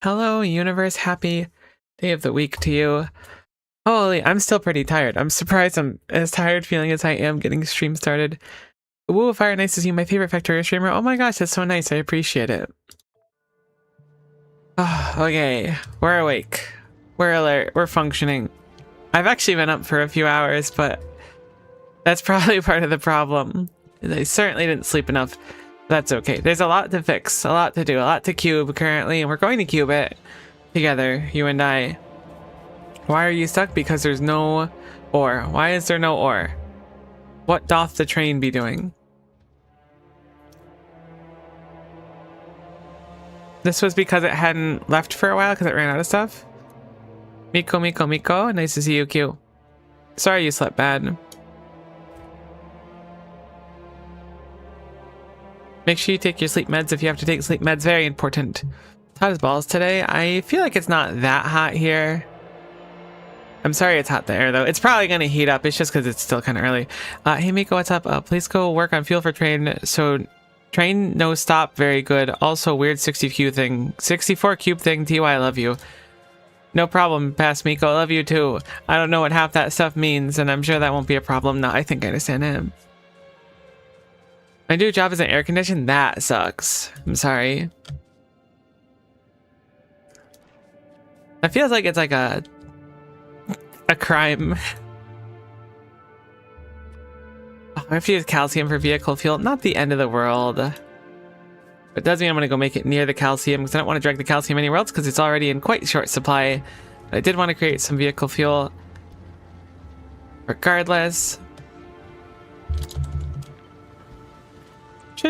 Hello, universe. Happy day of the week to you. Holy, I'm still pretty tired. I'm surprised I'm as tired feeling as I am getting stream started. Woo, Fire, nice to see you, my favorite Factorio streamer. Oh my gosh, that's so nice. I appreciate it. Oh, okay, we're awake. We're alert. We're functioning. I've actually been up for a few hours, but that's probably part of the problem. I certainly didn't sleep enough. That's okay. There's a lot to fix, a lot to do, a lot to cube currently, and we're going to cube it together, you and I. Why are you stuck? Because there's no ore. Why is there no ore? What doth the train be doing? This was because it hadn't left for a while because it ran out of stuff. Miko, nice to see you, Q. Sorry you slept bad. Make sure you take your sleep meds if you have to take sleep meds. Very important. It's hot as balls today. I feel like it's not that hot here. I'm sorry it's hot there, though. It's probably going to heat up. It's just because it's still kind of early. Hey, Miko, what's up? Please go work on fuel for train. So, train no stop. Very good. Also, weird 64 cube thing. TY, I love you. No problem, Pass Miko. I love you, too. I don't know what half that stuff means, and I'm sure that won't be a problem. No, I think I understand him. My new job isn't air conditioned. That sucks. I'm sorry. It feels like it's like a crime. Oh, I have to use calcium for vehicle fuel. Not the end of the world. But it does mean I'm going to go make it near the calcium because I don't want to drag the calcium anywhere else because it's already in quite short supply. But I did want to create some vehicle fuel. Regardless.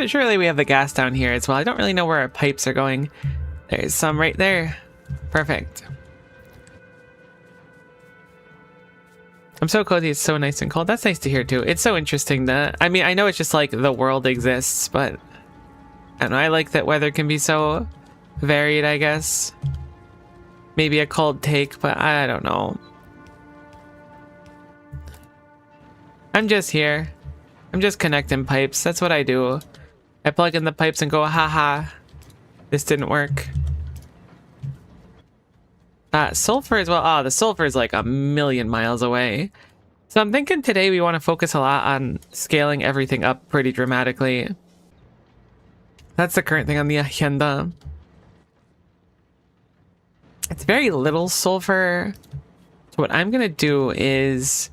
Surely we have the gas down here as well. I don't really know where our pipes are going. There's some right there. Perfect. I'm so cozy. It's so nice and cold. That's nice to hear too. It's so interesting that, I mean, I know it's just like the world exists, but I like that weather can be so varied, I guess. Maybe a cold take, but I don't know. I'm just here. I'm just connecting pipes. That's what I do. I plug in the pipes and go, haha, this didn't work. Sulfur as well. Oh, the sulfur is like a million miles away. So I'm thinking today we want to focus a lot on scaling everything up pretty dramatically. That's the current thing on the agenda. It's very little sulfur. So what I'm going to do is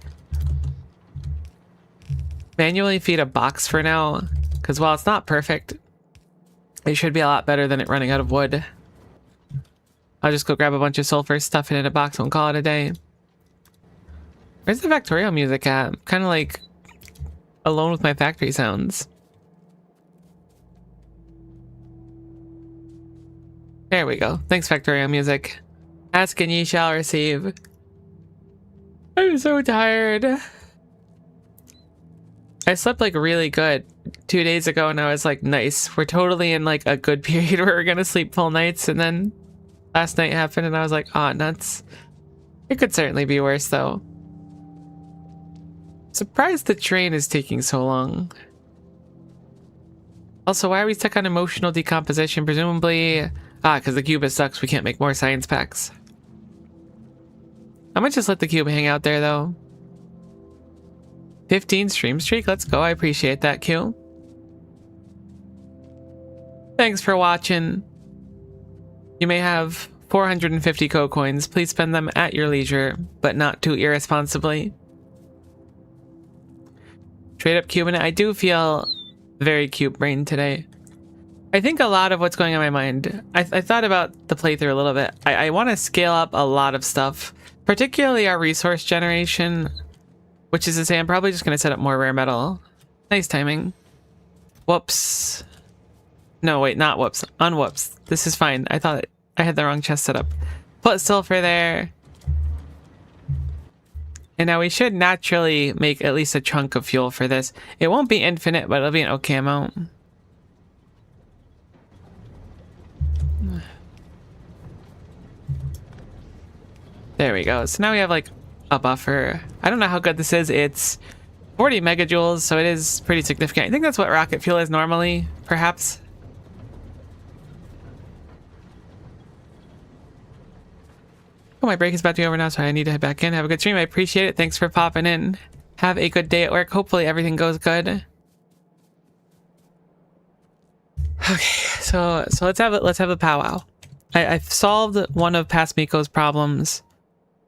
manually feed a box for now. Because while it's not perfect, it should be a lot better than it running out of wood. I'll just go grab a bunch of sulfur, stuff it in a box, and call it a day. Where's the Factorio music at? I'm kind of like alone with my factory sounds. There we go. Thanks, Factorio music. Ask and ye shall receive. I'm so tired. I slept like really good 2 days ago and I was like, nice. We're totally in like a good period where we're gonna sleep full nights, and then last night happened and I was like, oh, nuts. It could certainly be worse though. Surprised the train is taking so long. Also, why are we stuck on emotional decomposition? Presumably, because the cube is sucks. We can't make more science packs. I might just let the cube hang out there though. 15 stream streak, let's go. I appreciate that, Q. Thanks for watching. You may have 450 coins. Please spend them at your leisure, but not too irresponsibly. Trade up cube, and I do feel very cube brain today. I think a lot of what's going on in my mind, I thought about the playthrough a little bit. I want to scale up a lot of stuff, particularly our resource generation. Which is to say, I'm probably just going to set up more rare metal. Nice timing. Whoops. No, wait, not whoops. Unwhoops. This is fine. I thought I had the wrong chest set up. Put sulfur there. And now we should naturally make at least a chunk of fuel for this. It won't be infinite, but it'll be an okay amount. There we go. So now we have like a buffer. I don't know how good this is. It's 40 megajoules, so it is pretty significant. I think that's what rocket fuel is normally, perhaps. Oh, my break is about to be over now, so I need to head back in. Have a good stream. I appreciate it. Thanks for popping in. Have a good day at work. Hopefully everything goes good. Okay, so let's have a powwow. I've solved one of past Miko's problems.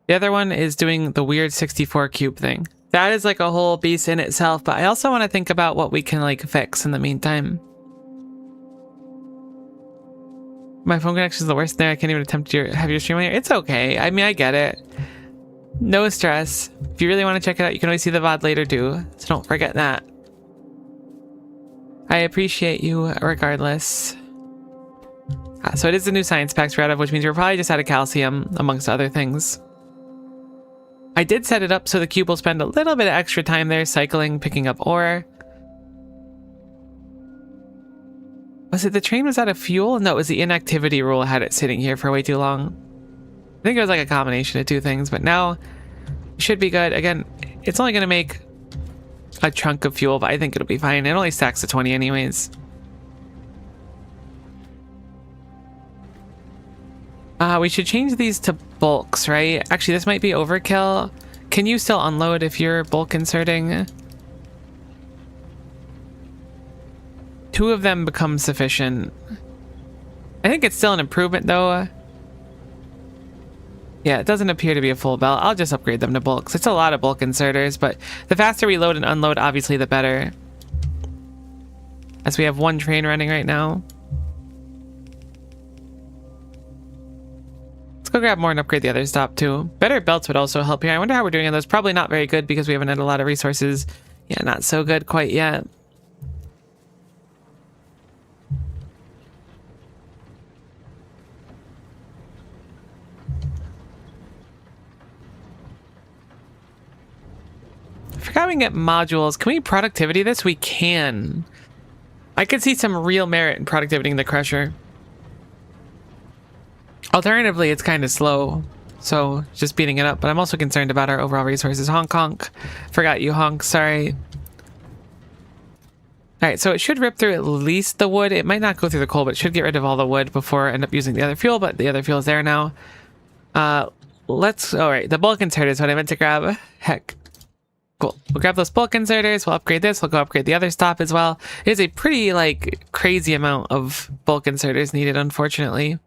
The other one is doing the weird 64 cube thing. That is like a whole beast in itself, but I also want to think about what we can like fix in the meantime. My phone connection is the worst there. I can't even attempt to have your stream on here. It's okay. I mean, I get it. No stress. If you really want to check it out, you can always see the VOD later too. So don't forget that. I appreciate you regardless. So it is the new science packs we're out of, which means we're probably just out of calcium, amongst other things. I did set it up so the cube will spend a little bit of extra time there cycling, picking up ore. Was it the train was out of fuel? No, it was the inactivity rule had it sitting here for way too long. I think it was like a combination of two things, but now it should be good. Again, it's only going to make a chunk of fuel, but I think it'll be fine. It only stacks to 20 anyways. We should change these to bulks, right? Actually, this might be overkill. Can you still unload if you're bulk inserting? 2 of them become sufficient. I think it's still an improvement though. Yeah, it doesn't appear to be a full belt. I'll just upgrade them to bulks. It's a lot of bulk inserters, but the faster we load and unload, obviously the better. As we have 1 train running right now. Let's go grab more and upgrade the other stop too. Better belts would also help here. I wonder how we're doing on those. Probably not very good because we haven't had a lot of resources. Yeah, not so good quite yet. Forgot we can get modules. Can we productivity this? We can. I could see some real merit in productivity in the crusher. Alternatively, it's kind of slow, so just speeding it up. But I'm also concerned about our overall resources. Honk honk. Forgot you honk. Sorry. All right, so it should rip through at least the wood. It might not go through the coal, but it should get rid of all the wood before I end up using the other fuel. But the other fuel is there now. All right, the bulk insert is what I meant to grab. Heck. Cool. We'll grab those bulk inserters. We'll upgrade this. We'll go upgrade the other stop as well. It is a pretty, like, crazy amount of bulk inserters needed, unfortunately.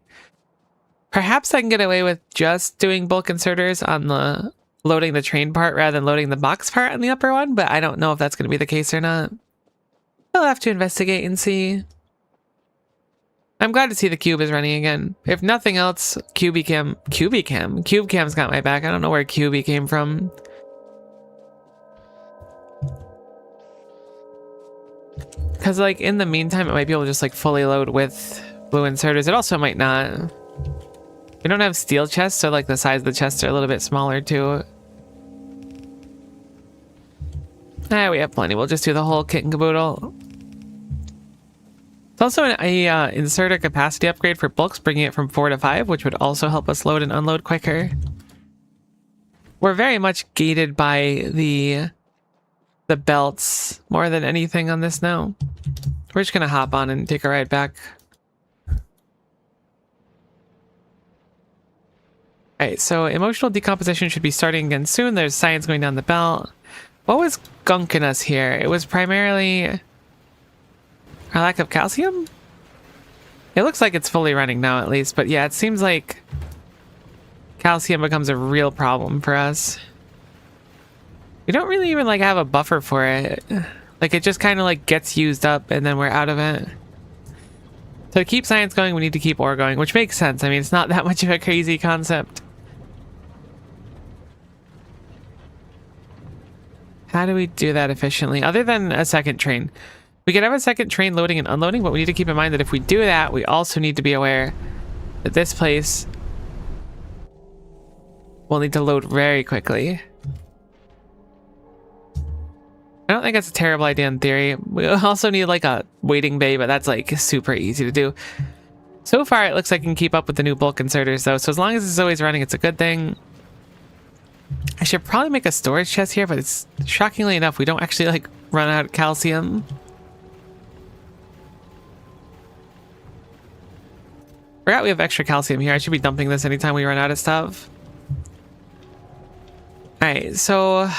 Perhaps I can get away with just doing bulk inserters on the loading the train part rather than loading the box part on the upper one, but I don't know if that's going to be the case or not. I'll have to investigate and see. I'm glad to see the cube is running again. If nothing else, CubeCam's got my back. I don't know where Cubie came from. Because, like, in the meantime, it might be able to just, like, fully load with blue inserters. It also might not. We don't have steel chests, so, like, the size of the chests are a little bit smaller, too. We have plenty. We'll just do the whole kit and caboodle. It's also an inserter capacity upgrade for bulks, bringing it from 4 to 5, which would also help us load and unload quicker. We're very much gated by the belts more than anything on this now. We're just gonna hop on and take a ride back. Alright, so emotional decomposition should be starting again soon. There's science going down the belt. What was gunking us here? It was primarily our lack of calcium? It looks like it's fully running now at least, but yeah, it seems like calcium becomes a real problem for us. We don't really even like have a buffer for it. Like it just kind of like gets used up and then we're out of it. So to keep science going, we need to keep ore going, which makes sense. I mean, it's not that much of a crazy concept. How do we do that efficiently? Other than a second train. We could have a second train loading and unloading, but we need to keep in mind that if we do that, we also need to be aware that this place will need to load very quickly. I don't think that's a terrible idea in theory. We also need like a waiting bay, but that's like super easy to do. So far, it looks like I can keep up with the new bulk inserters though. So as long as it's always running, it's a good thing. I should probably make a storage chest here, but it's shockingly enough, we don't actually like run out of calcium. Forgot we have extra calcium here. I should be dumping this anytime we run out of stuff. right, so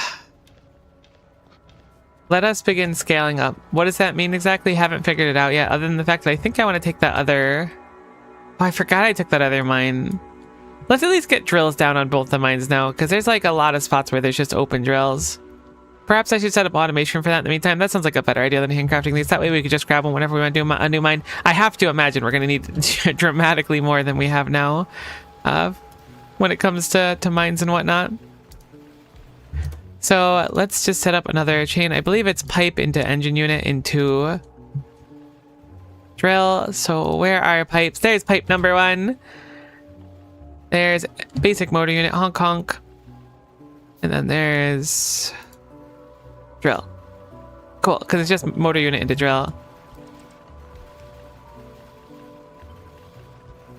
let us begin scaling up. What does that mean exactly? Haven't figured it out yet, other than the fact that I think I want to take that other... Oh, I forgot I took that other mine. Let's at least get drills down on both the mines now, because there's like a lot of spots where there's just open drills. Perhaps I should set up automation for that in the meantime. That sounds like a better idea than handcrafting these. That way we could just grab them whenever we want to do a new mine. I have to imagine we're going to need dramatically more than we have now when it comes to mines and whatnot. So let's just set up another chain. I believe it's pipe into engine unit into drill. So where are pipes? There's pipe number 1. There's basic motor unit, honk honk. And then there's drill. Cool, because it's just motor unit into drill.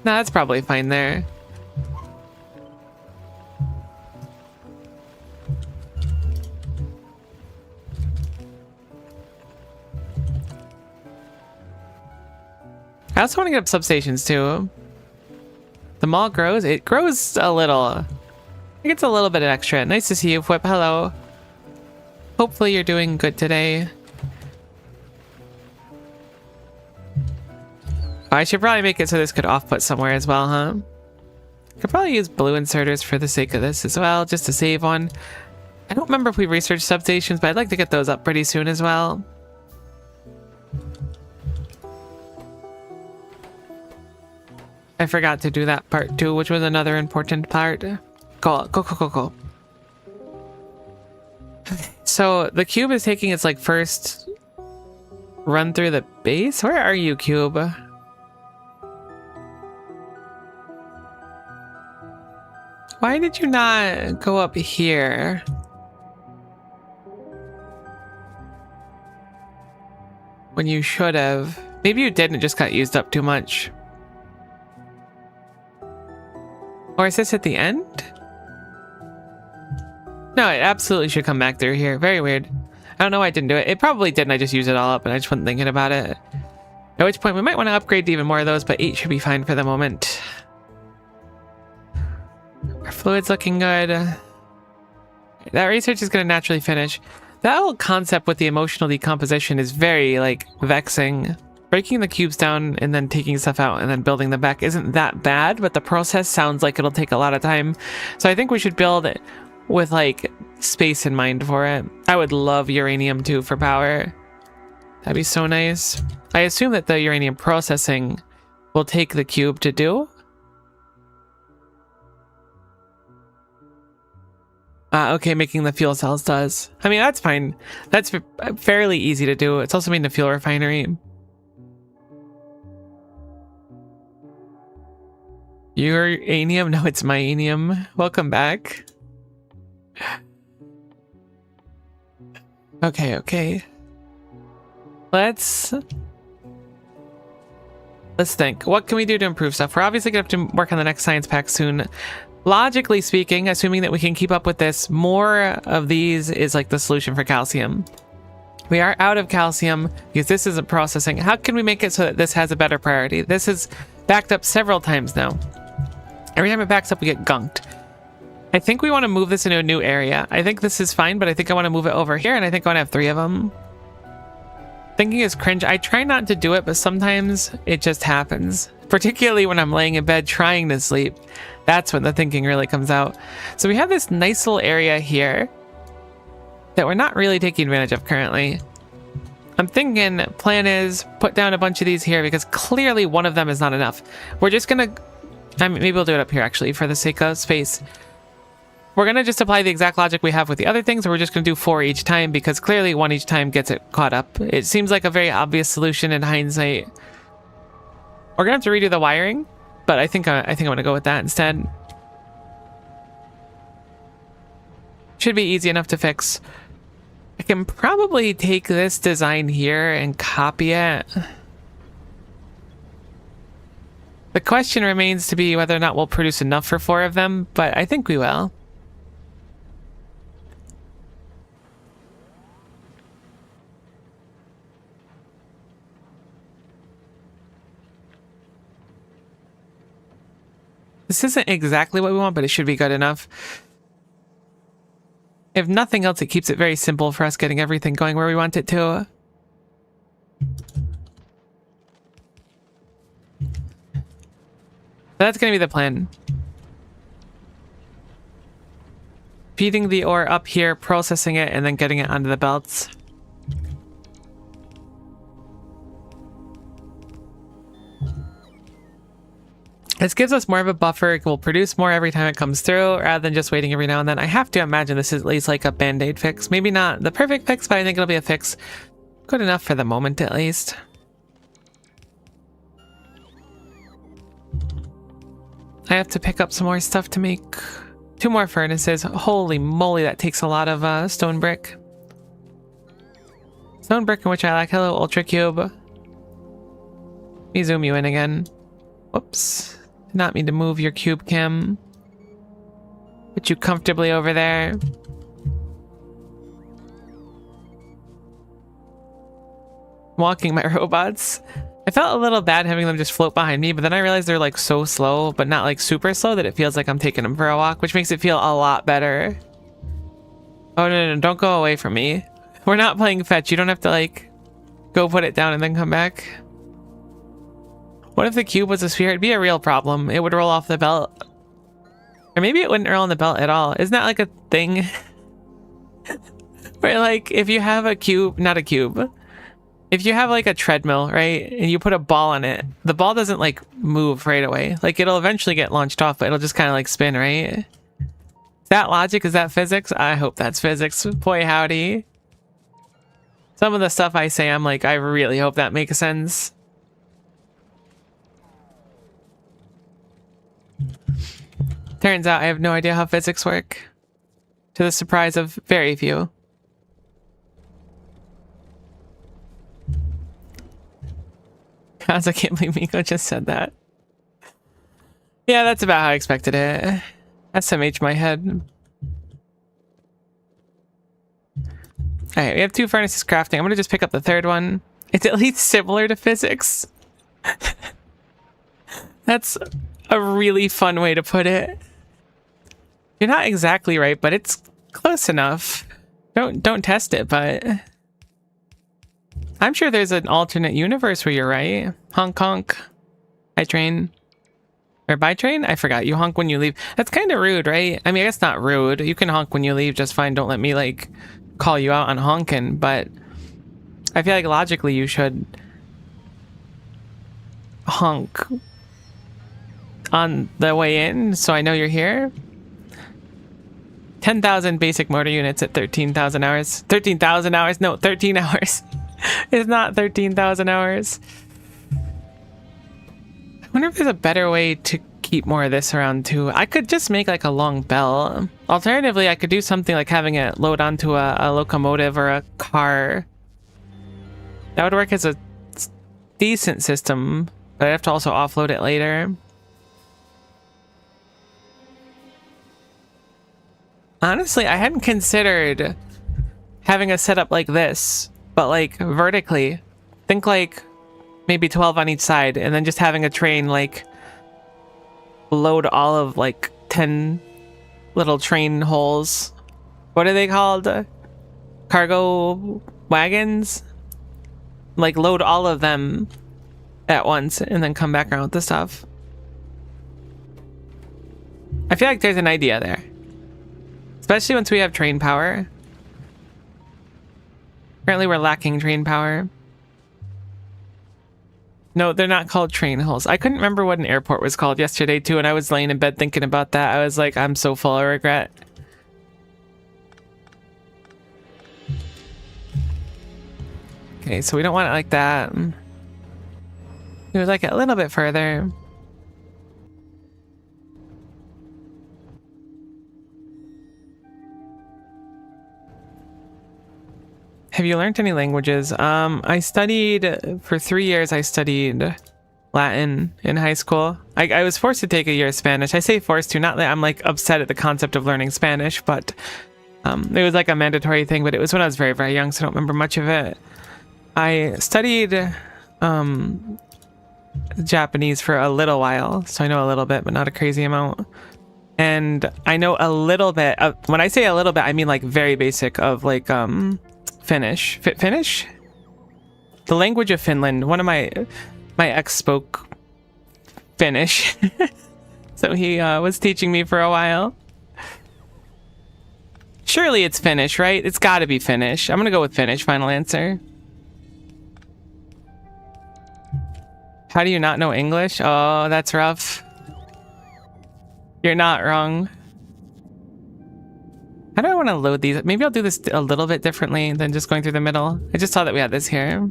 No, that's probably fine there. I also want to get up substations too. The mall grows. It grows a little. I think it's a little bit extra. Nice to see you, Whip. Hello. Hopefully you're doing good today. I should probably make it so this could off-put somewhere as well, huh? Could probably use blue inserters for the sake of this as well, just to save one. I don't remember if we researched substations, but I'd like to get those up pretty soon as well. I forgot to do that part too, which was another important part. Cool, cool, cool, cool, cool. So the cube is taking its like first run through the base. Where are you, cube? Why did you not go up here? When you should have. Maybe you didn't, it just got used up too much. Or is this at the end? No, it absolutely should come back through here. Very weird. I don't know why I didn't do it. It probably didn't. I just used it all up and I just wasn't thinking about it. At which point we might want to upgrade to even more of those, but 8 should be fine for the moment. Our fluid's looking good. That research is going to naturally finish. That whole concept with the emotional decomposition is very, like, vexing. Breaking the cubes down and then taking stuff out and then building them back isn't that bad, but the process sounds like it'll take a lot of time. So I think we should build it with, like, space in mind for it. I would love uranium, too, for power. That'd be so nice. I assume that the uranium processing will take the cube to do. Okay, making the fuel cells does. I mean, that's fine. That's fairly easy to do. It's also made in a fuel refinery. Uranium? No, it's myanium. Welcome back. Okay. Let's think. What can we do to improve stuff? We're obviously gonna have to work on the next science pack soon. Logically speaking, assuming that we can keep up with this, more of these is like the solution for calcium. We are out of calcium because this isn't processing. How can we make it so that this has a better priority? This is backed up several times now. Every time it backs up, we get gunked. I think we want to move this into a new area. I think this is fine, but I think I want to move it over here, and I think I want to have 3 of them. Thinking is cringe. I try not to do it, but sometimes it just happens. Particularly when I'm laying in bed trying to sleep. That's when the thinking really comes out. So we have this nice little area here that we're not really taking advantage of currently. I'm thinking plan is put down a bunch of these here because clearly one of them is not enough. We're just gonna, maybe we'll do it up here actually for the sake of space. We're gonna just apply the exact logic we have with the other things, or we're just gonna do 4 each time because clearly 1 each time gets it caught up. It seems like a very obvious solution in hindsight. We're gonna have to redo the wiring, but I think I'm gonna go with that instead. Should be easy enough to fix. I can probably take this design here and copy it. The question remains to be whether or not we'll produce enough for 4 of them, but I think we will. This isn't exactly what we want, but it should be good enough. If nothing else, it keeps it very simple for us getting everything going where we want it to. That's going to be the plan. Feeding the ore up here, processing it, and then getting it onto the belts. This gives us more of a buffer. It will produce more every time it comes through, rather than just waiting every now and then. I have to imagine this is at least like a band-aid fix. Maybe not the perfect fix, but I think it'll be a fix. Good enough for the moment, at least. I have to pick up some more stuff to make 2 more furnaces. Holy moly, that takes a lot of stone brick. Stone brick in which I like. Hello, Ultra Cube. Let me zoom you in again. Whoops. Did not mean to move your cube cam. Put you comfortably over there. Walking my robots. I felt a little bad having them just float behind me, but then I realized they're like so slow, but not like super slow that it feels like I'm taking them for a walk, which makes it feel a lot better. Oh, no, don't go away from me. We're not playing fetch. You don't have to like go put it down and then come back. What if the cube was a sphere? It'd be a real problem. It would roll off the belt. Or maybe it wouldn't roll on the belt at all. Isn't that like a thing? Where like, if you have a cube, not a cube. If you have like a treadmill, right, and you put a ball on it, the ball doesn't like move right away. Like it'll eventually get launched off, but it'll just kind of like spin, right? Is that logic? Is that physics? I hope that's physics. Boy, howdy. Some of the stuff I say, I'm like, I really hope that makes sense. Turns out I have no idea how physics work. To the surprise of very few. Guys, I can't believe Miko just said that. Yeah, that's about how I expected it. SMH my head. Alright, we have 2 furnaces crafting. I'm gonna just pick up the 3rd one. It's at least similar to physics. That's a really fun way to put it. You're not exactly right, but it's close enough. Don't test it, but I'm sure there's an alternate universe where you're right. Honk honk. I train. Or by train? I forgot. You honk when you leave. That's kind of rude, right? I mean, I guess not rude. You can honk when you leave just fine. Don't let me like call you out on honking, but I feel like logically you should honk on the way in so I know you're here. 10,000 basic motor units at 13,000 hours. 13,000 hours? No, 13 hours. It's not 13,000 hours. I wonder if there's a better way to keep more of this around too. I could just make like a long bell. Alternatively, I could do something like having it load onto a locomotive or a car. That would work as a decent system, but I'd have to also offload it later. Honestly, I hadn't considered having a setup like this, but like vertically. Think like maybe 12 on each side, and then just having a train like load all of like 10 little train holes. What are they called? Cargo wagons? Like load all of them at once and then come back around with the stuff. I feel like there's an idea there. Especially once we have train power. Apparently we're lacking train power. No, they're not called train hulls. I couldn't remember what an airport was called yesterday too, and I was laying in bed thinking about that. I was like, I'm so full of regret. Okay, so we don't want it like that. We would like it a little bit further. Have you learned any languages? I studied, for 3 years, I studied Latin in high school. I was forced to take a year of Spanish. I say forced to, not that I'm like upset at the concept of learning Spanish, but it was like a mandatory thing, but it was when I was very, very young, so I don't remember much of it. I studied Japanese for a little while, so I know a little bit, but not a crazy amount. And I know a little bit of, when I say a little bit, I mean like very basic of like Finnish. Finnish? The language of Finland. One of my ex spoke Finnish. So he was teaching me for a while. Surely it's Finnish, right? It's got to be Finnish. I'm gonna go with Finnish. Final answer. How do you not know English? Oh, that's rough. You're not wrong. How do I want to load these? Maybe I'll do this a little bit differently than just going through the middle. I just saw that we had this here.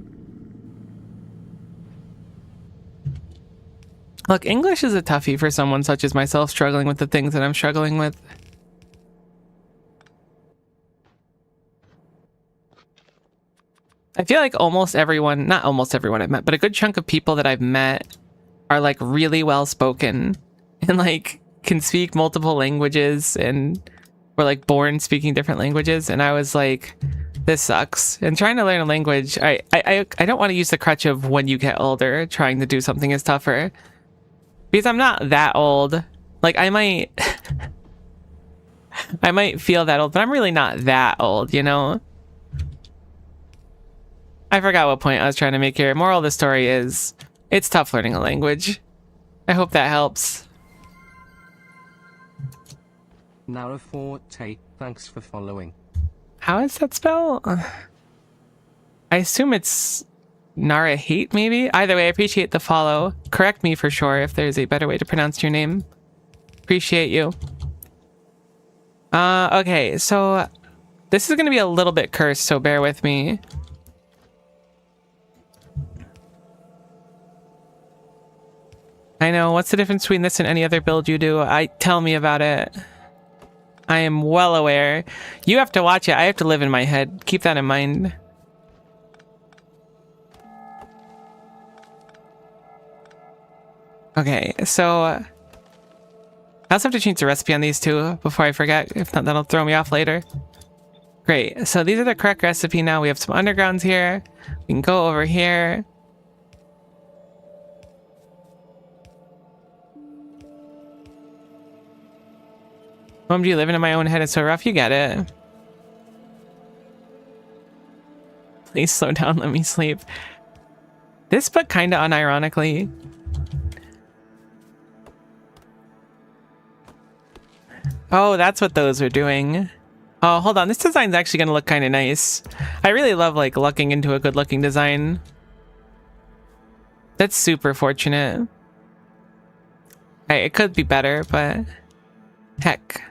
Look, English is a toughie for someone such as myself struggling with the things that I'm struggling with. I feel like almost everyone, not almost everyone I've met, but a good chunk of people that I've met are like really well spoken and like can speak multiple languages and were like born speaking different languages. And I was like, this sucks. And trying to learn a language, I don't want to use the crutch of when you get older, trying to do something is tougher. Because I'm not that old. Like I might I might feel that old, but I'm really not that old, you know? I forgot what point I was trying to make here. Moral of the story is, it's tough learning a language. I hope that helps. Narrow4Tate, thanks for following. How is that spelled? I assume it's Nara Hate, maybe? Either way, I appreciate the follow. Correct me for sure if there's a better way to pronounce your name. Appreciate you. Okay, so this is going to be a little bit cursed, so bear with me. I know, what's the difference between this and any other build you do? Tell me about it. I am well aware. You have to watch it. I have to live in my head. Keep that in mind. Okay, so I also have to change the recipe on these two before I forget. If not, that'll throw me off later. Great. So these are the correct recipe now. We have some undergrounds here. We can go over here. OMG, living in my own head is so rough. You get it. Please slow down. Let me sleep. This, but kind of unironically. Oh, that's what those are doing. Oh, hold on. This design's actually going to look kind of nice. I really love, like, lucking into a good-looking design. That's super fortunate. Right, it could be better, but... Heck.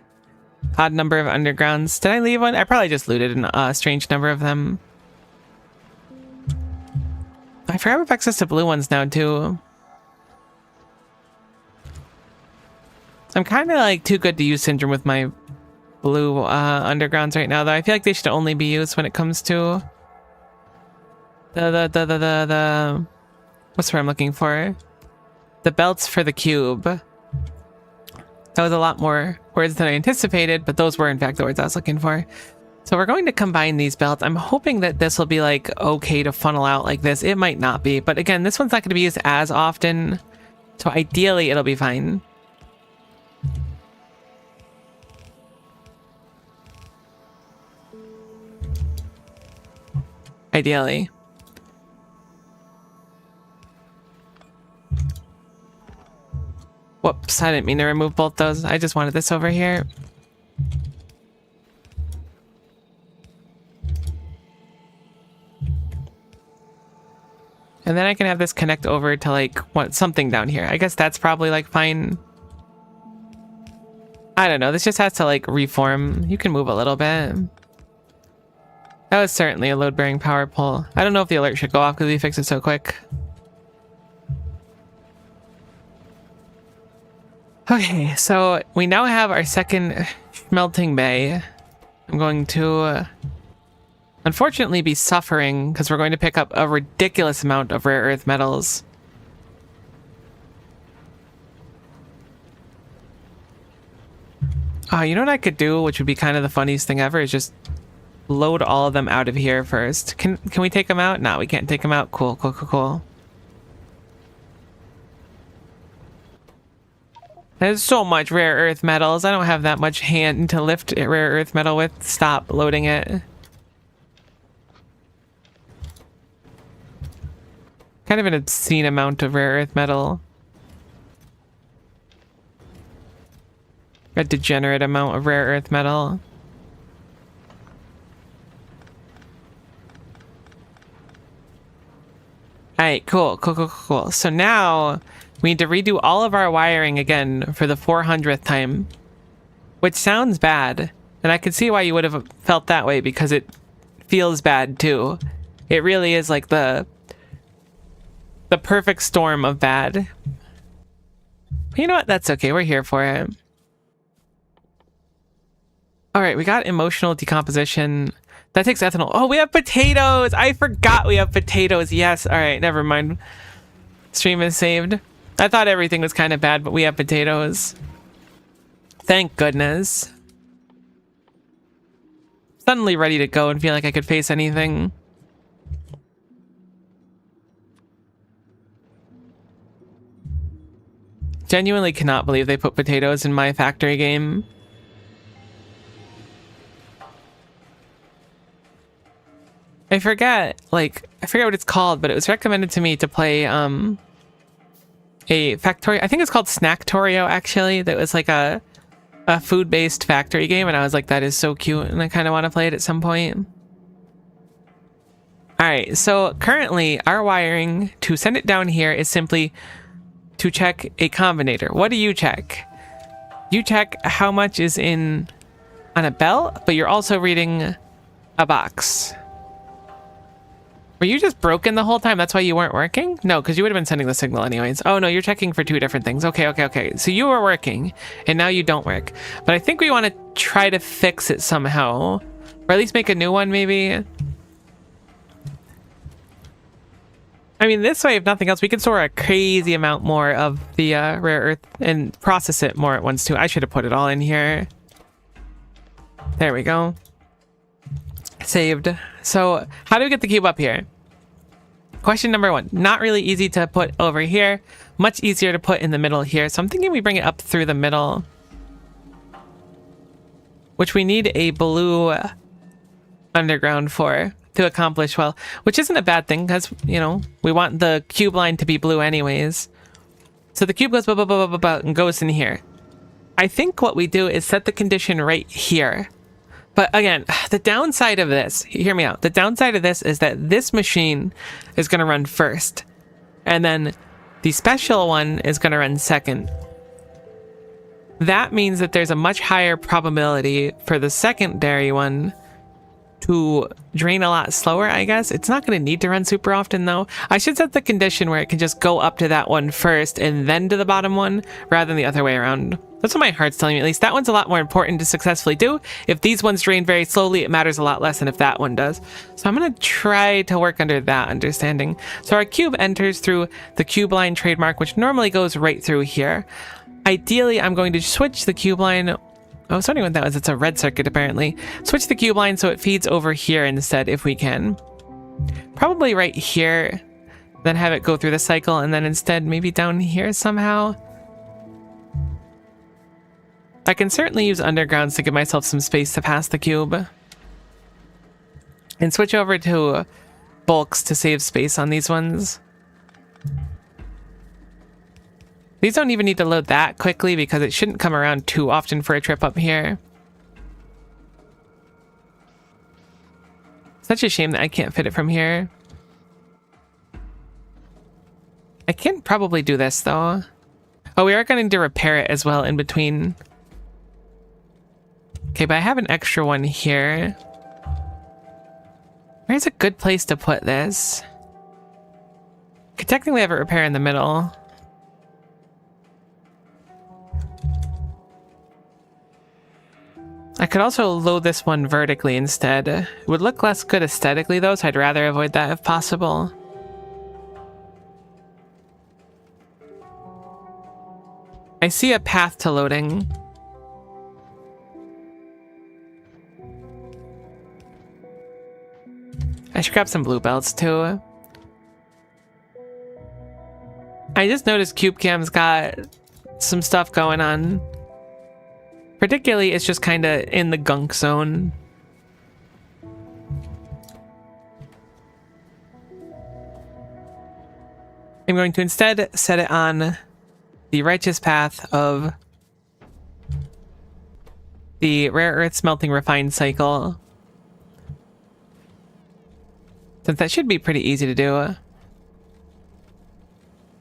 Odd number of undergrounds. Did I leave one? I probably just looted a strange number of them. I forgot we have access to blue ones now, too. I'm kind of like too good to use syndrome with my blue undergrounds right now, though. I feel like they should only be used when it comes to the what's the word I'm looking for? The belts for the cube. That was a lot more words than I anticipated, but those were in fact the words I was looking for. So we're going to combine these belts. I'm hoping that this will be like okay to funnel out like this. It might not be, but again, this one's not going to be used as often. So ideally it'll be fine. Ideally. Whoops, I didn't mean to remove both those. I just wanted this over here. And then I can have this connect over to like what something down here. I guess that's probably like fine. I don't know. This just has to like reform. You can move a little bit. That was certainly a load-bearing power pole. I don't know if the alert should go off because we fixed it so quick. Okay, so we now have our second smelting bay. I'm going to unfortunately be suffering because we're going to pick up a ridiculous amount of rare earth metals. Oh, you know what I could do, which would be kind of the funniest thing ever, is just load all of them out of here first. Can we take them out? No, we can't take them out. Cool, cool, cool, cool. There's so much rare earth metals. I don't have that much hand to lift rare earth metal with. Stop loading it. Kind of an obscene amount of rare earth metal. A degenerate amount of rare earth metal. Alright, cool. So now we need to redo all of our wiring again for the 400th time. Which sounds bad. And I can see why you would have felt that way, because it feels bad too. It really is like the perfect storm of bad. But you know what? That's okay. We're here for it. Alright, we got emotional decomposition. That takes ethanol. Oh, we have potatoes! I forgot we have potatoes. Yes. Alright, never mind. Stream is saved. I thought everything was kind of bad, but we have potatoes. Thank goodness. Suddenly ready to go and feel like I could face anything. Genuinely cannot believe they put potatoes in my factory game. I forget what it's called, but it was recommended to me to play a Factorio. I think it's called Snacktorio, actually. That was like a food-based factory game, and I was like, that is so cute, and I kind of want to play it at some point. Alright, so currently our wiring to send it down here is simply to check a combinator. What do you check? You check how much is in on a bell, but you're also reading a box. Were you just broken the whole time? That's why you weren't working? No, because you would have been sending the signal anyways. Oh no, you're checking for two different things. Okay. So you were working, and now you don't work. But I think we want to try to fix it somehow. Or at least make a new one, maybe. I mean, this way, if nothing else, we can store a crazy amount more of the rare earth and process it more at once too. I should have put it all in here. There we go. Saved. So how do we get the cube up here? Question number one. Not really easy to put over here. Much easier to put in the middle here. So I'm thinking we bring it up through the middle. Which we need a blue underground for to accomplish well. Which isn't a bad thing because, you know, we want the cube line to be blue anyways. So the cube goes and goes in here. I think what we do is set the condition right here. But again, the downside of this, hear me out. The downside of this is that this machine is going to run first. And then the special one is going to run second. That means that there's a much higher probability for the secondary one to drain a lot slower, I guess. It's not going to need to run super often, though. I should set the condition where it can just go up to that one first and then to the bottom one, rather than the other way around. That's what my heart's telling me, at least. That one's a lot more important to successfully do. If these ones drain very slowly, it matters a lot less than if that one does. So I'm going to try to work under that understanding. So our cube enters through the cube line trademark, which normally goes right through here. Ideally, I'm going to switch the cube line. I was wondering what that was. It's a red circuit, apparently. Switch the cube line so it feeds over here instead, if we can. Probably right here. Then have it go through the cycle, and then instead maybe down here somehow. I can certainly use undergrounds to give myself some space to pass the cube. And switch over to bulks to save space on these ones. These don't even need to load that quickly because it shouldn't come around too often for a trip up here. Such a shame that I can't fit it from here. I can probably do this though. Oh, we are going to repair it as well in between. Okay, but I have an extra one here. Where's a good place to put this? Could technically have it repair in the middle. I could also load this one vertically instead. It would look less good aesthetically though, so I'd rather avoid that if possible. I see a path to loading. I should grab some blue belts too. I just noticed CubeCam's got some stuff going on. Particularly, it's just kind of in the gunk zone. I'm going to instead set it on the righteous path of the rare earth smelting refined cycle. Since that should be pretty easy to do. I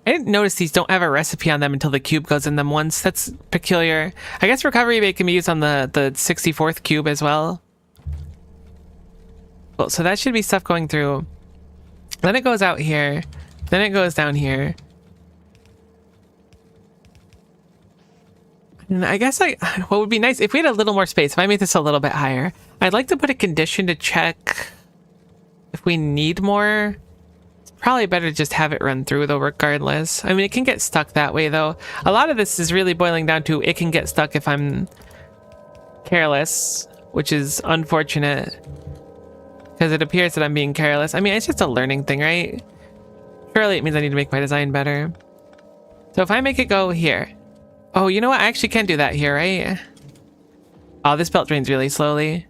didn't notice these don't have a recipe on them until the cube goes in them once. That's peculiar. I guess recovery bait can be used on the 64th cube as well. Well, so that should be stuff going through. Then it goes out here. Then it goes down here. And I guess what would be nice if we had a little more space, if I made this a little bit higher, I'd like to put a condition to check if we need more. It's probably better to just have it run through though, regardless. I mean, it can get stuck that way though. A lot of this is really boiling down to it can get stuck if I'm careless, which is unfortunate because it appears that I'm being careless. I mean, it's just a learning thing, right? Surely it means I need to make my design better. So if I make it go here. Oh, you know what? I actually can do that here, right? Oh, this belt drains really slowly.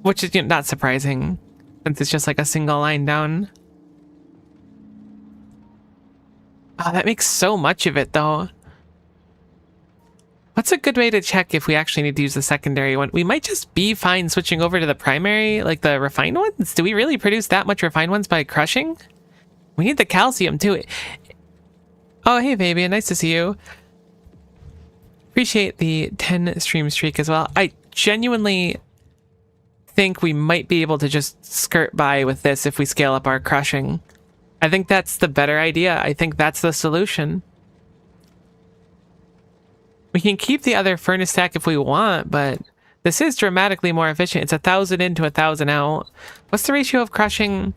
Which is not surprising, since it's just like a single line down. Oh, that makes so much of it, though. What's a good way to check if we actually need to use the secondary one? We might just be fine switching over to the primary, like the refined ones. Do we really produce that much refined ones by crushing? We need the calcium, too. Oh, hey, baby. Nice to see you. Appreciate the 10 stream streak as well. I genuinely think we might be able to just skirt by with this if we scale up our crushing. I think that's the better idea. I think that's the solution. We can keep the other furnace stack if we want, but this is dramatically more efficient. It's 1,000 in to 1,000 out. What's the ratio of crushing?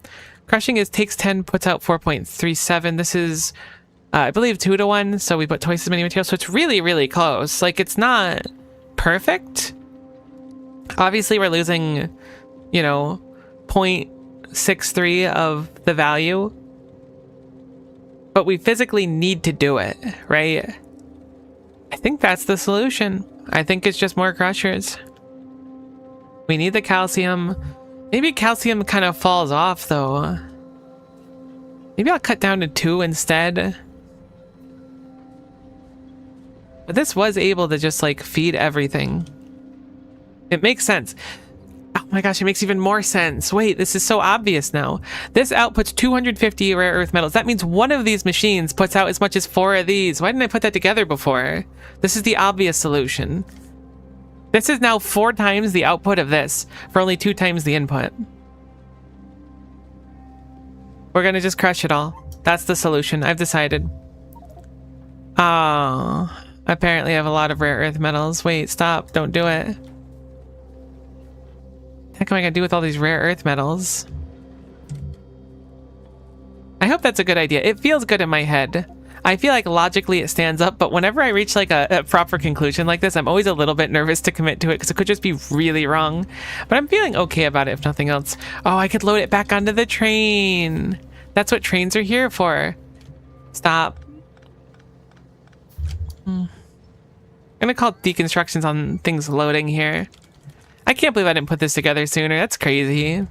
Crushing is takes 10, puts out 4.37. This is, I believe, 2 to 1. So we put twice as many materials. So it's really, really close. Like, it's not perfect. Obviously, we're losing, you know, 0.63 of the value. But we physically need to do it, right? I think that's the solution. I think it's just more crushers. We need the calcium. Maybe calcium kind of falls off, though. Maybe I'll cut down to 2 instead. But this was able to just, like, feed everything. It makes sense. Oh my gosh, it makes even more sense. Wait, this is so obvious now. This outputs 250 rare earth metals. That means one of these machines puts out as much as 4 of these. Why didn't I put that together before? This is the obvious solution. This is now 4 times the output of this for only 2 times the input. We're gonna just crush it all. That's the solution. I've decided. Oh, apparently I have a lot of rare earth metals. Wait, stop. Don't do it. What am I gonna do with all these rare earth metals? I hope that's a good idea. It feels good in my head. I feel like logically it stands up, but whenever I reach like a proper conclusion like this, I'm always a little bit nervous to commit to it because it could just be really wrong. But I'm feeling okay about it if nothing else. Oh, I could load it back onto the train. That's what trains are here for. Stop. I'm gonna call deconstructions on things loading here. I can't believe I didn't put this together sooner. That's crazy. It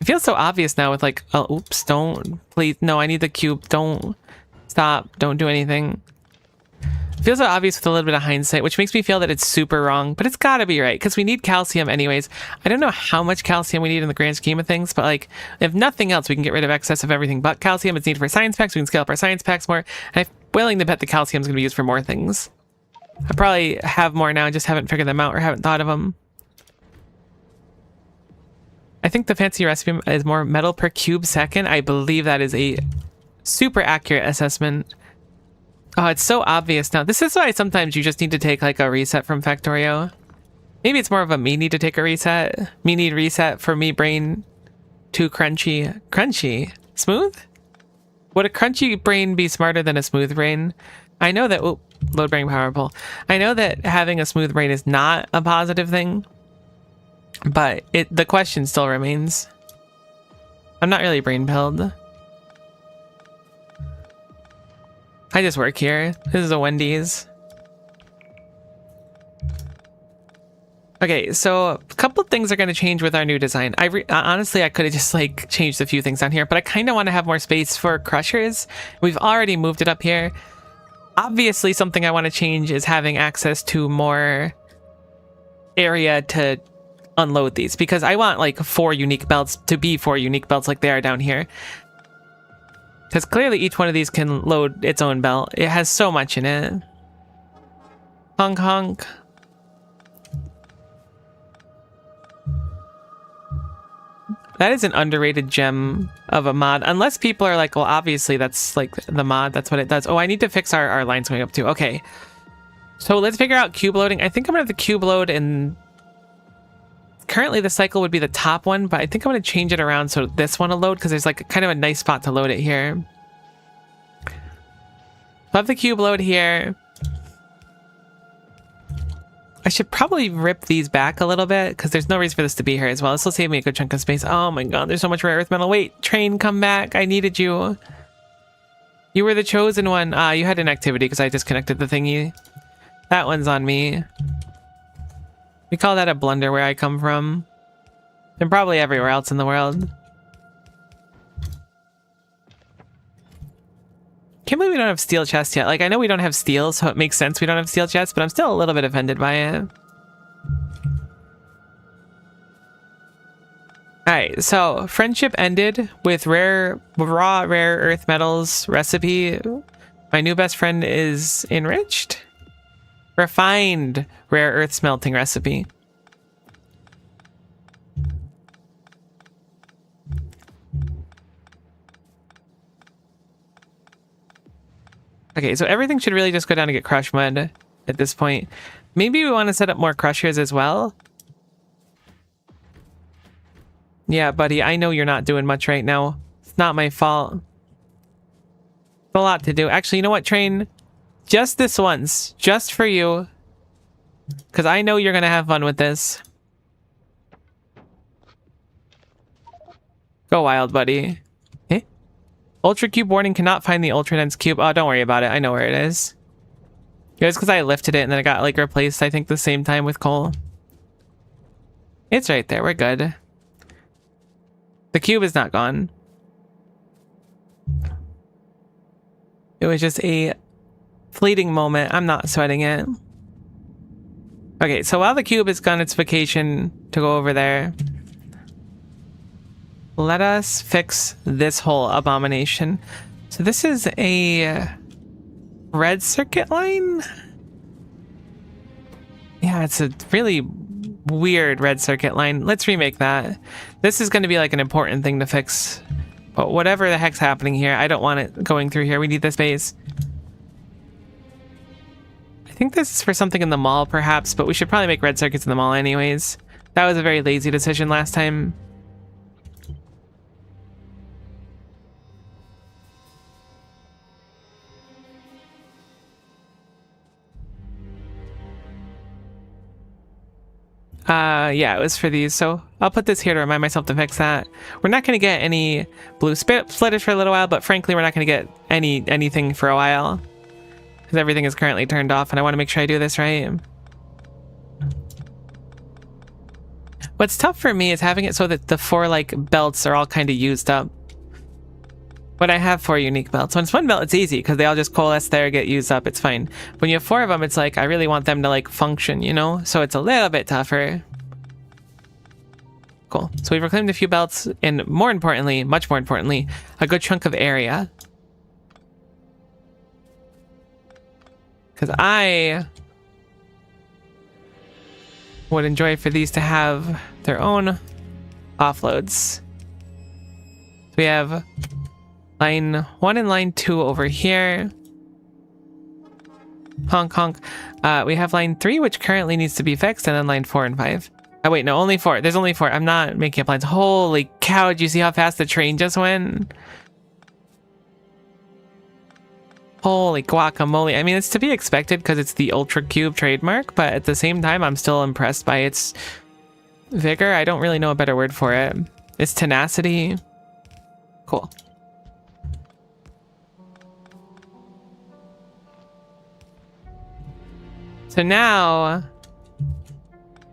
feels so obvious now with like, oh, oops, don't. Please, no, I need the cube. Don't. Stop. Don't do anything. It feels so obvious with a little bit of hindsight, which makes me feel that it's super wrong, but it's gotta be right, because we need calcium anyways. I don't know how much calcium we need in the grand scheme of things, but like, if nothing else, we can get rid of excess of everything but calcium. It's needed for science packs. We can scale up our science packs more, and I'm willing to bet the calcium is going to be used for more things. I probably have more now and just haven't figured them out or haven't thought of them. I think the fancy recipe is more metal per cube second. I believe that is a super accurate assessment. Oh, it's so obvious now. This is why sometimes you just need to take like a reset from Factorio. Maybe it's more of a me need to take a reset. Me need reset for me brain too crunchy. Crunchy? Smooth? Would a crunchy brain be smarter than a smooth brain? I know that, oh, load brain power pull. I know that having a smooth brain is not a positive thing. But the question still remains. I'm not really brain pilled. I just work here. This is a Wendy's. Okay, so a couple of things are going to change with our new design. Honestly, I could have just like changed a few things on here, but I kind of want to have more space for crushers. We've already moved it up here. Obviously, something I want to change is having access to more area to unload these, because I want like 4 unique belts to be 4 unique belts like they are down here. Because clearly each one of these can load its own belt. It has so much in it. Honk honk. That is an underrated gem of a mod. Unless people are like, well, obviously that's like the mod. That's what it does. Oh, I need to fix our lines going up too. Okay. So let's figure out cube loading. I think I'm going to have the cube load in... Currently the cycle would be the top one, but I think I'm going to change it around so this one will load, because there's like kind of a nice spot to load it here. I'll have the cube load here. I should probably rip these back a little bit, because there's no reason for this to be here as well. This will save me a good chunk of space. Oh my god, there's so much rare earth metal. Wait, train, come back. I needed you. You were the chosen one. Ah, you had an activity because I disconnected the thingy. That one's on me. We call that a blunder where I come from. And probably everywhere else in the world. Can't believe we don't have steel chests yet. Like, I know we don't have steel, so it makes sense we don't have steel chests, but I'm still a little bit offended by it. Alright, so friendship ended with raw rare earth metals recipe. My new best friend is enriched. Refined rare earth smelting recipe. Okay, so everything should really just go down to get crush mud at this point. Maybe we want to set up more crushers as well. Yeah, buddy, I know you're not doing much right now. It's not my fault. It's a lot to do. Actually, you know what, train? Just this once. Just for you. Because I know you're going to have fun with this. Go wild, buddy. Eh? Ultra cube warning, cannot find the ultra dense cube. Oh, don't worry about it. I know where it is. It was because I lifted it and then it got like replaced, I think, the same time with coal. It's right there. We're good. The cube is not gone. It was just a fleeting moment. I'm not sweating it. Okay, so while the cube is gone its vacation to go over there, let us fix this whole abomination. So this is a red circuit line? Yeah, it's a really weird red circuit line. Let's remake that. This is going to be like an important thing to fix. But whatever the heck's happening here, I don't want it going through here. We need the space. I think this is for something in the mall, perhaps, but we should probably make red circuits in the mall anyways. That was a very lazy decision last time. Yeah, it was for these, so I'll put this here to remind myself to fix that. We're not going to get any blue splitters for a little while, but frankly, we're not going to get anything for a while. Because everything is currently turned off, and I want to make sure I do this right. What's tough for me is having it so that the 4, like, belts are all kind of used up. But I have 4 unique belts. When it's 1 belt, it's easy, because they all just coalesce there, get used up, it's fine. When you have 4 of them, it's like, I really want them to, like, function, you know? So it's a little bit tougher. Cool. So we've reclaimed a few belts, and more importantly, much more importantly, a good chunk of area. Because I would enjoy for these to have their own offloads. So we have line 1 and line 2 over here. Honk honk. We have line 3, which currently needs to be fixed, and then line 4 and 5. Oh wait, no, only 4. There's only 4. I'm not making up lines. Holy cow, did you see how fast the train just went? Holy guacamole. I mean, it's to be expected because it's the Ultra Cube trademark, but at the same time, I'm still impressed by its vigor. I don't really know a better word for it. Its tenacity. Cool. So now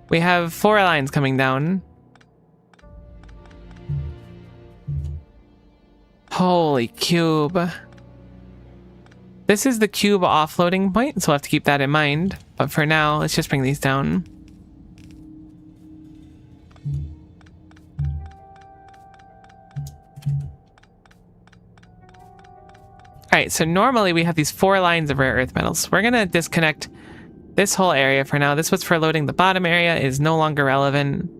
we have 4 lines coming down. Holy cube. This is the cube offloading point, so we'll have to keep that in mind. But for now, let's just bring these down. Alright, so normally we have these 4 lines of rare earth metals. We're going to disconnect this whole area for now. This was for loading the bottom area. It is no longer relevant.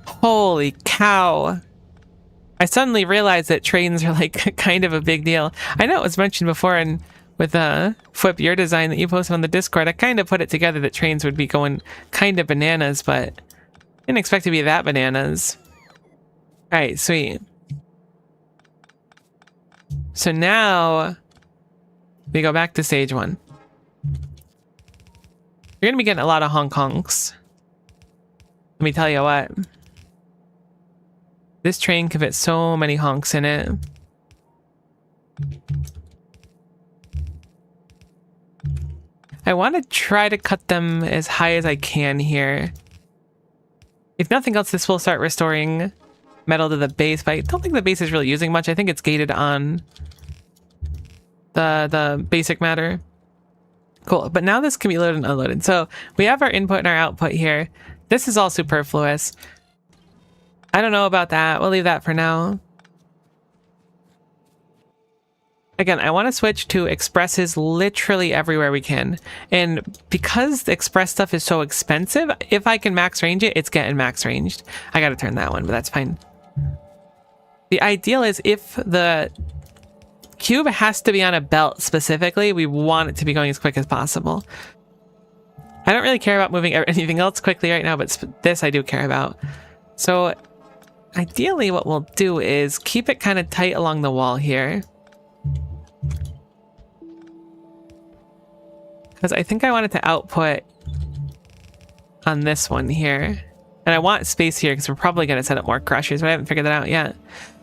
Holy cow. I suddenly realized that trains are like kind of a big deal. I know it was mentioned before and with Flip, your design that you posted on the Discord. I kind of put it together that trains would be going kind of bananas, but didn't expect to be that bananas. Alright, sweet. So now we go back to stage 1. You're going to be getting a lot of honk honks. Let me tell you what. This train can fit so many honks in it. I want to try to cut them as high as I can here. If nothing else, this will start restoring metal to the base, but I don't think the base is really using much. I think it's gated on the basic matter. Cool, but now this can be loaded and unloaded. So we have our input and our output here. This is all superfluous. I don't know about that. We'll leave that for now. Again, I want to switch to expresses literally everywhere we can. And because the express stuff is so expensive, if I can max range it, it's getting max ranged. I got to turn that one, but that's fine. The ideal is if the cube has to be on a belt specifically, we want it to be going as quick as possible. I don't really care about moving anything else quickly right now, but this I do care about. So ideally what we'll do is keep it kind of tight along the wall here. Because I think I want it to output on this one here. And I want space here because we're probably going to set up more crushers, but I haven't figured that out yet.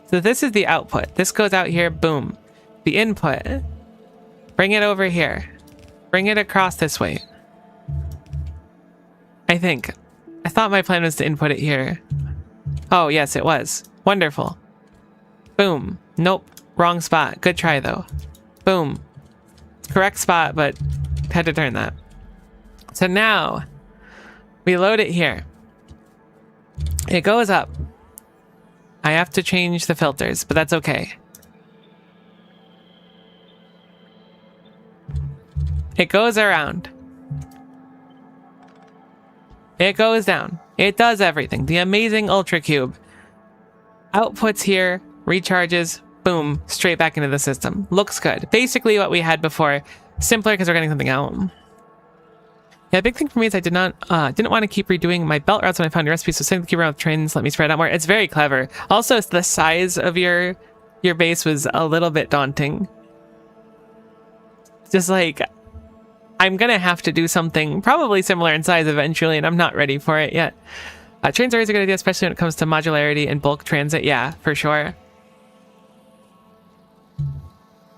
So this is the output. This goes out here, boom. The input, bring it over here. Bring it across this way. I think. I thought my plan was to input it here. Oh, yes, it was. Wonderful. Boom. Nope. Wrong spot. Good try, though. Boom. Correct spot, but had to turn that. So now, we load it here. It goes up. I have to change the filters, but that's okay. It goes around. It goes down. It does everything. The amazing Ultra Cube. Outputs here, recharges, boom, straight back into the system. Looks good. Basically what we had before. Simpler because we're getting something out. Yeah, big thing for me is I didn't want to keep redoing my belt routes when I found your recipe, so setting the cube around with trains let me spread out more. It's very clever. Also, the size of your base was a little bit daunting. Just like, I'm gonna have to do something probably similar in size eventually, and I'm not ready for it yet. Trains are always a good idea, especially when it comes to modularity and bulk transit. Yeah, for sure.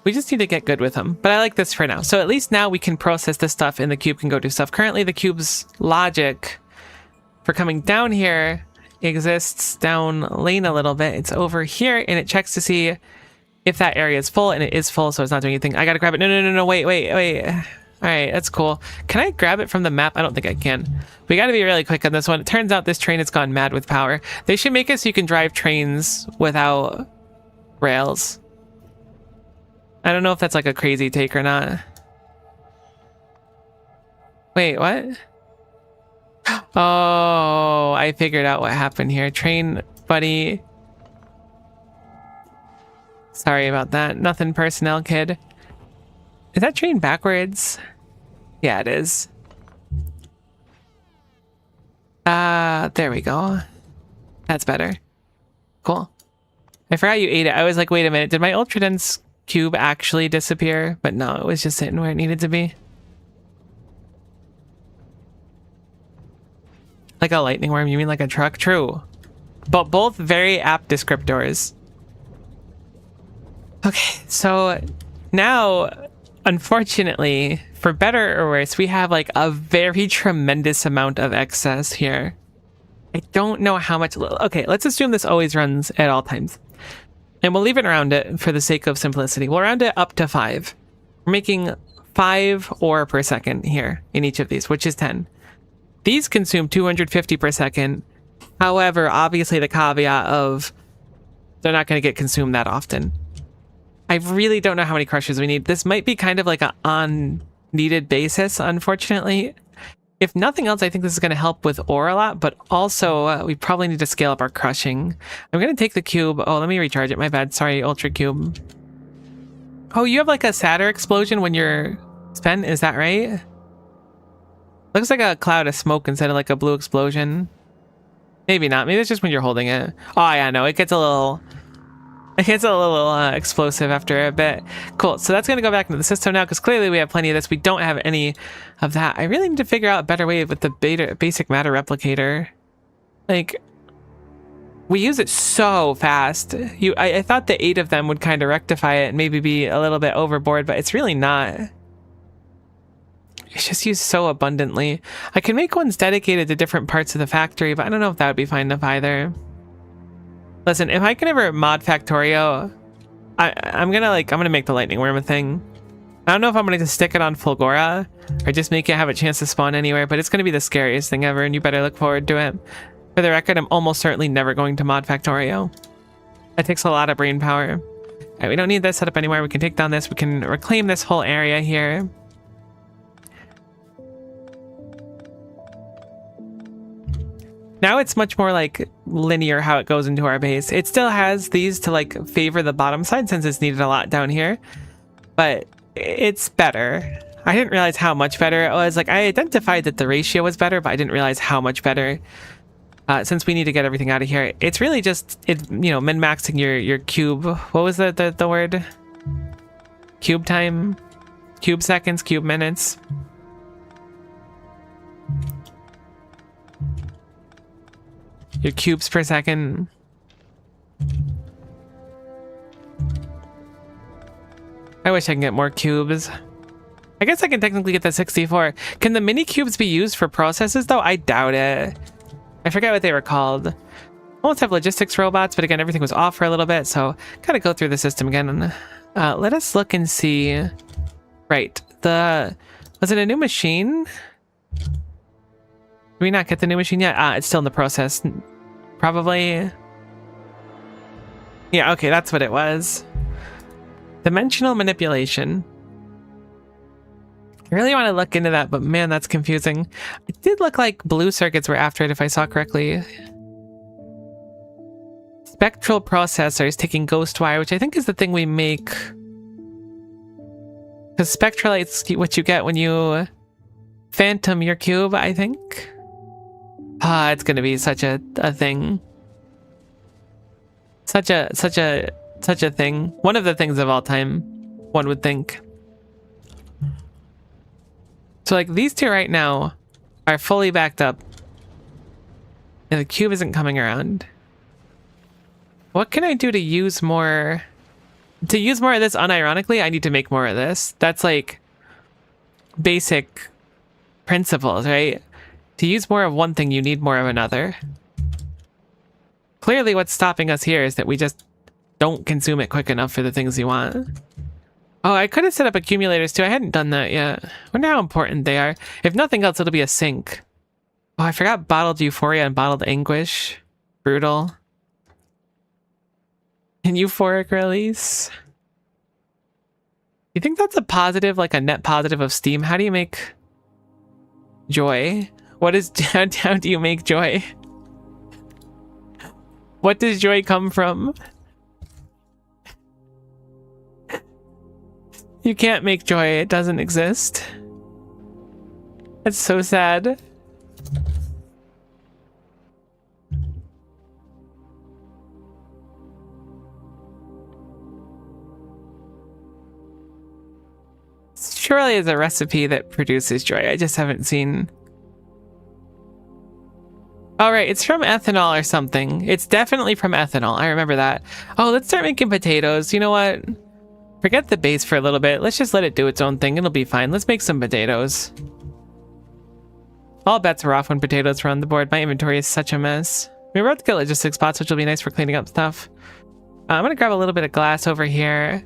We just need to get good with them, but I like this for now. So at least now we can process this stuff and the cube can go do stuff. Currently, the cube's logic for coming down here exists down lane a little bit. It's over here, and it checks to see if that area is full, and it is full, so it's not doing anything. I gotta grab it. No, wait. All right, that's cool. Can I grab it from the map? I don't think I can. We got to be really quick on this one. It turns out this train has gone mad with power. They should make it so you can drive trains without rails. I don't know if that's like a crazy take or not. Wait, what? Oh, I figured out what happened here. Train buddy. Sorry about that. Nothing personnel, kid. Is that train backwards? Yeah, it is. There we go. That's better. Cool. I forgot you ate it. I was like, wait a minute. Did my ultra dense cube actually disappear? But no, it was just sitting where it needed to be. Like a lightning worm? You mean like a truck? True. But both very apt descriptors. Okay, so now unfortunately, for better or worse, we have like a very tremendous amount of excess here. I don't know how much. Okay, let's assume this always runs at all times. And we'll leave it around it for the sake of simplicity. We'll round it up to 5. We're making 5 ore per second here in each of these, which is 10. These consume 250 per second. However, obviously the caveat of they're not going to get consumed that often. I really don't know how many crushers we need. This might be kind of like an on-needed basis, unfortunately. If nothing else, I think this is going to help with ore a lot, but also we probably need to scale up our crushing. I'm going to take the cube. Oh, let me recharge it. My bad. Sorry, Ultra Cube. Oh, you have like a sadder explosion when you're spent. Is that right? Looks like a cloud of smoke instead of like a blue explosion. Maybe not. Maybe it's just when you're holding it. Oh, yeah, no. It gets a little explosive after a bit. Cool. So that's going to go back into the system now because clearly we have plenty of this. We don't have any of that. I really need to figure out a better way with the basic matter replicator. Like, we use it so fast. I thought the 8 of them would kind of rectify it and maybe be a little bit overboard, but it's really not. It's just used so abundantly. I can make ones dedicated to different parts of the factory, but I don't know if that would be fine enough either. Listen, if I can ever mod Factorio, I'm gonna make the lightning worm a thing. I don't know if I'm gonna just stick it on Fulgora or just make it have a chance to spawn anywhere, but it's gonna be the scariest thing ever, and you better look forward to it. For the record, I'm almost certainly never going to mod Factorio. That takes a lot of brain power. Alright, we don't need this setup anymore. We can take down this. We can reclaim this whole area here. Now it's much more like linear how it goes into our base. It still has these to like favor the bottom side since it's needed a lot down here, but it's better. I didn't realize how much better it was. Like, I identified that the ratio was better, but I didn't realize how much better. Since we need to get everything out of here, it's really just min-maxing your cube. What was the word? Cube time, cube seconds, cube minutes. Your cubes per second. I wish I can get more cubes. I guess I can technically get the 64. Can the mini cubes be used for processes though? I doubt it. I forget what they were called. Almost have logistics robots, but again, everything was off for a little bit, so gotta go through the system again. Let us look and see. Right, was it a new machine? Did we not get the new machine yet? It's still in the process. Probably. Yeah, okay, that's what it was. Dimensional manipulation. I really want to look into that, but man, that's confusing. It did look like blue circuits were after it if I saw correctly. Spectral processors taking ghost wire, which I think is the thing we make. Because spectralite's what you get when you phantom your cube, I think. It's gonna be such a thing. Such a thing. One of the things of all time, one would think. So like these two right now are fully backed up. And the cube isn't coming around. What can I do to use more? To use more of this unironically, I need to make more of this. That's like basic principles, right? To use more of one thing, you need more of another. Clearly what's stopping us here is that we just don't consume it quick enough for the things you want. Oh, I could have set up accumulators too. I hadn't done that yet. I wonder how important they are. If nothing else, it'll be a sink. Oh, I forgot bottled euphoria and bottled anguish. Brutal. And euphoric release. You think that's a positive, like a net positive of Steam? How do you make joy? What is, how do you make joy? What does joy come from? You can't make joy, it doesn't exist. That's so sad. Surely is a recipe that produces joy. I just haven't seen. All right, it's from ethanol or something. It's definitely from ethanol. I remember that. Oh, let's start making potatoes. You know what? Forget the base for a little bit. Let's just let it do its own thing. It'll be fine. Let's make some potatoes. All bets are off when potatoes are on the board. My inventory is such a mess. We were about to get logistics spots, which will be nice for cleaning up stuff. I'm going to grab a little bit of glass over here.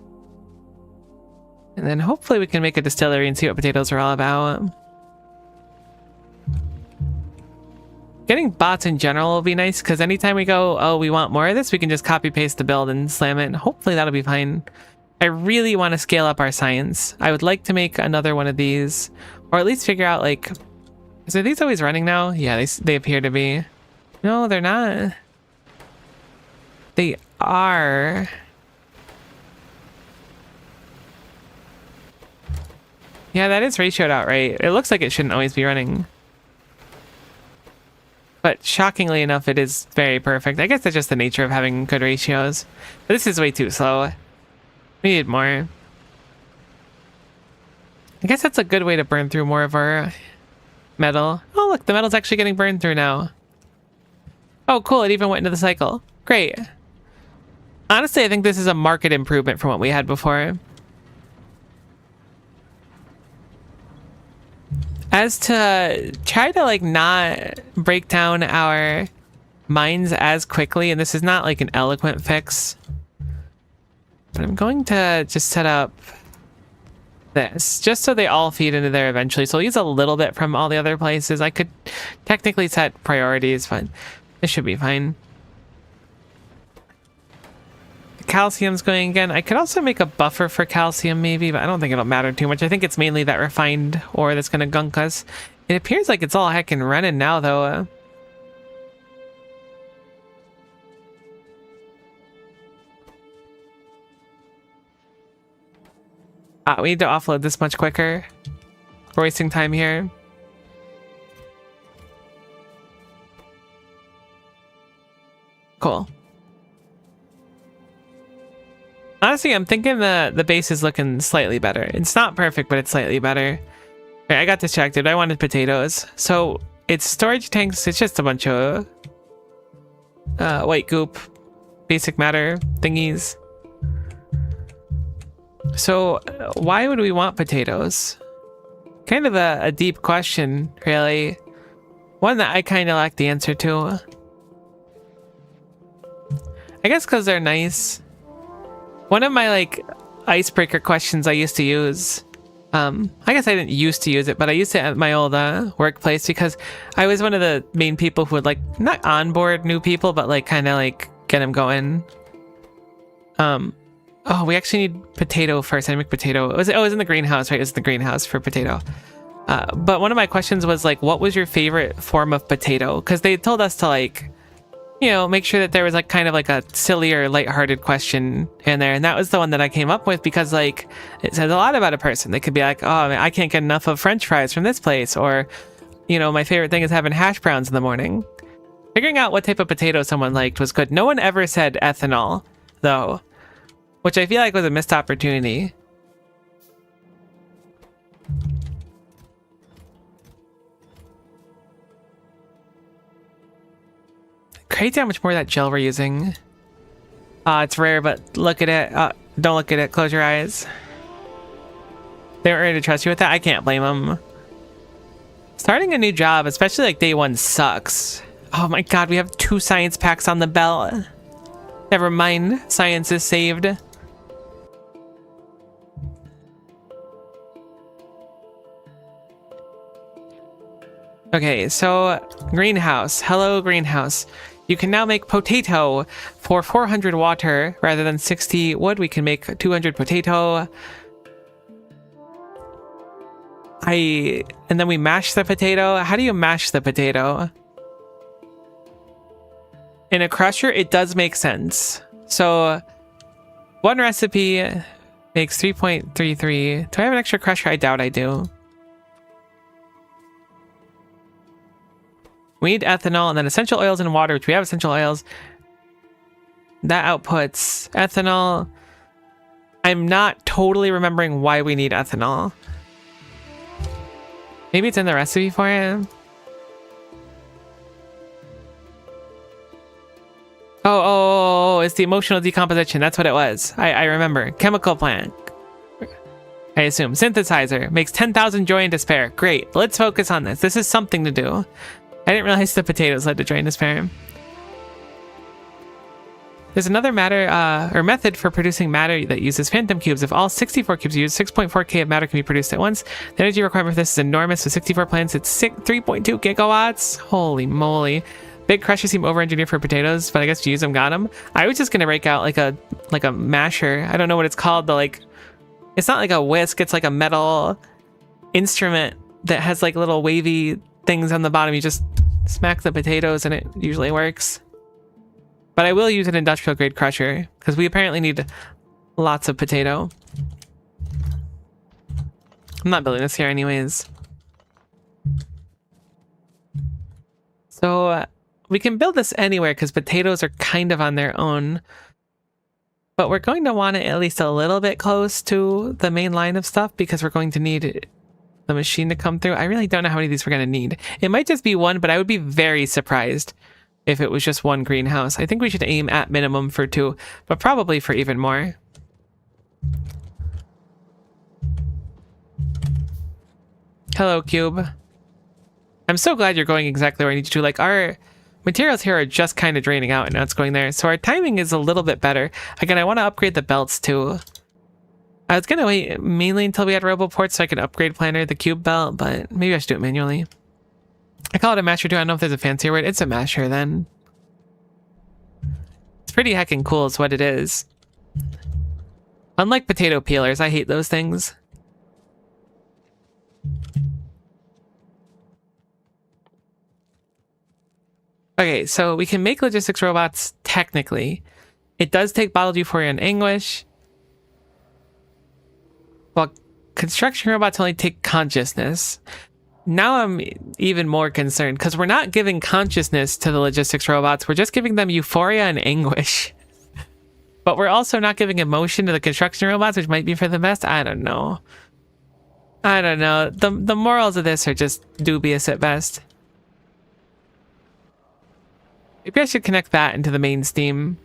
And then hopefully we can make a distillery and see what potatoes are all about. Getting bots in general will be nice, because anytime we go, oh, we want more of this, we can just copy paste the build and slam it. And hopefully that'll be fine. I really want to scale up our science. I would like to make another one of these, or at least figure out, like, are these always running now? Yeah, they appear to be. No, they're not. They are. Yeah, that is ratioed out right. It looks like it shouldn't always be running. But shockingly enough, it is very perfect. I guess that's just the nature of having good ratios. But this is way too slow. We need more. I guess that's a good way to burn through more of our metal. Oh, look, the metal's actually getting burned through now. Oh, cool, it even went into the cycle. Great. Honestly, I think this is a market improvement from what we had before. As to try to, like, not break down our mines as quickly, and this is not, like, an eloquent fix, but I'm going to just set up this, just so they all feed into there eventually. So I'll use a little bit from all the other places. I could technically set priorities, but this should be fine. The calcium's going again. I could also make a buffer for calcium maybe, but I don't think it'll matter too much. I think it's mainly that refined ore that's going to gunk us. It appears like it's all heckin' running now, though. We need to offload this much quicker. We're wasting time here. Cool. Honestly, I'm thinking the base is looking slightly better. It's not perfect, but it's slightly better. Okay, I got distracted. I wanted potatoes. So it's storage tanks. It's just a bunch of white goop, basic matter thingies. So why would we want potatoes? Kind of a deep question, really. One that I kind of lack the answer to. I guess because they're nice. One of my, like, icebreaker questions I used to use, I guess I didn't used to use it, but I used it at my old workplace because I was one of the main people who would, like, not onboard new people, but, like, kind of, like, get them going. Oh, we actually need potato first. I make potato. It was in the greenhouse, right? It was in the greenhouse for potato. But one of my questions was, like, what was your favorite form of potato? Because they told us to, like, you know, make sure that there was, like, kind of like a sillier, lighthearted question in there. And that was the one that I came up with because, like, it says a lot about a person. They could be like, oh, I can't get enough of French fries from this place. Or, you know, my favorite thing is having hash browns in the morning. Figuring out what type of potato someone liked was good. No one ever said ethanol, though, which I feel like was a missed opportunity. Crazy how much more of that gel we're using. It's rare, but look at it. Don't look at it. Close your eyes. They weren't ready to trust you with that. I can't blame them. Starting a new job, especially like day one, sucks. Oh my god, we have 2 science packs on the belt. Never mind. Science is saved. Okay, so greenhouse. Hello, greenhouse. You can now make potato for 400 water rather than 60 wood. We can make 200 potato. And then we mash the potato. How do you mash the potato? In a crusher, it does make sense. So one recipe makes 3.33. Do I have an extra crusher? I doubt I do. We need ethanol and then essential oils and water, which we have essential oils. That outputs ethanol. I'm not totally remembering why we need ethanol. Maybe it's in the recipe for it. Oh, it's the emotional decomposition. That's what it was. I remember. Chemical plant. I assume. Synthesizer. Makes 10,000 joy and despair. Great. Let's focus on this. This is something to do. I didn't realize the potatoes led to joy and despair. There's another method for producing matter that uses phantom cubes. If all 64 cubes use, 6.4k of matter can be produced at once. The energy requirement for this is enormous. With 64 plants, it's 3.2 gigawatts. Holy moly. Big crushers seem over-engineered for potatoes, but I guess use them got them. I was just gonna break out like a masher. I don't know what it's called, but like, it's not like a whisk. It's like a metal instrument that has like little wavy things on the bottom. You just smack the potatoes and it usually works. But I will use an industrial grade crusher because we apparently need lots of potato. I'm not building this here anyways. So we can build this anywhere because potatoes are kind of on their own. But we're going to want it at least a little bit close to the main line of stuff because we're going to need the machine to come through. I really don't know how many of these we're going to need. It might just be one, but I would be very surprised if it was just one greenhouse. I think we should aim at minimum for 2, but probably for even more. Hello, Cube. I'm so glad you're going exactly where I need you to. Like, our materials here are just kind of draining out and now it's going there. So our timing is a little bit better. Again, I want to upgrade the belts too. I was going to wait mainly until we had RoboPorts so I could upgrade Planner the cube belt, but maybe I should do it manually. I call it a masher too. I don't know if there's a fancier word. It's a masher then. It's pretty heckin' cool is what it is. Unlike potato peelers, I hate those things. Okay, so we can make logistics robots technically. It does take bottled euphoria and anguish. Well, construction robots only take consciousness. Now I'm even more concerned because we're not giving consciousness to the logistics robots. We're just giving them euphoria and anguish. But we're also not giving emotion to the construction robots, which might be for the best. I don't know. The morals of this are just dubious at best. Maybe I should connect that into the main Steam.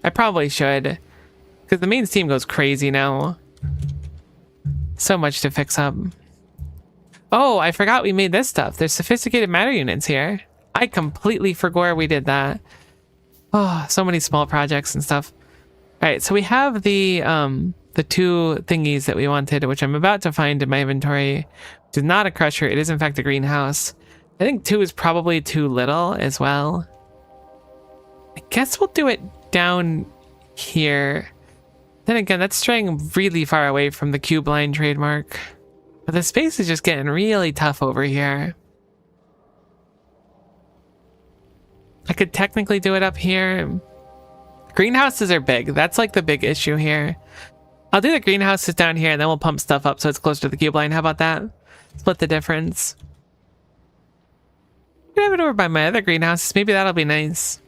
I probably should. Because the main Steam goes crazy now. So much to fix up. Oh, I forgot we made this stuff. There's sophisticated matter units here. I completely forgot we did that. Oh, so many small projects and stuff. All right, so we have the 2 thingies that we wanted, which I'm about to find in my inventory, which is not a crusher. It is in fact a greenhouse. I think 2 is probably too little as well. I guess we'll do it down here. Then again, that's straying really far away from the cube line trademark. But the space is just getting really tough over here. I could technically do it up here. Greenhouses are big. That's like the big issue here. I'll do the greenhouses down here and then we'll pump stuff up so it's closer to the cube line. How about that? Split the difference. I'm gonna have it over by my other greenhouses. Maybe that'll be nice.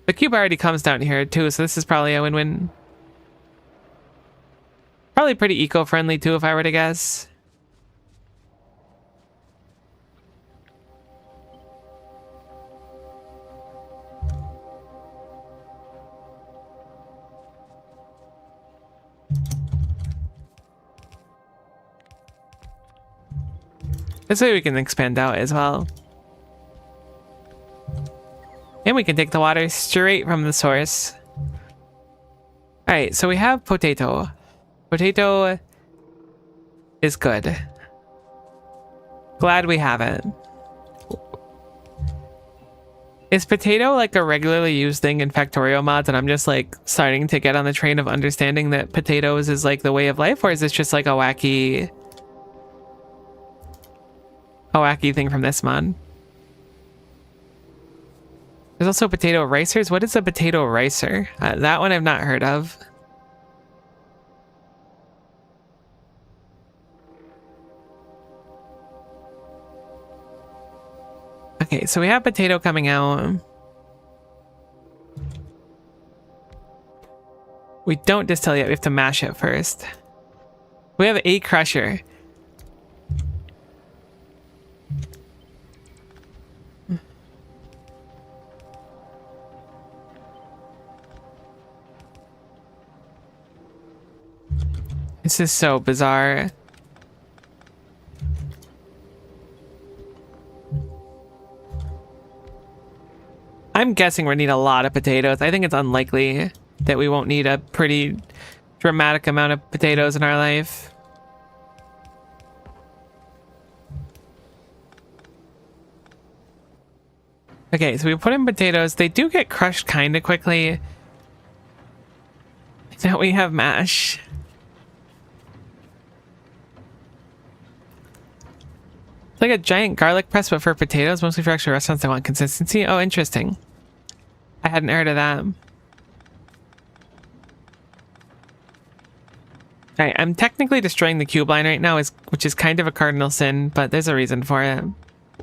The cube already comes down here too, so this is probably a win-win. Probably pretty eco-friendly too, if I were to guess. This way we can expand out as well. And we can take the water straight from the source. Alright, so we have potato. Potato is good. Glad we have it. Is potato like a regularly used thing in Factorio mods and I'm just like starting to get on the train of understanding that potatoes is like the way of life, or is this just like a wacky thing from this mod? There's also potato ricers. What is a potato ricer? That one I've not heard of. Okay, so we have potato coming out. We don't distill yet. We have to mash it first. We have a crusher. This is so bizarre. I'm guessing we need a lot of potatoes. I think it's unlikely that we won't need a pretty dramatic amount of potatoes in our life. Okay, so we put in potatoes. They do get crushed kind of quickly. Now we have mash. It's like a giant garlic press, but for potatoes, mostly for extra restaurants that want consistency. Oh, interesting. I hadn't heard of that. Alright, I'm technically destroying the cube line right now, which is kind of a cardinal sin, but there's a reason for it.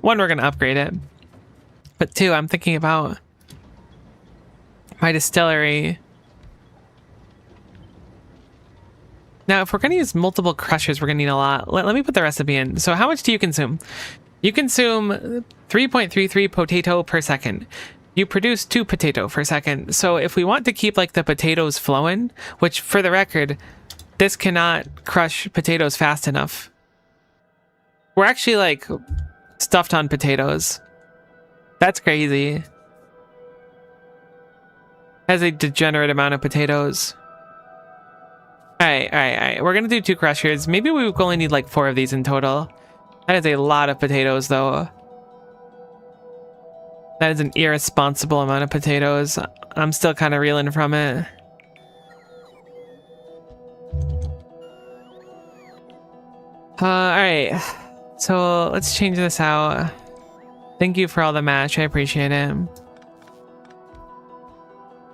One, we're going to upgrade it. But two, I'm thinking about my distillery. Now, if we're going to use multiple crushers, we're going to need a lot. Let me put the recipe in. So how much do you consume? You consume 3.33 potato per second. You produce 2 potato per second. So if we want to keep like the potatoes flowing, which for the record, this cannot crush potatoes fast enough. We're actually like stuffed on potatoes. That's crazy. Has a degenerate amount of potatoes. Alright. We're gonna do 2 crushers. Maybe we only need like 4 of these in total. That is a lot of potatoes though. That is an irresponsible amount of potatoes. I'm still kind of reeling from it. Alright. So let's change this out. Thank you for all the mash. I appreciate it.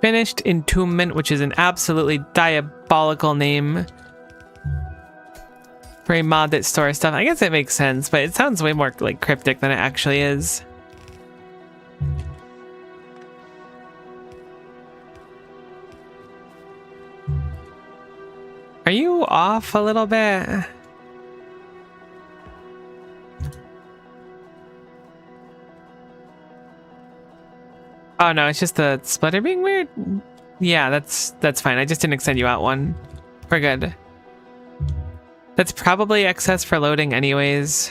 Finished Entombment, which is an absolutely diabolical name for a mod that stores stuff. I guess it makes sense, but it sounds way more like cryptic than it actually is. Are you off a little bit? Oh no, it's just the splitter being weird. Yeah, that's fine. I just didn't extend you out one. We're good. That's probably excess for loading anyways.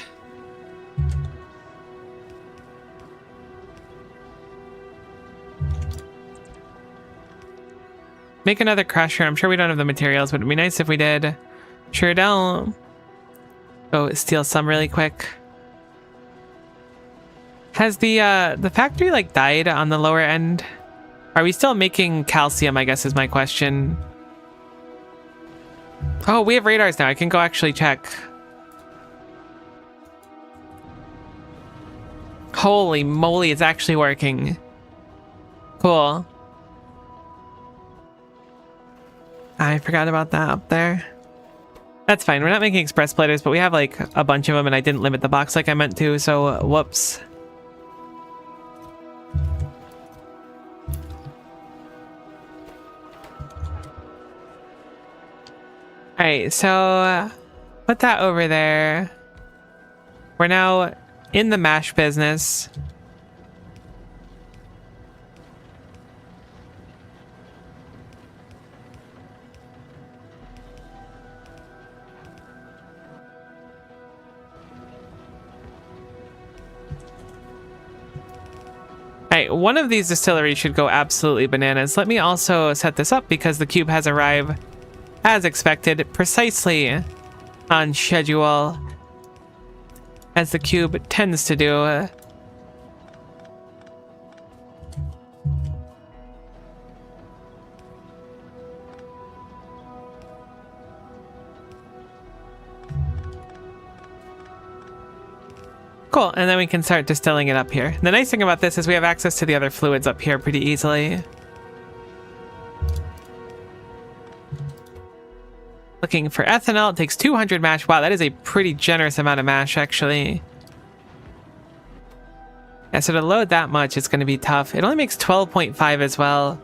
Make another crusher. I'm sure we don't have the materials, but it'd be nice if we did. Sure don't. Go steal some really quick. Has the factory like died on the lower end? Are we still making calcium, I guess is my question. Oh, we have radars now. I can go actually check. Holy moly, it's actually working. Cool. I forgot about that up there. That's fine. We're not making express splitters, but we have like a bunch of them and I didn't limit the box like I meant to, so whoops. Alright, so put that over there. We're now in the mash business. Alright, one of these distilleries should go absolutely bananas. Let me also set this up because the cube has arrived as expected, precisely on schedule, as the cube tends to do. Cool, and then we can start distilling it up here. The nice thing about this is we have access to the other fluids up here pretty easily. Looking for ethanol. It takes 200 mash. Wow, that is a pretty generous amount of mash, actually. Yeah, so to load that much, it's going to be tough. It only makes 12.5 as well.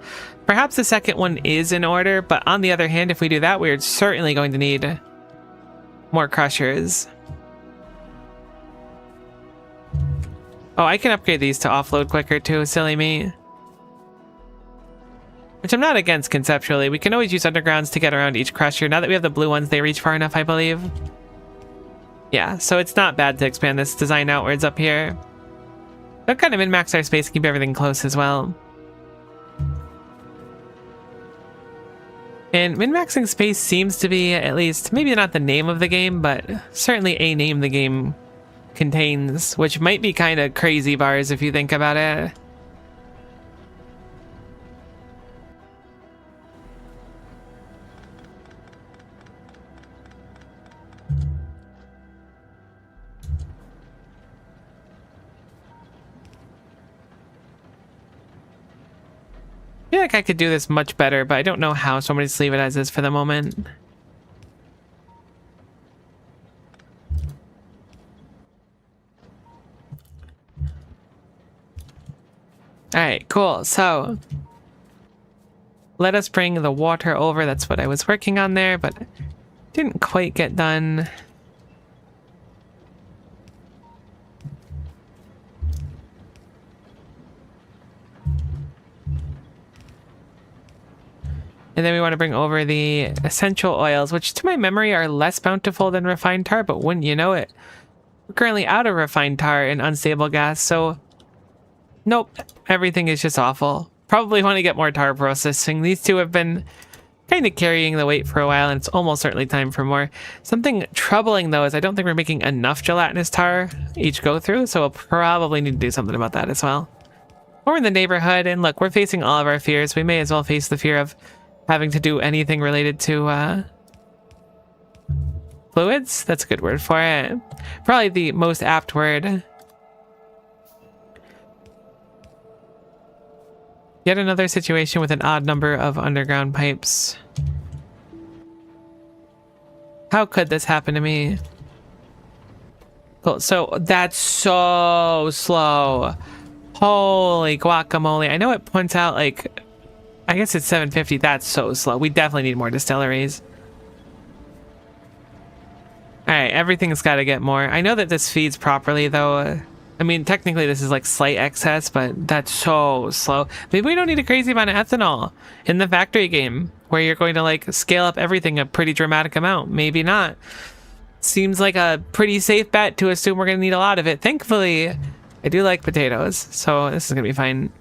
Perhaps the second one is in order, but on the other hand, if we do that, we're certainly going to need more crushers. Oh, I can upgrade these to offload quicker too, silly me. which I'm not against conceptually. We can always use undergrounds to get around each crusher. Now that we have the blue ones, they reach far enough, I believe. Yeah, so it's not bad to expand this design outwards up here. But kind of min-max our space, keep everything close as well. And min-maxing space seems to be, at least, maybe not the name of the game, but certainly a name the game contains, which might be kind of crazy bars if you think about it. I feel like I could do this much better, but I don't know how, so I'm going to just leave it as is for the moment. Alright, cool. So, let us bring the water over. That's what I was working on there, but didn't quite get done. And then we want to bring over the essential oils, which to my memory are less bountiful than refined tar, but wouldn't you know it, we're currently out of refined tar and unstable gas, so nope, everything is just awful. Probably want to get more tar processing. These two have been kind of carrying the weight for a while, and it's almost certainly time for more. Something troubling, though, is I don't think we're making enough gelatinous tar each go through, so we'll probably need to do something about that as well. We're in the neighborhood, and look, we're facing all of our fears. We may as well face the fear of having to do anything related to fluids. That's a good word for it. Probably the most apt word. Yet another situation with an odd number of underground pipes. How could this happen to me? Cool, so that's so slow. Holy guacamole. I know it points out like, I guess it's 750. That's so slow. We definitely need more distilleries. Alright, everything's got to get more. I know that this feeds properly, though. I mean, technically this is like slight excess, but that's so slow. Maybe we don't need a crazy amount of ethanol in the factory game, where you're going to like scale up everything a pretty dramatic amount. Maybe not. Seems like a pretty safe bet to assume we're going to need a lot of it. Thankfully, I do like potatoes, so this is going to be fine.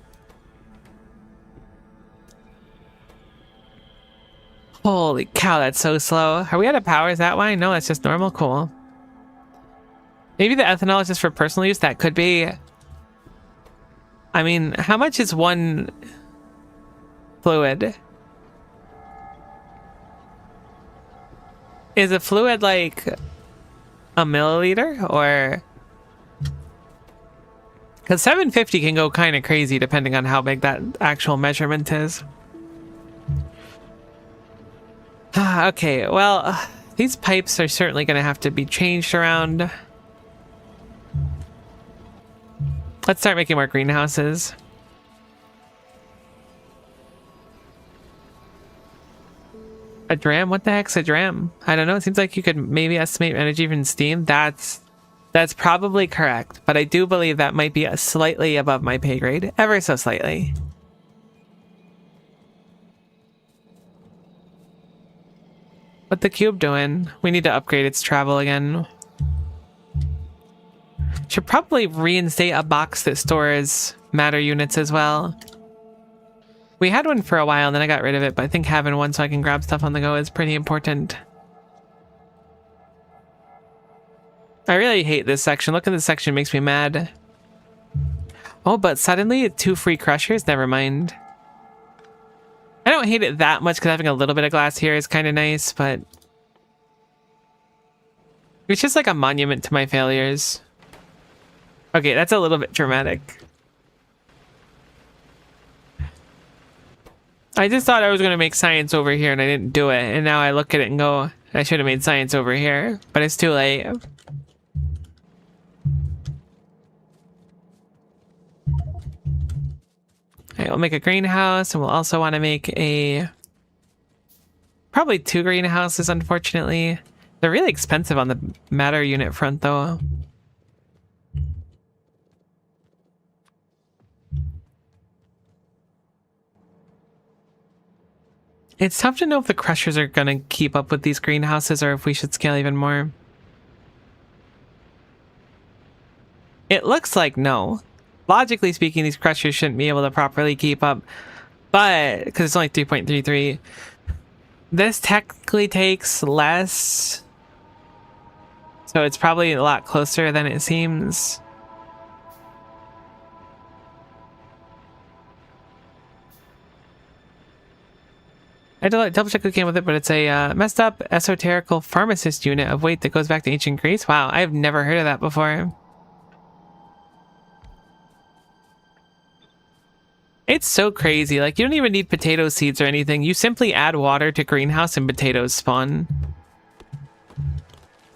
Holy cow, that's so slow. Are we out of power? Is that why? No, that's just normal. Cool. Maybe the ethanol is just for personal use. That could be. I mean, how much is one fluid? Is a fluid like a milliliter, or? Because 750 can go kind of crazy depending on how big that actual measurement is. Okay, well, these pipes are certainly going to have to be changed around. Let's start making more greenhouses. A dram? What the heck's a dram? I don't know. It seems like you could maybe estimate energy from steam. That's probably correct, but I do believe that might be a slightly above my pay grade, ever so slightly. What the cube doing? We need to upgrade its travel again. Should probably reinstate a box that stores matter units as well. We had one for a while and then I got rid of it, but I think having one so I can grab stuff on the go is pretty important. I really hate this section. Look at this section, it makes me mad. Oh, but suddenly 2 free crushers? Never mind. I don't hate it that much because having a little bit of glass here is kind of nice, but it's just like a monument to my failures. Okay, that's a little bit dramatic. I just thought I was going to make science over here and I didn't do it, and now I look at it and go, I should have made science over here, but it's too late. Alright, we'll make a greenhouse, and we'll also want to make probably 2 greenhouses, unfortunately. They're really expensive on the matter unit front, though. It's tough to know if the crushers are gonna keep up with these greenhouses or if we should scale even more. It looks like no. Logically speaking, these crushers shouldn't be able to properly keep up, but because it's only 3.33, this technically takes less, so it's probably a lot closer than it seems. I had to double check who came with it, but it's a messed up esoterical pharmacist unit of weight that goes back to ancient Greece. Wow, I've never heard of that before. It's so crazy. Like, you don't even need potato seeds or anything. You simply add water to greenhouse and potatoes spawn.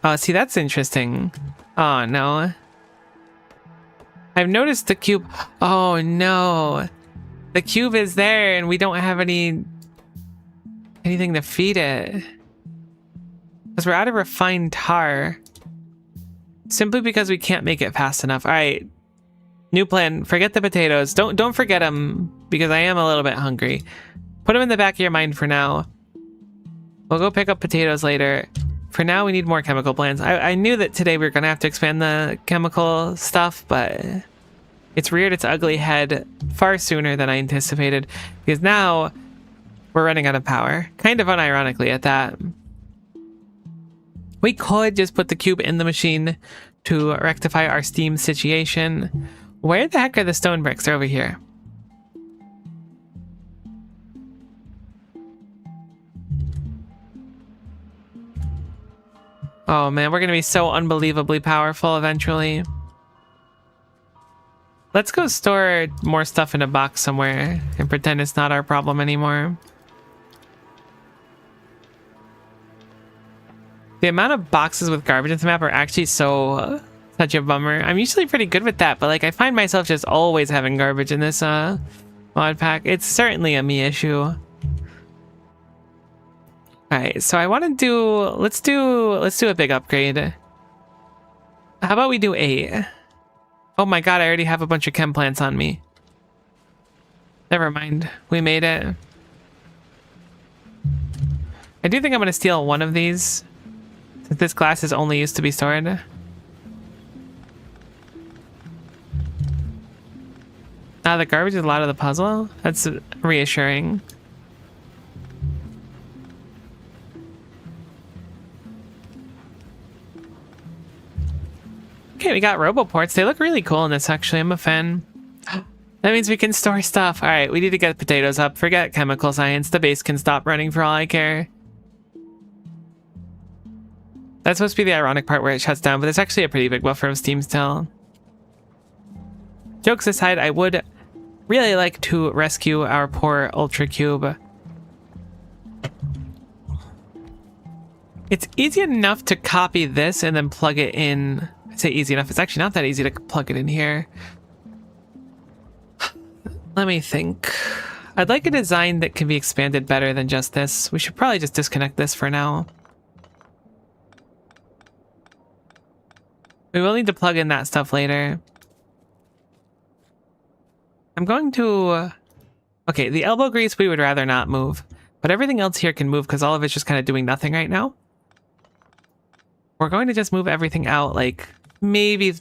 Oh, see, that's interesting. Oh, no. I've noticed the cube. Oh, no. The cube is there and we don't have anything to feed it. Because we're out of refined tar. Simply because we can't make it fast enough. All right. New plan. Forget the potatoes. Don't forget them, because I am a little bit hungry. Put them in the back of your mind for now. We'll go pick up potatoes later. For now, we need more chemical plants. I knew that today we were going to have to expand the chemical stuff, but it's reared its ugly head far sooner than I anticipated, because now we're running out of power. Kind of unironically at that. We could just put the cube in the machine to rectify our steam situation. Where the heck are the stone bricks? They're over here. Oh man, we're gonna be so unbelievably powerful eventually. Let's go store more stuff in a box somewhere and pretend it's not our problem anymore. The amount of boxes with garbage in the map are actually such a bummer. I'm usually pretty good with that, but like I find myself just always having garbage in this mod pack. It's certainly a me issue. Alright, so I want to do let's do a big upgrade. How about we do 8? Oh my god, I already have a bunch of chem plants on me. Never mind. We made it. I do think I'm gonna steal one of these, since this glass is only used to be stored. The garbage is a lot of the puzzle. That's reassuring. Okay, we got roboports. They look really cool in this, actually. I'm a fan. That means we can store stuff. All right, we need to get potatoes up. Forget chemical science. The base can stop running for all I care. That's supposed to be the ironic part where it shuts down, but it's actually a pretty big buffer of steam still. Jokes aside, I would really like to rescue our poor Ultra Cube. It's easy enough to copy this and then plug it in. I say easy enough. It's actually not that easy to plug it in here. Let me think. I'd like a design that can be expanded better than just this. We should probably just disconnect this for now. We will need to plug in that stuff later. I'm going to... Okay, the elbow grease we would rather not move. But everything else here can move because all of it's just kind of doing nothing right now. We're going to just move everything out like maybe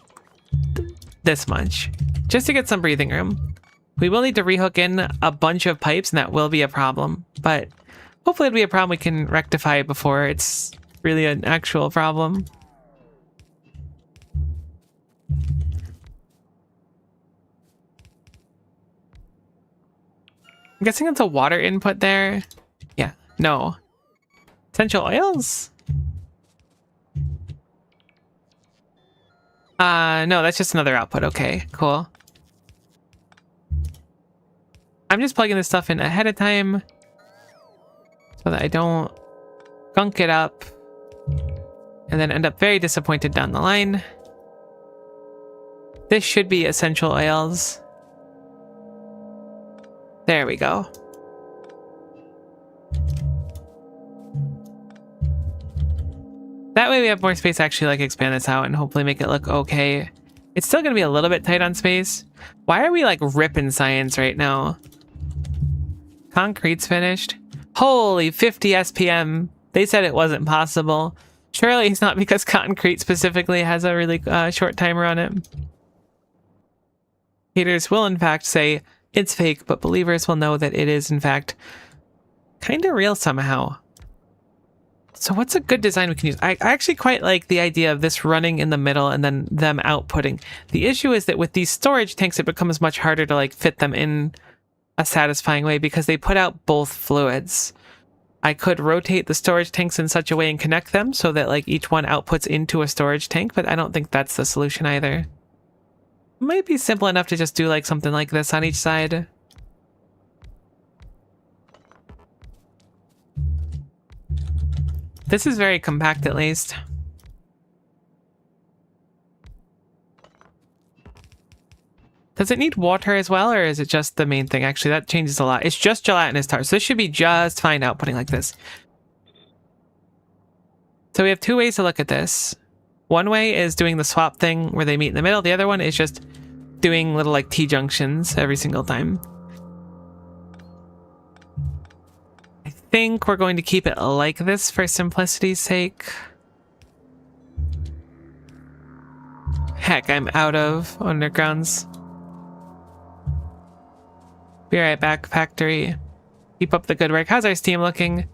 this much. Just to get some breathing room. We will need to rehook in a bunch of pipes and that will be a problem. But hopefully it'll be a problem we can rectify before it's really an actual problem. I'm guessing it's a water input there. Yeah, no. Essential oils? No, that's just another output. Okay, cool. I'm just plugging this stuff in ahead of time so that I don't gunk it up and then end up very disappointed down the line. This should be essential oils. There we go. That way we have more space to actually like expand this out and hopefully make it look okay. It's still gonna be a little bit tight on space. Why are we like ripping science right now? Concrete's finished. Holy 50 SPM. They said it wasn't possible. Surely it's not because concrete specifically has a really short timer on it. Haters will in fact say it's fake, but believers will know that it is in fact kind of real somehow. So what's a good design we can use? I actually quite like the idea of this running in the middle and then them outputting. The issue is that with these storage tanks, it becomes much harder to like fit them in a satisfying way because they put out both fluids. I could rotate the storage tanks in such a way and connect them so that like each one outputs into a storage tank, but I don't think that's the solution either. It might be simple enough to just do like something like this on each side. This is very compact at least. Does it need water as well, or is it just the main thing? Actually, that changes a lot. It's just gelatinous tar, so this should be just fine outputting like this. So we have two ways to look at this. One way is doing the swap thing where they meet in the middle. The other one is just doing little like T-junctions every single time. I think we're going to keep it like this for simplicity's sake. Heck, I'm out of undergrounds. Be right back, Factory. Keep up the good work. How's our Steam looking?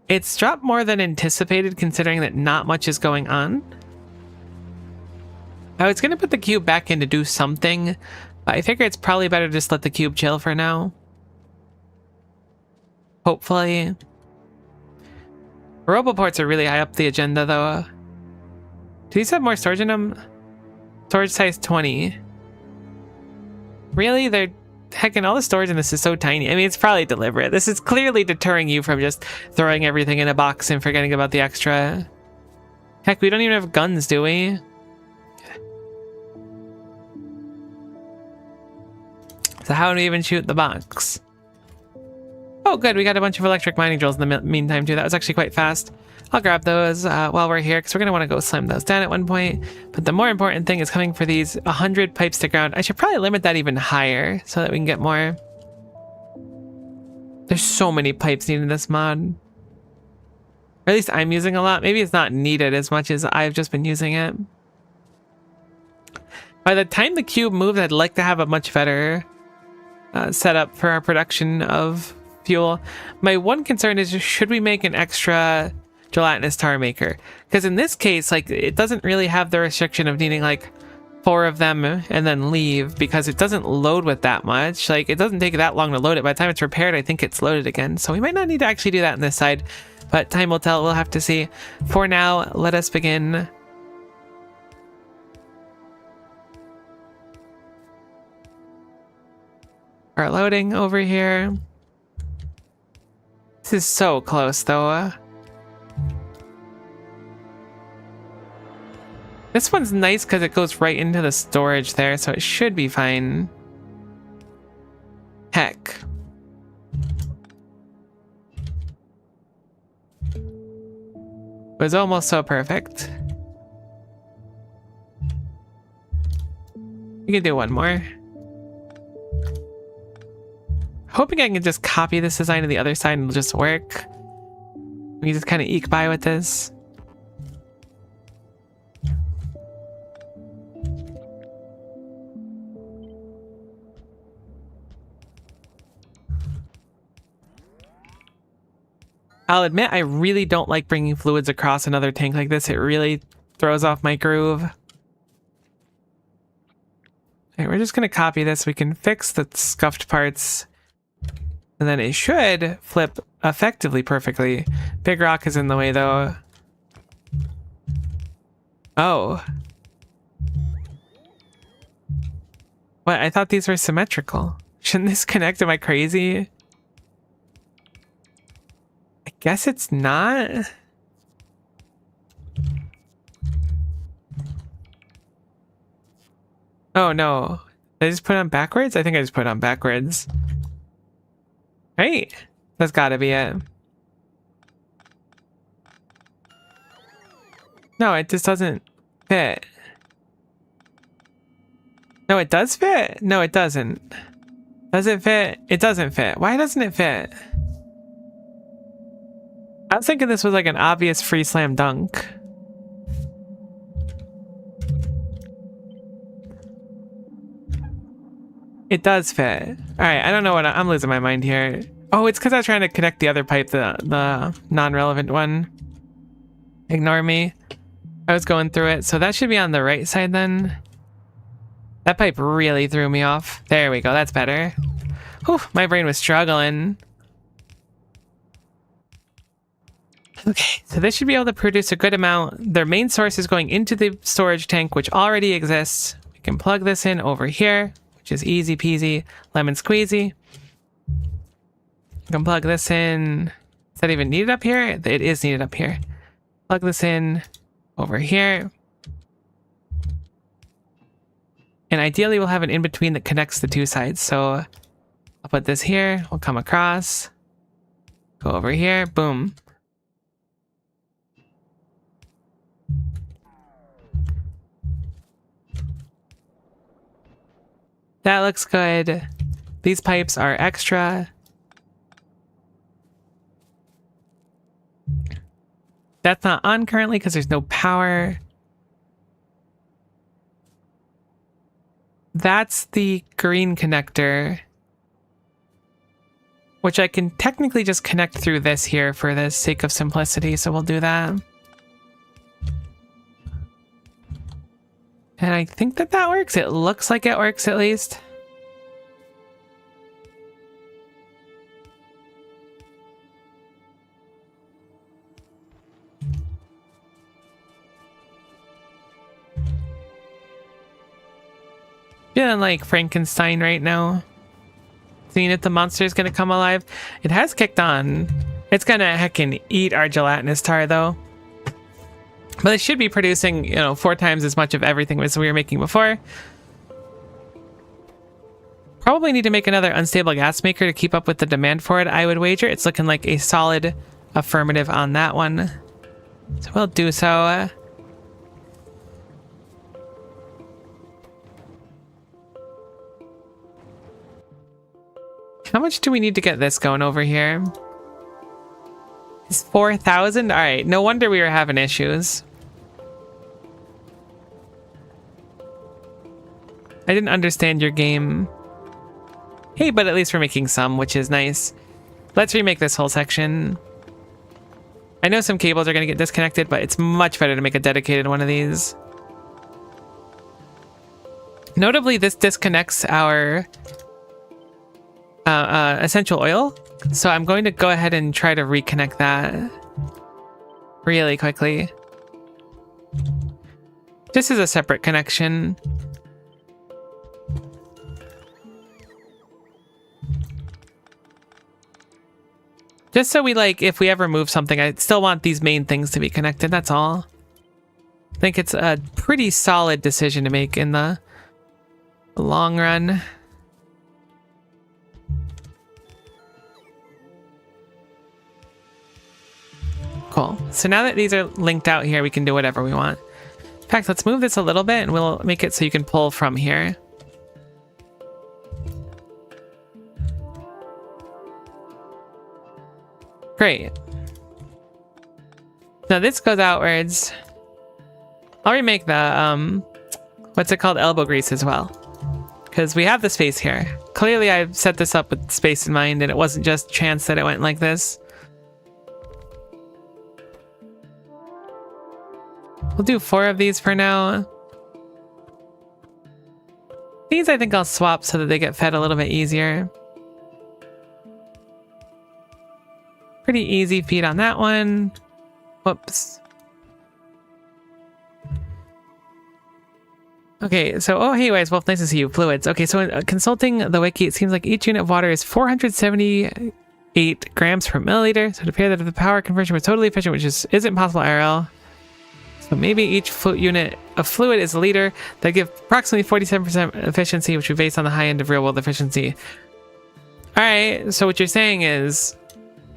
It's dropped more than anticipated considering that not much is going on. I was going to put the cube back in to do something, but I figure it's probably better to just let the cube chill for now. Hopefully. Roboports are really high up the agenda though. Do these have more storage in them? Storage size 20. Really? They're... Heck, and all the storage in this is so tiny. I mean, it's probably deliberate. This is clearly deterring you from just throwing everything in a box and forgetting about the extra. Heck, we don't even have guns, do we? So how do we even shoot the box? Oh, good. We got a bunch of electric mining drills in the meantime, too. That was actually quite fast. I'll grab those while we're here, because we're going to want to go slam those down at one point. But the more important thing is coming for these 100 pipes to ground. I should probably limit that even higher so that we can get more. There's so many pipes needed in this mod. Or at least I'm using a lot. Maybe it's not needed as much as I've just been using it. By the time the cube moves, I'd like to have a much better setup for our production of fuel. My one concern is, should we make an extra gelatinous tar maker? Because in this case, like, it doesn't really have the restriction of needing like 4 of them and then leave, because it doesn't load with that much. Like, it doesn't take that long to load it. By the time it's repaired, I think it's loaded again. So we might not need to actually do that on this side, but time will tell. We'll have to see. For now, let us begin. Our loading over here. This is so close though. This one's nice because it goes right into the storage there, so it should be fine. Heck. It was almost so perfect. We can do one more. Hoping I can just copy this design to the other side and it'll just work. We can just kind of eke by with this. I'll admit, I really don't like bringing fluids across another tank like this. It really throws off my groove. Okay, we're just going to copy this. We can fix the scuffed parts. And then it should flip effectively perfectly. Big rock is in the way, though. Oh. What? I thought these were symmetrical. Shouldn't this connect? Am I crazy? I guess it's not. Oh no. Did I just put it on backwards? I think I just put it on backwards. Right? That's gotta be it. No, it just doesn't fit. No, it does fit. No, it doesn't. Does it fit? It doesn't fit. Why doesn't it fit? I was thinking this was like an obvious free slam dunk. It does fit. All right, I don't know what I'm losing my mind here. Oh, it's because I was trying to connect the other pipe, the non-relevant one. Ignore me. I was going through it, so that should be on the right side then. That pipe really threw me off. There we go, that's better. Whew, my brain was struggling. Okay, so this should be able to produce a good amount. Their main source is going into the storage tank, which already exists. We can plug this in over here, which is easy peasy, lemon squeezy. You can plug this in. Is that even needed up here? It is needed up here. Plug this in over here. And ideally we'll have an in-between that connects the two sides. So I'll put this here, we'll come across, go over here, boom. That looks good. These pipes are extra. That's not on currently because there's no power. That's the green connector, which I can technically just connect through this here for the sake of simplicity, so we'll do that. And I think that that works. It looks like it works at least. Feeling like Frankenstein right now. Seeing if the monster is going to come alive. It has kicked on. It's going to heckin' eat our gelatinous tar though. But it should be producing, you know, 4 times as much of everything as we were making before. Probably need to make another unstable gas maker to keep up with the demand for it, I would wager. It's looking like a solid affirmative on that one. So we'll do so. How much do we need to get this going over here? It's 4,000? Alright, no wonder we were having issues. I didn't understand your game. Hey, but at least we're making some, which is nice. Let's remake this whole section. I know some cables are going to get disconnected, but it's much better to make a dedicated one of these. Notably, this disconnects our essential oil. So I'm going to go ahead and try to reconnect that really quickly. This is a separate connection. Just so we, like, if we ever move something, I still want these main things to be connected, that's all. I think it's a pretty solid decision to make in the long run. Cool. So now that these are linked out here, we can do whatever we want. In fact, let's move this a little bit and we'll make it so you can pull from here. Great. Now this goes outwards. I'll remake the, what's it called? Elbow grease as well. Because we have the space here. Clearly I've set this up with space in mind and it wasn't just chance that it went like this. We'll do 4 of these for now. These I think I'll swap so that they get fed a little bit easier. Pretty easy feed on that one. Whoops. Okay, so, oh, hey, guys, Wolf, nice to see you. Fluids. Okay, so consulting the wiki, it seems like each unit of water is 478 grams per milliliter. So it appears that if the power conversion was totally efficient, which isn't possible IRL. So maybe each unit of fluid is a liter. That gives approximately 47% efficiency, which would be based on the high end of real world efficiency. All right, so what you're saying is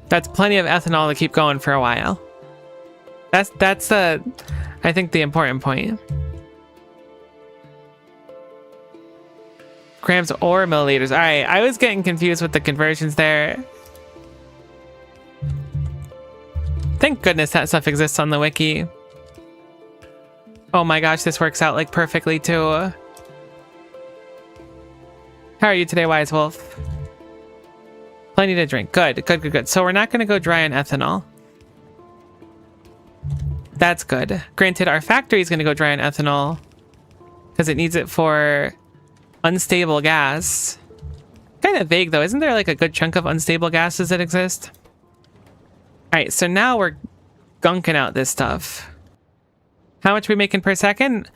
that's plenty of ethanol to keep going for a while. That's the, I think, the important point. Grams or milliliters. All right, I was getting confused with the conversions there. Thank goodness that stuff exists on the wiki. Oh my gosh, this works out like perfectly too. How are you today, Wise Wolf? Plenty to drink. Good, good, good, good. So we're not going to go dry on ethanol. That's good. Granted, our factory is going to go dry on ethanol because it needs it for unstable gas. Kind of vague though. Isn't there like a good chunk of unstable gases that exist? All right, so now we're gunking out this stuff. How much are we making per second?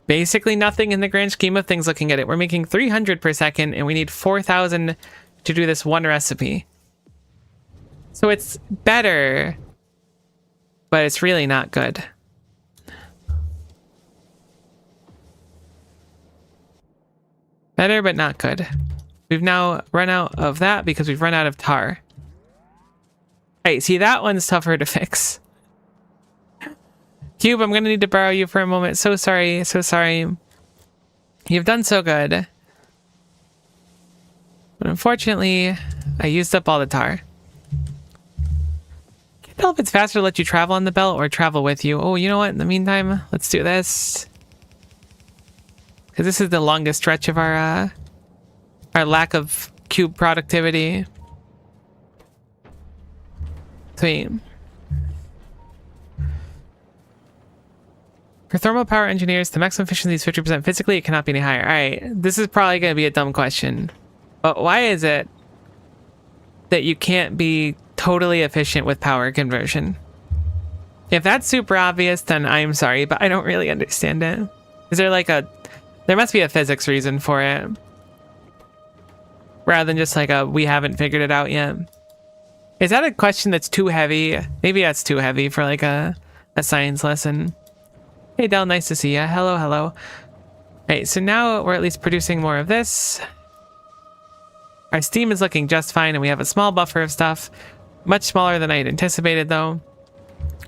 Basically nothing in the grand scheme of things looking at it. We're making 300 per second and we need 4,000 to do this one recipe. So it's better, but it's really not good. Better, but not good. We've now run out of that because we've run out of tar. Hey, see, that one's tougher to fix. Cube, I'm gonna need to borrow you for a moment. So sorry, so sorry. You've done so good. But unfortunately, I used up all the tar. Can't tell if it's faster to let you travel on the belt or travel with you. Oh, you know what? In the meantime, let's do this. Because this is the longest stretch of our lack of cube productivity. Sweet. For thermal power engineers, the maximum efficiency is 50%. Physically, it cannot be any higher. All right, this is probably going to be a dumb question. But why is it that you can't be totally efficient with power conversion? If that's super obvious, then I'm sorry, but I don't really understand it. Is there like there must be a physics reason for it. Rather than just like we haven't figured it out yet. Is that a question that's too heavy? Maybe that's too heavy for like a science lesson. Hey Del, nice to see ya. Hello, hello. All right, so now we're at least producing more of this. Our steam is looking just fine, and we have a small buffer of stuff. Much smaller than I had anticipated, though.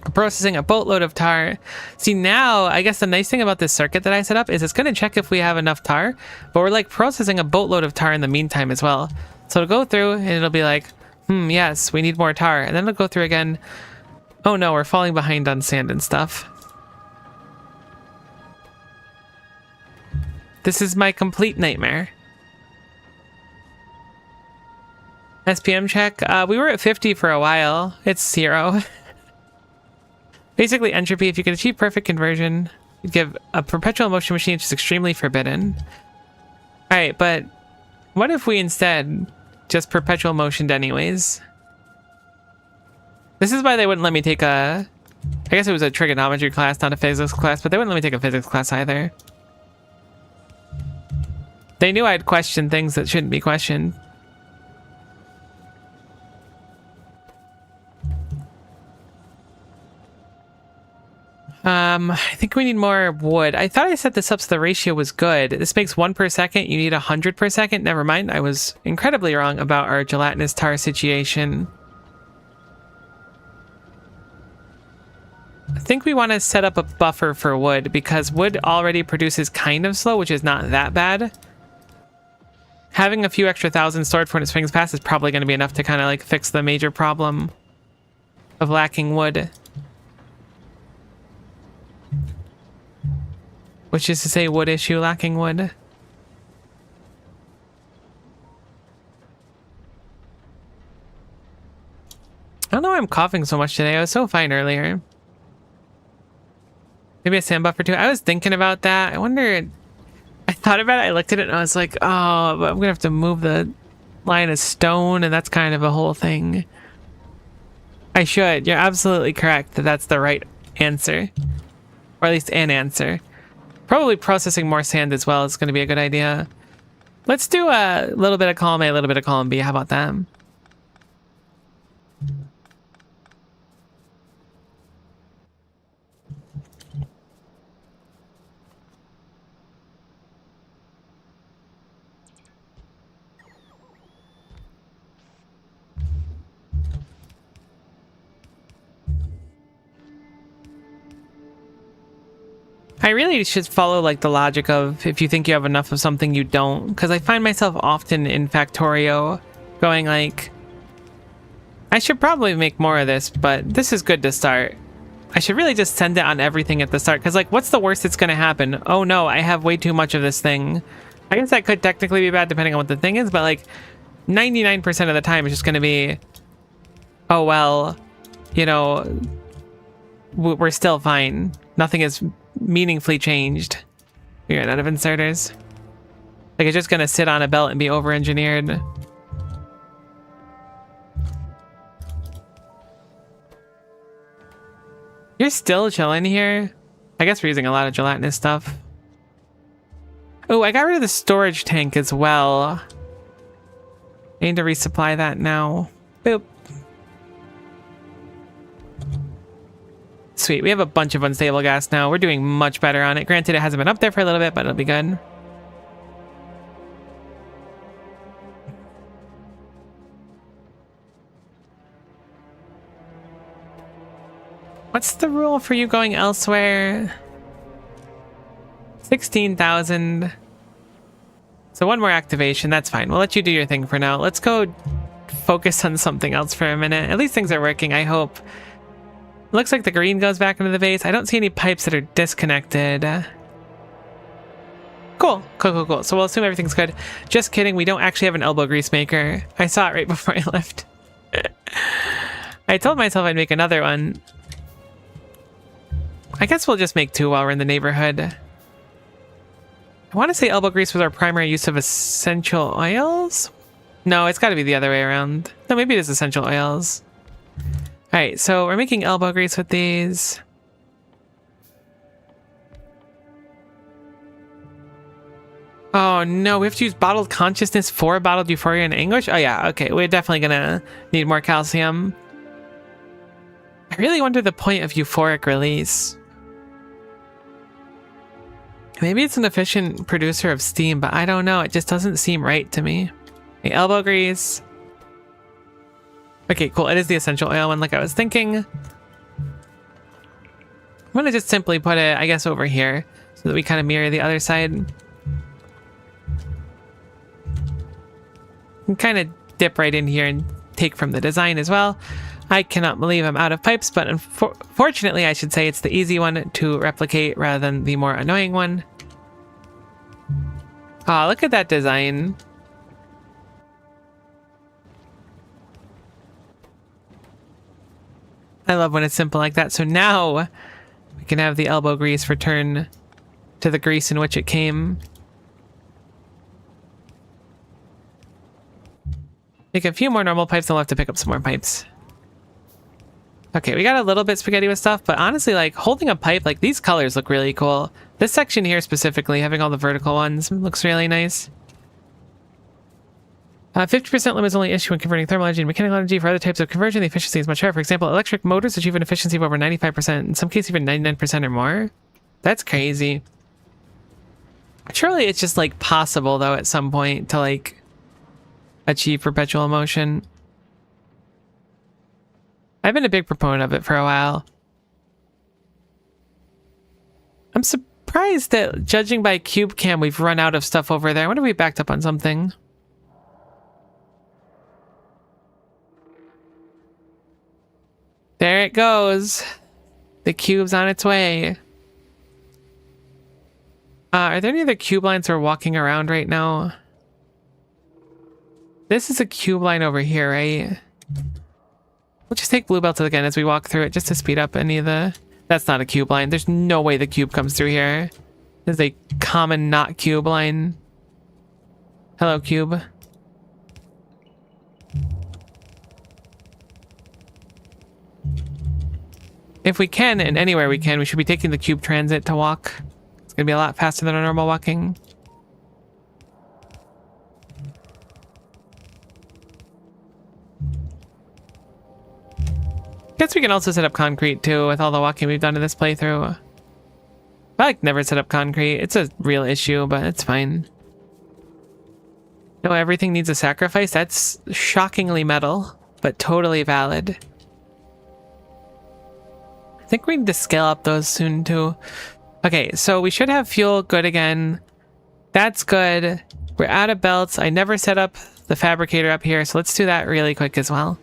We're processing a boatload of tar. See, now, I guess the nice thing about this circuit that I set up is it's going to check if we have enough tar, but we're like processing a boatload of tar in the meantime as well. So it'll go through, and it'll be like, yes, we need more tar. And then it'll go through again. Oh no, we're falling behind on sand and stuff. This is my complete nightmare. SPM check. We were at 50 for a while. It's 0. Basically, entropy. If you can achieve perfect conversion, you'd give a perpetual motion machine, which is extremely forbidden. All right, but what if we instead just perpetual motioned anyways? This is why they wouldn't let me take I guess it was a trigonometry class, not a physics class, but they wouldn't let me take a physics class either. They knew I'd question things that shouldn't be questioned. I think we need more wood. I thought I set this up so the ratio was good. This makes 1 per second. You need 100 per second. Never mind. I was incredibly wrong about our gelatinous tar situation. I think we want to set up a buffer for wood because wood already produces kind of slow, which is not that bad. Having a few extra thousand stored for when it swings past is probably going to be enough to kind of like fix the major problem of lacking wood. Which is to say wood issue, lacking wood. I don't know why I'm coughing so much today. I was so fine earlier. Maybe a sand buffer too. I was thinking about that. I wonder... I thought about it, I looked at it, and I was like, oh, but I'm gonna have to move the line of stone, and that's kind of a whole thing. I should. You're absolutely correct that that's the right answer. Or at least an answer. Probably processing more sand as well is going to be a good idea. Let's do a little bit of column A, a little bit of column B. How about that? I really should follow like the logic of if you think you have enough of something, you don't. Because I find myself often in Factorio going like, I should probably make more of this, but this is good to start. I should really just send it on everything at the start, because, like, what's the worst that's going to happen? Oh, no, I have way too much of this thing. I guess that could technically be bad depending on what the thing is, but, like, 99% of the time it's just going to be, oh, well, you know, we're still fine. Nothing has meaningfully changed. We ran out of inserters. Like, it's just going to sit on a belt and be over-engineered. You're still chilling here? I guess we're using a lot of gelatinous stuff. Oh, I got rid of the storage tank as well. I need to resupply that now. Boop. Sweet, we have a bunch of unstable gas now. We're doing much better on it. Granted, it hasn't been up there for a little bit, but it'll be good. What's the rule for you going elsewhere? 16,000. So one more activation, that's fine. We'll let you do your thing for now. Let's go focus on something else for a minute. At least things are working, I hope. Looks like the green goes back into the base. I don't see any pipes that are disconnected. Cool. So we'll assume everything's good. Just kidding, we don't actually have an elbow grease maker. I saw it right before I left. I told myself I'd make another one. I guess we'll just make two while we're in the neighborhood. I want to say elbow grease was our primary use of essential oils. No, it's got to be the other way around. No, maybe it is essential oils. All right, so we're making elbow grease with these. Oh no, we have to use bottled consciousness for bottled euphoria and anguish? Oh yeah, okay, we're definitely gonna need more calcium. I really wonder the point of euphoric release. Maybe it's an efficient producer of steam, but I don't know. It just doesn't seem right to me. Okay, elbow grease. Okay, cool. It is the essential oil one like I was thinking. I'm going to just simply put it, I guess, over here so that we kind of mirror the other side. And kind of dip right in here and take from the design as well. I cannot believe I'm out of pipes, but unfortunately, I should say it's the easy one to replicate rather than the more annoying one. Ah, look at that design. I love when it's simple like that. So now we can have the elbow grease return to the grease in which it came. Make a few more normal pipes, then we'll have to pick up some more pipes. Okay, we got a little bit spaghetti with stuff, but honestly, like, holding a pipe, like, these colors look really cool. This section here specifically, having all the vertical ones, looks really nice. 50% limit is only issue when converting thermal energy and mechanical energy. For other types of conversion, the efficiency is much higher. For example, electric motors achieve an efficiency of over 95%, in some cases even 99% or more. That's crazy. Surely it's just, like, possible, though, at some point to, like, achieve perpetual motion. I've been a big proponent of it for a while. I'm surprised that, judging by cube cam, we've run out of stuff over there. I wonder if we backed up on something. There it goes. The cube's on its way. Are there any other cube lines that are walking around right now? This is a cube line over here, right? We'll just take blue belts again as we walk through it, just to speed up any of the... That's not a cube line. There's no way the cube comes through here. This is a common not cube line. Hello, cube. If we can, and anywhere we can, we should be taking the cube transit to walk. It's gonna be a lot faster than our normal walking. Guess we can also set up concrete too with all the walking we've done in this playthrough. I like never set up concrete. It's a real issue, but it's fine. No, everything needs a sacrifice. That's shockingly metal, but totally valid. I think we need to scale up those soon too. Okay, so we should have fuel good again. That's good. We're out of belts. I never set up the fabricator up here, so let's do that really quick as well.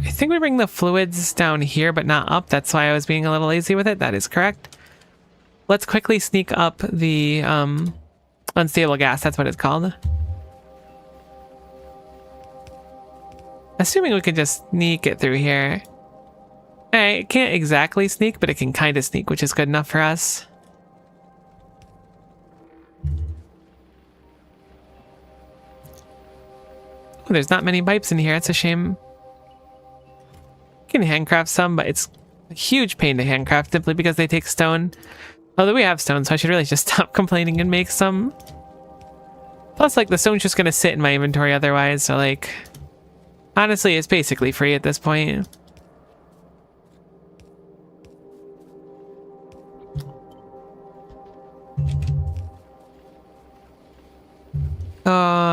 I think we bring the fluids down here, but not up. That's why I was being a little lazy with it. That is correct. Let's quickly sneak up the unstable gas. That's what it's called. Assuming we can just sneak it through here. It can't exactly sneak, but it can kind of sneak, which is good enough for us. Oh, there's not many pipes in here. It's a shame. You can handcraft some, but it's a huge pain to handcraft simply because they take stone. Although we have stone, so I should really just stop complaining and make some. Plus, like, the stone's just gonna sit in my inventory otherwise, so, like, honestly, it's basically free at this point.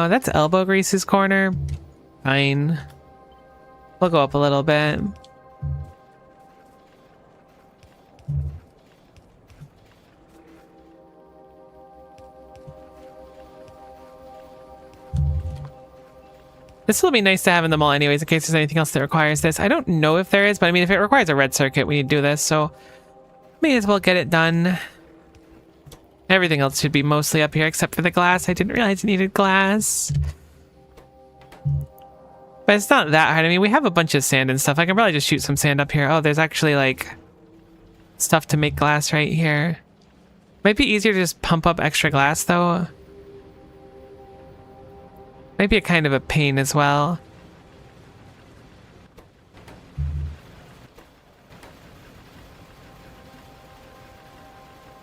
That's Elbow Grease's corner. Fine. We'll go up a little bit. This will be nice to have in the mall anyways, in case there's anything else that requires this. I don't know if there is, but I mean, if it requires a red circuit, we need to do this, so may as well get it done. Everything else should be mostly up here except for the glass. I didn't realize it needed glass. But it's not that hard. I mean, we have a bunch of sand and stuff. I can probably just shoot some sand up here. Oh, there's actually, like, stuff to make glass right here. Might be easier to just pump up extra glass, though. Might be a kind of a pain as well.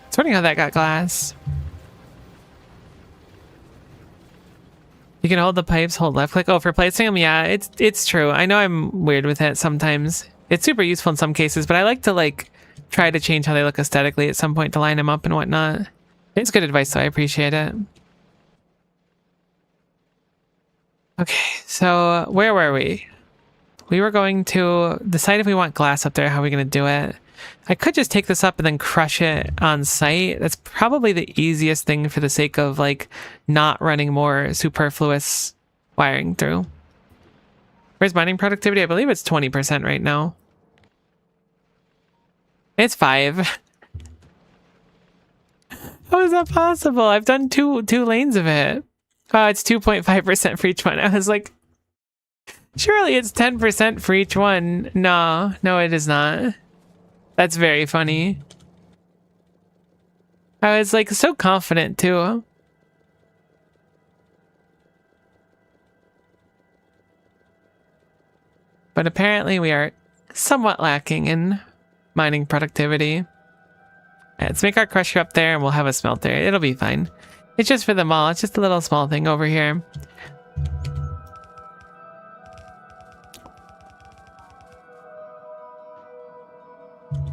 It's funny how that got glass. You can hold the pipes, hold left click. Oh, for placing them, yeah, it's true. I know I'm weird with it sometimes. It's super useful in some cases, but I like to, like, try to change how they look aesthetically at some point to line them up and whatnot. It's good advice, though. I appreciate it. Okay, so where were we? We were going to decide if we want glass up there. How are we going to do it? I could just take this up and then crush it on site. That's probably the easiest thing for the sake of, like, not running more superfluous wiring through. Where's mining productivity? I believe it's 20% right now. It's 5. How is that possible? I've done two lanes of it. Oh, it's 2.5% for each one. I was like, surely it's 10% for each one. No, it is not. That's very funny. I was, like, so confident too. But apparently we are somewhat lacking in mining productivity. Right, let's make our crusher up there and we'll have a smelter. It'll be fine. It's just for the mall. It's just a little small thing over here.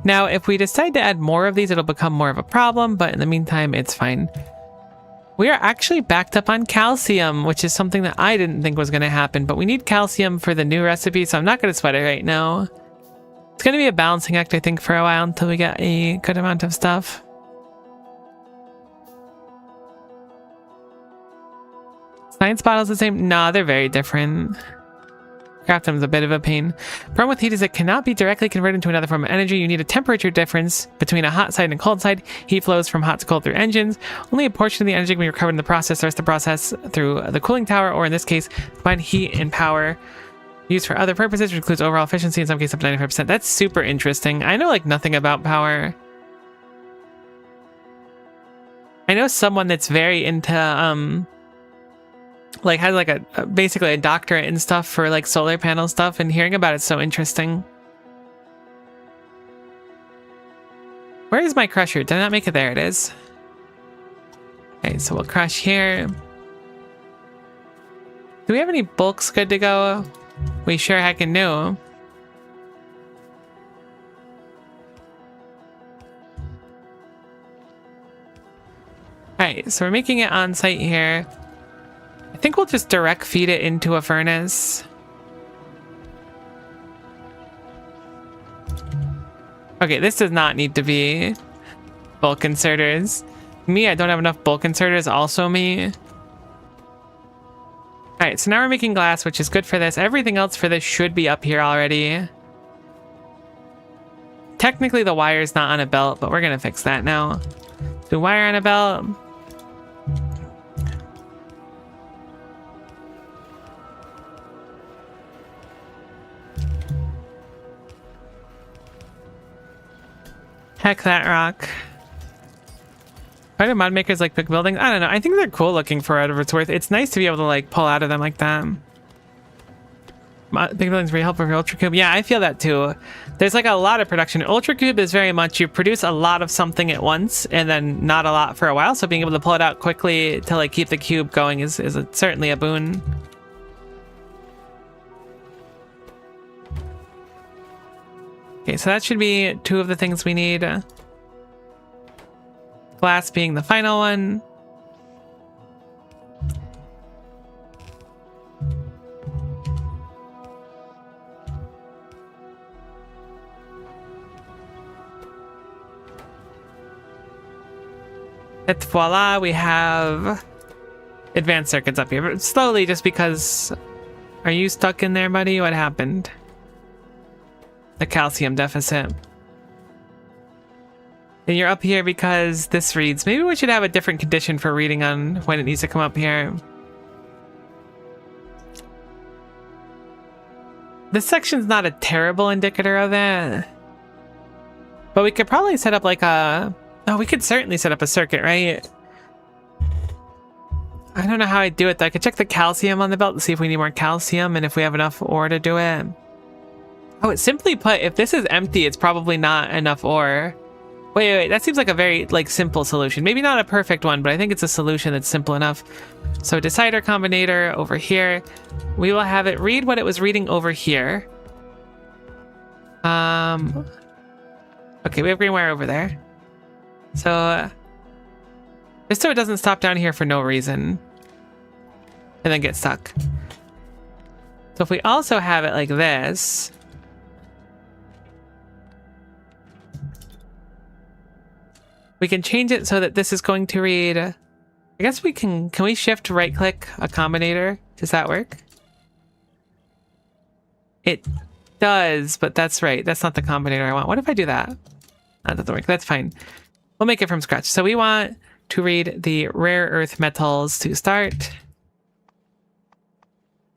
Now, if we decide to add more of these, it'll become more of a problem, but in the meantime, it's fine. We are actually backed up on calcium, which is something that I didn't think was going to happen, but we need calcium for the new recipe, so I'm not going to sweat it right now. It's going to be a balancing act, I think, for a while until we get a good amount of stuff. Science bottles the same? Nah, they're very different. Crafting's a bit of a pain. Problem with heat is it cannot be directly converted into another form of energy. You need a temperature difference between a hot side and a cold side. Heat flows from hot to cold through engines. Only a portion of the energy can be recovered in the process. The rest of the process through the cooling tower, or in this case, combined heat and power used for other purposes, which includes overall efficiency, in some cases up to 95%. That's super interesting. I know, like, nothing about power. I know someone that's very into, like, has, like, a basically a doctorate and stuff for, like, solar panel stuff, and hearing about it's so interesting. Where is my crusher? Did I not make it? There it is. Okay, so we'll crush here. Do we have any bulks good to go? We sure heckin' do. Alright, so we're making it on site here. I think we'll just direct feed it into a furnace. Okay, this does not need to be bulk inserters. Me, I don't have enough bulk inserters. Also me. Alright, so now we're making glass, which is good for this. Everything else for this should be up here already. Technically, the wire's not on a belt, but we're going to fix that now. The wire on a belt. Heck that rock. Why do mod makers like big buildings? I don't know. I think they're cool looking for whatever it's worth. It's nice to be able to like pull out of them like that. Big buildings very helpful for Ultra Cube. Yeah, I feel that too. There's like a lot of production. Ultra Cube is very much you produce a lot of something at once and then not a lot for a while. So being able to pull it out quickly to like keep the cube going is certainly a boon. Okay, so that should be 2 of the things we need. Glass being the final one. And voila, we have advanced circuits up here. But slowly, just because... Are you stuck in there, buddy? What happened? The calcium deficit. And you're up here because this reads. Maybe we should have a different condition for reading on when it needs to come up here. This section's not a terrible indicator of it. But we could probably set up like a... Oh, we could certainly set up a circuit, right? I don't know how I'd do it though. I could check the calcium on the belt to see if we need more calcium and if we have enough ore to do it. Oh, it's simply put, if this is empty, it's probably not enough ore. Wait, that seems like a very, like, simple solution. Maybe not a perfect one, but I think it's a solution that's simple enough. So decider combinator over here. We will have it read what it was reading over here. Okay, we have green wire over there. So, just so it doesn't stop down here for no reason. And then get stuck. So if we also have it like this... We can change it so that this is going to read... I guess we can we shift right click a combinator? Does that work? It does, but that's right. That's not the combinator I want. What if I do that? That doesn't work. That's fine. We'll make it from scratch. So we want to read the rare earth metals to start.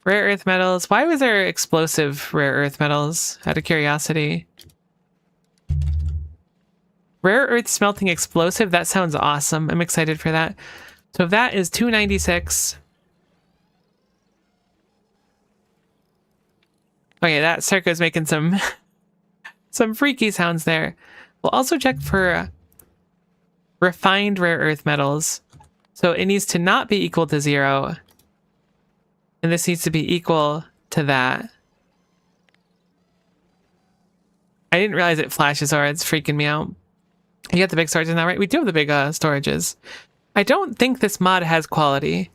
Rare earth metals. Why was there explosive rare earth metals? Out of curiosity. Rare earth smelting explosive. That sounds awesome. I'm excited for that. So if that is 296. Okay, that circuit's making some some freaky sounds there. We'll also check for refined rare earth metals. So it needs to not be equal to 0. And this needs to be equal to that. I didn't realize it flashes or it's freaking me out. You got the big storages now, right? We do have the big storages. I don't think this mod has quality.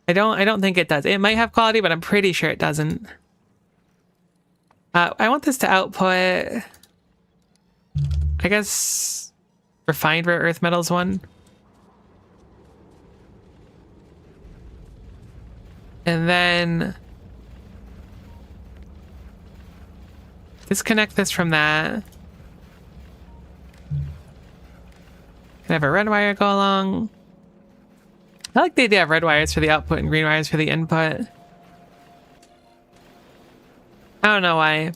I don't think it does. It might have quality, but I'm pretty sure it doesn't. I want this to output, I guess, refined rare earth metals 1. And then disconnect this from that. Can I have a red wire go along? I like the idea of red wires for the output and green wires for the input. I don't know why. And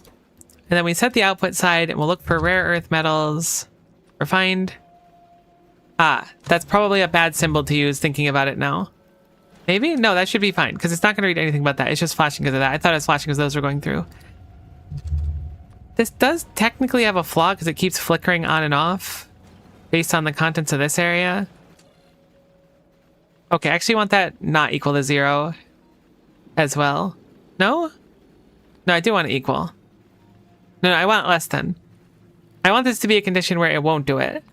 then we set the output side and we'll look for rare earth metals. Refined. Ah, that's probably a bad symbol to use thinking about it now. Maybe? No, that should be fine because it's not going to read anything but that. It's just flashing because of that. I thought it was flashing because those were going through. This does technically have a flaw because it keeps flickering on and off. Based on the contents of this area. Okay, I actually want that not equal to 0 as well. No? No, I do want it equal. No, I want less than. I want this to be a condition where it won't do it.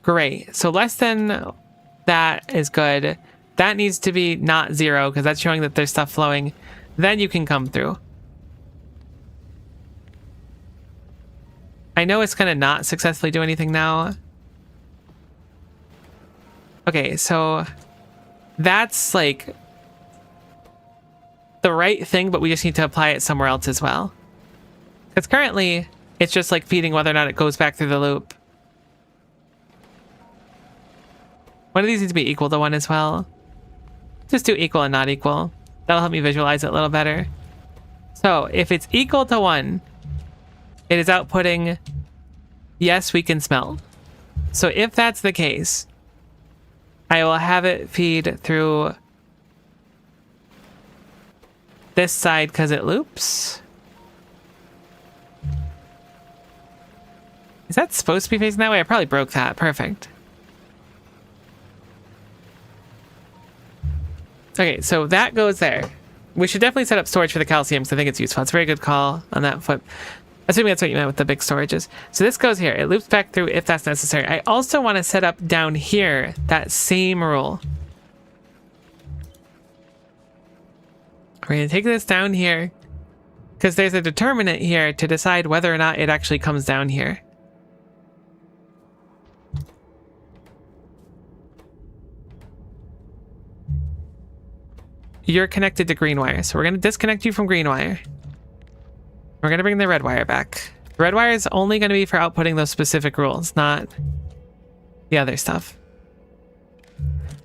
Great. So less than that is good. That needs to be not 0 because that's showing that there's stuff flowing. Then you can come through. I know it's gonna not successfully do anything now. Okay, so that's like the right thing, but we just need to apply it somewhere else as well. Because currently, it's just like feeding whether or not it goes back through the loop. One of these needs to be equal to 1 as well. Just do equal and not equal. That'll help me visualize it a little better. So if it's equal to 1, it is outputting, yes, we can smelt. So if that's the case, I will have it feed through this side because it loops. Is that supposed to be facing that way? I probably broke that. Perfect. Okay, so that goes there. We should definitely set up storage for the calcium because I think it's useful. It's a very good call on that foot. Assuming that's what you meant with the big storages. So this goes here. It loops back through if that's necessary. I also want to set up down here that same rule. We're going to take this down here because there's a determinant here to decide whether or not it actually comes down here. You're connected to green wire, so we're going to disconnect you from green wire. We're going to bring the red wire back. The red wire is only going to be for outputting those specific rules, not the other stuff.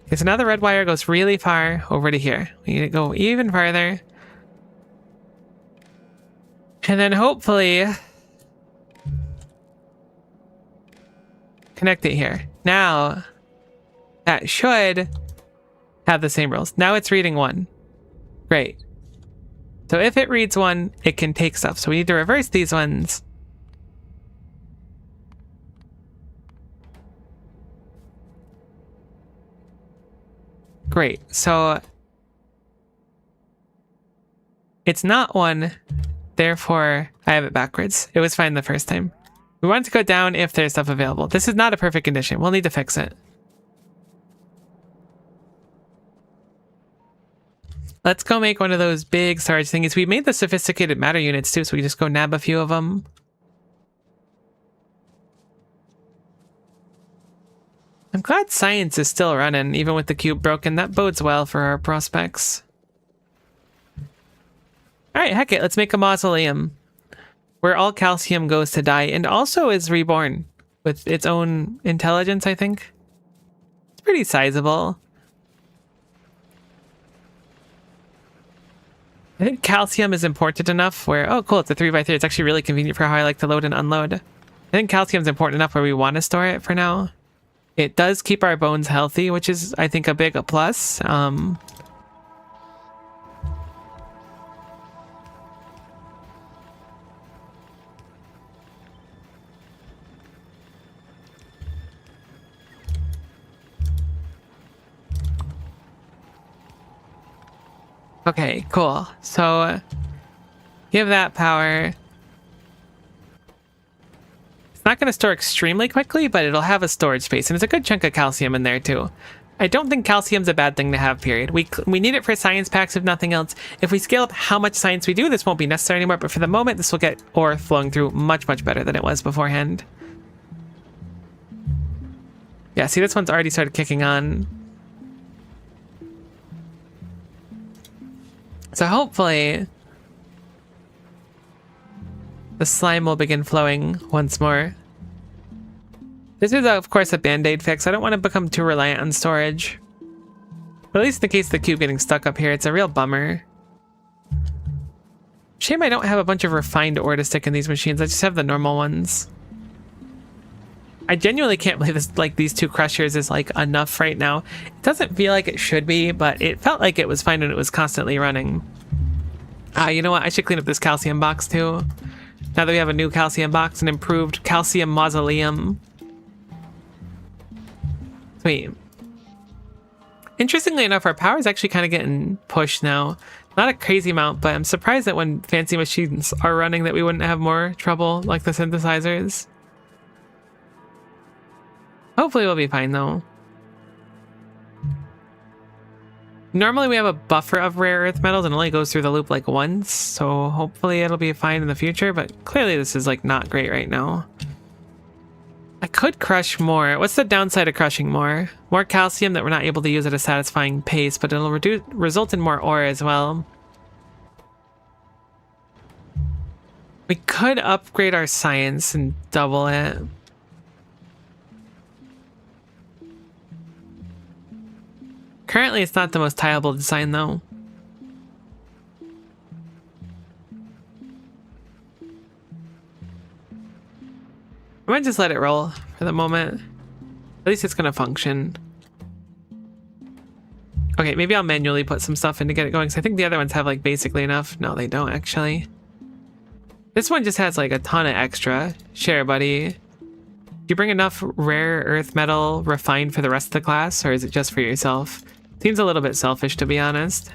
Okay, so now the red wire goes really far over to here. We need to go even farther. And then hopefully connect it here. Now, that should have the same rules. Now it's reading 1. Great. So if it reads 1, it can take stuff. So we need to reverse these ones. Great. So it's not 1. Therefore, I have it backwards. It was fine the first time. We want it to go down if there's stuff available. This is not a perfect condition. We'll need to fix it. Let's go make one of those big storage thingies. We made the sophisticated matter units too, so we just go nab a few of them. I'm glad science is still running, even with the cube broken. That bodes well for our prospects. Alright, heck it, let's make a mausoleum where all calcium goes to die and also is reborn with its own intelligence, I think. It's pretty sizable. I think calcium is important enough where, oh cool, it's a 3x3. It's actually really convenient for how I like to load and unload. I think calcium's important enough where we want to store it for now. It does keep our bones healthy, which is, I think, a big plus. Okay, cool. So, give that power. It's not going to store extremely quickly, but it'll have a storage space, and there's a good chunk of calcium in there too. I don't think calcium's a bad thing to have, period. We need it for science packs, if nothing else. If we scale up how much science we do, this won't be necessary anymore, but for the moment, this will get ore flowing through much, much better than it was beforehand. Yeah, see, this one's already started kicking on. So hopefully, the slime will begin flowing once more. This is, of course, a band-aid fix. I don't want to become too reliant on storage. But at least in the case of the cube getting stuck up here, it's a real bummer. Shame I don't have a bunch of refined ore to stick in these machines. I just have the normal ones. I genuinely can't believe this, like, these 2 crushers is like enough right now. It doesn't feel like it should be, but it felt like it was fine when it was constantly running. You know what? I should clean up this calcium box too. Now that we have a new calcium box, an improved calcium mausoleum. Sweet. Interestingly enough, our power is actually kind of getting pushed now. Not a crazy amount, but I'm surprised that when fancy machines are running that we wouldn't have more trouble like the synthesizers. Hopefully we'll be fine though. Normally we have a buffer of rare earth metals and it only goes through the loop like once, so hopefully it'll be fine in the future, but clearly this is like not great right now. I could crush more. What's the downside of crushing more? More calcium that we're not able to use at a satisfying pace, but it'll result in more ore as well. We could upgrade our science and double it. Currently, it's not the most tileable design, though. I might just let it roll for the moment. At least it's gonna function. Okay, maybe I'll manually put some stuff in to get it going, because I think the other ones have like basically enough. No, they don't actually. This one just has like a ton of extra. Share, buddy. Do you bring enough rare earth metal refined for the rest of the class, or is it just for yourself? Seems a little bit selfish, to be honest.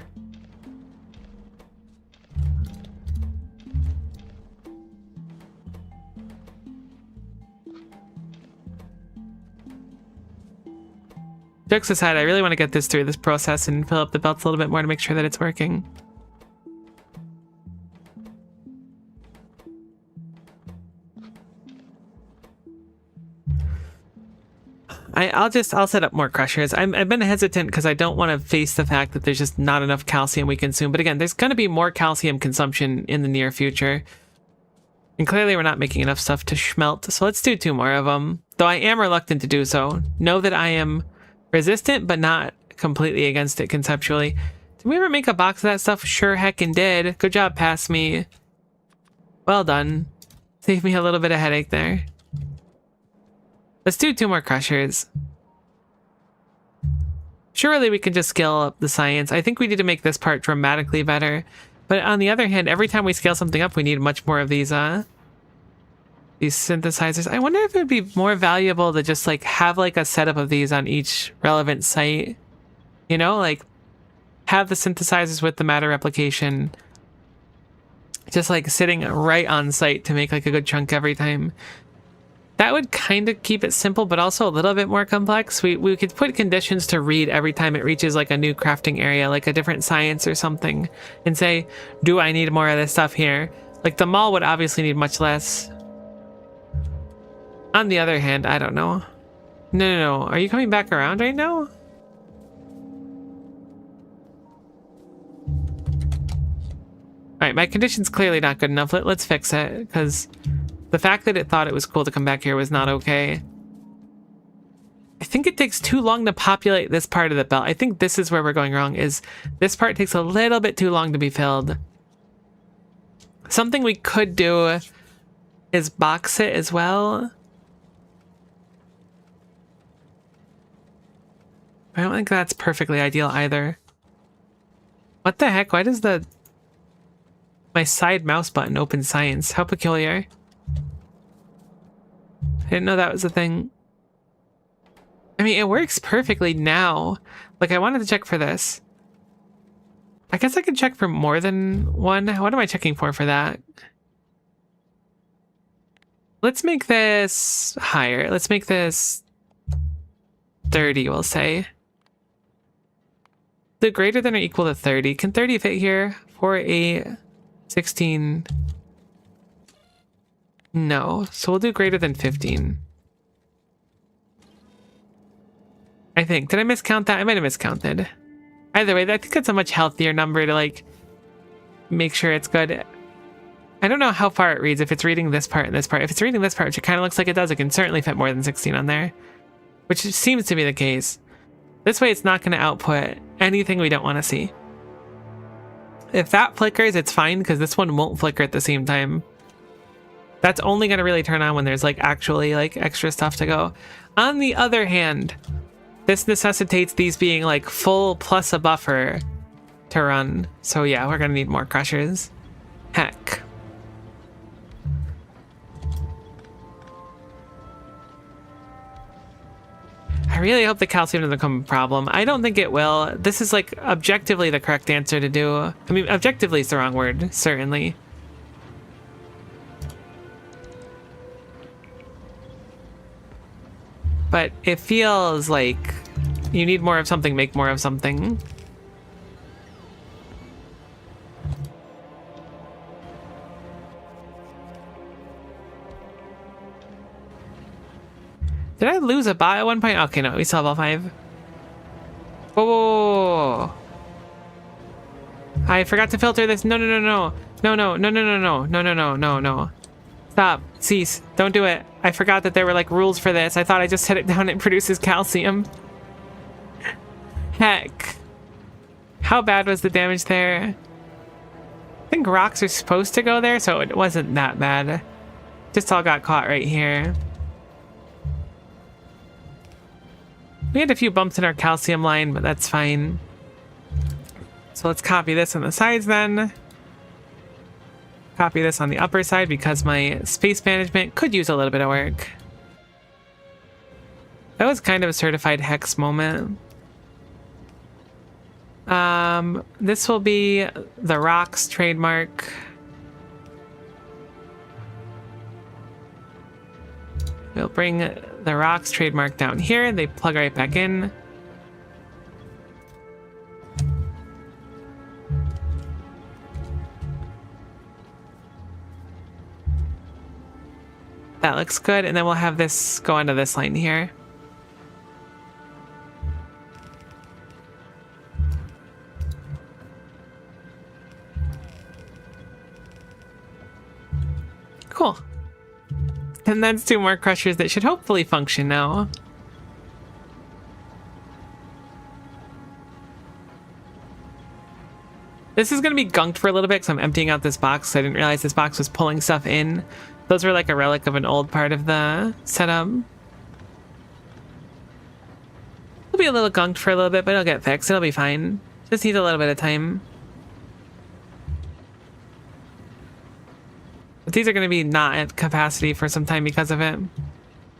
Jokes aside, I really want to get this through this process and fill up the belts a little bit more to make sure that it's working. I'll set up more crushers. I've been hesitant because I don't want to face the fact that there's just not enough calcium we consume. But again, there's going to be more calcium consumption in the near future. And clearly we're not making enough stuff to smelt. So let's do 2 more of them. Though I am reluctant to do so. Know that I am resistant, but not completely against it conceptually. Did we ever make a box of that stuff? Sure heckin' did. Good job, pass me. Well done. Saved me a little bit of headache there. Let's do 2 more crushers. Surely we can just scale up the science. I think we need to make this part dramatically better. But on the other hand, every time we scale something up, we need much more of these synthesizers. I wonder if it would be more valuable to just like have like a setup of these on each relevant site. You know, like have the synthesizers with the matter replication just like sitting right on site to make like a good chunk every time. That would kind of keep it simple, but also a little bit more complex. We could put conditions to read every time it reaches like a new crafting area, like a different science or something, and say, do I need more of this stuff here? Like the mall would obviously need much less. On the other hand, I don't know. No. Are you coming back around right now? Alright, my condition's clearly not good enough. Let's fix it, because the fact that it thought it was cool to come back here was not okay. I think it takes too long to populate this part of the belt. I think this is where we're going wrong, is this part takes a little bit too long to be filled. Something we could do is box it as well. I don't think that's perfectly ideal either. What the heck? Why does my side mouse button open science? How peculiar. I didn't know that was a thing. I mean, it works perfectly now. Like, I wanted to check for this. I guess I could check for more than one. What am I checking for that? Let's make this higher. Let's make this 30, we'll say. The greater than or equal to 30. Can 30 fit here? 4, 8, 16. No. So we'll do greater than 15. I think. Did I miscount that? I might have miscounted. Either way, I think that's a much healthier number to, like, make sure it's good. I don't know how far it reads, if it's reading this part and this part. If it's reading this part, which it kind of looks like it does, it can certainly fit more than 16 on there. Which seems to be the case. This way it's not going to output anything we don't want to see. If that flickers, it's fine, because this one won't flicker at the same time. That's only going to really turn on when there's, like, actually, like, extra stuff to go. On the other hand, this necessitates these being, like, full plus a buffer to run. So yeah, we're going to need more crushers. Heck. I really hope the calcium doesn't become a problem. I don't think it will. This is, like, objectively the correct answer to do. I mean, objectively is the wrong word, certainly. But it feels like you need more of something, make more of something. Did I lose a bot at one point? Okay, no, we still have all 5. Whoa, whoa, whoa, whoa. I forgot to filter this. No, no, no, no. No, no, no, no, no, no, no, no, no, no, no. Stop. Cease. Don't do it. I forgot that there were like rules for this. I thought I just set it down and it produces calcium. Heck. How bad was the damage there? I think rocks are supposed to go there, so it wasn't that bad. Just all got caught right here. We had a few bumps in our calcium line, but that's fine. So let's copy this on the sides then. Copy this on the upper side because my space management could use a little bit of work. That was kind of a certified hex moment. This will be the rocks trademark. We'll bring the rocks trademark down here. They plug right back in. That looks good. And then we'll have this go onto this line here. Cool. And that's 2 more crushers that should hopefully function now. This is going to be gunked for a little bit because I'm emptying out this box. I didn't realize this box was pulling stuff in. Those were like a relic of an old part of the setup. It'll be a little gunked for a little bit, but it'll get fixed. It'll be fine. Just needs a little bit of time. But these are going to be not at capacity for some time because of it.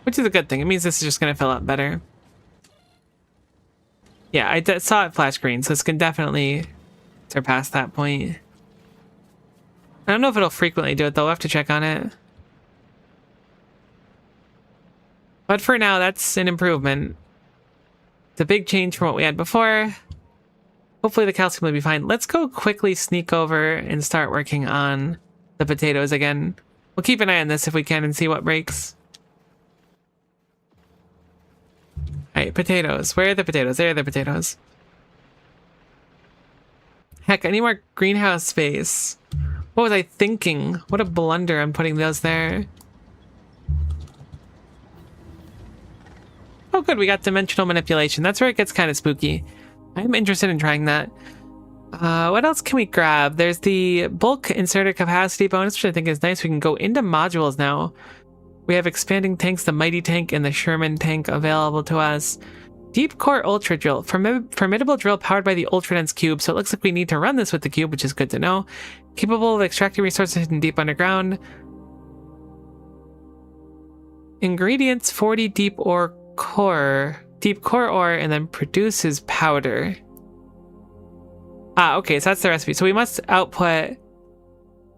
Which is a good thing. It means this is just going to fill up better. Yeah, I saw it flash green, so this can definitely surpass that point. I don't know if it'll frequently do it, though. We'll have to check on it. But for now, that's an improvement. It's a big change from what we had before. Hopefully the calcium will be fine. Let's go quickly sneak over and start working on the potatoes again. We'll keep an eye on this if we can and see what breaks. Alright, potatoes. Where are the potatoes? There are the potatoes. Heck, I need more greenhouse space. What was I thinking? What a blunder I'm putting those there. Oh good, we got dimensional manipulation. That's where it gets kind of spooky. I'm interested in trying that. What else can we grab? There's the bulk inserter capacity bonus, which I think is nice. We can go into modules now. We have expanding tanks, the mighty tank and the Sherman tank available to us. Deep core ultra drill, formidable drill powered by the ultra dense cube. So it looks like we need to run this with the cube, which is good to know. Capable of extracting resources hidden deep underground. Ingredients: 40 deep core ore, and then produces powder. Ah, okay, so that's the recipe. So we must output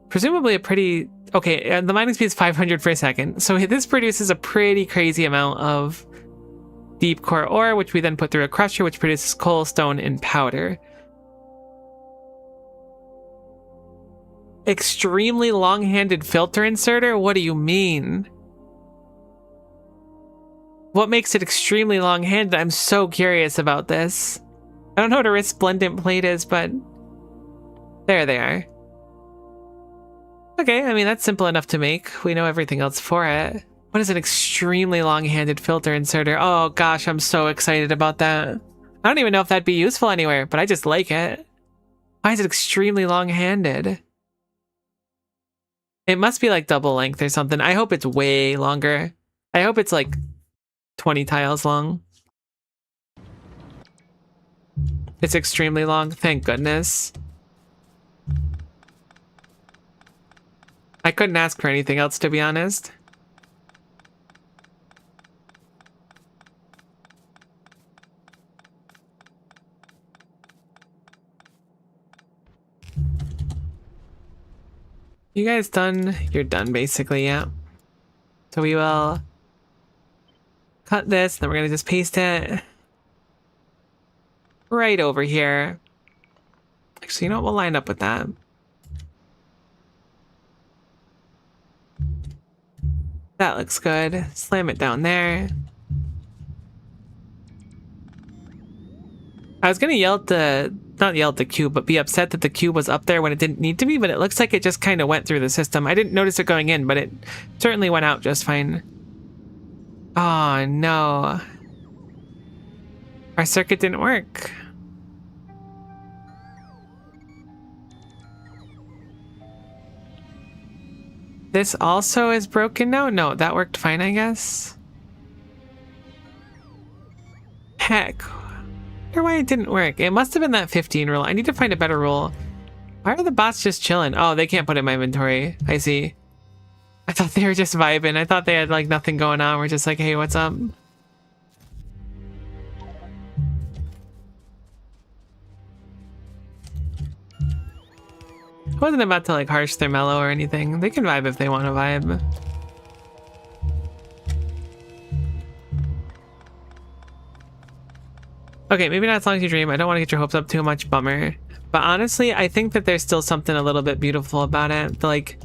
presumably a pretty... Okay, the mining speed is 500 per second. So this produces a pretty crazy amount of deep core ore, which we then put through a crusher, which produces coal, stone, and powder. Extremely long-handed filter inserter? What do you mean? What makes it extremely long-handed? I'm so curious about this. I don't know what a resplendent plate is, but there they are. Okay, I mean, that's simple enough to make. We know everything else for it. What is an extremely long-handed filter inserter? Oh gosh, I'm so excited about that. I don't even know if that'd be useful anywhere, but I just like it. Why is it extremely long-handed? It must be like double length or something. I hope it's way longer. I hope it's like 20 tiles long. It's extremely long, thank goodness. I couldn't ask for anything else, to be honest. You guys done? You're done, basically, yeah. So we will cut this, then we're gonna just paste it right over here. Actually, you know what? We'll line up with that. That looks good. Slam it down there. I was gonna yell at the, not yell at the cube, but be upset that the cube was up there when it didn't need to be, but it looks like it just kind of went through the system. I didn't notice it going in, but it certainly went out just fine. Oh no. Our circuit didn't work. This also is broken now? No, that worked fine, I guess. Heck. I wonder why it didn't work. It must have been that 15 rule. I need to find a better rule. Why are the bots just chilling? Oh, they can't put in my inventory. I see. I thought they were just vibing. I thought they had like nothing going on. We're just like, hey, what's up? I wasn't about to like harsh their mellow or anything. They can vibe if they want to vibe. Okay, maybe not as long as you dream. I don't want to get your hopes up too much. Bummer. But honestly, I think that there's still something a little bit beautiful about it. The like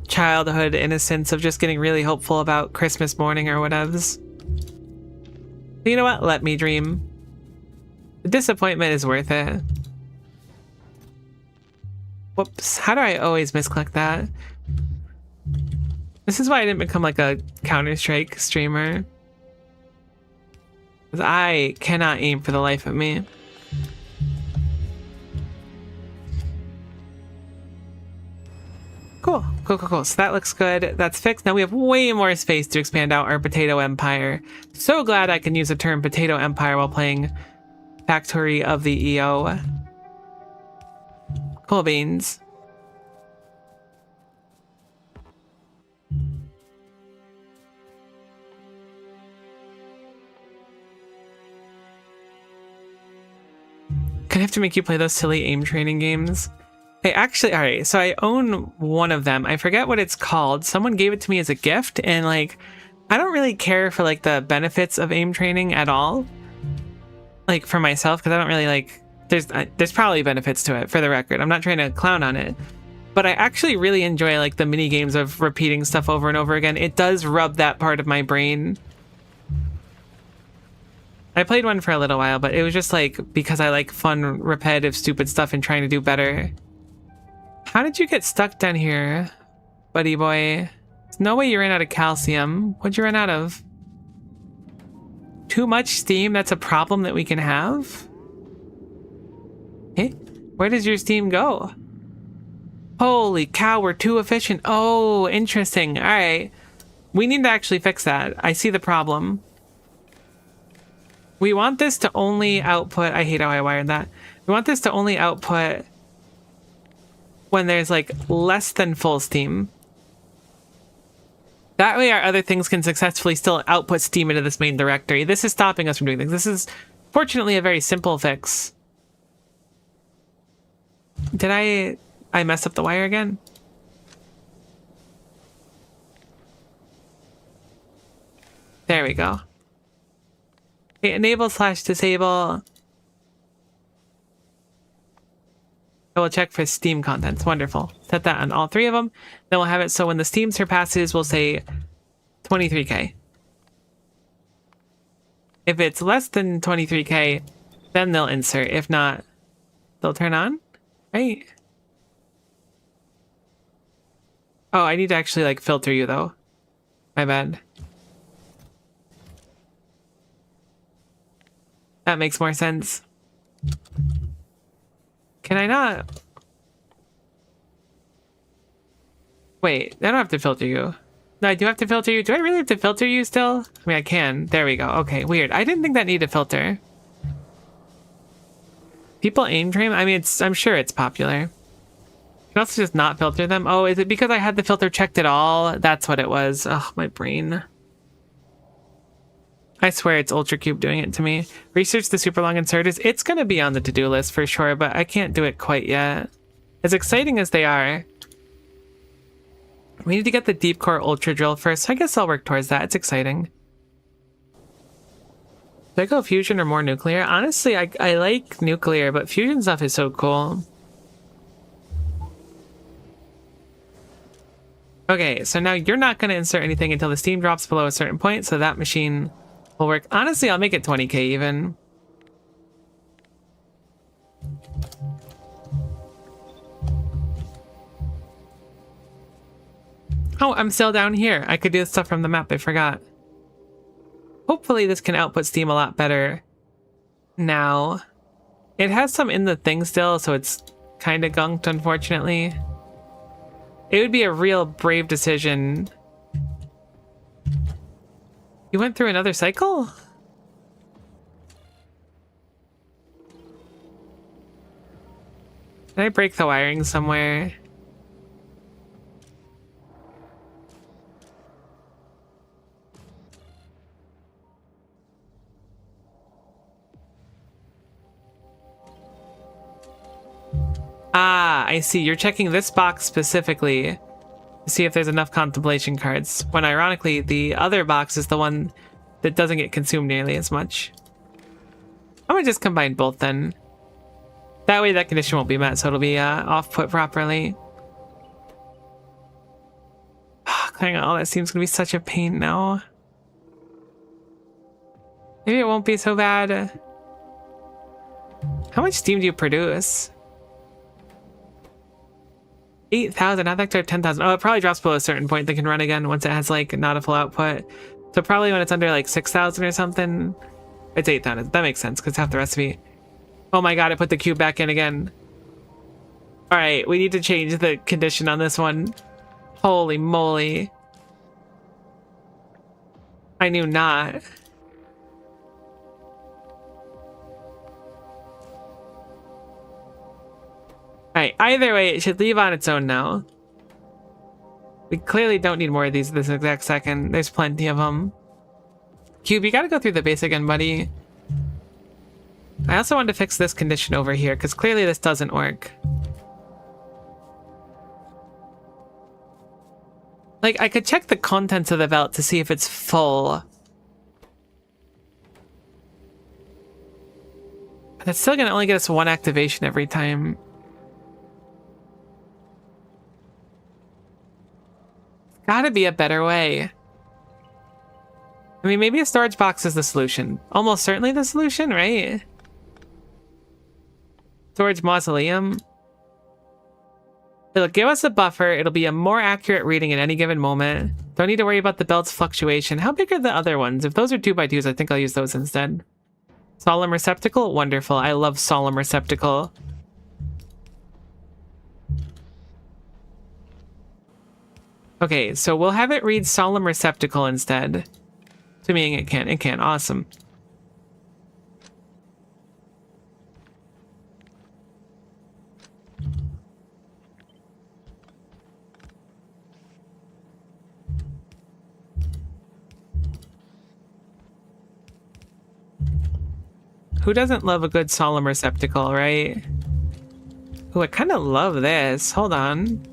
childhood innocence of just getting really hopeful about Christmas morning or whatevs. You know what? Let me dream. The disappointment is worth it. Whoops. How do I always misclick that? This is why I didn't become like a Counter-Strike streamer. Because I cannot aim for the life of me. Cool. Cool. So that looks good. That's fixed. Now we have way more space to expand out our potato empire. So glad I can use the term potato empire while playing Factorio of the EO. Cool beans. Gonna have to make you play those silly aim training games. Hey, actually, all right, so I own one of them. I forget what it's called. Someone gave it to me as a gift, and like, I don't really care for like the benefits of aim training at all. Like for myself, because I don't really like, there's probably benefits to it, for the record. I'm not trying to clown on it. But I actually really enjoy like the mini games of repeating stuff over and over again. It does rub that part of my brain. I played one for a little while, but it was just like because I like fun, repetitive, stupid stuff and trying to do better. How did you get stuck down here, buddy boy? There's no way you ran out of calcium. What'd you run out of? Too much steam? That's a problem that we can have? Hey, where does your steam go? Holy cow, we're too efficient. Oh, interesting. All right. We need to actually fix that. I see the problem. We want this to only output... I hate how I wired that. We want this to only output when there's like less than full steam. That way our other things can successfully still output steam into this main directory. This is stopping us from doing things. This is fortunately a very simple fix. Did I mess up the wire again? There we go. Okay, enable/disable. I will check for steam contents. Wonderful. Set that on all three of them. Then we'll have it so when the steam surpasses, we'll say 23K. If it's less than 23K, then they'll insert. If not, they'll turn on. Right? Oh, I need to actually like filter you though. My bad. That makes more sense. Can I not? Wait, I don't have to filter you. No, I do have to filter you. Do I really have to filter you still? I mean, I can. There we go. Okay, weird. I didn't think that needed a filter. People aim train? I mean, I'm sure it's popular. You can also just not filter them. Oh, is it because I had the filter checked at all? That's what it was. Oh, my brain. I swear it's UltraCube doing it to me. Research the super long inserters. It's going to be on the to-do list for sure, but I can't do it quite yet. As exciting as they are, we need to get the deep core ultra drill first. So I guess I'll work towards that. It's exciting. Should I go fusion or more nuclear? Honestly, I like nuclear, but fusion stuff is so cool. Okay, so now you're not going to insert anything until the steam drops below a certain point, so that machine will work. Honestly, I'll make it 20K even. Oh, I'm still down here. I could do stuff from the map. I forgot. Hopefully this can output steam a lot better now. It has some in the thing still, so it's kind of gunked, unfortunately. It would be a real brave decision. You went through another cycle? Did I break the wiring somewhere? Ah, I see. You're checking this box specifically to see if there's enough contemplation cards, when ironically the other box is the one that doesn't get consumed nearly as much. I'm gonna just combine both then. That way that condition won't be met, so it'll be off-put properly. Clearing out all that seems gonna be such a pain now. Maybe it won't be so bad. How much steam do you produce? 8,000, I think they're 10,000. Oh, it probably drops below a certain point. They can run again once it has like not a full output. So probably when it's under like 6,000 or something, it's 8,000. That makes sense because half the recipe. Oh my god, I put the cube back in again. All right, we need to change the condition on this one. Holy moly. I knew not. Alright, either way, it should leave on its own now. We clearly don't need more of these this exact second. There's plenty of them. Cube, you gotta go through the base again, buddy. I also wanted to fix this condition over here, because clearly this doesn't work. Like, I could check the contents of the belt to see if it's full. But that's still gonna only get us one activation every time. Gotta be a better way. I mean, maybe a storage box is the solution. Almost certainly the solution, right? Storage mausoleum. It'll give us a buffer. It'll be a more accurate reading at any given moment. Don't need to worry about the belt's fluctuation. How big are the other ones? If those are 2x2s, I think I'll use those instead. Solemn receptacle? Wonderful. I love solemn receptacle. Okay, so we'll have it read solemn receptacle instead. Assuming it can. It can. Awesome. Who doesn't love a good solemn receptacle, right? Ooh, I kind of love this. Hold on.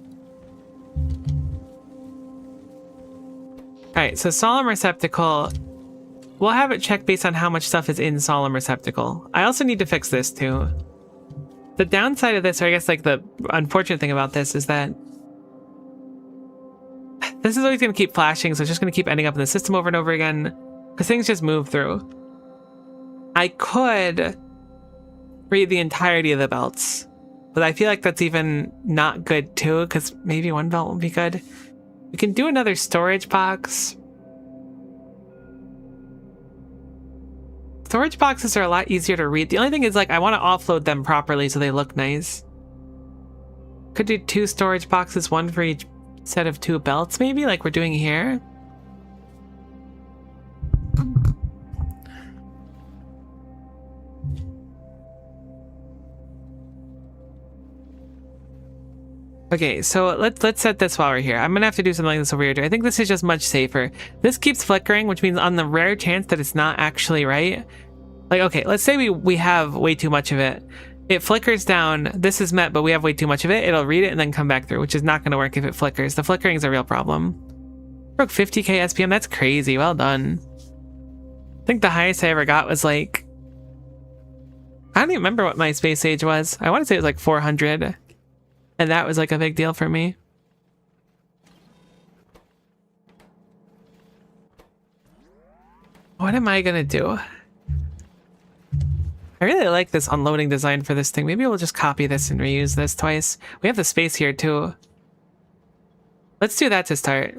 Alright, so solemn receptacle, we'll have it checked based on how much stuff is in solemn receptacle. I also need to fix this too. The downside of this, or I guess like the unfortunate thing about this, is that this is always going to keep flashing, so it's just going to keep ending up in the system over and over again, because things just move through. I could read the entirety of the belts, but I feel like that's even not good too, because maybe one belt will be good. We can do another storage box. Storage boxes are a lot easier to read. The only thing is, like, I want to offload them properly so they look nice. Could do 2 storage boxes, 1 for each set of 2 belts, maybe, like we're doing here. Okay, so let's set this while we're here. I'm gonna have to do something like this over here too. I think this is just much safer. This keeps flickering, which means on the rare chance that it's not actually right. Like, okay, let's say we have way too much of it. It flickers down, this is met, but we have way too much of it. It'll read it and then come back through, which is not gonna work if it flickers. The flickering is a real problem. Broke 50k SPM, that's crazy, well done. I think the highest I ever got was like, I don't even remember what my space age was. I wanna say it was like 400. And that was like a big deal for me. What am I gonna do? I really like this unloading design for this thing. Maybe we'll just copy this and reuse this twice. We have the space here too. Let's do that to start.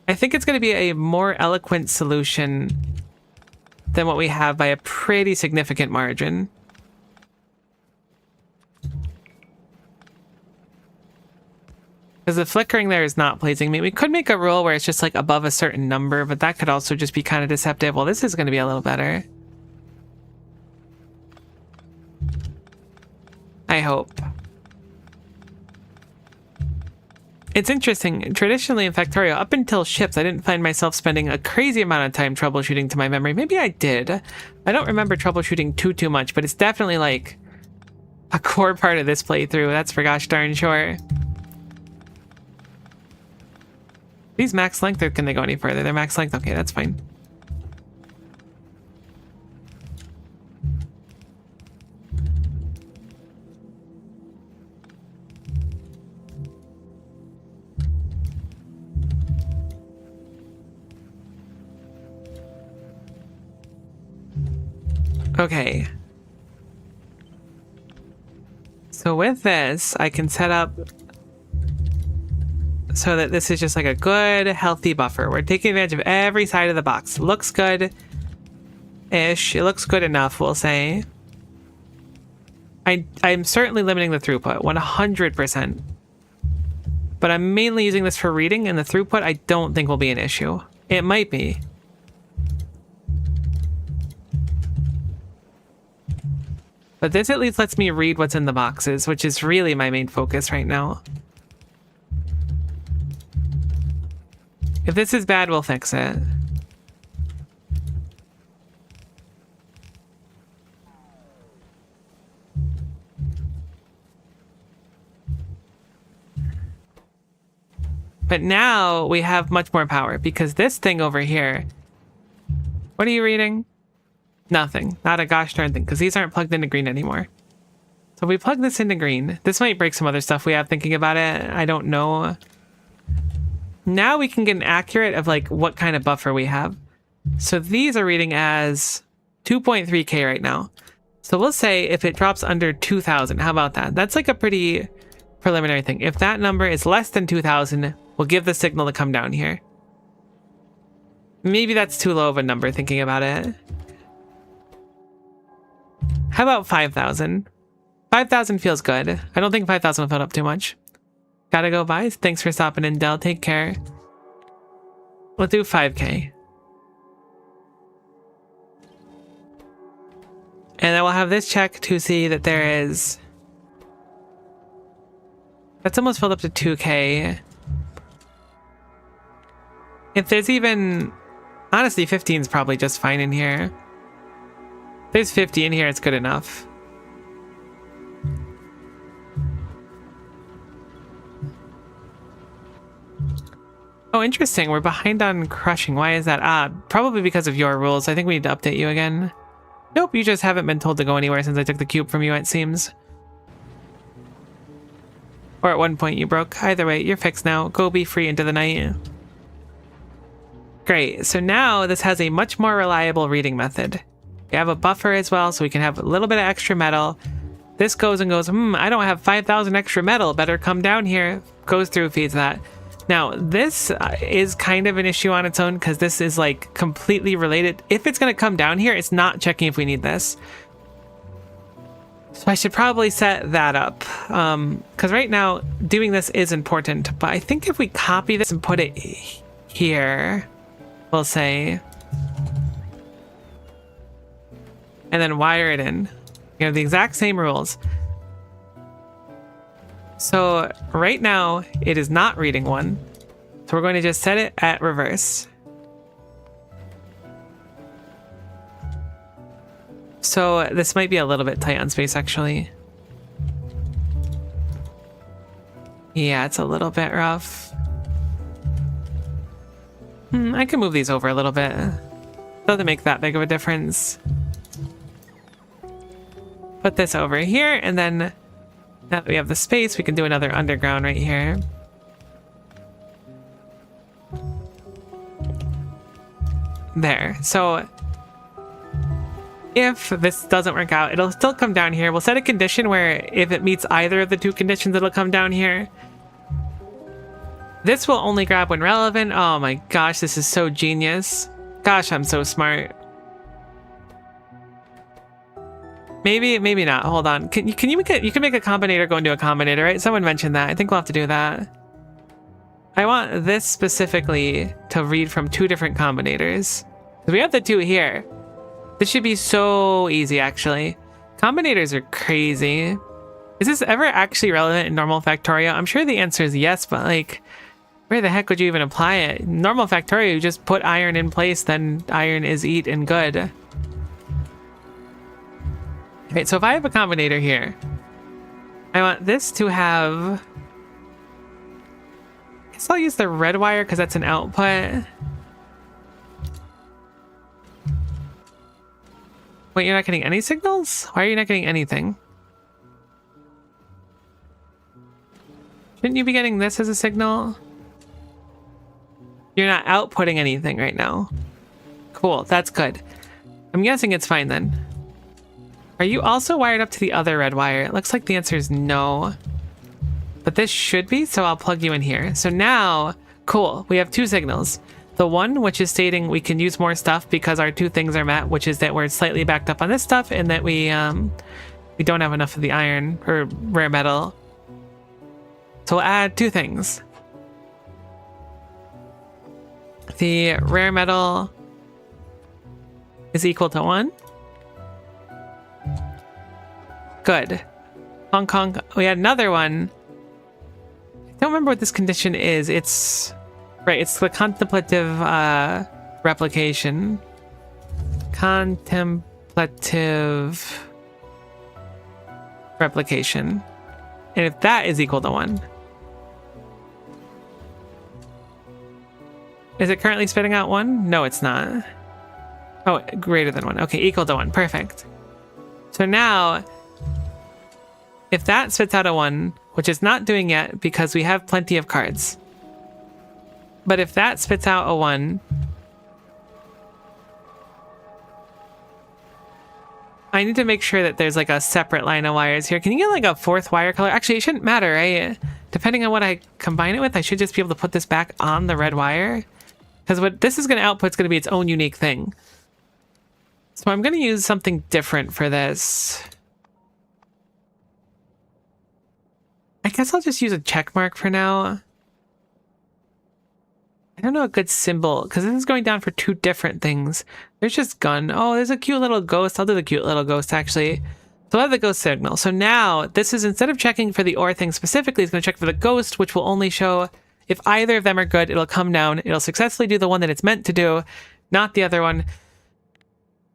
I think it's going to be a more eloquent solution than what we have by a pretty significant margin. Because the flickering there is not pleasing me. We could make a rule where it's just like above a certain number, but that could also just be kind of deceptive. Well, this is going to be a little better. I hope. It's interesting. Traditionally in Factorio, up until ships, I didn't find myself spending a crazy amount of time troubleshooting to my memory. Maybe I did. I don't remember troubleshooting too much, but it's definitely like a core part of this playthrough. That's for gosh darn sure. These max length, or can they go any further? They're max length? Okay, that's fine. Okay. So with this, I can set up so that this is just like a good, healthy buffer. We're taking advantage of every side of the box. Looks good-ish. It looks good enough, we'll say. I'm certainly limiting the throughput, 100%. But I'm mainly using this for reading, and the throughput I don't think will be an issue. It might be. But this at least lets me read what's in the boxes, which is really my main focus right now. If this is bad, we'll fix it. But now we have much more power because this thing over here... What are you reading? Nothing. Not a gosh darn thing, because these aren't plugged into green anymore. So we plug this into green. This might break some other stuff we have thinking about it. I don't know. Now we can get an accurate of like what kind of buffer we have. So these are reading as 2.3K right now. So we'll say if it drops under 2,000, how about that? That's like a pretty preliminary thing. If that number is less than 2,000, we'll give the signal to come down here. Maybe that's too low of a number thinking about it. How about 5,000? 5,000 feels good. I don't think 5,000 will fill up too much. Gotta go, bye. Thanks for stopping in, Del. Take care. We'll do 5K. And then we'll have this check to see that there is... That's almost filled up to 2K. If there's even... Honestly, 15 is probably just fine in here. If there's 50 in here, it's good enough. Oh, interesting. We're behind on crushing. Why is that? Probably because of your rules. I think we need to update you again. Nope, you just haven't been told to go anywhere since I took the cube from you, it seems. Or at one point you broke. Either way, you're fixed now. Go be free into the night. Great. So now this has a much more reliable reading method. We have a buffer as well, so we can have a little bit of extra metal. This goes and goes, I don't have 5,000 extra metal. Better come down here. Goes through, feeds that. Now, this is kind of an issue on its own because this is like completely related. If it's going to come down here, it's not checking if we need this. So I should probably set that up because right now doing this is important. But I think if we copy this and put it here, we'll say, and then wire it in. You know, the exact same rules. So right now it is not reading one. So we're going to just set it at reverse. So this might be a little bit tight on space actually. Yeah, it's a little bit rough. I can move these over a little bit. Doesn't make that big of a difference. Put this over here, and then now that we have the space, we can do another underground right here. There. So If this doesn't work out, it'll still come down here. We'll set a condition where if it meets either of the two conditions, it'll come down here. This will only grab when relevant. Oh my gosh, this is so genius. Gosh, I'm so smart. Maybe, maybe not. Hold on. Can you make you can make a combinator go into a combinator, right? Someone mentioned that. I think we'll have to do that. I want this specifically to read from two different combinators. We have the two here. This should be so easy, actually. Combinators are crazy. Is this ever actually relevant in normal Factorio? I'm sure the answer is yes, but like, where the heck would you even apply it? Normal Factorio, you just put iron in place, then iron is eat and good. Okay, so if I have a combinator here, I want this to have... I guess I'll use the red wire because that's an output. Wait, you're not getting any signals? Why are you not getting anything? Shouldn't you be getting this as a signal? You're not outputting anything right now. Cool, that's good. I'm guessing it's fine then. Are you also wired up to the other red wire? It looks like the answer is no. But this should be, so I'll plug you in here. So now, cool, we have two signals. The one, which is stating we can use more stuff because our two things are met, which is that we're slightly backed up on this stuff and that we don't have enough of the iron or rare metal. So we'll add two things. The rare metal is equal to 1. Good. Hong Kong. We had another one. I don't remember what this condition is. It's... Right, it's the contemplative replication. Contemplative replication. And if that is equal to 1. Is it currently spitting out 1? No, it's not. Oh, greater than 1. Okay, equal to 1. Perfect. So now, if that spits out a 1, which it's not doing yet because we have plenty of cards. But if that spits out a 1, I need to make sure that there's like a separate line of wires here. Can you get like a fourth wire color? Actually, it shouldn't matter, right? Depending on what I combine it with, I should just be able to put this back on the red wire. Because what this is going to output is going to be its own unique thing. So I'm going to use something different for this. I guess I'll just use a check mark for now. I don't know a good symbol, because this is going down for two different things. There's just gun. Oh, there's a cute little ghost. I'll do the cute little ghost, actually. So I have the ghost signal. So now, this is, instead of checking for the OR thing specifically, it's going to check for the ghost, which will only show if either of them are good, it'll come down. It'll successfully do the one that it's meant to do, not the other one.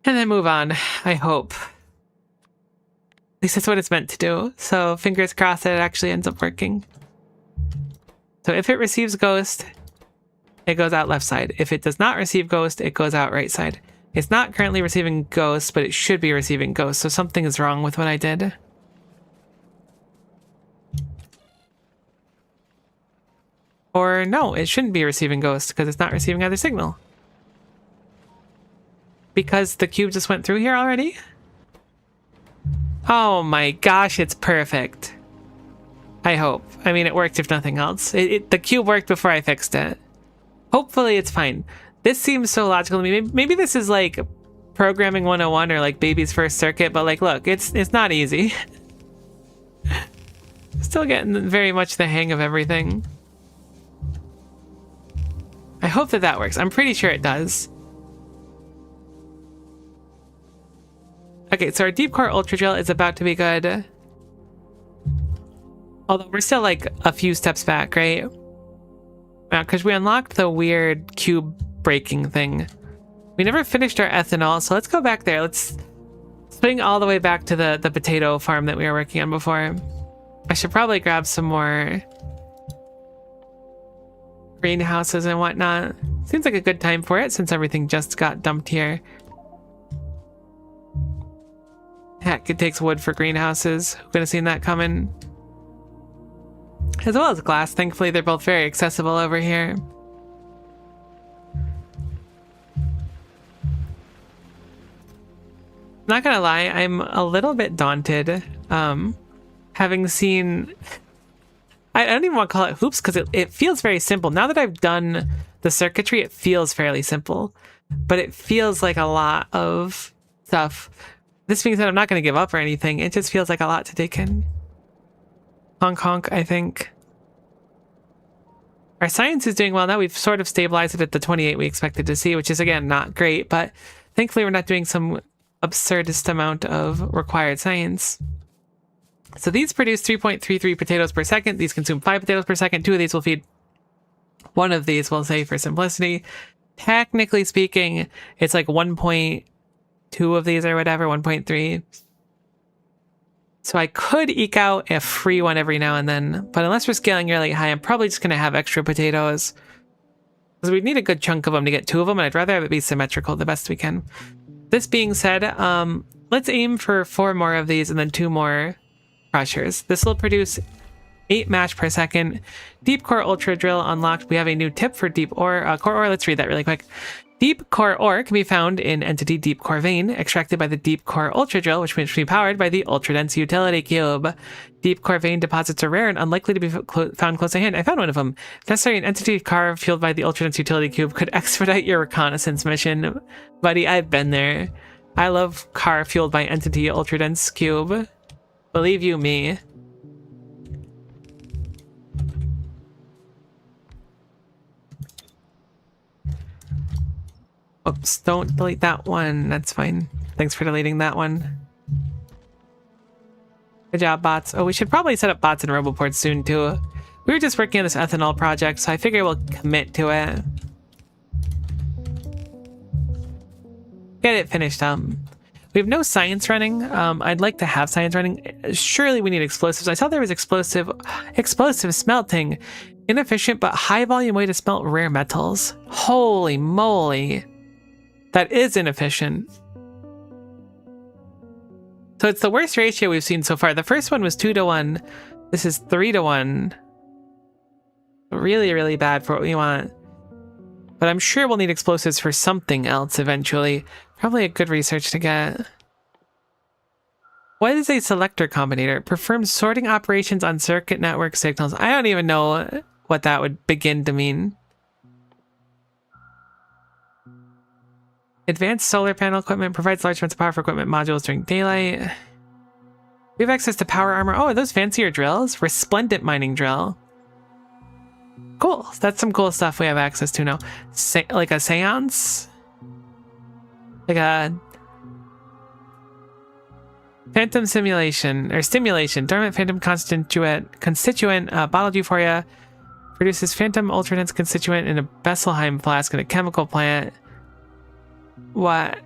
And then move on, I hope. At least that's what it's meant to do. So fingers crossed that it actually ends up working. So if it receives ghost, it goes out left side. If it does not receive ghost, it goes out right side. It's not currently receiving ghost, but it should be receiving ghost. So something is wrong with what I did. Or no, it shouldn't be receiving ghost because it's not receiving either signal. Because the cube just went through here already? Oh my gosh, it's perfect. I hope. I mean, it worked if nothing else. The cube worked before I fixed it. Hopefully it's fine. This seems so logical to me. Maybe this is like programming 101 or like baby's first circuit, but like, look, it's not easy. Still getting very much the hang of everything. I hope that that works. I'm pretty sure it does. Okay, so our deep core ultra gel is about to be good. Although we're still like a few steps back, right? Because we unlocked the weird cube breaking thing. We never finished our ethanol, so let's go back there. Let's swing all the way back to the potato farm that we were working on before. I should probably grab some more greenhouses and whatnot. Seems like a good time for it since everything just got dumped here. Heck, it takes wood for greenhouses. Who could have seen that coming? As well as glass. Thankfully, they're both very accessible over here. Not gonna lie, I'm a little bit daunted. Having seen, I don't even want to call it hoops because it feels very simple. Now that I've done the circuitry, it feels fairly simple, but it feels like a lot of stuff. This being said, I'm not going to give up or anything. It just feels like a lot to take in. Honk honk, I think. Our science is doing well now. We've sort of stabilized it at the 28 we expected to see, which is, again, not great, but thankfully we're not doing some absurdist amount of required science. So these produce 3.33 potatoes per second. These consume 5 potatoes per second. 2 of these will feed one of these, we'll say, for simplicity. Technically speaking, it's like 1.2 of these or whatever, 1.3. So I could eke out a free one every now and then, but unless we're scaling really high, I'm probably just going to have extra potatoes. Because we'd need a good chunk of them to get 2 of them, and I'd rather have it be symmetrical the best we can. This being said, let's aim for 4 more of these and then 2 more crushers. This will produce 8 mash per second. Deep core ultra drill unlocked. We have a new tip for deep ore. Core ore, let's read that really quick. Deep core ore can be found in entity deep core vein, extracted by the deep core ultra drill, which can be powered by the ultra dense utility cube. Deep core vein deposits are rare and unlikely to be found close at hand. I found one of them. If necessary, an entity car fueled by the ultra dense utility cube could expedite your reconnaissance mission. Buddy, I've been there. I love car fueled by entity ultra dense cube. Believe you me. Oops, don't delete that one. That's fine. Thanks for deleting that one. Good job, bots. Oh, we should probably set up bots and roboports soon, too. We were just working on this ethanol project, so I figure we'll commit to it. Get it finished up. We have no science running. I'd like to have science running. Surely we need explosives. I saw there was explosive smelting. Inefficient but high volume way to smelt rare metals. Holy moly. That is inefficient. So it's the worst ratio we've seen so far. The first one was 2-to-1. This is 3-to-1. Really, really bad for what we want. But I'm sure we'll need explosives for something else eventually. Probably a good research to get. What is a selector combinator? It performs sorting operations on circuit network signals. I don't even know what that would begin to mean. Advanced solar panel equipment provides large amounts of power for equipment modules during daylight. We have access to power armor. Oh, are those fancier drills? Resplendent mining drill. Cool. That's some cool stuff we have access to now. Like a seance? Like a phantom simulation or stimulation. Dormant phantom constituent bottled euphoria produces phantom ultradense constituent in a Besselheim flask in a chemical plant. What?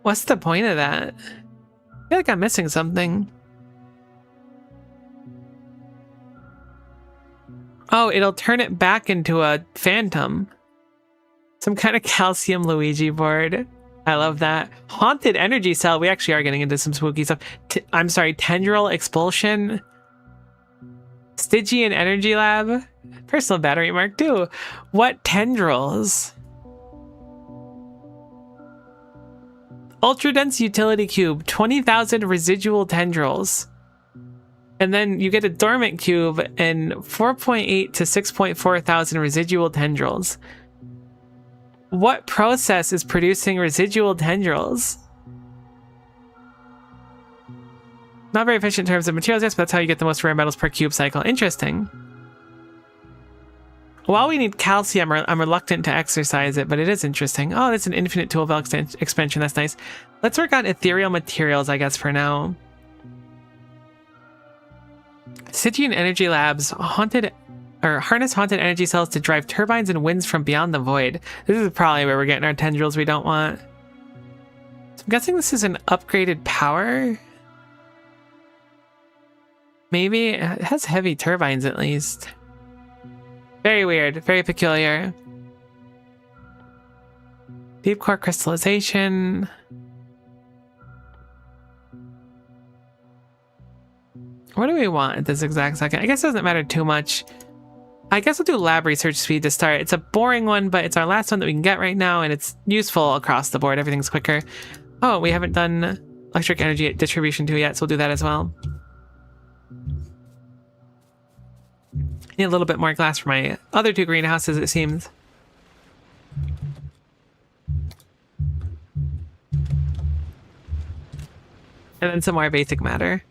What's the point of that? I feel like I'm missing something. Oh, it'll turn it back into a phantom. Some kind of calcium Luigi board. I love that. Haunted energy cell. We actually are getting into some spooky stuff. I'm sorry, tendril expulsion. Stygian energy lab. Personal battery mark II. What tendrils? Ultra dense utility cube. 20,000 residual tendrils. And then you get a dormant cube and 4.8 to 6.4 thousand residual tendrils. What process is producing residual tendrils? Not very efficient in terms of materials, yes, but that's how you get the most rare metals per cube cycle. Interesting. While we need calcium, I'm reluctant to exercise it, but it is interesting. Oh, that's an infinite tool belt expansion. That's nice. Let's work on ethereal materials, I guess, for now. Stygian Energy Labs harness haunted energy cells to drive turbines and winds from beyond the void. This is probably where we're getting our tendrils we don't want. So I'm guessing this is an upgraded power. Maybe it has heavy turbines at least. Very weird, very peculiar. Deep core crystallization. What do we want at this exact second? I guess it doesn't matter too much. I guess we'll do lab research speed to start. It's a boring one, but it's our last one that we can get right now, and it's useful across the board. Everything's quicker. Oh, we haven't done electric energy distribution 2 yet, so we'll do that as well. Need a little bit more glass for my other 2 greenhouses, it seems. And then some more basic matter.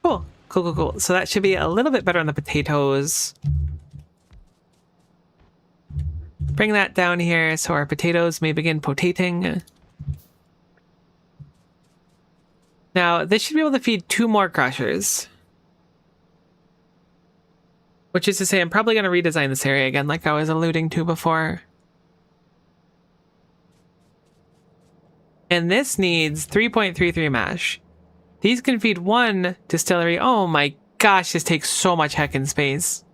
Cool. Cool. So that should be a little bit better on the potatoes. Bring that down here so our potatoes may begin potating. Now, this should be able to feed 2 more crushers. Which is to say, I'm probably going to redesign this area again, like I was alluding to before. And this needs 3.33 mash. These can feed 1 distillery. Oh my gosh, this takes so much heckin' space.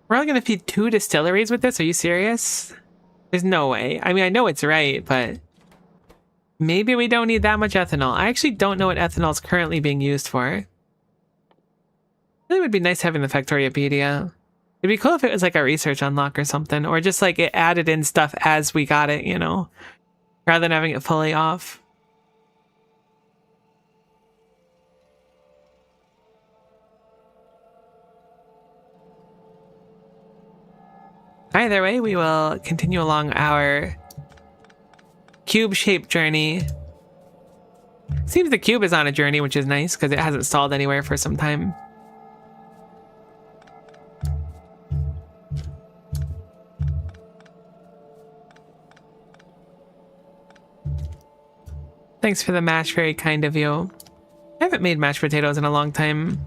We're only going to feed 2 distilleries with this? Are you serious? There's no way. I mean, I know it's right, but maybe we don't need that much ethanol. I actually don't know what ethanol is currently being used for. It really would be nice having the Factoriopedia. It'd be cool if it was like a research unlock or something, or just like it added in stuff as we got it, you know, rather than having it fully off. Either way, we will continue along our cube-shaped journey. Seems the cube is on a journey, which is nice because it hasn't stalled anywhere for some time. Thanks for the mash, very kind of you. I haven't made mashed potatoes in a long time.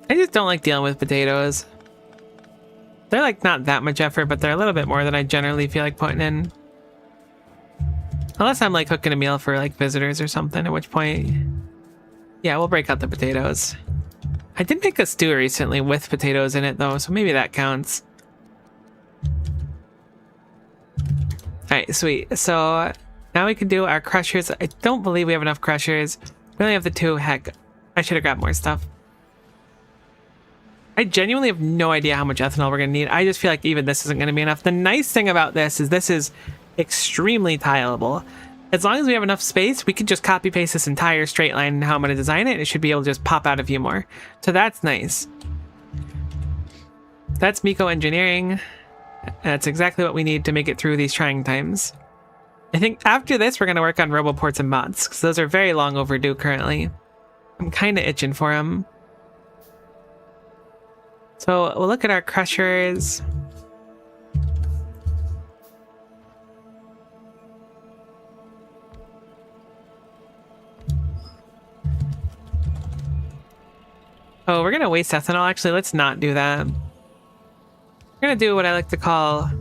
I just don't like dealing with potatoes. They're like not that much effort, but they're a little bit more than I generally feel like putting in. Unless I'm like cooking a meal for like visitors or something, at which point, yeah, we'll break out the potatoes. I did make a stew recently with potatoes in it though, so maybe that counts. Alright, sweet. So now we can do our crushers. I don't believe we have enough crushers. We only have the 2. Heck, I should have grabbed more stuff. I genuinely have no idea how much ethanol we're going to need. I just feel like even this isn't going to be enough. The nice thing about this is extremely tileable. As long as we have enough space, we can just copy paste this entire straight line and how I'm going to design it. And it should be able to just pop out a few more. So that's nice. That's Miko engineering. That's exactly what we need to make it through these trying times. I think after this, we're going to work on roboports and mods, because those are very long overdue currently. I'm kind of itching for them. So we'll look at our crushers. Oh, we're going to waste ethanol. Actually, let's not do that. We're going to do what I like to call, I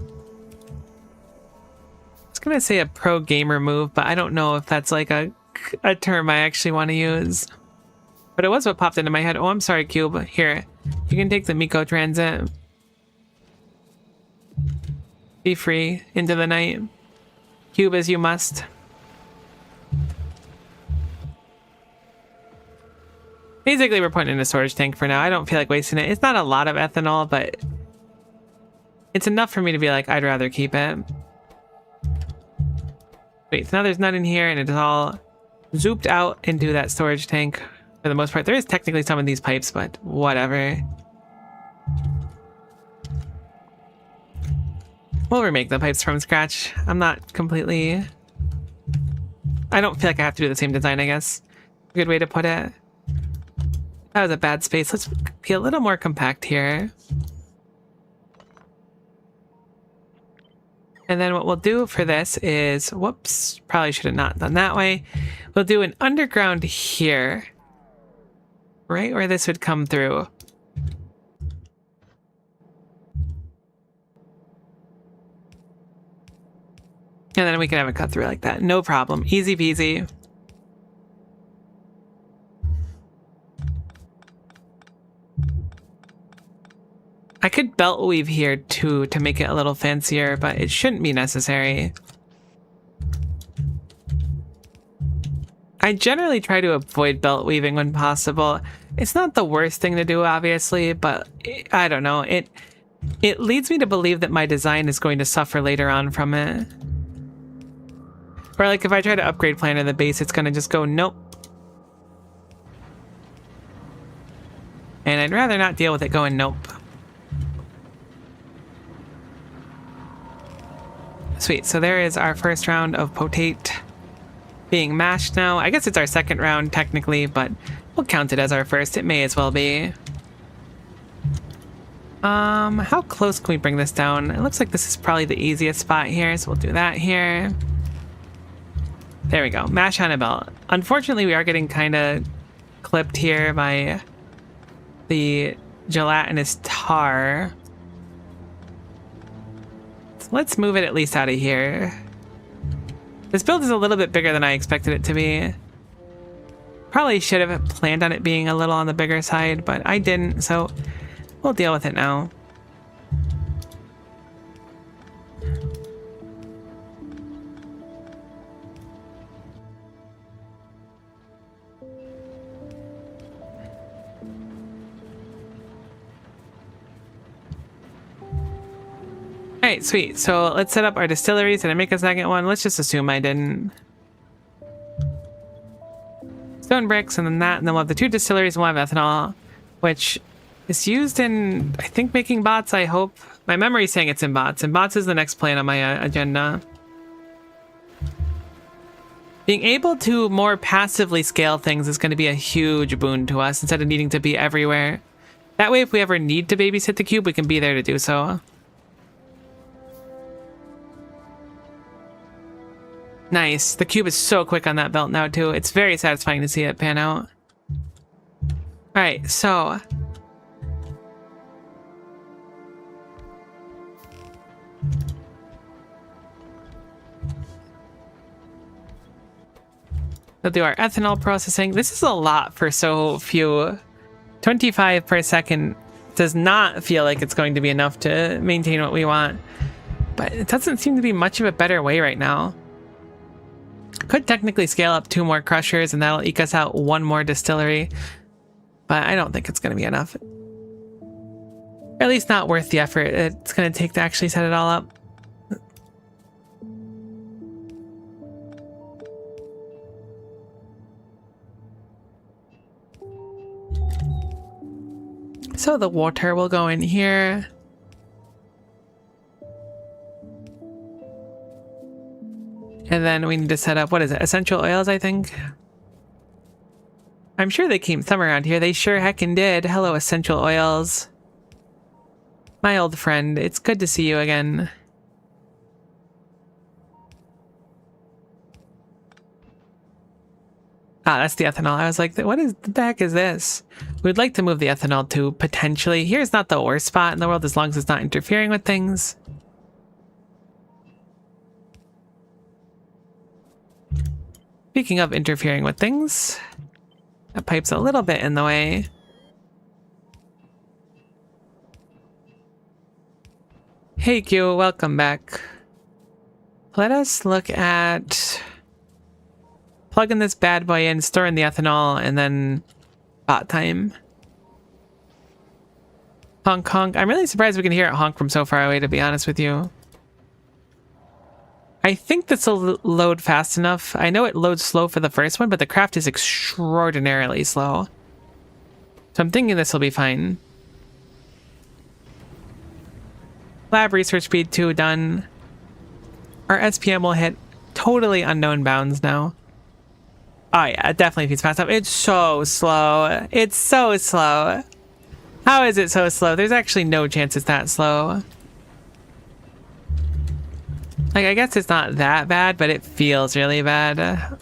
was going to say a pro gamer move, but I don't know if that's like a term I actually want to use. But it was what popped into my head. Oh, I'm sorry, Cube. Here, you can take the Miko transit. Be free into the night. Cube as you must. Basically, we're putting in a storage tank for now. I don't feel like wasting it. It's not a lot of ethanol, but it's enough for me to be like, I'd rather keep it. Wait, so now there's none in here, and it's all zooped out into that storage tank for the most part. There is technically some in these pipes, but whatever. We'll remake the pipes from scratch. I'm not completely... I don't feel like I have to do the same design, I guess. Good way to put it. That was a bad space. Let's be a little more compact here. And then what we'll do for this is, whoops, probably should have not done that way. We'll do an underground here, right where this would come through. And then we can have it cut through like that. No problem. Easy peasy. I could belt weave here too to make it a little fancier, but it shouldn't be necessary. I generally try to avoid belt weaving when possible. It's not the worst thing to do, obviously, but I don't know. It leads me to believe that my design is going to suffer later on from it. Or like if I try to upgrade plan in the base, it's going to just go nope. And I'd rather not deal with it going nope. Sweet, so there is our first round of potate being mashed now. I guess it's our second round technically, but we'll count it as our first. It may as well be. How close can we bring this down? It looks like this is probably the easiest spot here, so we'll do that here. There we go, mash on a belt. Unfortunately, we are getting kind of clipped here by the gelatinous tar. So let's move it at least out of here. This build is a little bit bigger than I expected it to be. Probably should have planned on it being a little on the bigger side, but I didn't, so we'll deal with it now. Alright, sweet. So let's set up our distilleries. Did I make a second one? Let's just assume I didn't. Stone bricks and then that, and then we'll have the 2 distilleries and we'll have ethanol, which is used in, I think, making bots, I hope. My memory's saying it's in bots, and bots is the next plan on my agenda. Being able to more passively scale things is going to be a huge boon to us instead of needing to be everywhere. That way, if we ever need to babysit the cube, we can be there to do so. Nice. The cube is so quick on that belt now, too. It's very satisfying to see it pan out. Alright, so... we'll do our ethanol processing. This is a lot for so few. 25 per second does not feel like it's going to be enough to maintain what we want. But it doesn't seem to be much of a better way right now. Could technically scale up 2 more crushers and that'll eke us out 1 more distillery. But I don't think it's going to be enough. Or at least not worth the effort it's going to take to actually set it all up. So the water will go in here. And then we need to set up, what is it, essential oils, I think? I'm sure they came some around here. They sure heckin' did. Hello, essential oils. My old friend, it's good to see you again. Ah, that's the ethanol. I was like, what is the heck is this? We'd like to move the ethanol to potentially. Here's not the worst spot in the world as long as it's not interfering with things. Speaking of interfering with things, that pipe's a little bit in the way. Hey Q, welcome back. Let us look at plugging this bad boy in, storing the ethanol, and then bot time. Honk honk. I'm really surprised we can hear it honk from so far away, to be honest with you. I think this will load fast enough. I know it loads slow for the first one, but the craft is extraordinarily slow. So I'm thinking this will be fine. Lab research speed 2 done. Our SPM will hit totally unknown bounds now. Oh yeah, it definitely feeds fast enough. It's so slow. It's so slow. How is it so slow? There's actually no chance it's that slow. Like, I guess it's not that bad, but it feels really bad.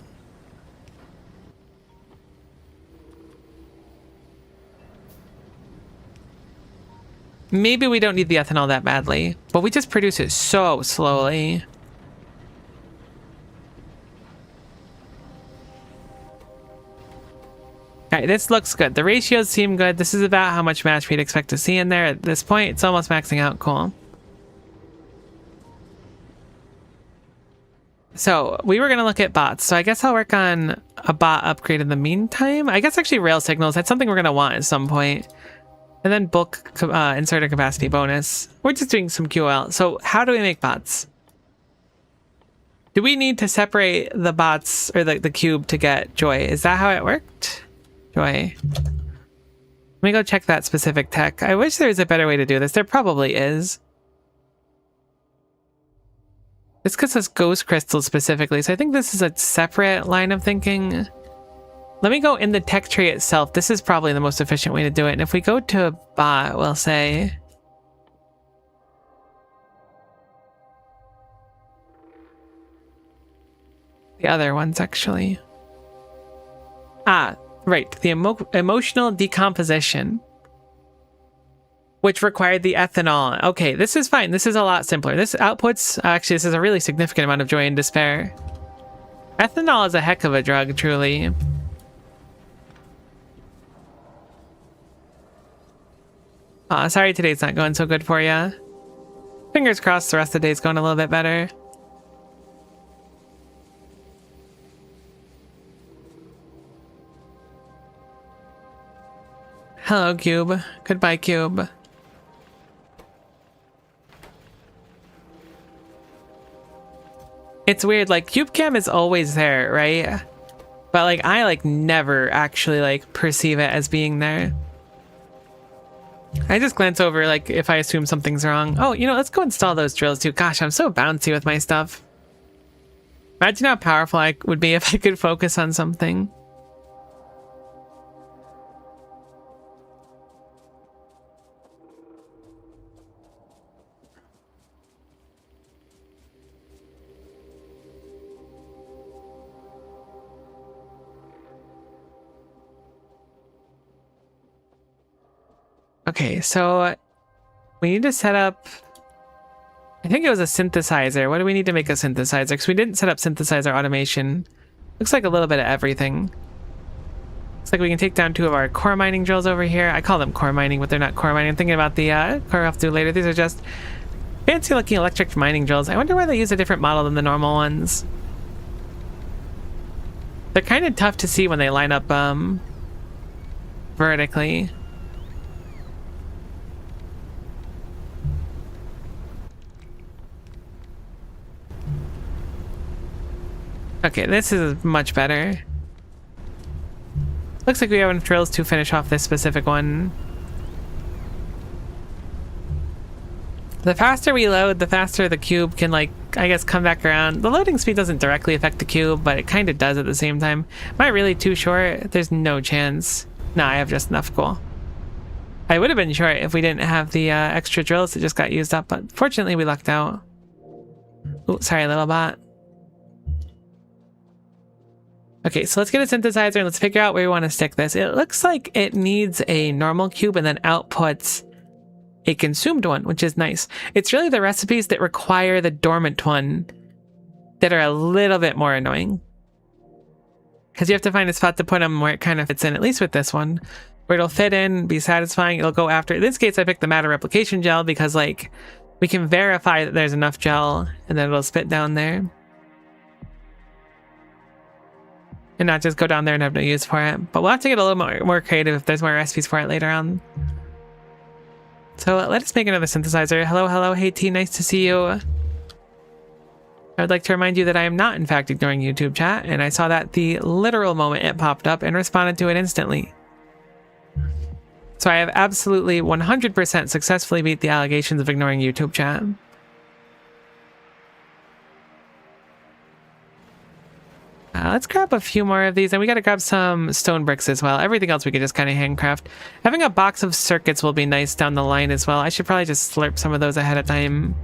Maybe we don't need the ethanol that badly, but we just produce it so slowly. Alright, this looks good. The ratios seem good. This is about how much mash we'd expect to see in there at this point. It's almost maxing out. Cool. So we were going to look at bots. So I guess I'll work on a bot upgrade in the meantime. I guess actually rail signals. That's something we're going to want at some point. And then bulk inserter capacity bonus. We're just doing some QL. So how do we make bots? Do we need to separate the bots or the cube to get joy? Is that how it worked? Joy. Let me go check that specific tech. I wish there was a better way to do this. There probably is. This gives us ghost crystals specifically, so I think this is a separate line of thinking. Let me go in the tech tree itself. This is probably the most efficient way to do it. And if we go to a bot, we'll say... the other ones, actually. Ah, right. The emotional decomposition. Which required the ethanol. Okay, this is fine. This is a lot simpler. This outputs... actually, this is a really significant amount of joy and despair. Ethanol is a heck of a drug, truly. Sorry today's not going so good for you. Fingers crossed the rest of the day's going a little bit better. Hello, Cube. Goodbye, Cube. It's weird, like, Cube Cam is always there, right? But, like, I, like, never actually, like, perceive it as being there. I just glance over, like, if I assume something's wrong. Oh, you know, let's go install those drills, too. Gosh, I'm so bouncy with my stuff. Imagine how powerful I would be if I could focus on something. Okay, so we need to set up, I think it was a synthesizer. What do we need to make a synthesizer? Because we didn't set up synthesizer automation. Looks like a little bit of everything. Looks like we can take down 2 of our core mining drills over here. I call them core mining, but they're not core mining. I'm thinking about the core I'll have to do later. These are just fancy looking electric mining drills. I wonder why they use a different model than the normal ones. They're kind of tough to see when they line up vertically. Okay, this is much better. Looks like we have enough drills to finish off this specific one. The faster we load, the faster the cube can, like, I guess, come back around. The loading speed doesn't directly affect the cube, but it kind of does at the same time. Am I really too short? There's no chance. Nah, I have just enough. Cool. I would have been short if we didn't have the extra drills that just got used up, but fortunately we lucked out. Oh, sorry, little bot. Okay, so let's get a synthesizer and let's figure out where we want to stick this. It looks like it needs a normal cube and then outputs a consumed one, which is nice. It's really the recipes that require the dormant one that are a little bit more annoying. Because you have to find a spot to put them where it kind of fits in, at least with this one. Where it'll fit in, be satisfying, it'll go after. In this case, I picked the matter replication gel because, like, we can verify that there's enough gel and then it'll spit down there. And not just go down there and have no use for it. But we'll have to get a little more creative if there's more recipes for it later on. So let us make another synthesizer. Hello, hello, hey T, nice to see you. I would like to remind you that I am not in fact ignoring YouTube chat, and I saw that the literal moment it popped up and responded to it instantly. So I have absolutely 100% successfully beat the allegations of ignoring YouTube chat. Let's grab a few more of these, and we gotta grab some stone bricks as well. Everything else we can just kind of handcraft. Having a box of circuits will be nice down the line as well. I should probably just slurp some of those ahead of time.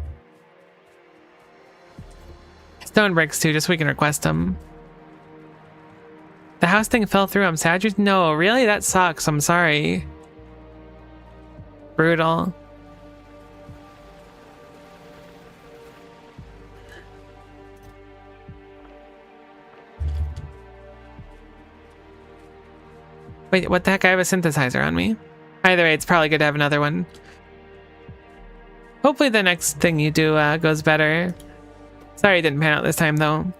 Stone bricks too, just so we can request them. The house thing fell through. I'm sad. No, really? That sucks. I'm sorry. Brutal. Wait, what the heck? I have a synthesizer on me. Either way, it's probably good to have another one. Hopefully the next thing you do goes better. Sorry it didn't pan out this time, though.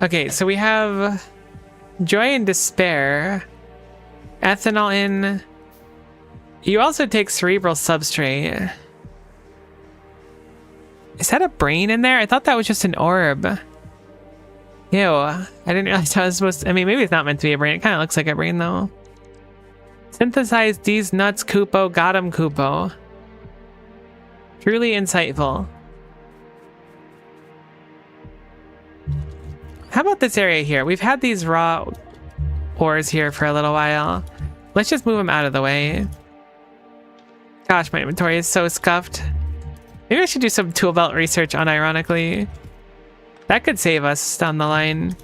Okay, so we have joy and despair. Ethanol in. You also take cerebral substrate. Is that a brain in there? I thought that was just an orb. Ew. I didn't realize I was supposed to. I mean, maybe it's not meant to be a brain. It kind of looks like a brain, though. Synthesize these nuts, Kupo. Got him, Kupo. Truly insightful. How about this area here? We've had these raw ores here for a little while. Let's just move them out of the way. Gosh, my inventory is so scuffed. Maybe I should do some tool belt research unironically. That could save us down the line.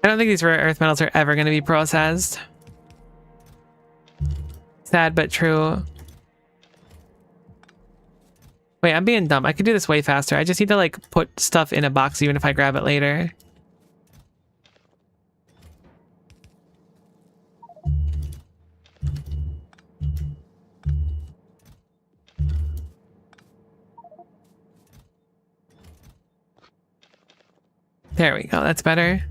I don't think these rare earth metals are ever going to be processed. Sad but true. Wait, I'm being dumb. I could do this way faster. I just need to like put stuff in a box even if I grab it later. There we go. That's better.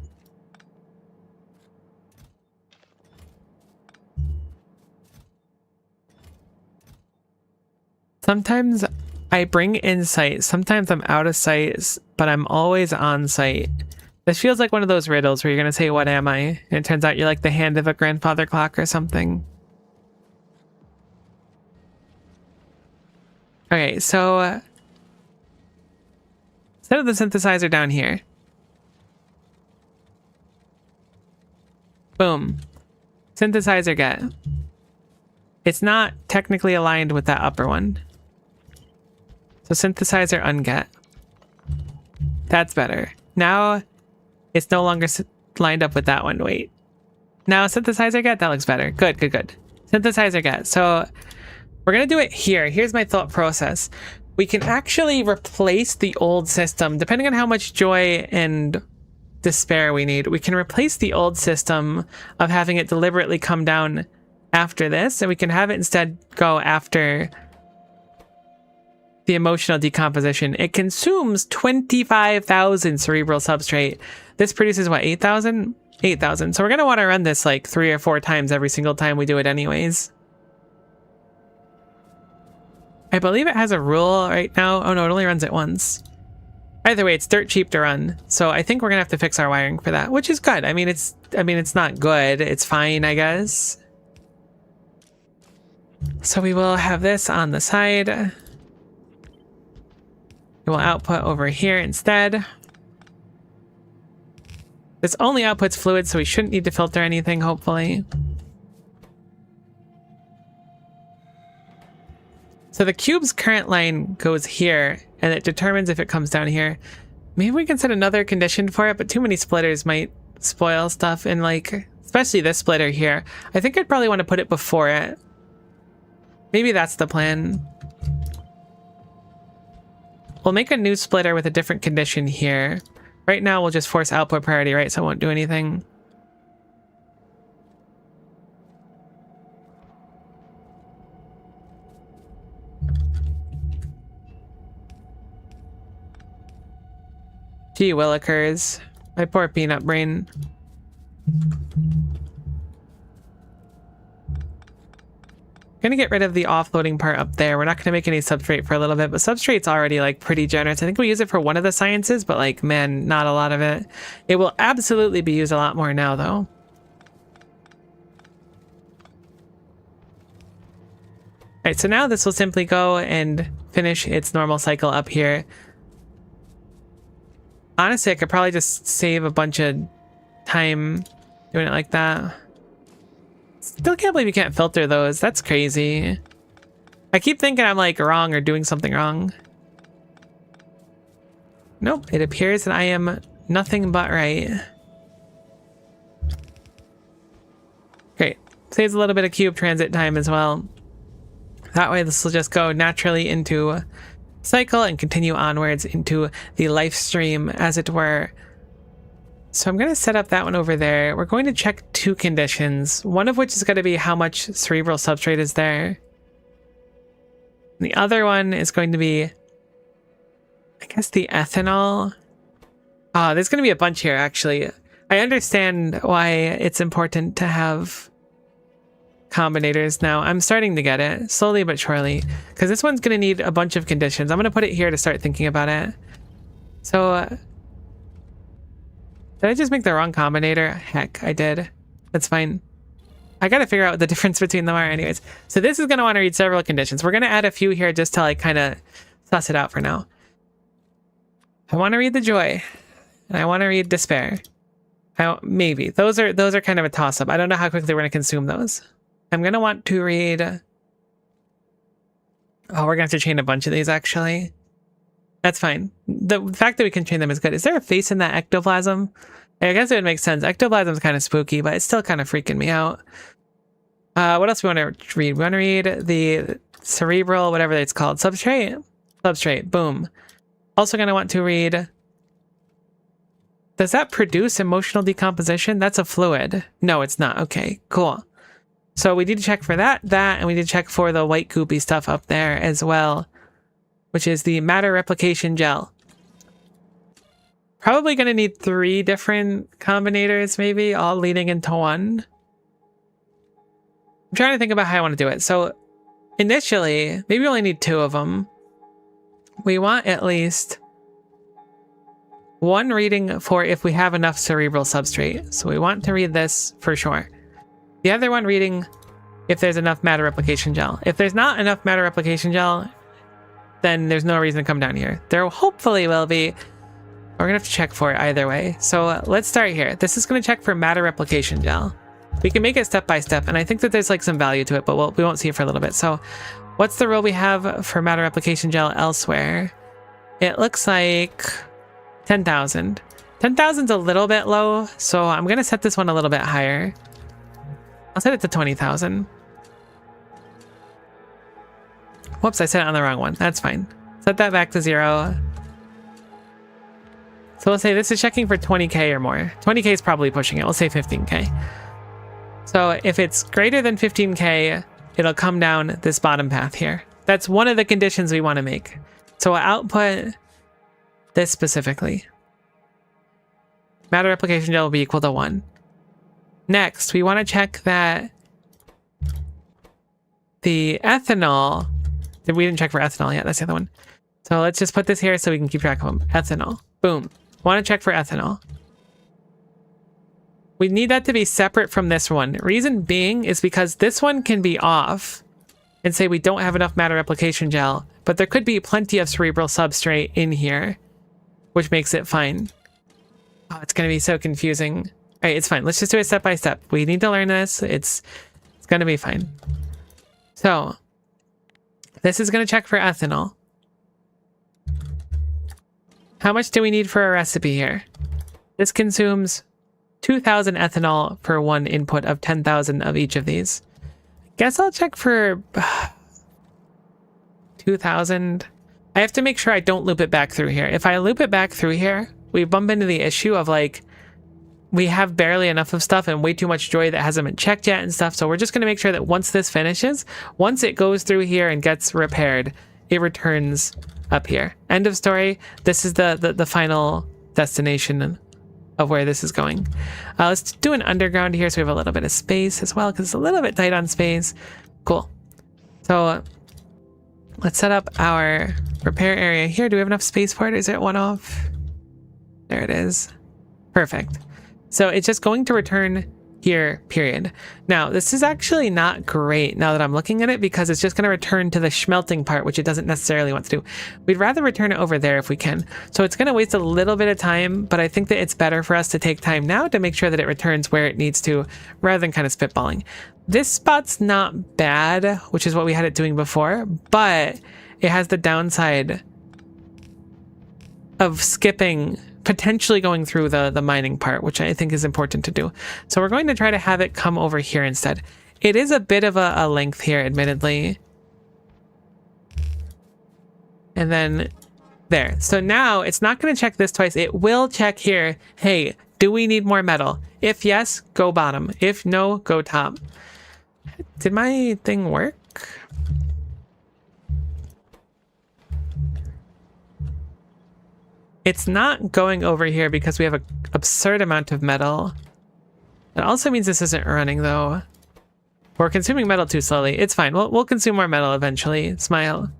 Sometimes I bring insight. Sometimes I'm out of sight, but I'm always on site. This feels like one of those riddles where you're going to say, what am I? And it turns out you're like the hand of a grandfather clock or something. Okay, so instead of the synthesizer down here. Boom. Synthesizer get. It's not technically aligned with that upper one. So synthesizer unget. That's better. Now it's no longer lined up with that one. Wait. Now synthesizer get. That looks better. Good, good, good. Synthesizer get. So we're going to do it here. Here's my thought process. We can actually replace the old system, depending on how much joy and despair we need. We can replace the old system of having it deliberately come down after this, and we can have it instead go after the emotional decomposition. It consumes 25,000 cerebral substrate. This produces what, 8,000? 8,000. So we're going to want to run this like 3 or 4 times every single time we do it anyways. I believe it has a rule right now. Oh no, it only runs it once. Either way, it's dirt cheap to run. So I think we're going to have to fix our wiring for that, which is good. I mean, it's not good. It's fine, I guess. So we will have this on the side. It will output over here instead. This only outputs fluid, so we shouldn't need to filter anything, hopefully. So the cube's current line goes here, and it determines if it comes down here. Maybe we can set another condition for it, but too many splitters might spoil stuff, and like, especially this splitter here. I think I'd probably want to put it before it. Maybe that's the plan. We'll make a new splitter with a different condition here. Right now, we'll just force output priority, right? So it won't do anything. Gee willikers. My poor peanut brain. Gonna get rid of the offloading part up there. We're not gonna make any substrate for a little bit, but substrate's already like pretty generous. I think we use it for one of the sciences, but like, man, not a lot of it. It will absolutely be used a lot more now though. Alright, so now this will simply go and finish its normal cycle up here. Honestly, I could probably just save a bunch of time doing it like that. Still can't believe you can't filter those. That's crazy. I keep thinking I'm like wrong or doing something wrong. Nope, it appears that I am nothing but right. Great. Saves a little bit of cube transit time as well. That way this will just go naturally into cycle and continue onwards into the life stream, as it were. So I'm going to set up that one over there. We're going to check 2 conditions, one of which is going to be how much cerebral substrate is there. The other one is going to be, I guess, the ethanol. Oh, there's going to be a bunch here, actually. I understand why it's important to have combinators now. I'm starting to get it, slowly but surely, because this one's going to need a bunch of conditions. I'm going to put it here to start thinking about it. So, did I just make the wrong combinator? Heck, I did. That's fine. I got to figure out what the difference between them are anyways. So this is going to want to read several conditions. We're going to add a few here just to like kind of suss it out for now. I want to read the joy, and I want to read despair. Maybe those are kind of a toss-up. I don't know how quickly we're going to consume those. I'm going to want to read... Oh, we're going to have to chain a bunch of these, actually. That's fine. The fact that we can chain them is good. Is there a face in that ectoplasm? I guess it would make sense. Ectoplasm is kind of spooky, but it's still kind of freaking me out. What else do we want to read? We want to read the cerebral, whatever it's called. Substrate? Substrate. Boom. Also going to want to read... Does that produce emotional decomposition? That's a fluid. No, it's not. Okay, cool. So we need to check for that, and we need to check for the white goopy stuff up there as well, which is the matter replication gel. Probably going to need 3 different combinators, maybe, all leading into one. I'm trying to think about how I want to do it. So initially, maybe we only need 2 of them. We want at least... 1 reading for if we have enough cerebral substrate. So we want to read this for sure. The other one reading if there's enough matter replication gel. If there's not enough matter replication gel, then there's no reason to come down here. There hopefully will be. We're going to have to check for it either way. So let's start here. This is going to check for matter replication gel. We can make it step by step, and I think that there's like some value to it, but we won't see it for a little bit. So what's the rule we have for matter replication gel elsewhere? It looks like 10,000. 10,000's a little bit low, so I'm going to set this one a little bit higher. I'll set it to 20,000. Whoops, I set it on the wrong one. That's fine. Set that back to 0. So we'll say this is checking for 20k or more. 20k is probably pushing it. We'll say 15k. So if it's greater than 15k, it'll come down this bottom path here. That's one of the conditions we want to make. So we'll output this specifically. Matter replication gel will be equal to 1. Next, we want to check that the ethanol... We didn't check for ethanol yet. That's the other one. So let's just put this here so we can keep track of them. Ethanol. Boom. Want to check for ethanol. We need that to be separate from this one. Reason being is because this one can be off and say we don't have enough matter replication gel, but there could be plenty of cerebral substrate in here, which makes it fine. Oh, it's going to be so confusing. All right, it's fine. Let's just do it step by step. We need to learn this. It's going to be fine. So this is going to check for ethanol. How much do we need for a recipe here? This consumes 2,000 ethanol per 1 input of 10,000 of each of these. Guess I'll check for 2,000. I have to make sure I don't loop it back through here. If I loop it back through here, we bump into the issue of like, we have barely enough of stuff and way too much joy that hasn't been checked yet and stuff. So we're just going to make sure that once this finishes, once it goes through here and gets repaired, it returns up here. End of story. This is the final destination of where this is going. Let's do an underground here so we have a little bit of space as well, because it's a little bit tight on space. Cool. So let's set up our repair area here. Do we have enough space for it? Is it one off? There it is. Perfect. So it's just going to return here, period. Now, this is actually not great now that I'm looking at it, because it's just going to return to the smelting part, which it doesn't necessarily want to do. We'd rather return it over there if we can. So it's going to waste a little bit of time, but I think that it's better for us to take time now to make sure that it returns where it needs to, rather than kind of spitballing. This spot's not bad, which is what we had it doing before, but it has the downside of skipping, potentially going through the mining part, which I think is important to do. So we're going to try to have it come over here instead. It is a bit of a length here, admittedly. And then there. So now it's not going to check this twice. It will check here. Hey, do we need more metal? If yes, go bottom. If no, go top. Did my thing work? It's not going over here because we have an absurd amount of metal. It also means this isn't running though. We're consuming metal too slowly. It's fine. We'll consume more metal eventually. Smile.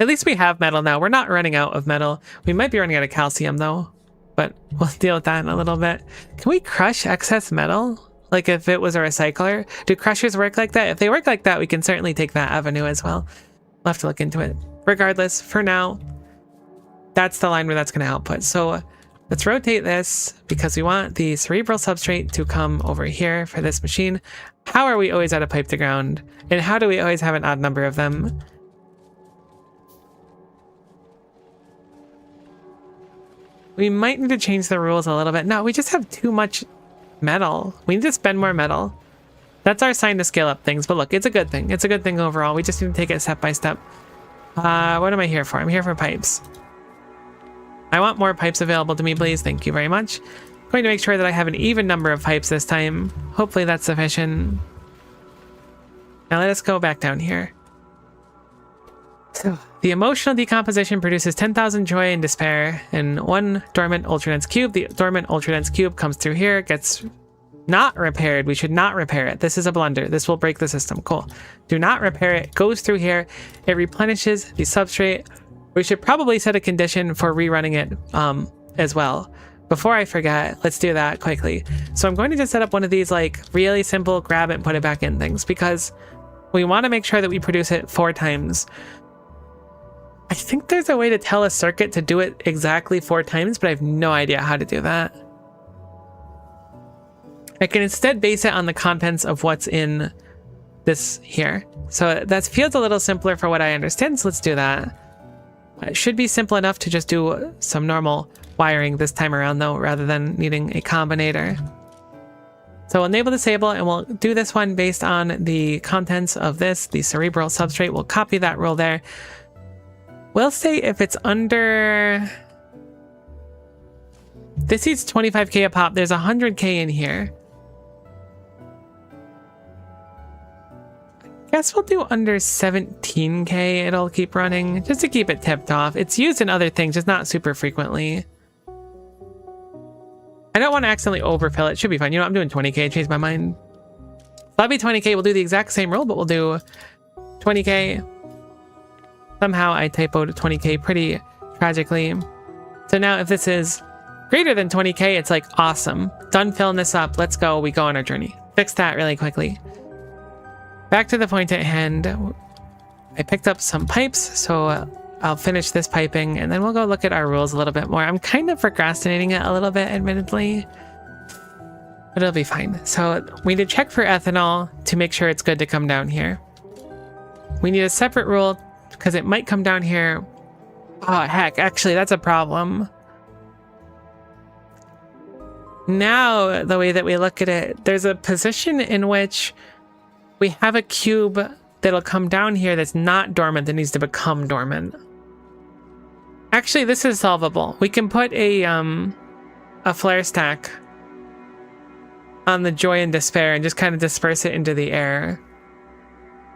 At least we have metal now. We're not running out of metal. We might be running out of calcium though, but we'll deal with that in a little bit. Can we crush excess metal? Like if it was a recycler? Do crushers work like that? If they work like that, we can certainly take that avenue as well. We'll have to look into it. Regardless, for now, that's the line where that's going to output. So let's rotate this because we want the cerebral substrate to come over here for this machine. How are we always out of pipe to ground? And how do we always have an odd number of them? We might need to change the rules a little bit. No, we just have too much metal. We need to spend more metal. That's our sign to scale up things. But look, it's a good thing. It's a good thing overall. We just need to take it step by step. What am I here for? I'm here for pipes. I want more pipes available to me, please. Thank you very much. I'm going to make sure that I have an even number of pipes this time. Hopefully that's sufficient. Now let us go back down here. So the emotional decomposition produces 10,000 joy and despair and 1 dormant ultradense cube. The dormant ultradense cube comes through here, gets not repaired. We should not repair it. This is a blunder. This will break the system. Cool. Do not repair it. Goes through here. It replenishes the substrate. We should probably set a condition for rerunning it as well. Before I forget, let's do that quickly. So I'm going to just set up one of these like really simple grab it and put it back in things because we want to make sure that we produce it 4 times. I think there's a way to tell a circuit to do it exactly 4 times, but I have no idea how to do that. I can instead base it on the contents of what's in this here. So that feels a little simpler for what I understand, so let's do that. It should be simple enough to just do some normal wiring this time around though, rather than needing a combinator. So enable disable, and we'll do this one based on the contents of this, the cerebral substrate. We'll copy that rule there. We'll say if it's under... This needs 25k a pop. There's 100k in here. Guess we'll do under 17k. It'll keep running just to keep it tipped off. It's used in other things, just not super frequently. I don't want to accidentally overfill it. Should be fine. You know, I'm doing 20k. I changed my mind. That'll be 20k. We'll do the exact same roll, but we'll do 20k. Somehow I typoed 20k pretty tragically. So now if this is greater than 20k, it's like awesome. Done filling this up. Let's go. We go on our journey. Fix that really quickly. Back to the point at hand. I picked up some pipes, so I'll finish this piping and then we'll go look at our rules a little bit more. I'm kind of procrastinating it a little bit, admittedly, but it'll be fine. So we need to check for ethanol to make sure it's good to come down here. We need a separate rule because it might come down here. Oh, heck, actually, that's a problem. Now, the way that we look at it, there's a position in which we have a cube that'll come down here that's not dormant, that needs to become dormant. Actually, this is solvable. We can put a flare stack on the joy and despair and just kind of disperse it into the air.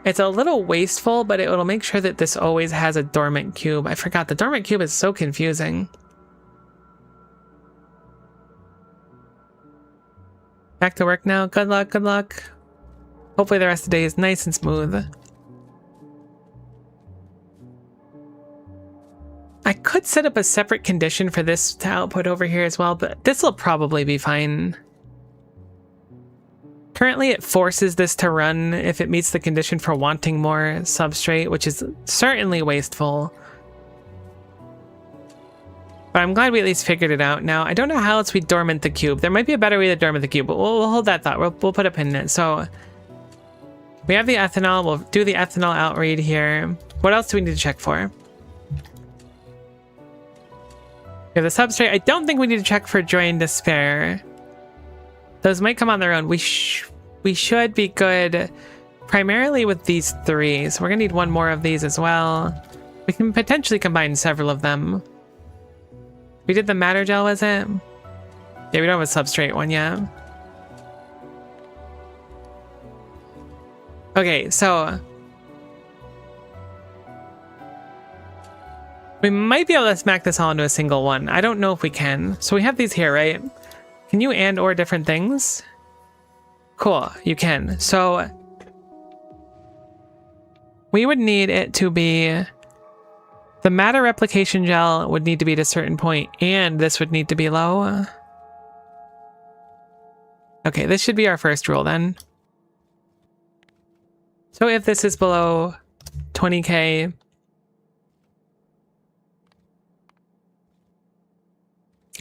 It's a little wasteful, but it'll make sure that this always has a dormant cube. I forgot, the dormant cube is so confusing. Back to work now. Good luck, good luck. Hopefully the rest of the day is nice and smooth. I could set up a separate condition for this to output over here as well, but this will probably be fine. Currently it forces this to run if it meets the condition for wanting more substrate, which is certainly wasteful. But I'm glad we at least figured it out. Now, I don't know how else we dormant the cube. There might be a better way to dormant the cube, but we'll hold that thought. We'll put a pin in it. So we have the ethanol. We'll do the ethanol outread here. What else do we need to check for? We have the substrate. I don't think we need to check for joy and despair. Those might come on their own. We should be good primarily with these 3. So we're going to need one more of these as well. We can potentially combine several of them. We did the matter gel, was it? Yeah, we don't have a substrate one yet. Okay, so We might be able to smack this all into a single one. I don't know if we can. So we have these here, right? Can you and or different things? Cool, you can. So we would need it to be, the matter replication gel would need to be at a certain point, and this would need to be low. Okay, this should be our first rule then. So if this is below 20k,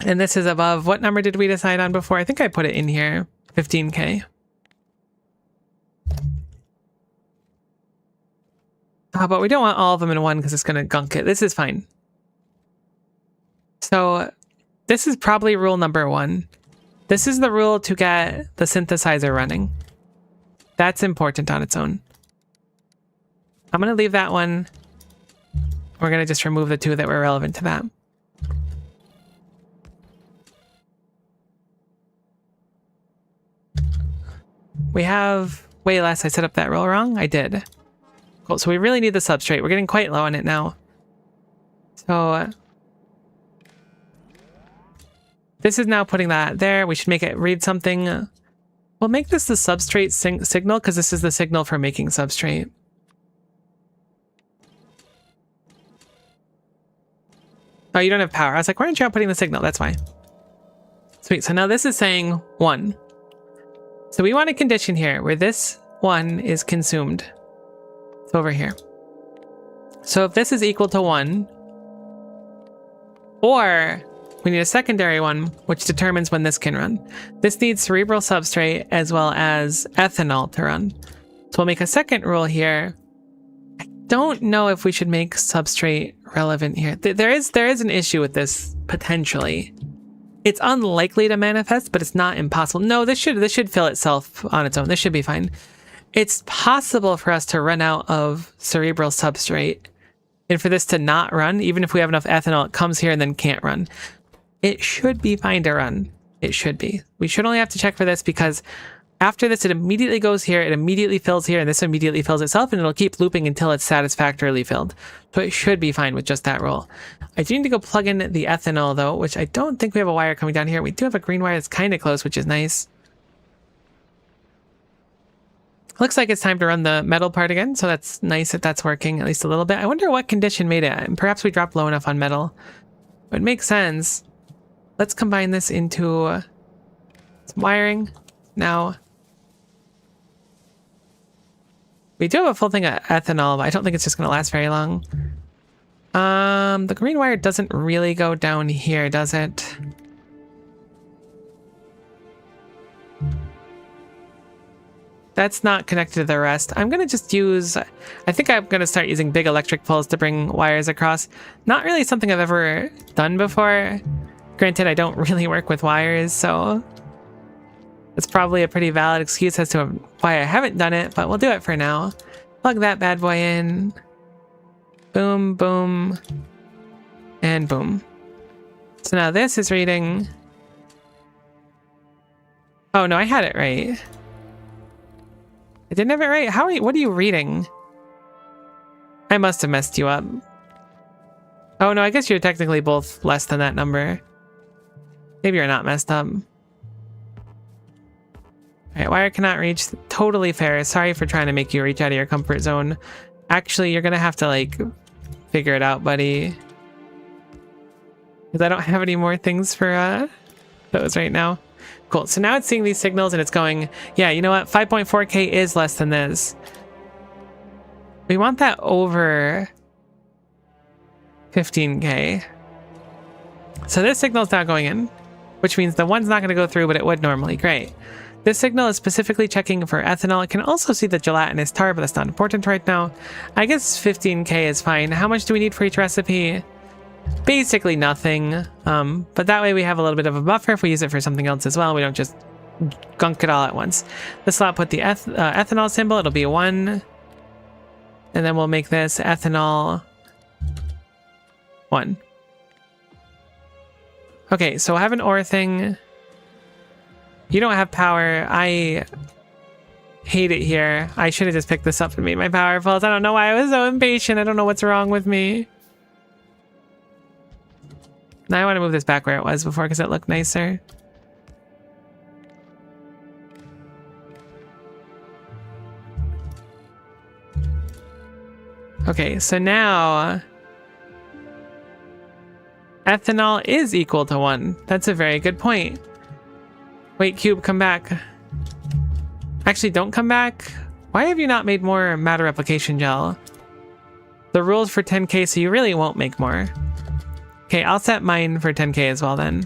and this is above, what number did we decide on before? I think I put it in here, 15k. But we don't want all of them in one because it's going to gunk it. This is fine. So this is probably rule number 1. This is the rule to get the synthesizer running. That's important on its own. I'm going to leave that one. We're going to just remove the 2 that were relevant to that. We have way less. I set up that rule wrong. I did. Cool. So we really need the substrate. We're getting quite low on it now. So this is now putting that there. We should make it read something. We'll make this the substrate signal because this is the signal for making substrate. Oh, you don't have power. I was like, why aren't you outputting the signal? That's why. Sweet. So now this is saying 1. So we want a condition here where this 1 is consumed. It's over here. So if this is equal to 1, or we need a secondary one, which determines when this can run. This needs cerebral substrate as well as ethanol to run. So we'll make a second rule here. I don't know if we should make substrate relevant here. There is an issue with this, potentially. It's unlikely to manifest, but it's not impossible. No, this should fill itself on its own. This should be fine. It's possible for us to run out of cerebral substrate and for this to not run, even if we have enough ethanol, it comes here and then can't run. It should be fine to run. It should be. We should only have to check for this because after this, it immediately goes here, it immediately fills here, and this immediately fills itself, and it'll keep looping until it's satisfactorily filled. So it should be fine with just that rule. I do need to go plug in the ethanol, though, which I don't think we have a wire coming down here. We do have a green wire that's kind of close, which is nice. Looks like it's time to run the metal part again, so that's nice that that's working at least a little bit. I wonder what condition made it. Perhaps we dropped low enough on metal. It makes sense. Let's combine this into some wiring. Now, we do have a full thing of ethanol, but I don't think it's just going to last very long. The green wire doesn't really go down here, does it? That's not connected to the rest. I'm going to just use, I think I'm going to start using big electric poles to bring wires across. Not really something I've ever done before. Granted, I don't really work with wires, so it's probably a pretty valid excuse as to why I haven't done it, but we'll do it for now. Plug that bad boy in. Boom, boom, and boom. So now this is reading. Oh no, I had it right. I didn't have it right? What are you reading? I must have messed you up. Oh no, I guess you're technically both less than that number. Maybe you're not messed up. Alright, wire cannot reach. Totally fair. Sorry for trying to make you reach out of your comfort zone. Actually, you're gonna have to, like, figure it out, buddy. Because I don't have any more things for those right now. Cool, so now it's seeing these signals and it's going, yeah, you know what? 5.4K is less than this. We want that over 15K. So this signal's not going in, which means the one's not going to go through, but it would normally. Great. This signal is specifically checking for ethanol. It can also see the gelatinous tar, but that's not important right now. I guess 15K is fine. How much do we need for each recipe? Basically nothing. But that way we have a little bit of a buffer if we use it for something else as well. We don't just gunk it all at once. This will put the ethanol symbol. It'll be a 1. And then we'll make this ethanol 1. Okay, so I have an ore thing. You don't have power. I hate it here. I should have just picked this up and made my power falls. I don't know why I was so impatient. I don't know what's wrong with me. Now I want to move this back where it was before because it looked nicer. Okay, so now ethanol is equal to 1. That's a very good point. Wait, cube, come back. Actually, don't come back. Why have you not made more matter replication gel? The rules for 10k, so you really won't make more. Okay, I'll set mine for 10k as well then.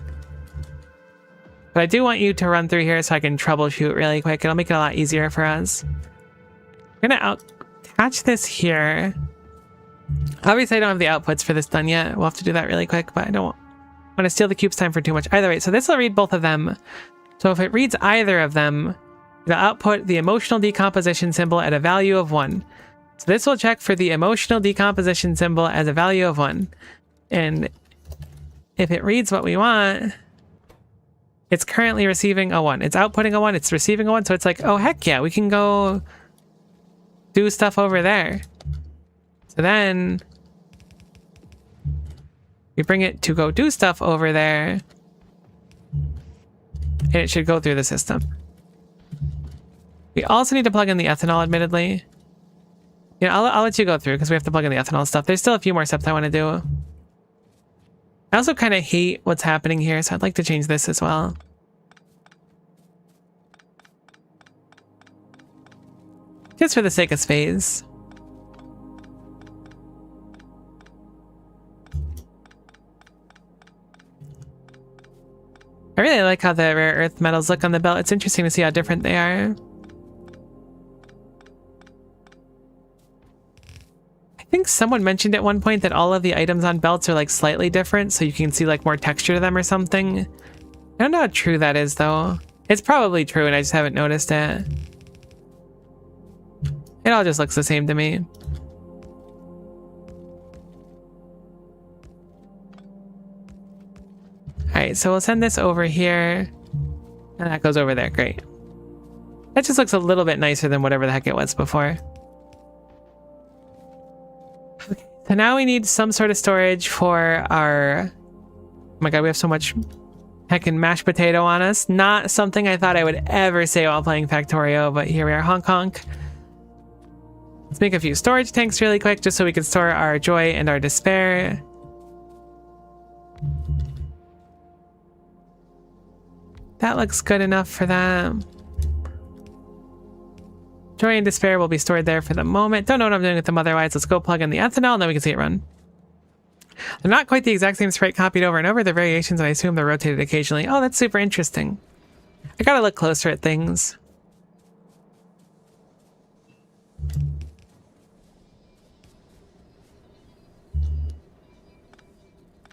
But I do want you to run through here so I can troubleshoot really quick. It'll make it a lot easier for us. I'm gonna attach this here. Obviously, I don't have the outputs for this done yet. We'll have to do that really quick, but I don't want to steal the cube's time for too much. Either way, so this will read both of them. So if it reads either of them, it'll output the emotional decomposition symbol at a value of 1. So this will check for the emotional decomposition symbol as a value of 1. And if it reads what we want, it's currently receiving a 1. It's outputting a 1, it's receiving a 1, so it's like, oh heck yeah, we can go do stuff over there. So then we bring it to go do stuff over there, and it should go through the system. We also need to plug in the ethanol, admittedly. Yeah, I'll let you go through because we have to plug in the ethanol stuff. There's still a few more steps I want to do. I also kind of hate what's happening here, so I'd like to change this as well. Just for the sake of space. I really like how the rare earth metals look on the belt. It's interesting to see how different they are. I think someone mentioned at one point that all of the items on belts are like slightly different, so you can see like more texture to them or something. I don't know how true that is though. It's probably true and I just haven't noticed it. It all just looks the same to me. Alright, so we'll send this over here. And that goes over there. Great. That just looks a little bit nicer than whatever the heck it was before. Okay, so now we need some sort of storage for our... Oh my god, we have so much heckin' mashed potato on us. Not something I thought I would ever say while playing Factorio, but here we are, honk honk. Let's make a few storage tanks really quick just so we can store our joy and our despair. That looks good enough for them. Joy and despair will be stored there for the moment. Don't know what I'm doing with them otherwise. Let's go plug in the ethanol and then we can see it run. They're not quite the exact same sprite copied over and over. They're variations and I assume they're rotated occasionally. Oh, that's super interesting. I gotta look closer at things.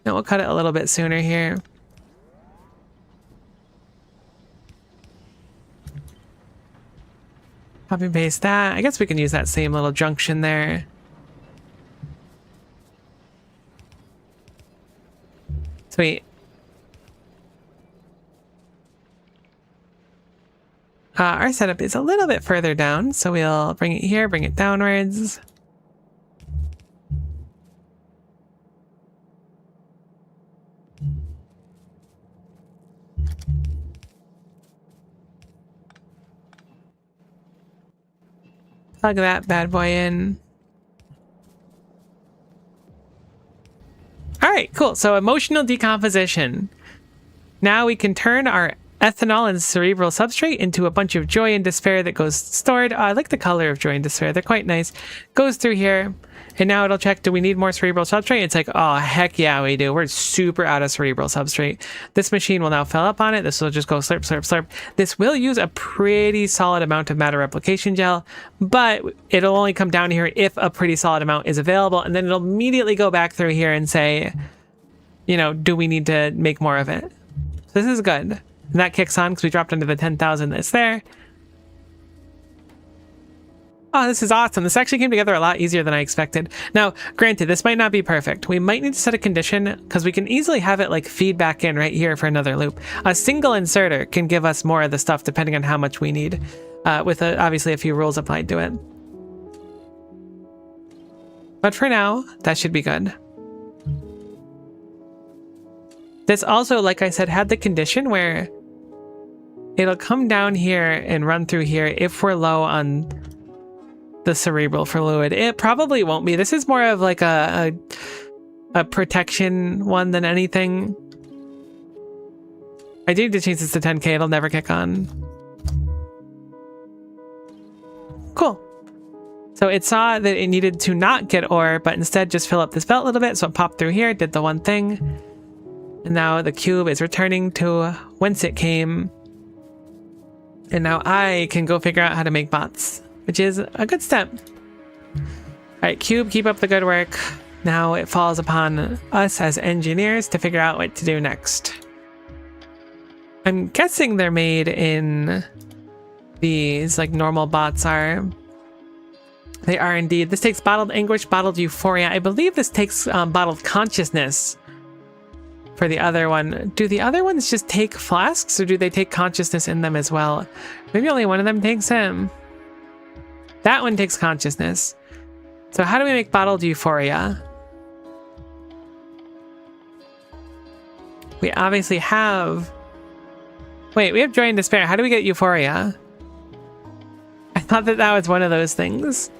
No, we'll cut it a little bit sooner here. Copy paste that. I guess we can use that same little junction there. Sweet. Our setup is a little bit further down, so we'll bring it here, bring it downwards. Plug that bad boy in. All right, cool. So emotional decomposition. Now we can turn our ethanol and cerebral substrate into a bunch of joy and despair that goes stored. I like the color of joy and despair. They're quite nice. Goes through here. And now it'll check, do we need more cerebral substrate? It's like, oh, heck yeah, we do. We're super out of cerebral substrate. This machine will now fill up on it. This will just go slurp, slurp, slurp. This will use a pretty solid amount of matter replication gel, but it'll only come down here if a pretty solid amount is available. And then it'll immediately go back through here and say, you know, do we need to make more of it? So this is good. And that kicks on because we dropped under the 10,000 that's there. Oh, this is awesome. This actually came together a lot easier than I expected. Now, granted, this might not be perfect. We might need to set a condition because we can easily have it like feed back in right here for another loop. A single inserter can give us more of the stuff depending on how much we need, with obviously a few rules applied to it. But for now, that should be good. This also, like I said, had the condition where it'll come down here and run through here if we're low on the cerebral fluid. It probably won't be. This is more of like a protection one than anything. I do need to change this to 10k. It'll never kick on. Cool. So it saw that it needed to not get ore, but instead just fill up this belt a little bit. So it popped through here, did the one thing. And now the cube is returning to whence it came. And now I can go figure out how to make bots, which is a good step. All right, cube, keep up the good work. Now it falls upon us as engineers to figure out what to do next. I'm guessing they're made in these, like normal bots are. They are indeed. This takes bottled anguish, bottled euphoria. I believe this takes bottled consciousness for the other one. Do the other ones just take flasks, or do they take consciousness in them as well? Maybe only one of them takes him. That one takes consciousness. So how do we make bottled euphoria? We obviously have... Wait, we have joy and despair. How do we get euphoria? I thought that was one of those things.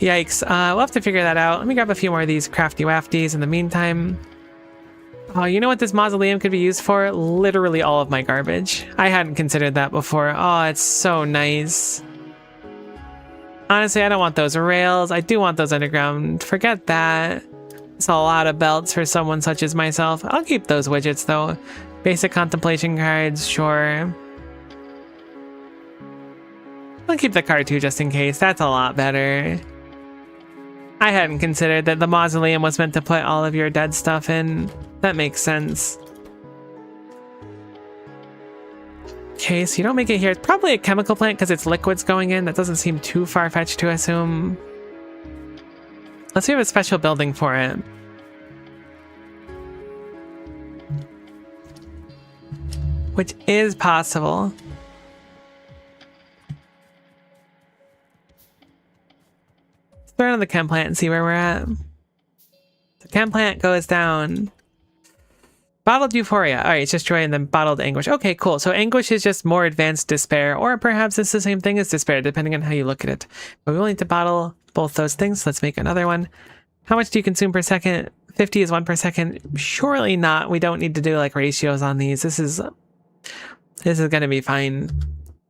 Yikes. We'll have to figure that out. Let me grab a few more of these crafty wafties in the meantime. Oh, you know what this mausoleum could be used for? Literally all of my garbage. I hadn't considered that before. Oh, it's so nice. Honestly, I don't want those rails. I do want those underground. Forget that. It's a lot of belts for someone such as myself. I'll keep those widgets though. Basic contemplation cards, sure. I'll keep the card too just in case. That's a lot better. I hadn't considered that the mausoleum was meant to put all of your dead stuff in. That makes sense. Okay, so you don't make it here. It's probably a chemical plant because it's liquids going in. That doesn't seem too far-fetched to assume. Let's see if we have a special building for it. Which is possible. Throw it on the chem plant and see where we're at. The chem plant goes down. Bottled euphoria. All right, it's just joy and then bottled anguish. Okay, cool. So anguish is just more advanced despair, or perhaps it's the same thing as despair, depending on how you look at it. But we're willing to bottle both those things. Let's make another one. How much do you consume per second? 50 is 1 per second. Surely not. We don't need to do like ratios on these. This is going to be fine.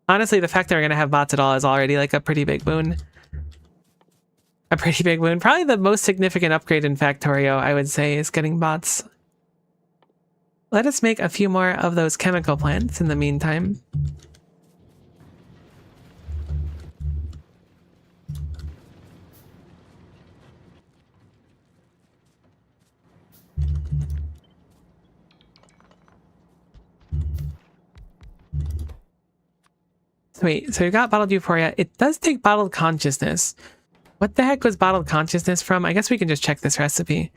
Honestly, the fact that we're going to have bots at all is already like a pretty big boon. A pretty big boon. Probably the most significant upgrade in Factorio, I would say, is getting bots. Let us make a few more of those chemical plants in the meantime. Wait, so you got bottled euphoria. It does take bottled consciousness. What the heck was bottled consciousness from? I guess we can just check this recipe.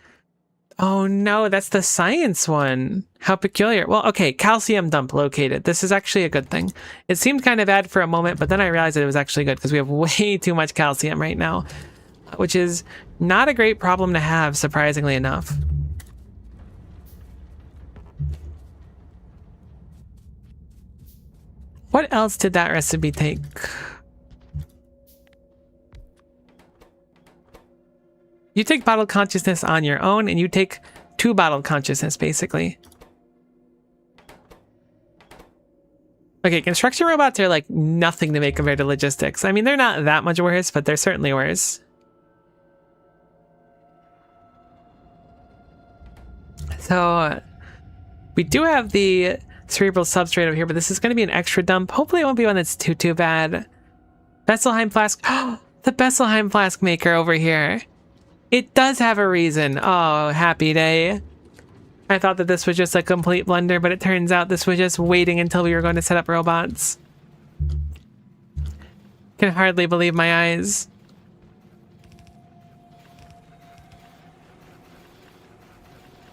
Oh no, that's the science one. How peculiar. Well, okay, calcium dump located. This is actually a good thing. It seemed kind of bad for a moment, but then I realized that it was actually good because we have way too much calcium right now, which is not a great problem to have, surprisingly enough. What else did that recipe take? You take bottled consciousness on your own, and you take 2 bottled consciousness, basically. Okay, construction robots are like nothing to make compared to logistics. I mean, they're not that much worse, but they're certainly worse. So, we do have the cerebral substrate over here, but this is going to be an extra dump. Hopefully it won't be one that's too bad. Besselheim flask. The Besselheim flask maker over here. It does have a reason. Oh, happy day. I thought that this was just a complete blunder, but it turns out this was just waiting until we were going to set up robots. Can hardly believe my eyes.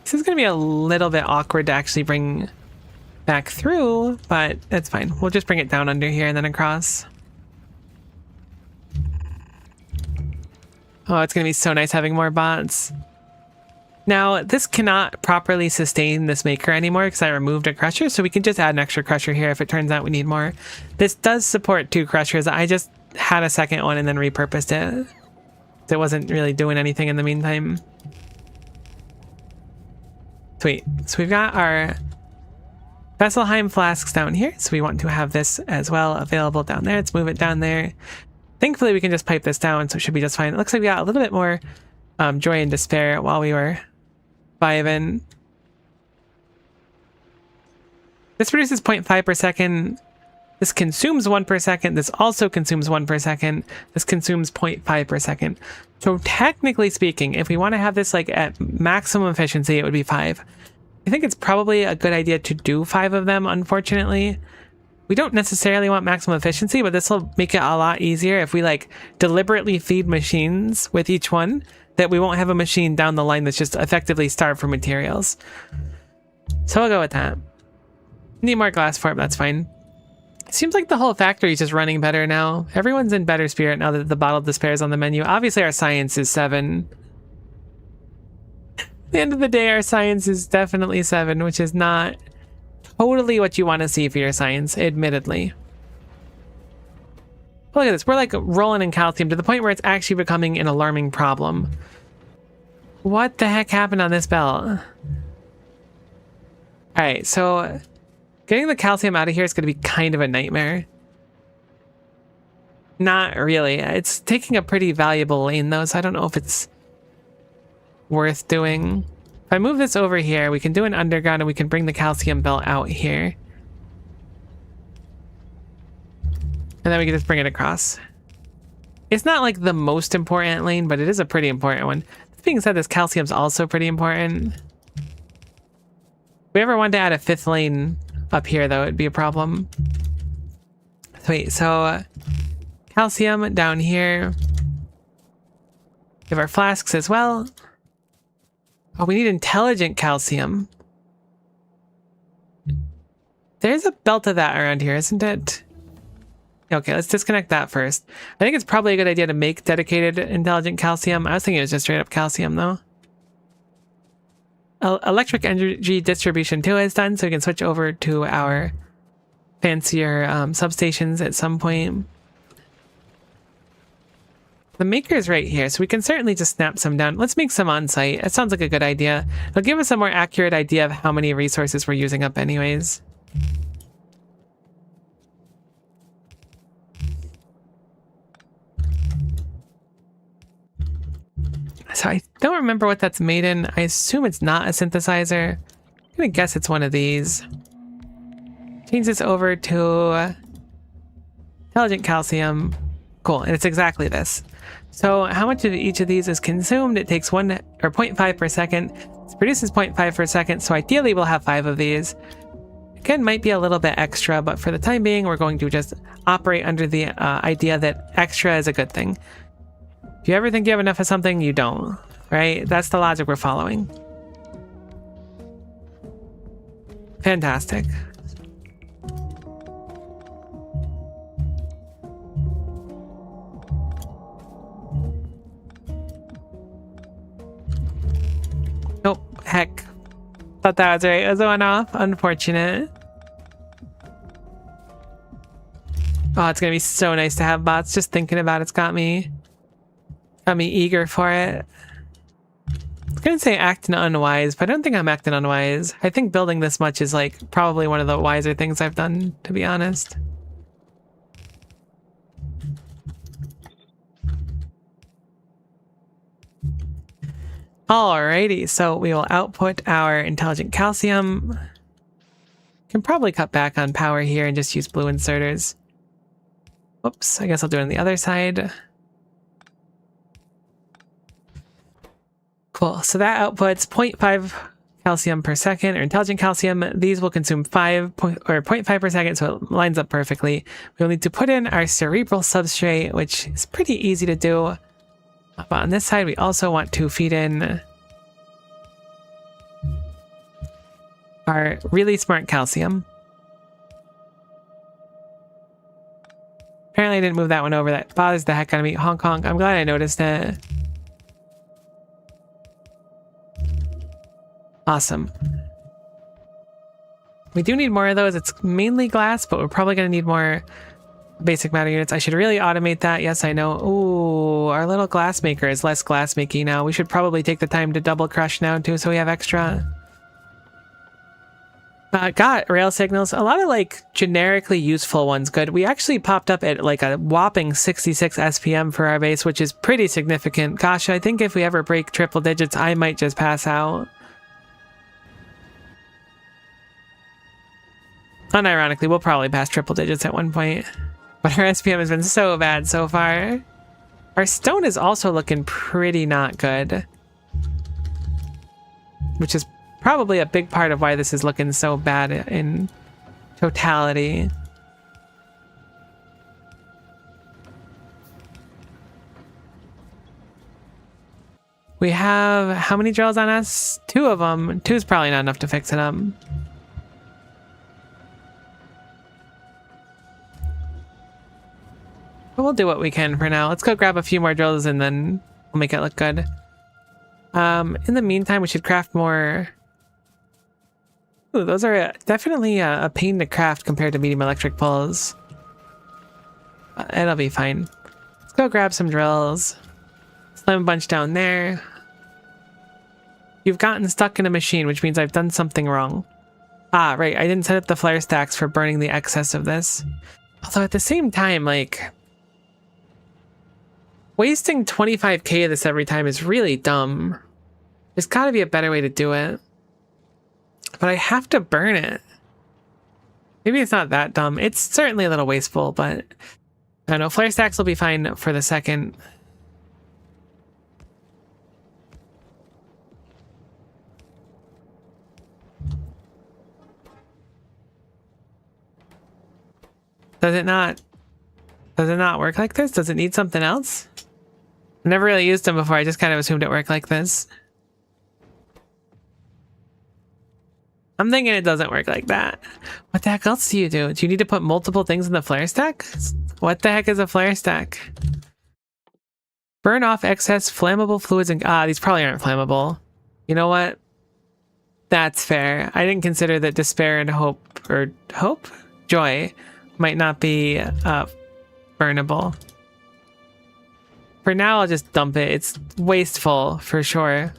This is going to be a little bit awkward to actually bring back through, but that's fine. We'll just bring it down under here and then across. Oh, it's going to be so nice having more bots. Now, this cannot properly sustain this maker anymore because I removed a crusher, so we can just add an extra crusher here if it turns out we need more. This does support 2 crushers. I just had a second one and then repurposed it. It wasn't really doing anything in the meantime. Sweet. So we've got our Fesselheim flasks down here, so we want to have this as well available down there. Let's move it down there. Thankfully, we can just pipe this down, so it should be just fine. It looks like we got a little bit more joy and despair while we were vibing. This produces 0.5 per second. This consumes 1 per second. This also consumes 1 per second. This consumes 0.5 per second. So technically speaking, if we want to have this like at maximum efficiency, it would be 5. I think it's probably a good idea to do 5 of them, unfortunately. We don't necessarily want maximum efficiency, but this will make it a lot easier if we like deliberately feed machines with each one, that we won't have a machine down the line that's just effectively starved for materials. So I'll go with that. Need more glass for it, that's fine. It seems like the whole factory is just running better now. Everyone's in better spirit now that the bottled despair is on the menu. Obviously our science is 7. At the end of the day, our science is definitely 7, which is not totally what you want to see for your science, admittedly. Look at this, we're like rolling in calcium to the point where it's actually becoming an alarming problem. What the heck happened on this belt? Alright, so getting the calcium out of here is going to be kind of a nightmare. Not really. It's taking a pretty valuable lane though, so I don't know if it's worth doing. If I move this over here, we can do an underground and we can bring the calcium belt out here. And then we can just bring it across. It's not like the most important lane, but it is a pretty important one. This being said, this calcium's also pretty important. If we ever wanted to add a 5th lane up here, though, it'd be a problem. Wait, so calcium down here. We have our flasks as well. Oh, we need intelligent calcium. There's a belt of that around here, isn't it? Okay, let's disconnect that first. I think it's probably a good idea to make dedicated intelligent calcium. I was thinking it was just straight up calcium, though. Electric energy distribution 2 is done, so we can switch over to our fancier substations at some point. The maker is right here, so we can certainly just snap some down. Let's make some on site. That sounds like a good idea. It'll give us a more accurate idea of how many resources we're using up anyways. So I don't remember what that's made in. I assume it's not a synthesizer. I'm gonna guess it's one of these. Change this over to intelligent calcium. Cool, and it's exactly this. So how much of each of these is consumed? It takes 1 or 0.5 per second. It produces 0.5 per second, so ideally we'll have 5 of these. Again, might be a little bit extra, but for the time being, we're going to just operate under the idea that extra is a good thing. If you ever think you have enough of something, you don't, right? That's the logic we're following. Fantastic. Oh, heck. Thought that was right. It was one off. Unfortunate. Oh, it's gonna be so nice to have bots. Just thinking about it's got me eager for it. I was gonna say acting unwise, but I don't think I'm acting unwise. I think building this much is like probably one of the wiser things I've done, to be honest. Alrighty, so we will output our intelligent calcium. Can probably cut back on power here and just use blue inserters. Whoops, I guess I'll do it on the other side. Cool, so that outputs 0.5 calcium per second, or intelligent calcium. These will consume 0.5 per second, so it lines up perfectly. We'll need to put in our cerebral substrate, which is pretty easy to do. But on this side, we also want to feed in our really smart calcium. Apparently I didn't move that one over. That bothers the heck out of me. Honk honk. I'm glad I noticed it. Awesome. We do need more of those. It's mainly glass, but we're probably going to need more basic matter units. I should really automate that. Yes, I know. Ooh, our little glass maker is less glass making now. We should probably take the time to double crush now too, so we have extra. Got rail signals. A lot of like generically useful ones. Good. We actually popped up at like a whopping 66 SPM for our base, which is pretty significant. Gosh, I think if we ever break triple digits, I might just pass out. Unironically, we'll probably pass triple digits at one point. But our SPM has been so bad so far. Our stone is also looking pretty not good. Which is probably a big part of why this is looking so bad in totality. We have how many drills on us? 2 of them. 2 is probably not enough to fix it up. But we'll do what we can for now. Let's go grab a few more drills and then we'll make it look good. In the meantime, we should craft more. Ooh, those are definitely a pain to craft compared to medium electric pulls. It'll be fine. Let's go grab some drills. Slam a bunch down there. You've gotten stuck in a machine, which means I've done something wrong. Ah, right. I didn't set up the flare stacks for burning the excess of this. Although at the same time, like, wasting 25k of this every time is really dumb. There's got to be a better way to do it. But I have to burn it. Maybe it's not that dumb. It's certainly a little wasteful, but I don't know. Flare stacks will be fine for the second. Does it not work like this? Does it need something else? I've never really used them before. I just kind of assumed it worked like this. I'm thinking it doesn't work like that. What the heck else do you do? Do you need to put multiple things in the flare stack? What the heck is a flare stack? Burn off excess flammable fluids and... Ah, these probably aren't flammable. You know what? That's fair. I didn't consider that despair and hope... Or hope? Joy might not be burnable. For now, I'll just dump it. It's wasteful, for sure.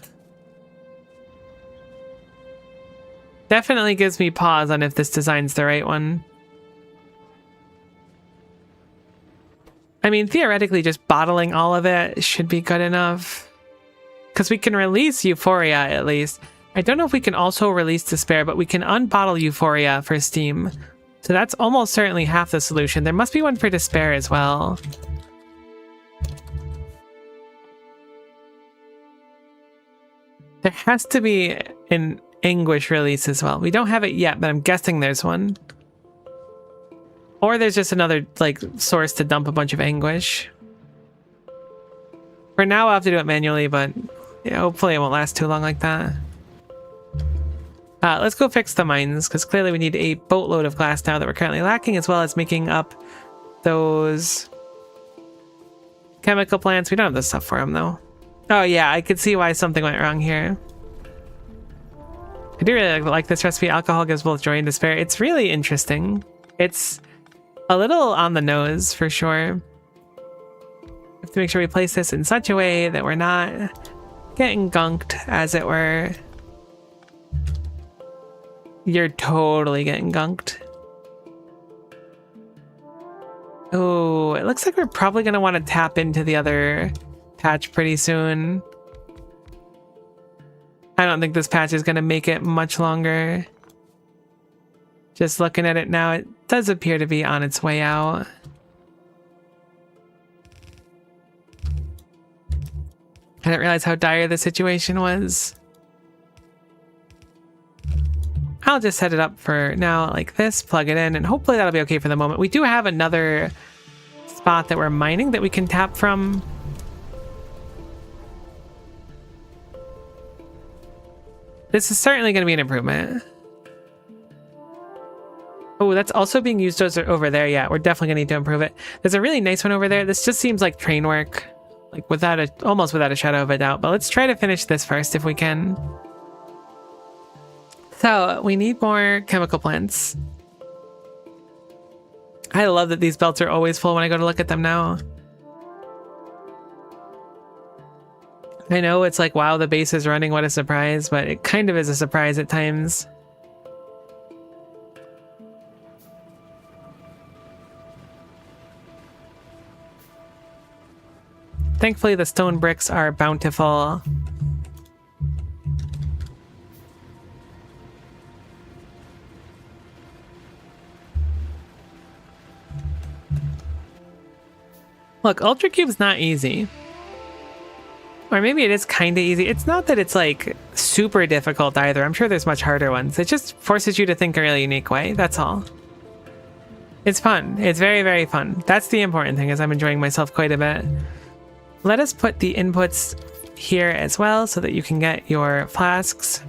Definitely gives me pause on if this design's the right one. I mean, theoretically, just bottling all of it should be good enough. Because we can release Euphoria, at least. I don't know if we can also release Despair, but we can unbottle Euphoria for Steam. So that's almost certainly half the solution. There must be one for Despair as well. There has to be an Anguish release as well. We don't have it yet, but I'm guessing there's one. Or there's just another, like, source to dump a bunch of Anguish. For now, I'll have to do it manually, but yeah, hopefully it won't last too long like that. Let's go fix the mines, because clearly we need a boatload of glass now that we're currently lacking, as well as making up those chemical plants. We don't have the stuff for them, though. Oh, yeah, I could see why something went wrong here. I do really like this recipe. Alcohol gives both joy and despair. It's really interesting. It's a little on the nose, for sure. We have to make sure we place this in such a way that we're not getting gunked, as it were. You're totally getting gunked. Oh, it looks like we're probably going to want to tap into the other patch pretty soon. I don't think this patch is going to make it much longer. Just looking at it now, it does appear to be on its way out. I didn't realize how dire the situation was. I'll just set it up for now like this, plug it in, and hopefully that'll be okay for the moment. We do have another spot that we're mining that we can tap from. This is certainly going to be an improvement. Oh, that's also being used over there. Yeah, we're definitely going to need to improve it. There's a really nice one over there. This just seems like train work, like almost without a shadow of a doubt. But let's try to finish this first if we can. So we need more chemical plants. I love that these belts are always full when I go to look at them now. I know it's like, wow, the base is running, what a surprise, but it kind of is a surprise at times. Thankfully, the stone bricks are bountiful. Look, Ultra Cube's not easy. Or maybe it is kind of easy. It's not that it's like super difficult either. I'm sure there's much harder ones. It just forces you to think a really unique way. That's all. It's fun. It's very, very fun. That's the important thing, is I'm enjoying myself quite a bit. Let us put the inputs here as well so that you can get your flasks.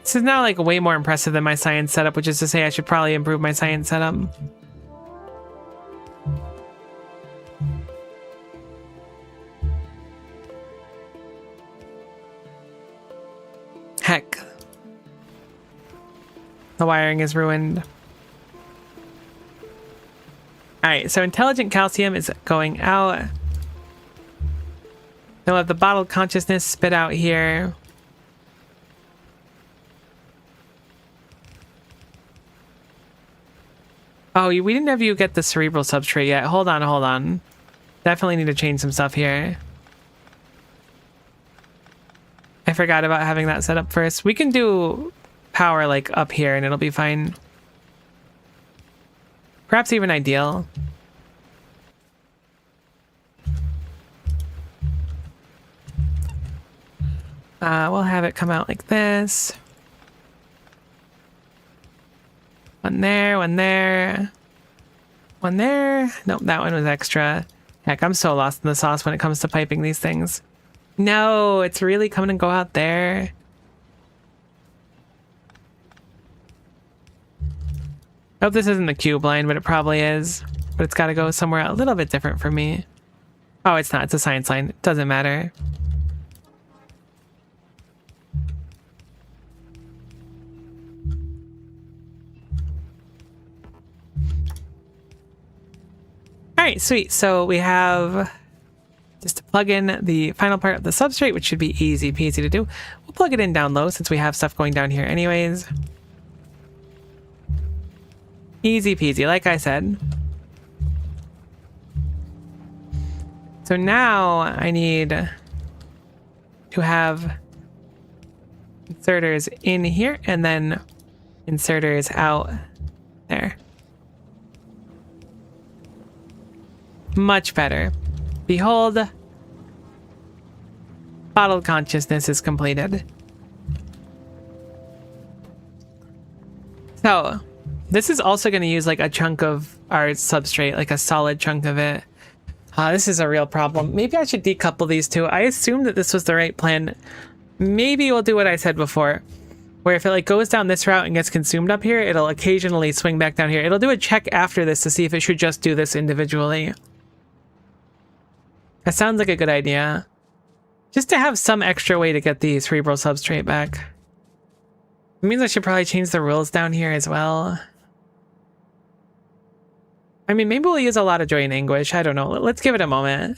This is now like way more impressive than my science setup, which is to say I should probably improve my science setup. Heck. The wiring is ruined. Alright, so intelligent calcium is going out. We'll have the bottled consciousness spit out here. Oh, we didn't have you get the cerebral substrate yet. Hold on, hold on. Definitely need to change some stuff here. I forgot about having that set up first. We can do power like up here and it'll be fine. Perhaps even ideal. We'll have it come out like this. One there, one there. One there. Nope, that one was extra. Heck, I'm so lost in the sauce when it comes to piping these things. No, it's really coming and go out there. I hope this isn't the cube line, but it probably is. But it's got to go somewhere a little bit different for me. Oh, it's not. It's a science line. It doesn't matter. All right, sweet. So we have just to plug in the final part of the substrate, which should be easy peasy to do. We'll plug it in down low since we have stuff going down here anyways. Easy peasy, like I said. So now I need to have inserters in here and then inserters out there. Much better. Behold, bottled consciousness is completed. So this is also going to use like a chunk of our substrate, like a solid chunk of it. This is a real problem. Maybe I should decouple these two. I assumed that this was the right plan. Maybe we'll do what I said before, where if it like goes down this route and gets consumed up here, it'll occasionally swing back down here. It'll do a check after this to see if it should just do this individually. That sounds like a good idea. Just to have some extra way to get the cerebral substrate back. It means I should probably change the rules down here as well. I mean, maybe we'll use a lot of joy and anguish. I don't know. Let's give it a moment.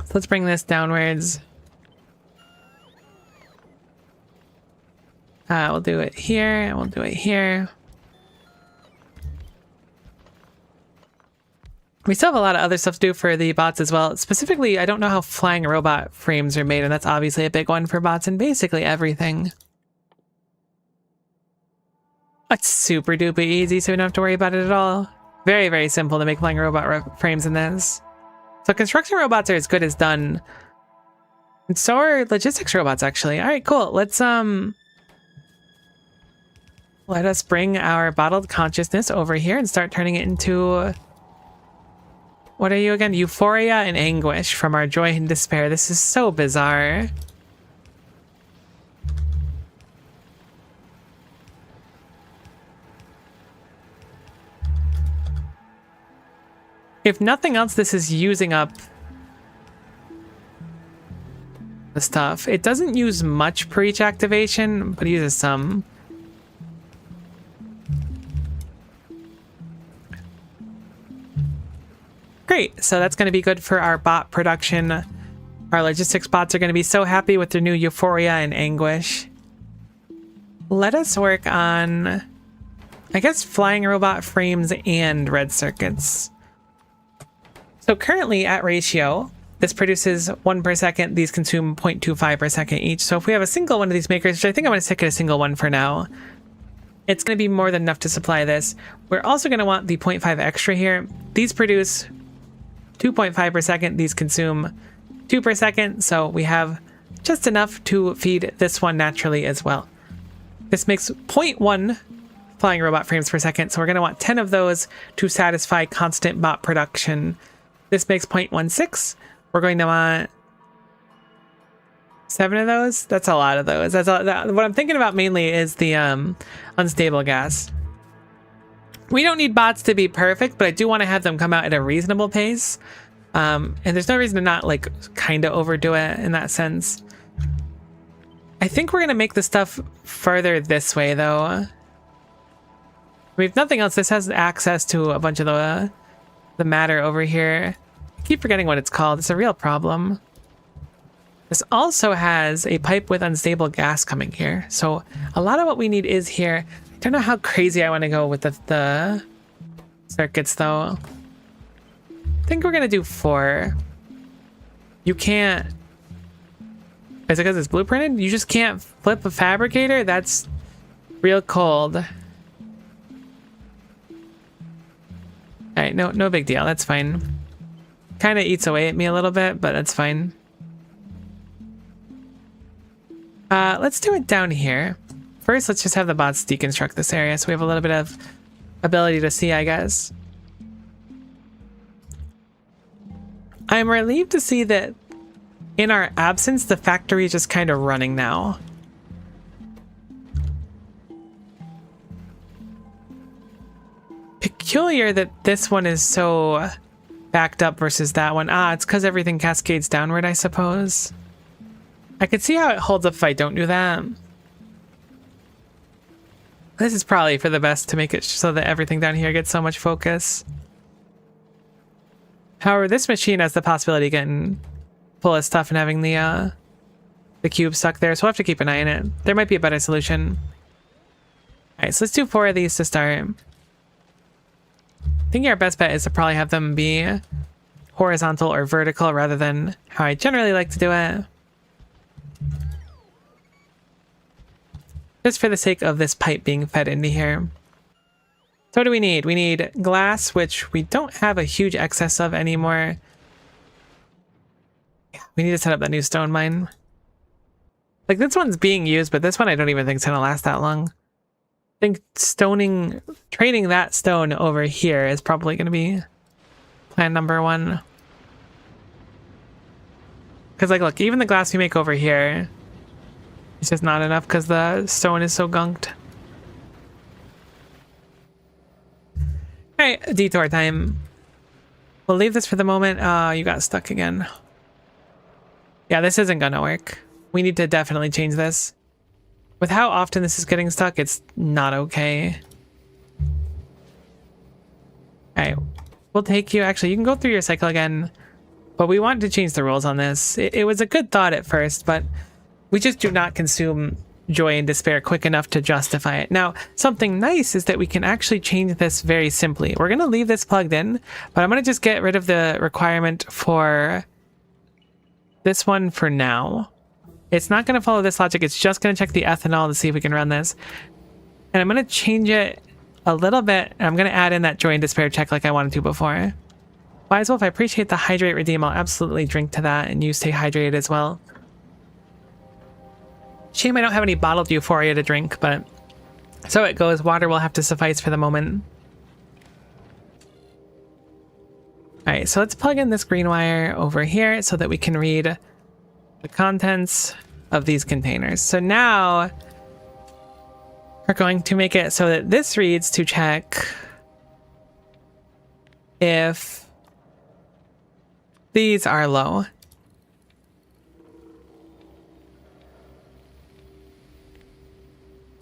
So let's bring this downwards. We'll do it here, and we'll do it here. We still have a lot of other stuff to do for the bots as well. Specifically, I don't know how flying robot frames are made, and that's obviously a big one for bots and basically everything. It's super duper easy, so we don't have to worry about it at all. Very, very simple to make flying robot frames in this. So construction robots are as good as done. And so are logistics robots, actually. All right, cool. Let's, let us bring our bottled consciousness over here and start turning it into... What are you again? Euphoria and anguish from our joy and despair. This is so bizarre. If nothing else, this is using up the stuff. It doesn't use much per each activation, but it uses some. Great, so that's going to be good for our bot production. Our logistics bots are going to be so happy with their new euphoria and anguish. Let us work on, I guess, flying robot frames and red circuits. So currently at ratio, this produces 1 per second. These consume 0.25 per second each. So if we have a single one of these makers, which I think I'm going to stick at a single one for now, it's going to be more than enough to supply this. We're also going to want the 0.5 extra here. These produce 2.5 per second. These consume 2 per second. So we have just enough to feed this one naturally as well. This makes 0.1 flying robot frames per second. So we're going to want 10 of those to satisfy constant bot production. This makes 0.16. We're going to want 7 of those. That's a lot of those. What I'm thinking about mainly is the unstable gas. We don't need bots to be perfect, but I do want to have them come out at a reasonable pace. And there's no reason to not like kind of overdo it in that sense. I think we're going to make the stuff further this way though. I mean, if nothing else, this has access to a bunch of the matter over here. I keep forgetting what it's called. It's a real problem. This also has a pipe with unstable gas coming here. So a lot of what we need is here. I don't know how crazy I want to go with the circuits though. I think we're going to do 4. You can't... Is it because it's blueprinted? You just can't flip a fabricator? That's real cold. Alright, no big deal. That's fine. Kind of eats away at me a little bit, but that's fine. Let's do it down here. First, let's just have the bots deconstruct this area so we have a little bit of ability to see, I guess. I'm relieved to see that in our absence, the factory is just kind of running now. Peculiar that this one is so backed up versus that one. Ah, it's because everything cascades downward, I suppose. I could see how it holds up if I don't do that. This is probably for the best to make it so that everything down here gets so much focus. However, this machine has the possibility of getting full of stuff and having the cube stuck there, so we'll have to keep an eye on it. There might be a better solution. Alright, so let's do 4 of these to start. I think our best bet is to probably have them be horizontal or vertical rather than how I generally like to do it. Just for the sake of this pipe being fed into here. So what do we need? We need glass, which we don't have a huge excess of anymore. Yeah, we need to set up that new stone mine. Like, this one's being used, but this one I don't even think is going to last that long. I think trading that stone over here is probably going to be plan number 1. Because, like, look, even the glass we make over here, it's just not enough because the stone is so gunked. Alright, detour time. We'll leave this for the moment. You got stuck again. Yeah, this isn't gonna work. We need to definitely change this. With how often this is getting stuck, it's not okay. Alright, we'll take you. Actually, you can go through your cycle again. But we want to change the rules on this. It was a good thought at first, but we just do not consume joy and despair quick enough to justify it. Now, something nice is that we can actually change this very simply. We're going to leave this plugged in, but I'm going to just get rid of the requirement for this one for now. It's not going to follow this logic. It's just going to check the ethanol to see if we can run this. And I'm going to change it a little bit. I'm going to add in that joy and despair check like I wanted to before. Wise Wolf, I appreciate the hydrate redeem. I'll absolutely drink to that, and you stay hydrated as well. Shame I don't have any bottled euphoria to drink, but so it goes. Water will have to suffice for the moment. Alright, so let's plug in this green wire over here so that we can read the contents of these containers. So now we're going to make it so that this reads to check if These are low.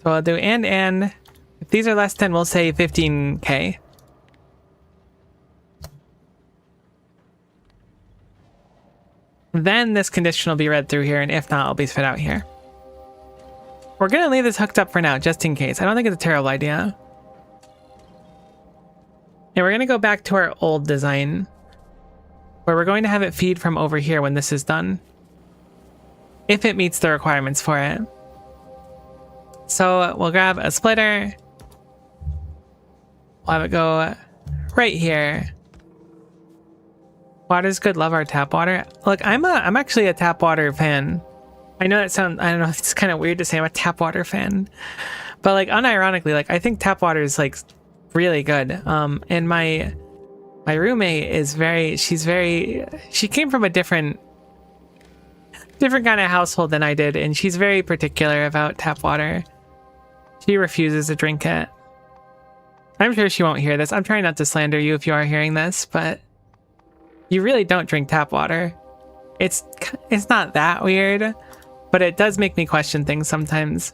So I'll do and. If these are less than, we'll say 15k. Then this condition will be read through here, and if not, I'll be spit out here. We're gonna leave this hooked up for now, just in case. I don't think it's a terrible idea. And we're gonna go back to our old design, where we're going to have it feed from over here when this is done, if it meets the requirements for it. So we'll grab a splitter. We'll have it go right here. Water's good. Love our tap water. Look, I'm actually a tap water fan. I know that sounds, I don't know, it's kind of weird to say I'm a tap water fan, but like unironically, like I think tap water is like really good. And my roommate is she came from a different kind of household than I did, and she's very particular about tap water. She refuses to drink it. I'm sure she won't hear this. I'm trying not to slander you if you are hearing this, but you really don't drink tap water. It's not that weird, but it does make me question things sometimes.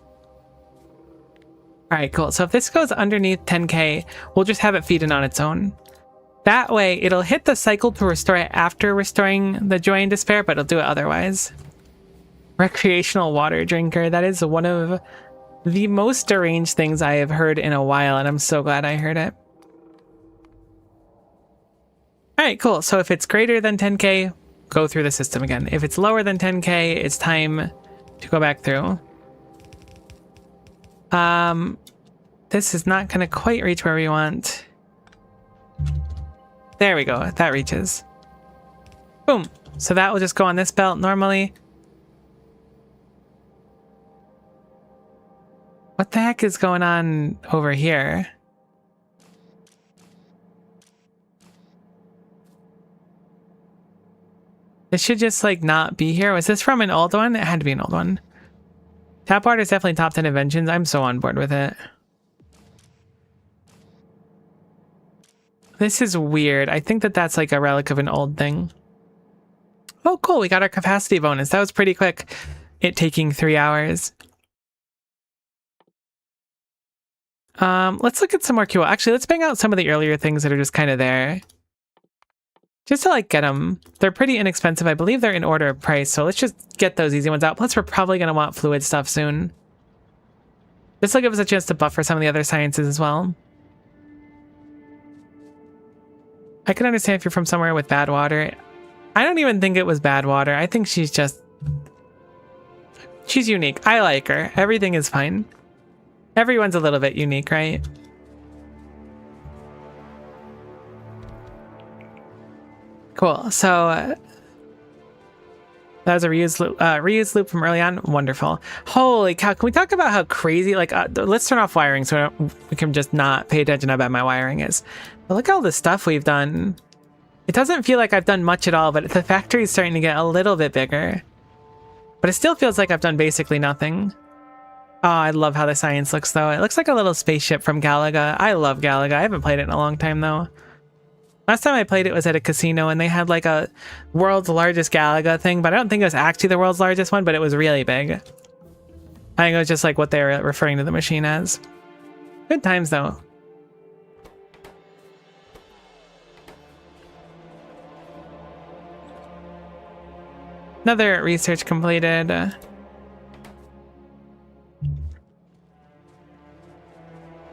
All right, cool. So if this goes underneath 10k, we'll just have it feed in on its own. That way, it'll hit the cycle to restore it after restoring the joy and despair, but it'll do it otherwise. Recreational water drinker. That is one of the most deranged things I have heard in a while, and I'm so glad I heard it. All right, cool. So if it's greater than 10k, go through the system again. If it's lower than 10k, it's time to go back through. This is not going to quite reach where we want. There we go. That reaches. Boom. So that will just go on this belt normally. What the heck is going on over here? This should just like not be here. Was this from an old one? It had to be an old one. Tap water is definitely top 10 inventions. I'm so on board with it. This is weird. I think that that's like a relic of an old thing. Oh, cool. We got our capacity bonus. That was pretty quick. It taking 3 hours. Let's look at some more cool. Actually, let's bang out some of the earlier things that are just kind of there. Just to like get them. They're pretty inexpensive. I believe they're in order of price. So let's just get those easy ones out. Plus, we're probably going to want fluid stuff soon. This will give us a chance to buffer some of the other sciences as well. I can understand if you're from somewhere with bad water. I don't even think it was bad water. I think she's unique. I like her. Everything is fine. Everyone's a little bit unique, right? Cool. So that was a reuse loop from early on. Wonderful. Holy cow. Can we talk about how crazy, like, let's turn off wiring so we can just not pay attention how bad my wiring is. But look at all the stuff we've done. It doesn't feel like I've done much at all, but the factory is starting to get a little bit bigger. But it still feels like I've done basically nothing. Oh, I love how the science looks, though. It looks like a little spaceship from Galaga. I love Galaga. I haven't played it in a long time, though. Last time I played it was at a casino, and they had like a world's largest Galaga thing, but I don't think it was actually the world's largest one, but it was really big. I think it was just like what they were referring to the machine as. Good times, though. Another research completed.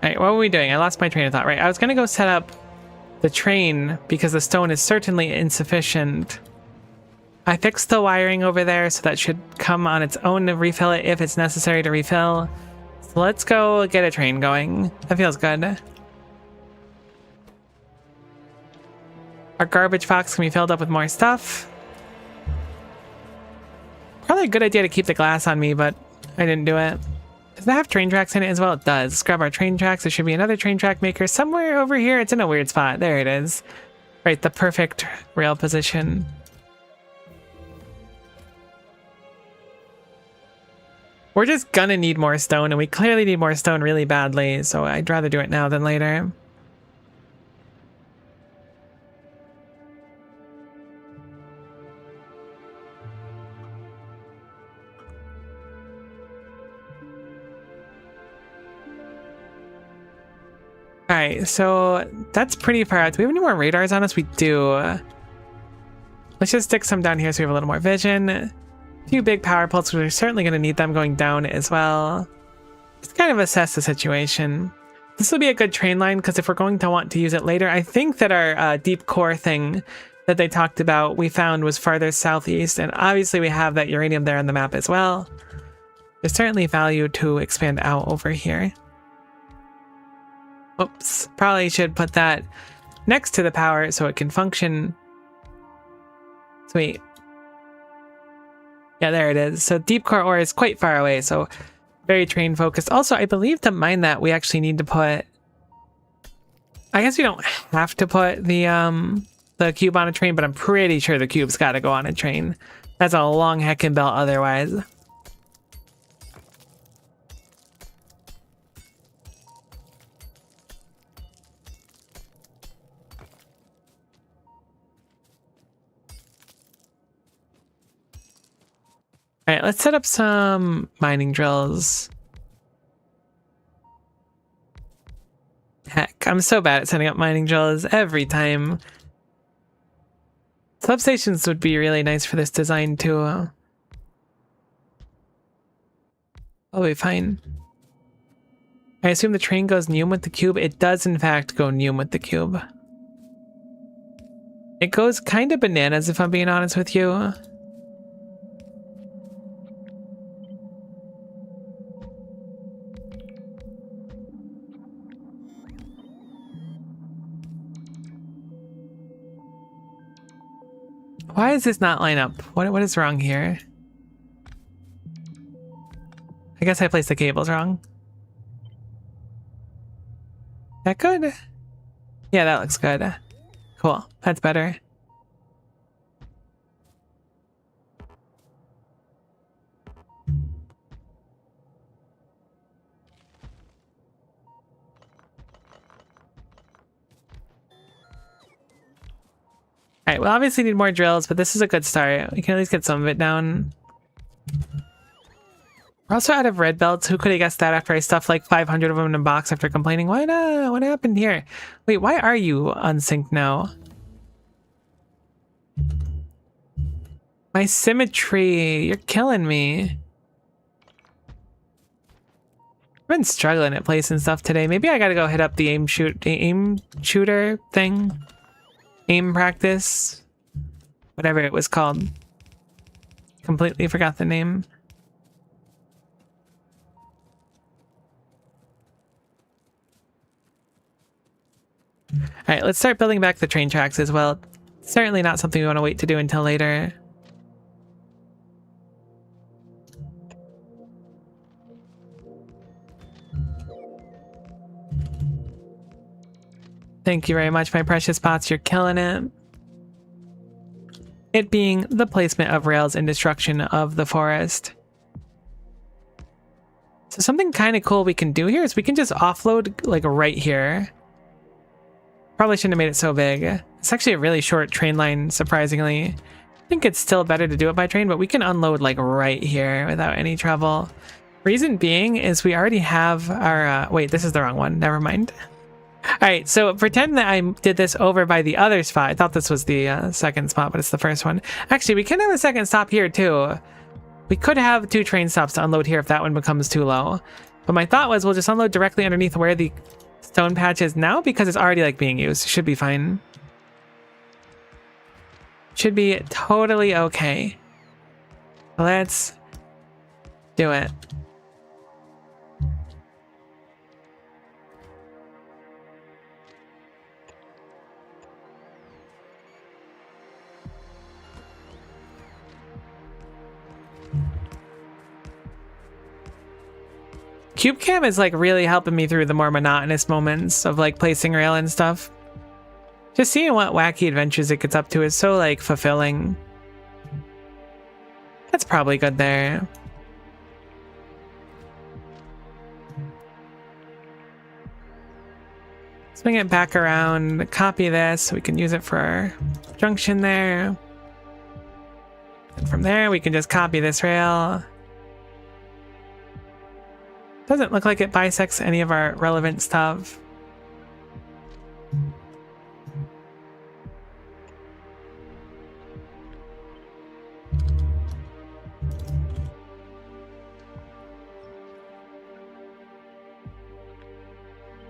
Alright, what were we doing? I lost my train of thought. Right, I was going to go set up the train because the stone is certainly insufficient. I fixed the wiring over there, so that should come on its own to refill it if it's necessary to refill. So let's go get a train going. That feels good. Our garbage box can be filled up with more stuff. Probably a good idea to keep the glass on me, but I didn't do it. Does that have train tracks in it as well? It does. Let's grab our train tracks. There should be another train track maker somewhere over here. It's in a weird spot. There it is. Right, the perfect rail position. We're just gonna need more stone, and we clearly need more stone really badly, so I'd rather do it now than later. Alright, so that's pretty far out. Do we have any more radars on us? We do. Let's just stick some down here so we have a little more vision. A few big power pulses. We're certainly going to need them going down as well. Just kind of assess the situation. This will be a good train line because if we're going to want to use it later, I think that our deep core thing that they talked about we found was farther southeast, and obviously we have that uranium there on the map as well. There's certainly value to expand out over here. Oops, probably should put that next to the power so it can function. Sweet. Yeah, there it is. So deep core ore is quite far away, so very train focused. Also, I believe to mine that we actually need to put... I guess we don't have to put the cube on a train, but I'm pretty sure the cube's got to go on a train. That's a long heckin' belt otherwise. Alright, let's set up some mining drills. Heck, I'm so bad at setting up mining drills every time. Substations would be really nice for this design too. I'll be fine. I assume the train goes Neum with the cube. It does in fact go Neum with the cube. It goes kind of bananas if I'm being honest with you. Why does this not line up? What is wrong here? I guess I placed the cables wrong. That good? Yeah, that looks good. Cool. That's better. Alright, we'll obviously need more drills, but this is a good start. We can at least get some of it down. We're also out of red belts. Who could have guessed that after I stuffed like 500 of them in a box after complaining? Why not? What happened here? Wait, why are you unsynced now? My symmetry, you're killing me. I've been struggling at placing stuff today. Maybe I gotta go hit up the aim shooter thing. Aim practice. Whatever it was called. Completely forgot the name. Alright, let's start building back the train tracks as well. Certainly not something we want to wait to do until later. Thank you very much, my precious bots. You're killing it. It being the placement of rails and destruction of the forest. So something kind of cool we can do here is we can just offload like right here. Probably shouldn't have made it so big. It's actually a really short train line, surprisingly. I think it's still better to do it by train, but we can unload like right here without any trouble. Reason being is we already have our... wait, this is the wrong one. Never mind. Alright, so pretend that I did this over by the other spot. I thought this was the second spot, but it's the first one. Actually, we can have a second stop here too. We could have 2 train stops to unload here if that one becomes too low. But my thought was we'll just unload directly underneath where the stone patch is now because it's already like being used. Should be fine. Should be totally okay. Let's do it. CubeCam is like really helping me through the more monotonous moments of like placing rail and stuff. Just seeing what wacky adventures it gets up to is so like fulfilling. That's probably good there. Swing it back around, copy this so we can use it for our junction there. And from there we can just copy this rail. Doesn't look like it bisects any of our relevant stuff.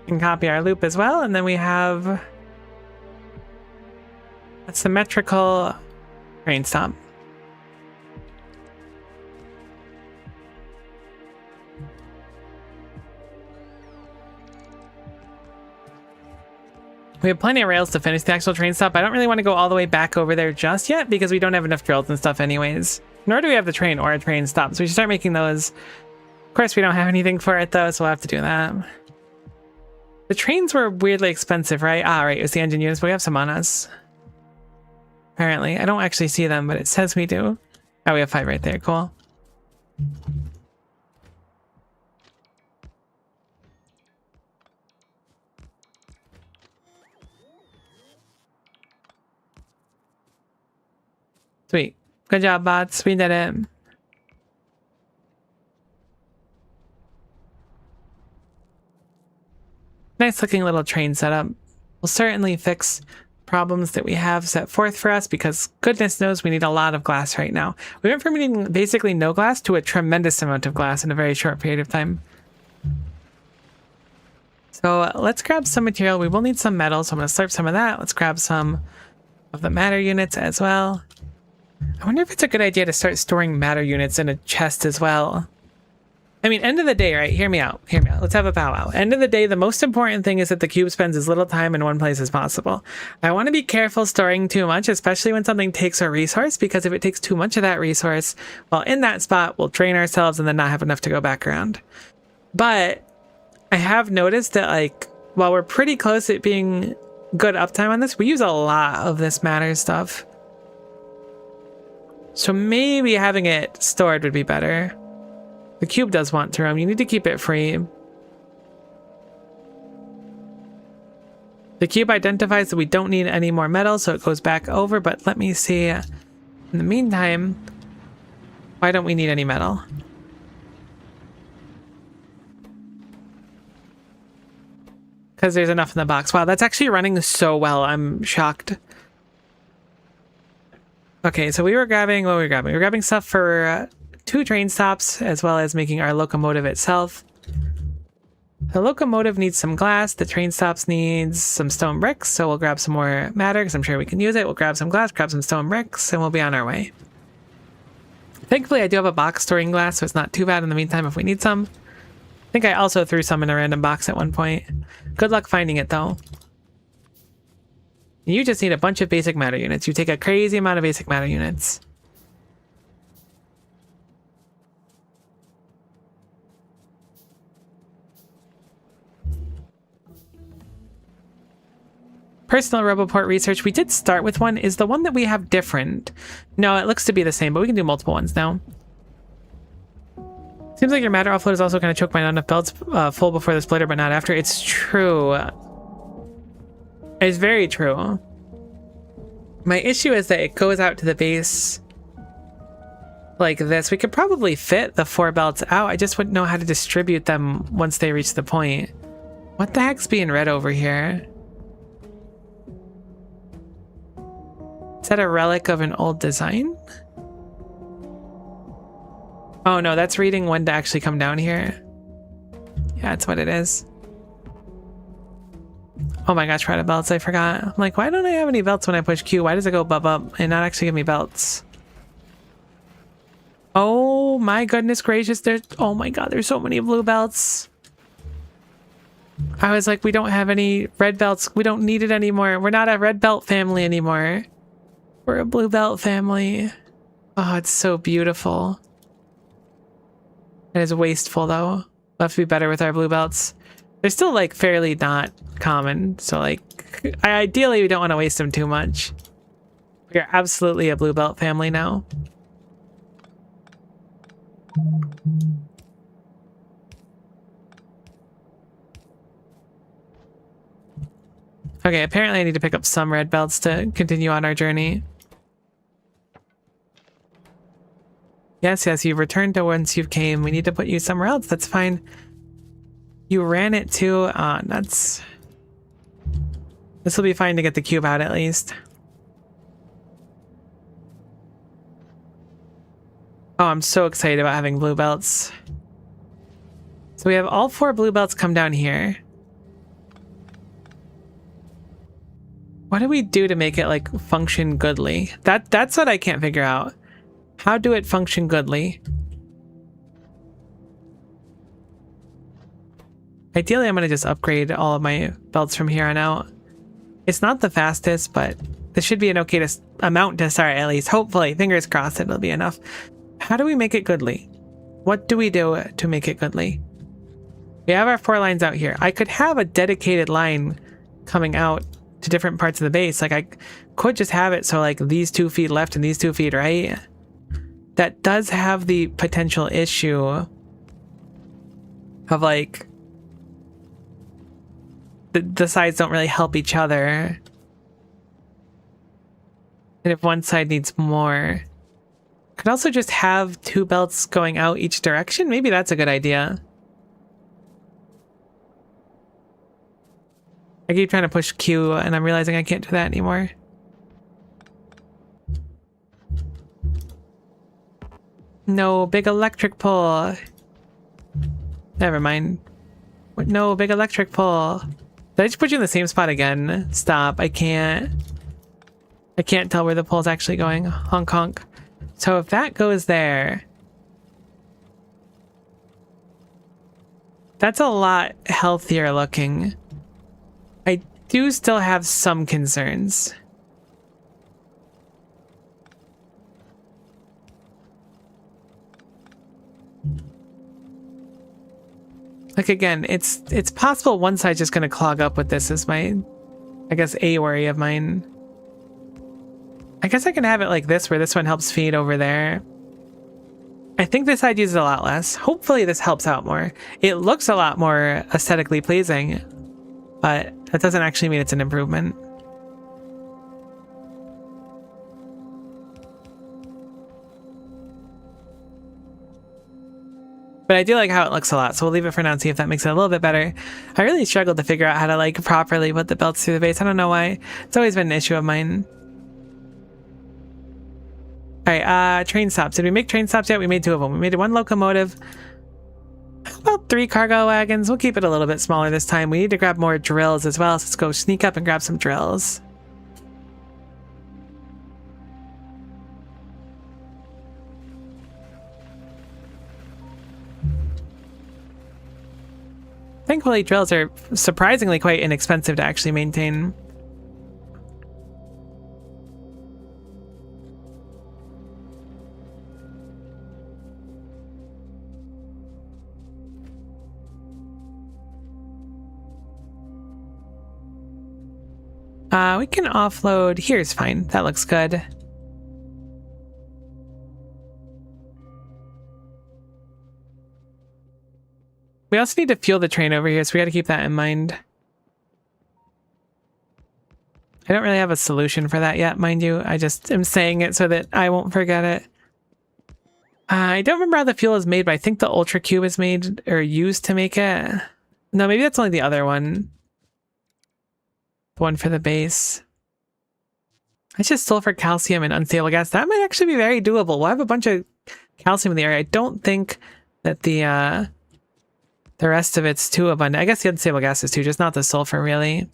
And copy our loop as well, and then we have a symmetrical train stop. We have plenty of rails to finish the actual train stop. I don't really want to go all the way back over there just yet because we don't have enough drills and stuff anyways. Nor do we have the train or a train stop, so we should start making those. Of course, we don't have anything for it though, so we'll have to do that. The trains were weirdly expensive, right? Ah, right, it was the engine units, but we have some on us. Apparently. I don't actually see them, but it says we do. Oh, we have 5 right there. Cool. Sweet. Good job, bots. We did it. Nice looking little train setup. We'll certainly fix problems that we have set forth for us because goodness knows we need a lot of glass right now. We went from needing basically no glass to a tremendous amount of glass in a very short period of time. So let's grab some material. We will need some metal, so I'm going to slurp some of that. Let's grab some of the matter units as well. I wonder if it's a good idea to start storing matter units in a chest as well. I mean, end of the day, right? Hear me out. Hear me out. Let's have a powwow. End of the day, the most important thing is that the cube spends as little time in one place as possible. I want to be careful storing too much, especially when something takes a resource, because if it takes too much of that resource, well, in that spot, we'll drain ourselves and then not have enough to go back around. But I have noticed that, like, while we're pretty close at being good uptime on this, we use a lot of this matter stuff. So maybe having it stored would be better. The cube does want to roam. You need to keep it free. The cube identifies that we don't need any more metal, so it goes back over, but let me see. In the meantime, why don't we need any metal? Because there's enough in the box. Wow, that's actually running so well. I'm shocked. Okay, so we were grabbing, what were we grabbing? We were grabbing stuff for 2 train stops, as well as making our locomotive itself. The locomotive needs some glass, the train stops needs some stone bricks, so we'll grab some more matter, because I'm sure we can use it. We'll grab some glass, grab some stone bricks, and we'll be on our way. Thankfully, I do have a box storing glass, so it's not too bad in the meantime if we need some. I think I also threw some in a random box at one point. Good luck finding it, though. You just need a bunch of basic matter units. You take a crazy amount of basic matter units. Personal Roboport research. We did start with one. Is the one that we have different? No, it looks to be the same, but we can do multiple ones now. Seems like your matter offload is also going to choke my not enough belts full before the splitter, but not after. It's true. It's very true. My issue is that it goes out to the base like this. We could probably fit the 4 belts out. I just wouldn't know how to distribute them once they reach the point. What the heck's being read over here? Is that a relic of an old design? Oh no, that's reading when to actually come down here. Yeah, that's what it is. Oh my gosh, Prada belts, I forgot. I'm like, why don't I have any belts when I push Q? Why does it go bub up and not actually give me belts? Oh my goodness gracious, there's, oh my god, there's so many blue belts. I was like, we don't have any red belts. We don't need it anymore. We're not a red belt family anymore. We're a blue belt family. Oh, it's so beautiful. It is wasteful though. We'll have to be better with our blue belts. They're still like fairly not common, so like ideally we don't want to waste them too much. We're absolutely a blue belt family now. Okay, apparently I need to pick up some red belts to continue on our journey. Yes, yes, you've returned to whence you came. We need to put you somewhere else. That's fine. You ran it too. Nuts. This will be fine to get the cube out at least. Oh, I'm so excited about having blue belts. So we have all 4 blue belts come down here. What do we do to make it like function goodly? That's what I can't figure out. How do it function goodly? Ideally, I'm going to just upgrade all of my belts from here on out. It's not the fastest, but this should be an okay amount to start at least. Hopefully, fingers crossed it'll be enough. How do we make it goodly? What do we do to make it goodly? We have our 4 lines out here. I could have a dedicated line coming out to different parts of the base. Like I could just have it so like these 2 feet left and these 2 feet right. That does have the potential issue of like the sides don't really help each other. And if one side needs more, could also just have 2 belts going out each direction. Maybe that's a good idea. I keep trying to push Q and I'm realizing I can't do that anymore. No, big electric pole. Never mind. No, big electric pole. Did I just put you in the same spot again? Stop, I can't tell where the pole's actually going. Honk honk. So if that goes there, that's a lot healthier looking. I do still have some concerns. Like again, it's possible one side's just gonna clog up with this is my, I guess, a worry of mine. I guess I can have it like this where this one helps feed over there. I think this side uses a lot less. Hopefully this helps out more. It looks a lot more aesthetically pleasing, but that doesn't actually mean it's an improvement. But I do like how it looks a lot, so we'll leave it for now and see if that makes it a little bit better. I really struggled to figure out how to like properly put the belts through the base. I don't know why. It's always been an issue of mine. Alright, train stops. Did we make train stops yet? We made 2 of them. We made 1 locomotive. How about 3 cargo wagons? We'll keep it a little bit smaller this time. We need to grab more drills as well, so let's go sneak up and grab some drills. Thankfully, drills are surprisingly quite inexpensive to actually maintain. We can offload. Here's fine. That looks good. We also need to fuel the train over here, so we got to keep that in mind. I don't really have a solution for that yet, mind you. I just am saying it so that I won't forget it. I don't remember how the fuel is made, but I think the Ultra Cube is made or used to make it. No, maybe that's only the other one. The one for the base. It's just sulfur, calcium, and unstable gas. That might actually be very doable. We'll have a bunch of calcium in the area. I don't think that the rest of it's too abundant. I guess the unstable gas is too, just not the sulfur, really.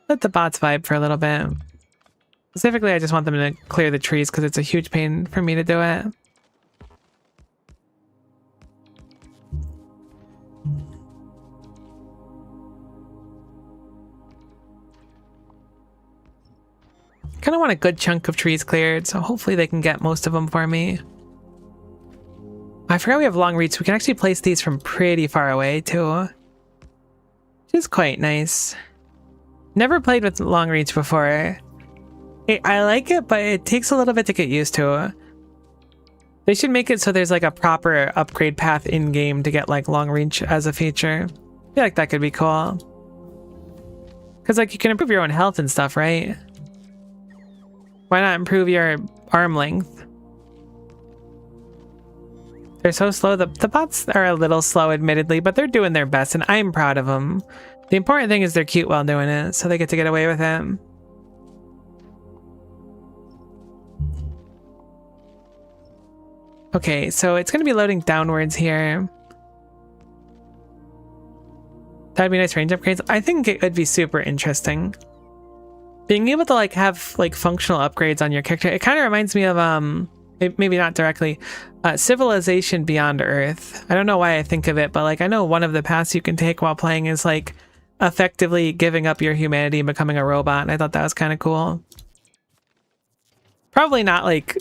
Let the bots vibe for a little bit. Specifically, I just want them to clear the trees because it's a huge pain for me to do it. Kind of want a good chunk of trees cleared, so hopefully they can get most of them for me. I forgot we have long reach. We can actually place these from pretty far away too, which is quite nice. Never played with long reach before. I like it, but it takes a little bit to get used to. They should make it so there's like a proper upgrade path in game to get like long reach as a feature. I feel like that could be cool. Because like you can improve your own health and stuff, right? Why not improve your arm length? They're so slow. The bots are a little slow, admittedly, but they're doing their best, and I'm proud of them. The important thing is they're cute while doing it, so they get to get away with it. Okay, so it's going to be loading downwards here. That'd be nice range upgrades. I think it would be super interesting. Being able to like have like functional upgrades on your character. It kind of reminds me of maybe not directly, Civilization Beyond Earth. I don't know why I think of it, but like I know one of the paths you can take while playing is like effectively giving up your humanity and becoming a robot, and I thought that was kind of cool. Probably not like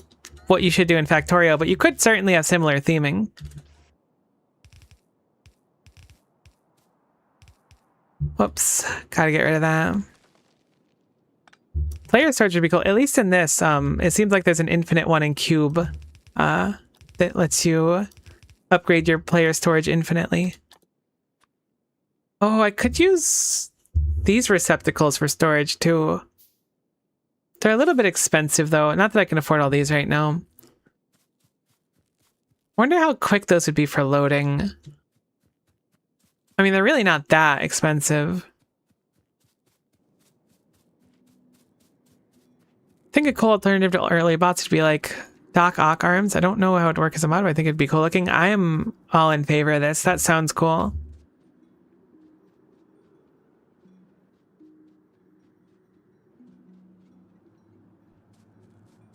what you should do in Factorio, but you could certainly have similar theming. Whoops, gotta get rid of that. Player storage would be cool. At least in this, it seems like there's an infinite one in Cube that lets you upgrade your player storage infinitely. Oh, I could use these receptacles for storage too. They're a little bit expensive though. Not that I can afford all these right now. Wonder how quick those would be for loading. I mean, they're really not that expensive. I think a cool alternative to early bots would be like Doc Ock arms. I don't know how it would work as a mod, but I think it'd be cool looking. I am all in favor of this. That sounds cool.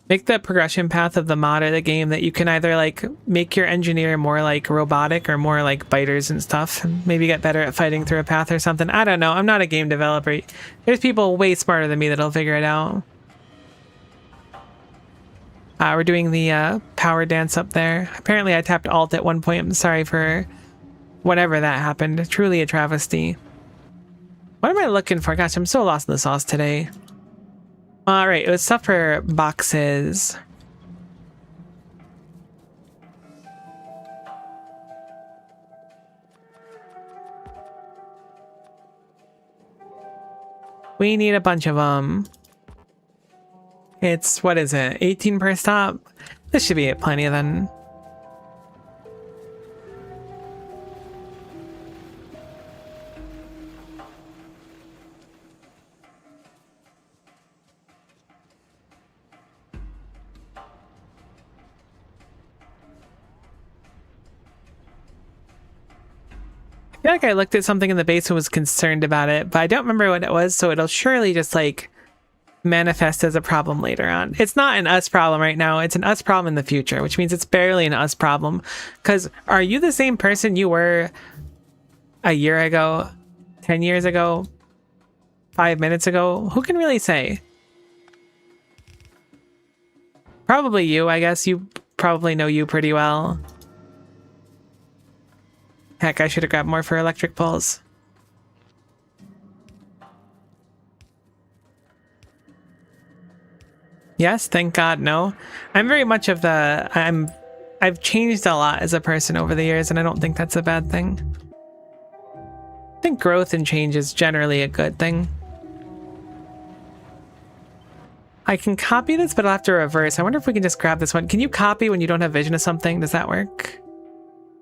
Make the progression path of the mod of the game that you can either like make your engineer more like robotic or more like biters and stuff, and maybe get better at fighting through a path or something. I don't know. I'm not a game developer. There's people way smarter than me that'll figure it out. We're doing the power dance up there. Apparently I tapped Alt at one point. I'm sorry for whatever that happened. Truly a travesty. What am I looking for? Gosh, I'm so lost in the sauce today. All right, it was stuff for boxes. We need a bunch of them. It's, what is it, 18 per stop? This should be plenty then. I feel like I looked at something in the base and was concerned about it, but I don't remember what it was, so it'll surely just like manifest as a problem later on. It's not an us problem right now, it's an us problem in the future, which means it's barely an us problem. Because are you the same person you were a year ago, 10 years ago, 5 minutes ago? Who can really say? Probably you, I guess. You probably know you pretty well. Heck, I should have grabbed more for electric poles. Yes, thank God, no. I'm very much of the... I've changed a lot as a person over the years, and I don't think that's a bad thing. I think growth and change is generally a good thing. I can copy this, but I'll have to reverse. I wonder if we can just grab this one. Can you copy when you don't have vision of something? Does that work?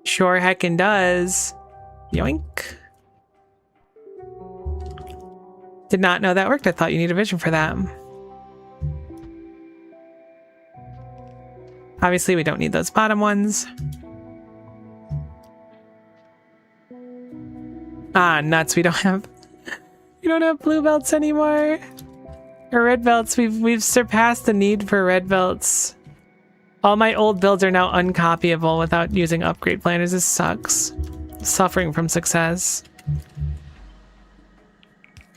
Sure heckin' does. Yoink. Did not know that worked. I thought you needed vision for that. Obviously, we don't need those bottom ones. Ah, nuts. We don't have blue belts anymore. Or red belts. We've surpassed the need for red belts. All my old builds are now uncopyable without using upgrade planners. This sucks. Suffering from success.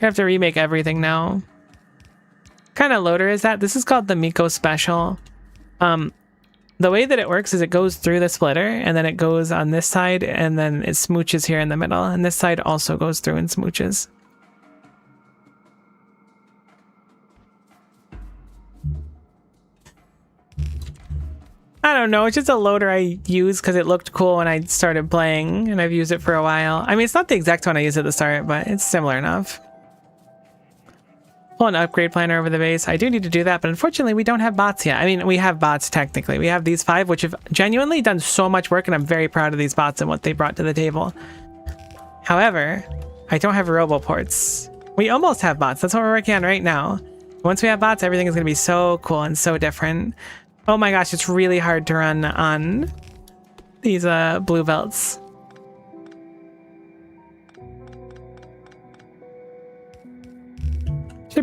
I have to remake everything now. What kind of loader is that? This is called the Miko Special. The way that it works is it goes through the splitter, and then it goes on this side, and then it smooches here in the middle, and this side also goes through and smooches. I don't know, it's just a loader I use because it looked cool when I started playing, and I've used it for a while. I mean, it's not the exact one I used at the start, but it's similar enough. Pull an upgrade planner over the base. I do need to do that, but unfortunately we don't have bots yet. I mean, we have bots technically. We have these 5, which have genuinely done so much work, and I'm very proud of these bots and what they brought to the table. However, I don't have roboports. We almost have bots. That's what we're working on right now. Once we have bots, everything is going to be so cool and so different. Oh my gosh, it's really hard to run on these blue belts.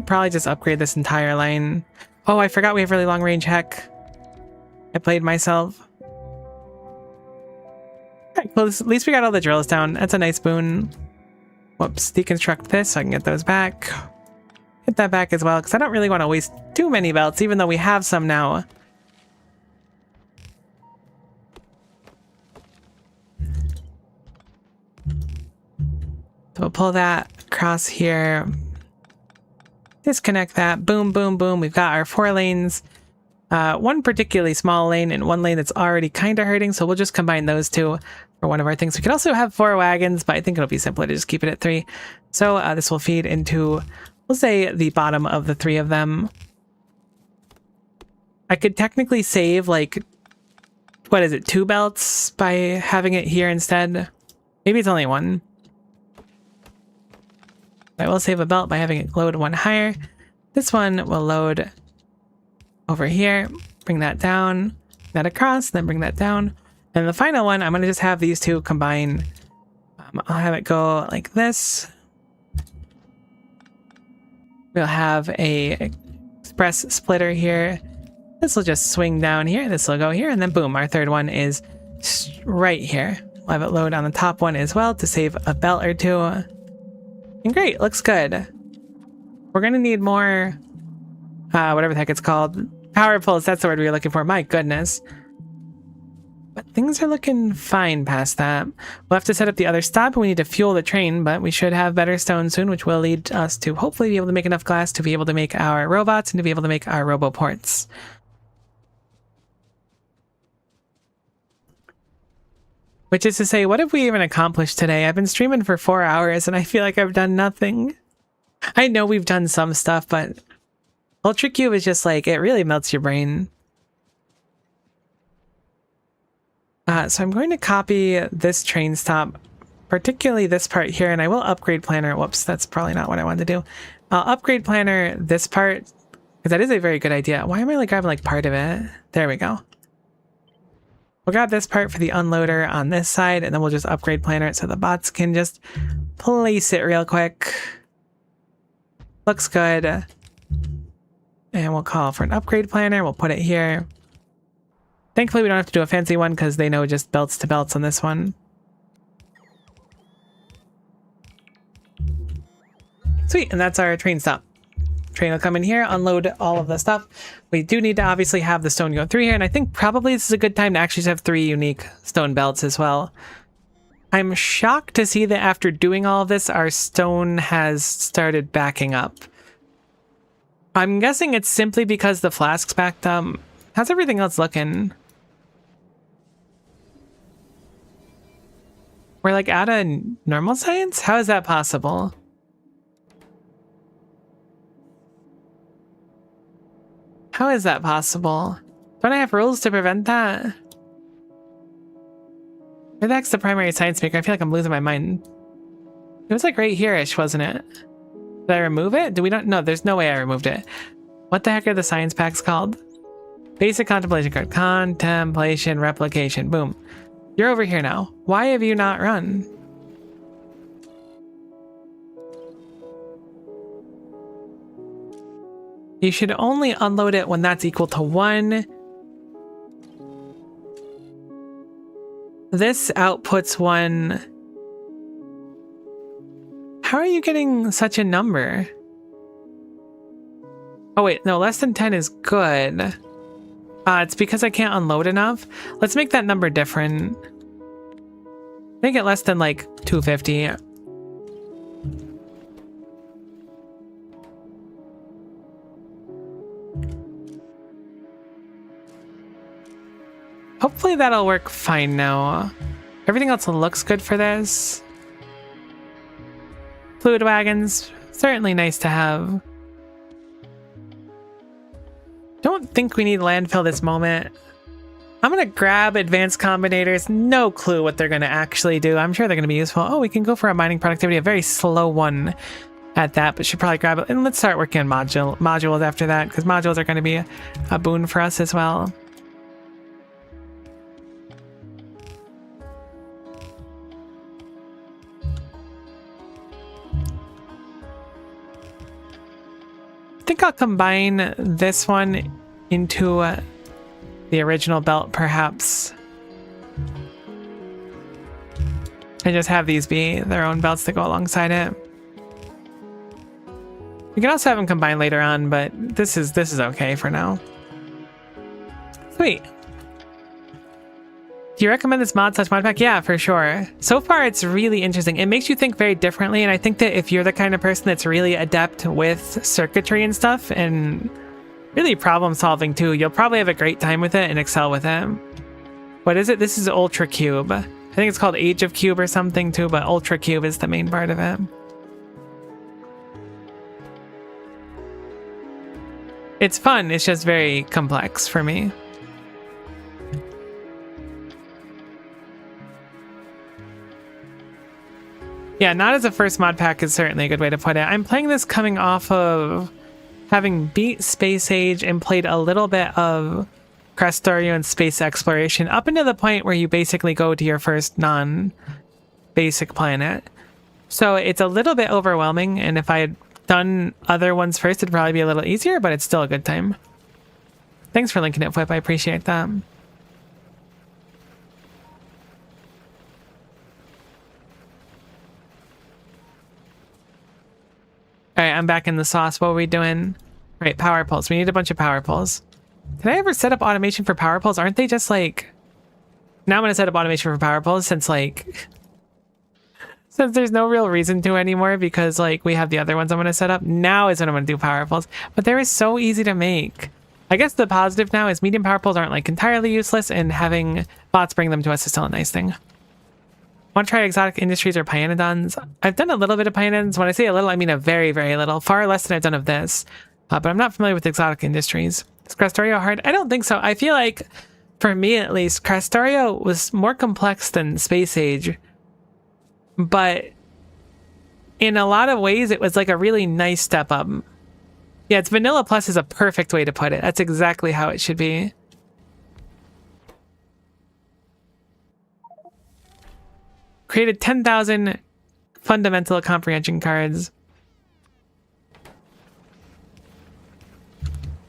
should probably just upgrade this entire line. Oh, I forgot we have really long range. Heck. I played myself. Alright, well, at least we got all the drills down. That's a nice boon. Whoops, deconstruct this so I can get those back. Get that back as well, because I don't really want to waste too many belts, even though we have some now. So we'll pull that across here. Disconnect that. Boom, boom, boom. We've got our 4 lanes. One particularly small lane and one lane that's already kind of hurting, so we'll just combine those two for one of our things. We could also have 4 wagons, but I think it'll be simpler to just keep it at 3. So this will feed into, we'll say, the bottom of the 3 of them. I could technically save, like, what is it, 2 belts by having it here instead? Maybe it's only 1. I will save a belt by having it load 1 higher. This one will load over here, bring that down, that across, then bring that down. And the final one, I'm going to just have these 2 combine. I'll have it go like this. We'll have a express splitter here. This will just swing down here. This will go here. And then boom, our 3rd one is right here. We'll have it load on the top one as well to save a belt or 2. And great, looks good. We're going to need more, whatever the heck it's called. Power pulls, that's the word we were looking for. My goodness. But things are looking fine past that. We'll have to set up the other stop. We need to fuel the train, but we should have better stone soon, which will lead us to hopefully be able to make enough glass to be able to make our robots and to be able to make our roboports. Which is to say, what have we even accomplished today? I've been streaming for 4 hours and I feel like I've done nothing. I know we've done some stuff, but Ultra Cube is just like, it really melts your brain. So I'm going to copy this train stop, particularly this part here, and I will upgrade planner. Whoops, that's probably not what I wanted to do. I'll upgrade planner this part, because that is a very good idea. Why am I like grabbing like part of it? There we go. We'll grab this part for the unloader on this side, and then we'll just upgrade planner it so the bots can just place it real quick. Looks good. And we'll call for an upgrade planner. We'll put it here. Thankfully, we don't have to do a fancy one because they know just belts to belts on this one. Sweet, and that's our train stop. Train will come in here, unload all of the stuff. We do need to obviously have the stone go through here, and I think probably this is a good time to actually have 3 unique stone belts as well. I'm shocked to see that after doing all of this, our stone has started backing up. I'm guessing it's simply because the flask's backed up. How's everything else looking? We're like out of normal science? How is that possible? How is that possible? Don't I have rules to prevent that? Where the heck's the primary science maker? I feel like I'm losing my mind. It was like right here-ish, wasn't it? Did I remove it? Do we not? No, there's no way I removed it. What the heck are the science packs called? Basic contemplation card. Contemplation, replication. Boom. You're over here now. Why have you not run? You should only unload it when that's equal to 1. This outputs 1. How are you getting such a number? Oh wait, no, less than 10 is good. It's because I can't unload enough. Let's make that number different. Make it less than like 250. Hopefully that'll work fine now. Everything else looks good for this. Fluid wagons, certainly nice to have. Don't think we need landfill this moment. I'm gonna grab advanced combinators. No clue what they're gonna actually do. I'm sure they're gonna be useful. Oh, we can go for a mining productivity, a very slow one at that, but should probably grab it. And let's start working on modules after that, because modules are gonna be a boon for us as well. think I'll combine this one into the original belt, perhaps. And just have these be their own belts that go alongside it. We can also have them combined later on, but this is okay for now. Sweet. Do you recommend this mod pack? Yeah, for sure. So far, it's really interesting. It makes you think very differently, and I think that if you're the kind of person that's really adept with circuitry and stuff, and really problem solving too, you'll probably have a great time with it and excel with it. What is it? This is Ultra Cube. I think it's called Age of Cube or something too, but Ultra Cube is the main part of it. It's fun, it's just very complex for me. Yeah, not as a first mod pack is certainly a good way to put it. I'm playing this coming off of having beat Space Age and played a little bit of Factorio and space exploration up until the point where you basically go to your first non-basic planet. So it's a little bit overwhelming, and if I had done other ones first, it'd probably be a little easier, but it's still a good time. Thanks for linking it, Flip. I appreciate that. Alright, I'm back in the sauce. What are we doing? Right, power poles. We need a bunch of power poles. Did I ever set up automation for power poles? Aren't they just like... Now I'm going to set up automation for power poles since like... Since there's no real reason to anymore because like we have the other ones I'm going to set up. Now is when I'm going to do power poles. But they're so easy to make. I guess the positive now is medium power poles aren't like entirely useless, and having bots bring them to us is still a nice thing. Want to try exotic industries or Pyanodons? I've done a little bit of Pyanodons. When I say a little, I mean a very, very little. Far less than I've done of this. But I'm not familiar with exotic industries. Is Factorio hard? I don't think so. I feel like, for me at least, Factorio was more complex than Space Age. But in a lot of ways, it was like a really nice step up. Yeah, it's Vanilla Plus is a perfect way to put it. That's exactly how it should be. Created 10,000 fundamental comprehension cards.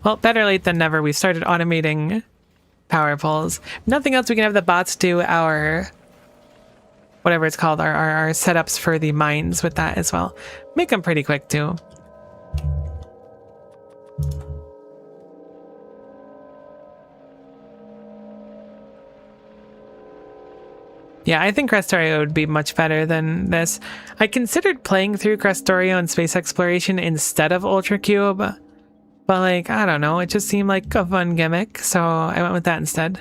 Well, better late than never. We started automating power poles. Nothing else, we can have the bots do our... whatever it's called, our setups for the mines with that as well. Make them pretty quick too. Yeah, I think Factorio would be much better than this. I considered playing through Factorio and space exploration instead of Ultra Cube, but like, I don't know, it just seemed like a fun gimmick, so I went with that instead.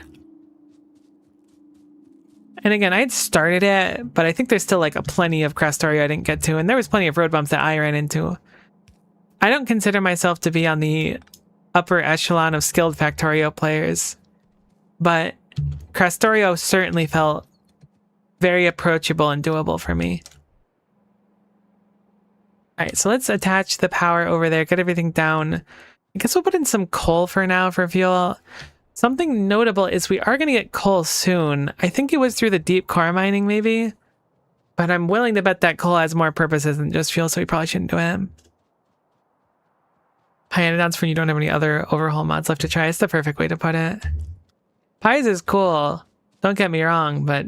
And again, I had started it, but I think there's still like plenty of Factorio I didn't get to, and there was plenty of road bumps that I ran into. I don't consider myself to be on the upper echelon of skilled Factorio players, but Factorio certainly felt very approachable and doable for me. Alright, so let's attach the power over there, get everything down. I guess we'll put in some coal for now for fuel. Something notable is we are going to get coal soon. I think it was through the deep core mining maybe, but I'm willing to bet that coal has more purposes than just fuel, so we probably shouldn't do it. Pyanodons for when you don't have any other overhaul mods left to try. It's the perfect way to put it. Pies is cool, don't get me wrong, but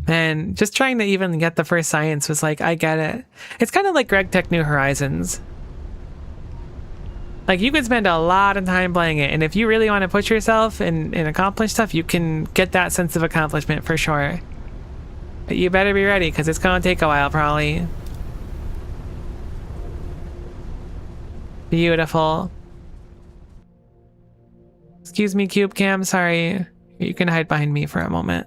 man, just trying to even get the first science was like, I get it. It's kind of like GregTech New Horizons. Like, you could spend a lot of time playing it, and if you really want to push yourself and accomplish stuff, you can get that sense of accomplishment for sure. But you better be ready, because it's going to take a while, probably. Beautiful. Excuse me, Cube Cam, sorry. You can hide behind me for a moment.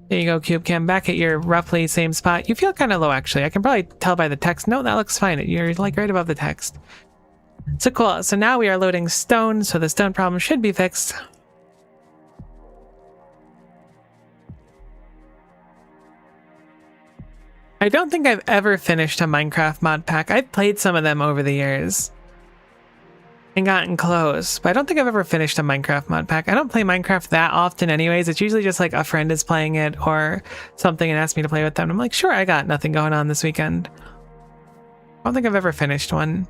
There you go, Cube Cam, back at your roughly same spot. You feel kind of low, actually. I can probably tell by the text. No, that looks fine. You're like right above the text. So cool. So now we are loading stone, so the stone problem should be fixed. I don't think I've ever finished a Minecraft mod pack. I've played some of them over the years. and gotten close, but I don't think I've ever finished a Minecraft mod pack. I don't play Minecraft that often anyways. It's usually just like a friend is playing it or something and asks me to play with them. I'm like, sure, I got nothing going on this weekend. I don't think I've ever finished one.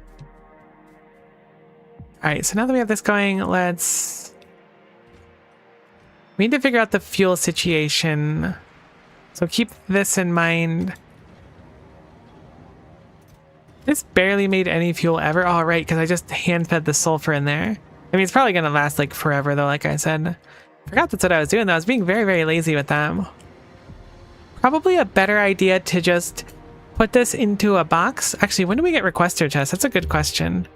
All right, so now that we have this going, we need to figure out the fuel situation. So keep this in mind. This barely made any fuel ever. All right, because I just hand fed the sulfur in there. I mean, it's probably going to last like forever though, like I said. Forgot that's what I was doing though. I was being very, very lazy with them. Probably a better idea to just put this into a box. Actually, when do we get requester chests? That's a good question.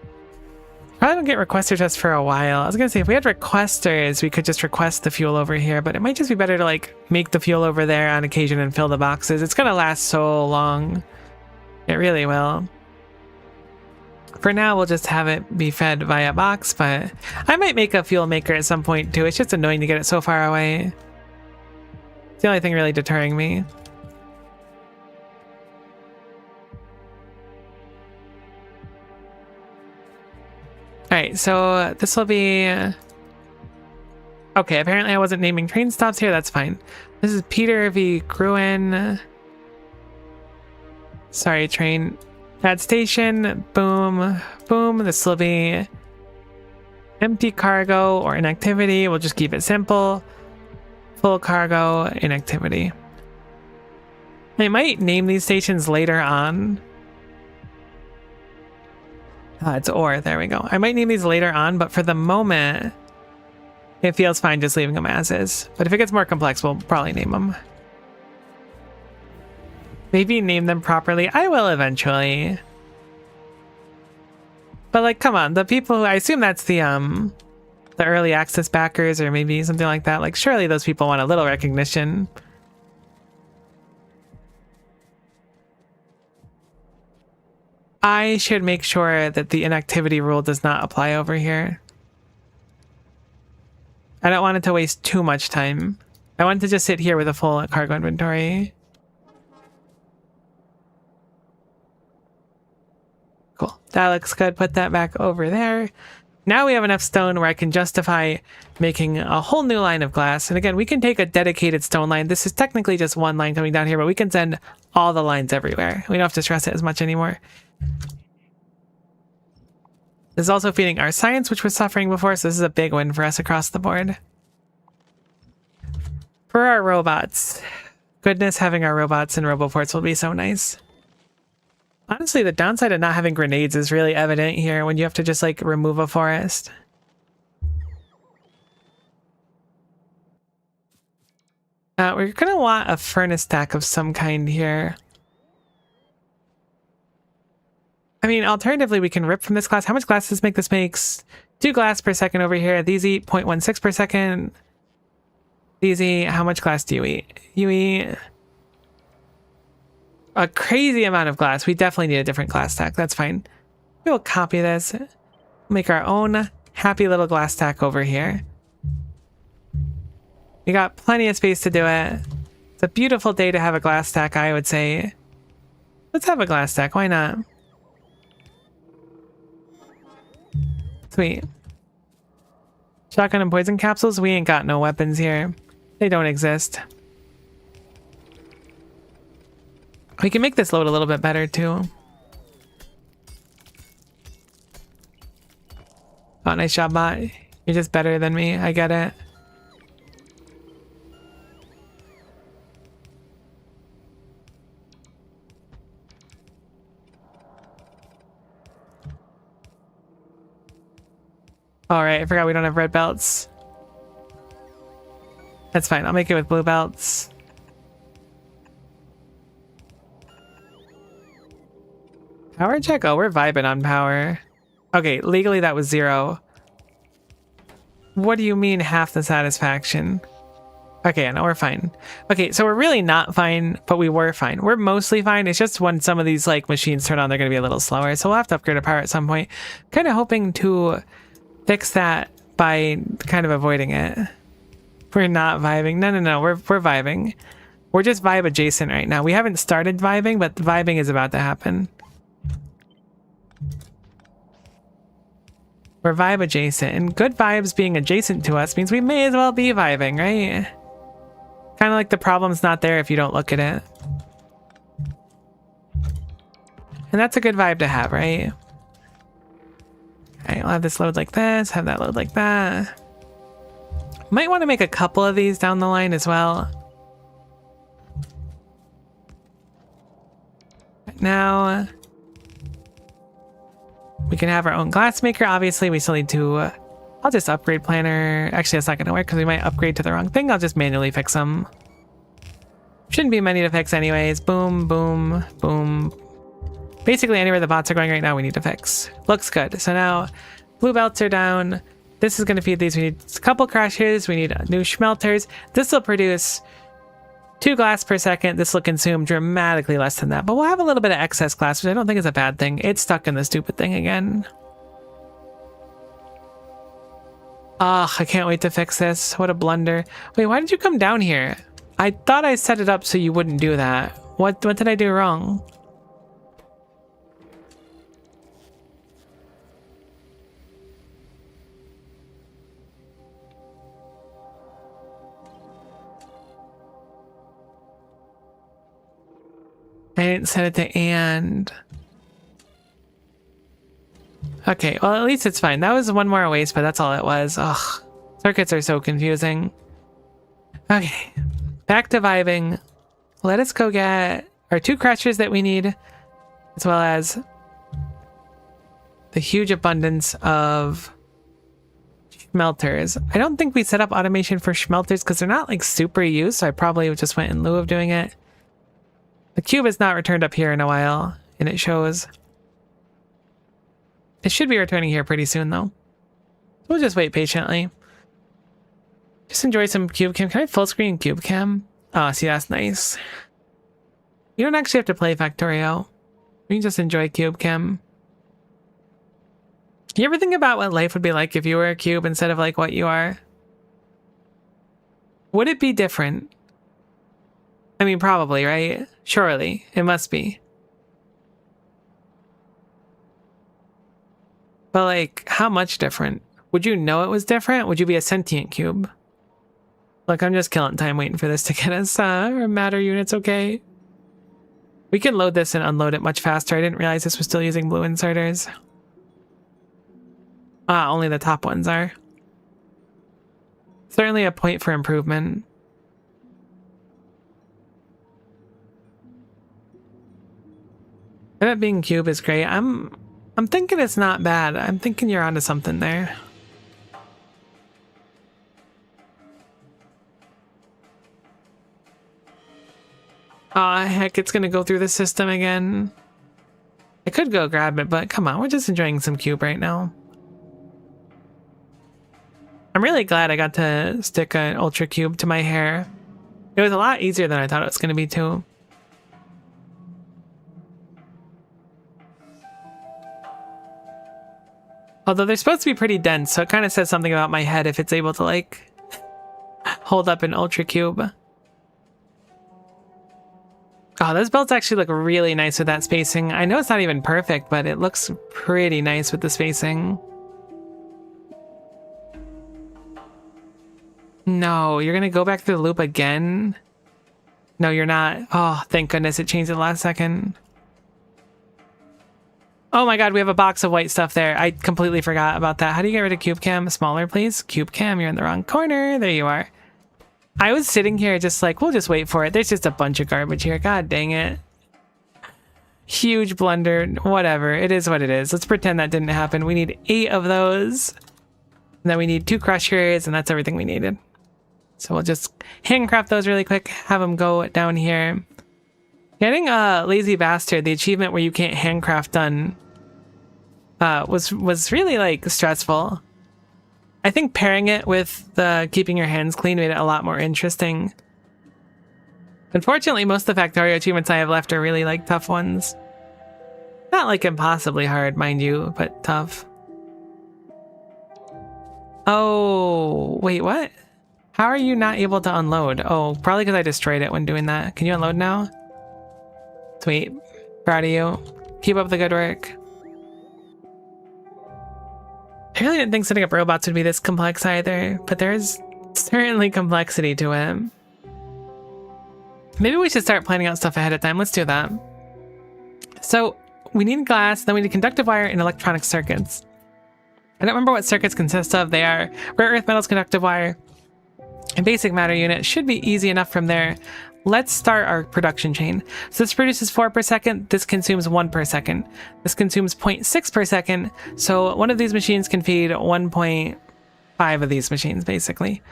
Probably don't get requester chests for a while. I was going to say, if we had requesters, we could just request the fuel over here, but it might just be better to like make the fuel over there on occasion and fill the boxes. It's going to last so long. It really will. For now, we'll just have it be fed via box, but I might make a fuel maker at some point too. It's just annoying to get it so far away. It's the only thing really deterring me. Alright, so this will be... Okay, apparently I wasn't naming train stops here. That's fine. This is Peter v. Gruen. Sorry, train. That station, boom, boom. This will be empty cargo or inactivity. We'll just keep it simple. Full cargo, inactivity. I might name these stations later on. It's ore, there we go. I might name these later on, but for the moment, it feels fine just leaving them as is. But if it gets more complex, we'll probably name them. Maybe name them properly. I will eventually. But like, come on, the people who I assume that's the early access backers or maybe something like that. Like, surely those people want a little recognition. I should make sure that the inactivity rule does not apply over here. I don't want it to waste too much time. I want it to just sit here with a full cargo inventory. Cool. That looks good. Put that back over there. Now we have enough stone where I can justify making a whole new line of glass. And again, we can take a dedicated stone line. This is technically just one line coming down here, but we can send all the lines everywhere. We don't have to stress it as much anymore. This is also feeding our science, which was suffering before, so this is a big win for us across the board. For our robots. Goodness, having our robots and roboports will be so nice. Honestly, the downside of not having grenades is really evident here when you have to just like remove a forest. We're gonna want a furnace stack of some kind here. I mean, alternatively, we can rip from this glass. How much glass does this make? This makes 2 glass per second over here. These eat 0.16 per second. These eat, how much glass do you eat? You eat a crazy amount of glass. We definitely need a different glass stack. That's fine. We will copy this. Make our own happy little glass stack over here. We got plenty of space to do it. It's a beautiful day to have a glass stack, I would say. Let's have a glass stack. Why not? Sweet. Shotgun and poison capsules? We ain't got no weapons here. They don't exist. We can make this load a little bit better too. Oh, nice job, bot. You're just better than me. I get it. All right, I forgot we don't have red belts. That's fine. I'll make it with blue belts. Power check? Oh, we're vibing on power. Okay, legally that was 0. What do you mean half the satisfaction? Okay, no, we're fine. Okay, so we're really not fine, but we were fine. We're mostly fine. It's just when some of these like machines turn on, they're going to be a little slower. So we'll have to upgrade our power at some point. Kind of hoping to fix that by kind of avoiding it. We're not vibing. No, we're vibing. We're just vibe adjacent right now. We haven't started vibing, but vibing is about to happen. We're vibe adjacent, and good vibes being adjacent to us means we may as well be vibing, right? Kind of like the problem's not there if you don't look at it. And that's a good vibe to have, right? Alright, I'll have this load like this, have that load like that. Might want to make a couple of these down the line as well. Now, we can have our own glass maker. Obviously, we still need to... I'll just upgrade planner. Actually, that's not going to work because we might upgrade to the wrong thing. I'll just manually fix them. Shouldn't be many to fix anyways. Boom, boom, boom. Basically, anywhere the bots are going right now, we need to fix. Looks good. So now, blue belts are down. This is going to feed these. We need a couple crushers. We need new smelters. This will produce 2 glass per second. This will consume dramatically less than that. But we'll have a little bit of excess glass, which I don't think is a bad thing. It's stuck in the stupid thing again. Ugh, I can't wait to fix this. What a blunder. Wait, why did you come down here? I thought I set it up so you wouldn't do that. What did I do wrong? I didn't set it to and. Okay, well at least it's fine. That was one more waste, but that's all it was. Ugh, circuits are so confusing. Okay, back to vibing. Let us go get our 2 crushers that we need, as well as the huge abundance of smelters. I don't think we set up automation for smelters because they're not like super used, so I probably just went in lieu of doing it. The cube has not returned up here in a while, and it shows. It should be returning here pretty soon, though. We'll just wait patiently. Just enjoy some cube cam. Can I full screen cube cam? Oh, see, that's nice. You don't actually have to play Factorio. You can just enjoy cube cam. You ever think about what life would be like if you were a cube instead of like what you are? Would it be different? I mean, probably, right? Surely, it must be. But like, how much different? Would you know it was different? Would you be a sentient cube? Look, I'm just killing time waiting for this to get us matter units, okay? We can load this and unload it much faster. I didn't realize this was still using blue inserters. Ah, only the top ones are. Certainly a point for improvement. That being cube is great. I'm thinking it's not bad. I'm thinking you're onto something there. Aw, heck, it's gonna go through the system again. I could go grab it, but come on, we're just enjoying some cube right now. I'm really glad I got to stick an ultra cube to my hair. It was a lot easier than I thought it was gonna be too. Although they're supposed to be pretty dense, so it kind of says something about my head if it's able to, like, hold up an ultra cube. Oh, those belts actually look really nice with that spacing. I know it's not even perfect, but it looks pretty nice with the spacing. No, you're gonna go back through the loop again? No, you're not. Oh, thank goodness it changed at the last second. Oh my god, we have a box of white stuff there. I completely forgot about that. How do you get rid of cube cam? Smaller, please. Cube cam, you're in the wrong corner. There you are. I was sitting here just like, we'll just wait for it. There's just a bunch of garbage here. God dang it. Huge blunder. Whatever. It is what it is. Let's pretend that didn't happen. We need 8 of those. And then we need 2 crushers, and that's everything we needed. So we'll just handcraft those really quick. Have them go down here. Getting a Lazy Bastard, the achievement where you can't handcraft done, was really like stressful. I think pairing it with the keeping your hands clean made it a lot more interesting. Unfortunately, most of the Factorio achievements I have left are really like tough ones. Not like impossibly hard, mind you, but tough. Oh, wait, what? How are you not able to unload? Oh, probably because I destroyed it when doing that. Can you unload now? Sweet. Proud of you. Keep up the good work. I really didn't think setting up robots would be this complex either, but there's certainly complexity to it. Maybe we should start planning out stuff ahead of time. Let's do that. So we need glass, then we need conductive wire and electronic circuits. I don't remember what circuits consist of. They are rare earth metals, conductive wire, and basic matter unit. Should be easy enough from there. Let's start our production chain. So this produces 4 per second. This consumes 1 per second. This consumes 0.6 per second. So one of these machines can feed 1.5 of these machines, basically.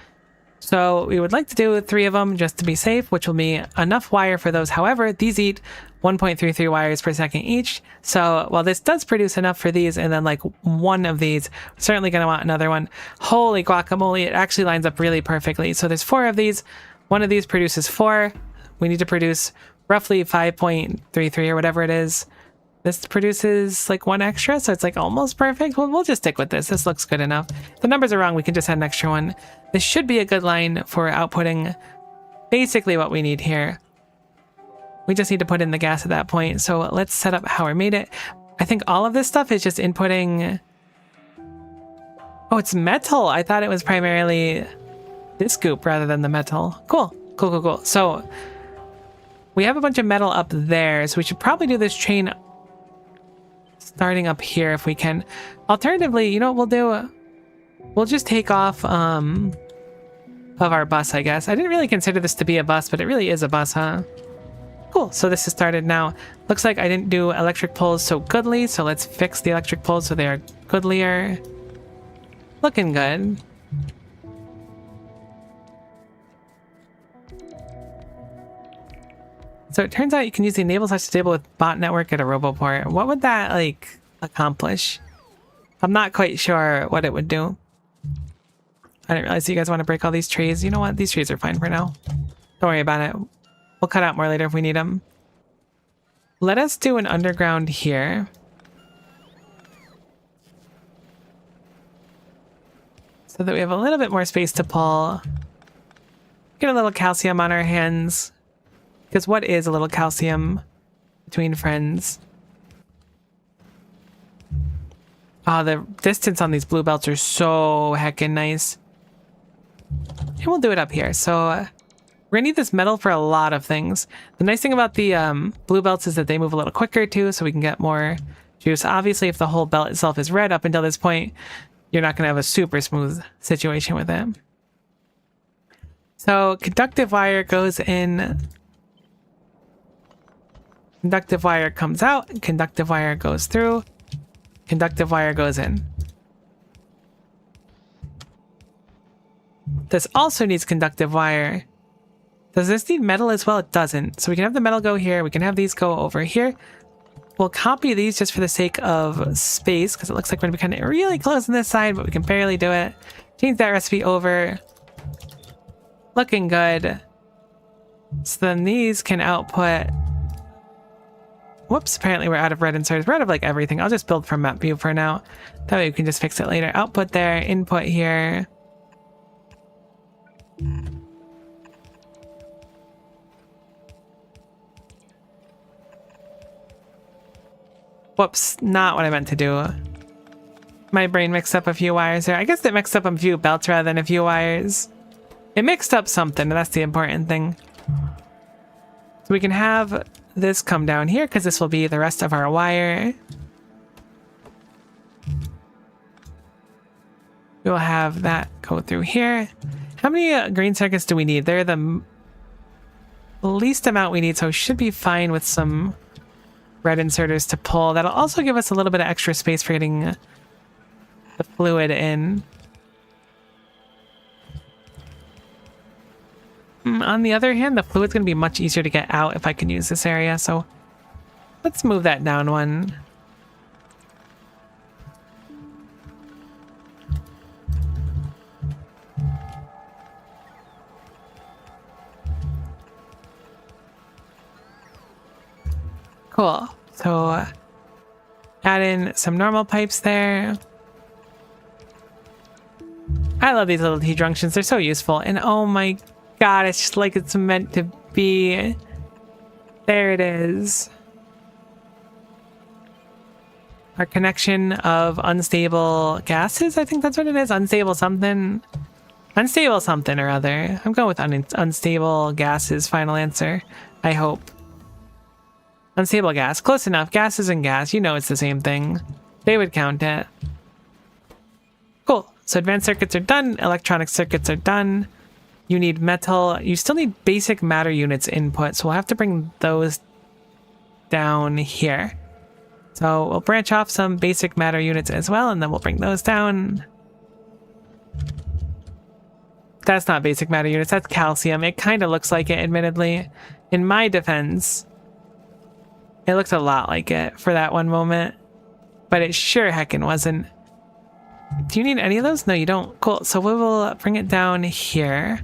So we would like to do 3 of them just to be safe, which will be enough wire for those. However, these eat 1.33 wires per second each. So while this does produce enough for these, and then like one of these, we're certainly going to want another one. Holy guacamole, it actually lines up really perfectly. So there's 4 of these. One of these produces 4. We need to produce roughly 5.33 or whatever it is. This produces like 1 extra, so it's like almost perfect. We'll just stick with this. This looks good enough. If the numbers are wrong, we can just add an extra one. This should be a good line for outputting basically what we need here. We just need to put in the gas at that point. So let's set up how we made it. I think all of this stuff is just inputting... Oh, it's metal. I thought it was primarily this goop rather than the metal. Cool. Cool. So we have a bunch of metal up there, so we should probably do this chain starting up here if we can. Alternatively, you know what we'll do? We'll just take off of our bus, I guess. I didn't really consider this to be a bus, but it really is a bus, huh? Cool, so this is started now. Looks like I didn't do electric poles so goodly, so let's fix the electric poles so they are goodlier. Looking good. So it turns out you can use the enable/disable with bot network at a roboport. What would that, like, accomplish? I'm not quite sure what it would do. I didn't realize you guys want to break all these trees. You know what? These trees are fine for now. Don't worry about it. We'll cut out more later if we need them. Let us do an underground here. So that we have a little bit more space to pull. Get a little calcium on our hands. Because what is a little calcium between friends? Oh, the distance on these blue belts are so heckin' nice. And we'll do it up here. So we're gonna need this metal for a lot of things. The nice thing about the blue belts is that they move a little quicker too, so we can get more juice. Obviously, if the whole belt itself is red up until this point, you're not gonna have a super smooth situation with it. So conductive wire goes in. Conductive wire comes out, conductive wire goes through, conductive wire goes in. This also needs conductive wire. Does this need metal as well? It doesn't. So we can have the metal go here, we can have these go over here. We'll copy these just for the sake of space, because it looks like we're going to be kind of really close on this side, but we can barely do it. Change that recipe over. Looking good. So then these can output... Whoops, apparently we're out of red inserts. We're out of like everything. I'll just build from map view for now. That way we can just fix it later. Output there, input here. Whoops, not what I meant to do. My brain mixed up a few wires there. I guess it mixed up a few belts rather than a few wires. It mixed up something, and that's the important thing. So we can have this come down here because this will be the rest of our wire. We will have that go through here. How many green circuits do we need? They're the least amount we need, so we should be fine with some red inserters to pull. That'll also give us a little bit of extra space for getting the fluid in. On the other hand, the fluid's going to be much easier to get out if I can use this area, so let's move that down one. Cool. So add in some normal pipes there. I love these little T-junctions. They're so useful. And oh my God, it's just like it's meant to be. There it is. our connection of unstable gases. I think that's what it is. Unstable something. Unstable something or other. I'm going with unstable gases. Final answer. I hope. Unstable gas. Close enough. Gases and gas. You know it's the same thing. They would count it. Cool. So advanced circuits are done. Electronic circuits are done. You need metal. You still need basic matter units input. So we'll have to bring those down here. So we'll branch off some basic matter units as well, and then we'll bring those down. That's not basic matter units, that's calcium. It kind of looks like it, admittedly. In my defense, it looked a lot like it for that one moment, but it sure heckin' wasn't. Do you need any of those? No, you don't. Cool, so we will bring it down here.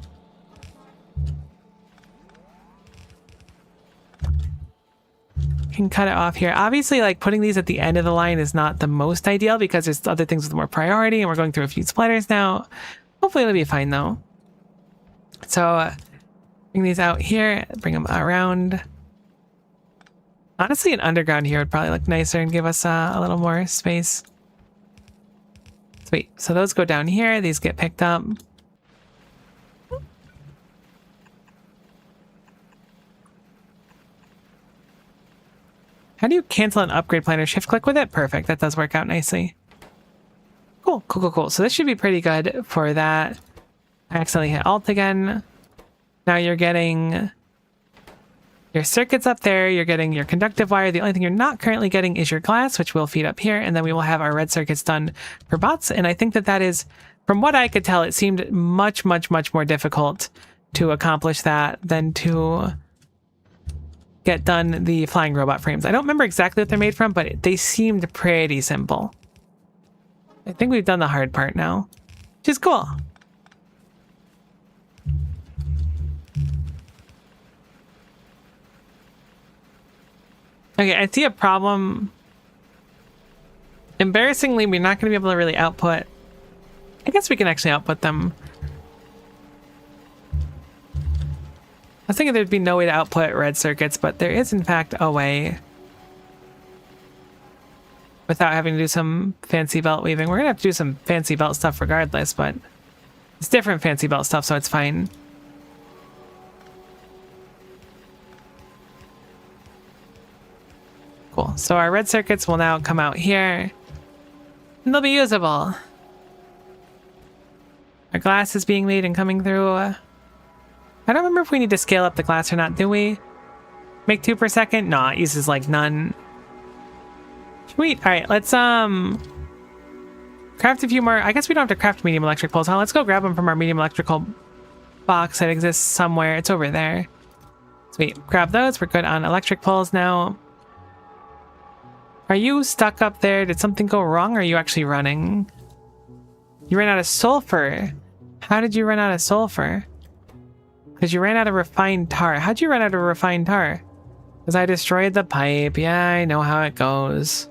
Can cut it off here. Obviously, like, putting these at the end of the line is not the most ideal because there's other things with more priority, and we're going through a few splitters now. Hopefully it'll be fine though. So bring these out here, bring them around. Honestly, an underground here would probably look nicer and give us a little more space. Sweet. So those go down here. These get picked up. How do you cancel an upgrade planner? Shift click with it? Perfect. That does work out nicely. Cool, cool, cool, cool. So this should be pretty good for that. I accidentally hit Alt again. Now you're getting your circuits up there. You're getting your conductive wire. The only thing you're not currently getting is your glass, which will feed up here. And then we will have our red circuits done for bots. And I think that that is, from what I could tell, it seemed much, much, much more difficult to accomplish that than to get done the flying robot frames. I don't remember exactly what they're made from, but they seemed pretty simple. I think we've done the hard part now, which is cool. Okay, I see a problem. Embarrassingly, we're not going to be able to really output. I guess we can actually output them. I was thinking there'd be no way to output red circuits, but there is in fact a way without having to do some fancy belt weaving. We're gonna have to do some fancy belt stuff regardless, but it's different fancy belt stuff, so it's fine. Cool. So our red circuits will now come out here, and they'll be usable. Our glass is being made and coming through. I don't remember if we need to scale up the glass or not, do we? Make 2 per second? No, it uses like none. Sweet. Alright, let's craft a few more. I guess we don't have to craft medium electric poles, huh? Let's go grab them from our medium electrical box that exists somewhere. It's over there. Sweet. Grab those. We're good on electric poles now. Are you stuck up there? Did something go wrong, or are you actually running? You ran out of sulfur. How did you run out of sulfur? Because you ran out of refined tar. How'd you run out of refined tar? Because I destroyed the pipe. Yeah, I know how it goes.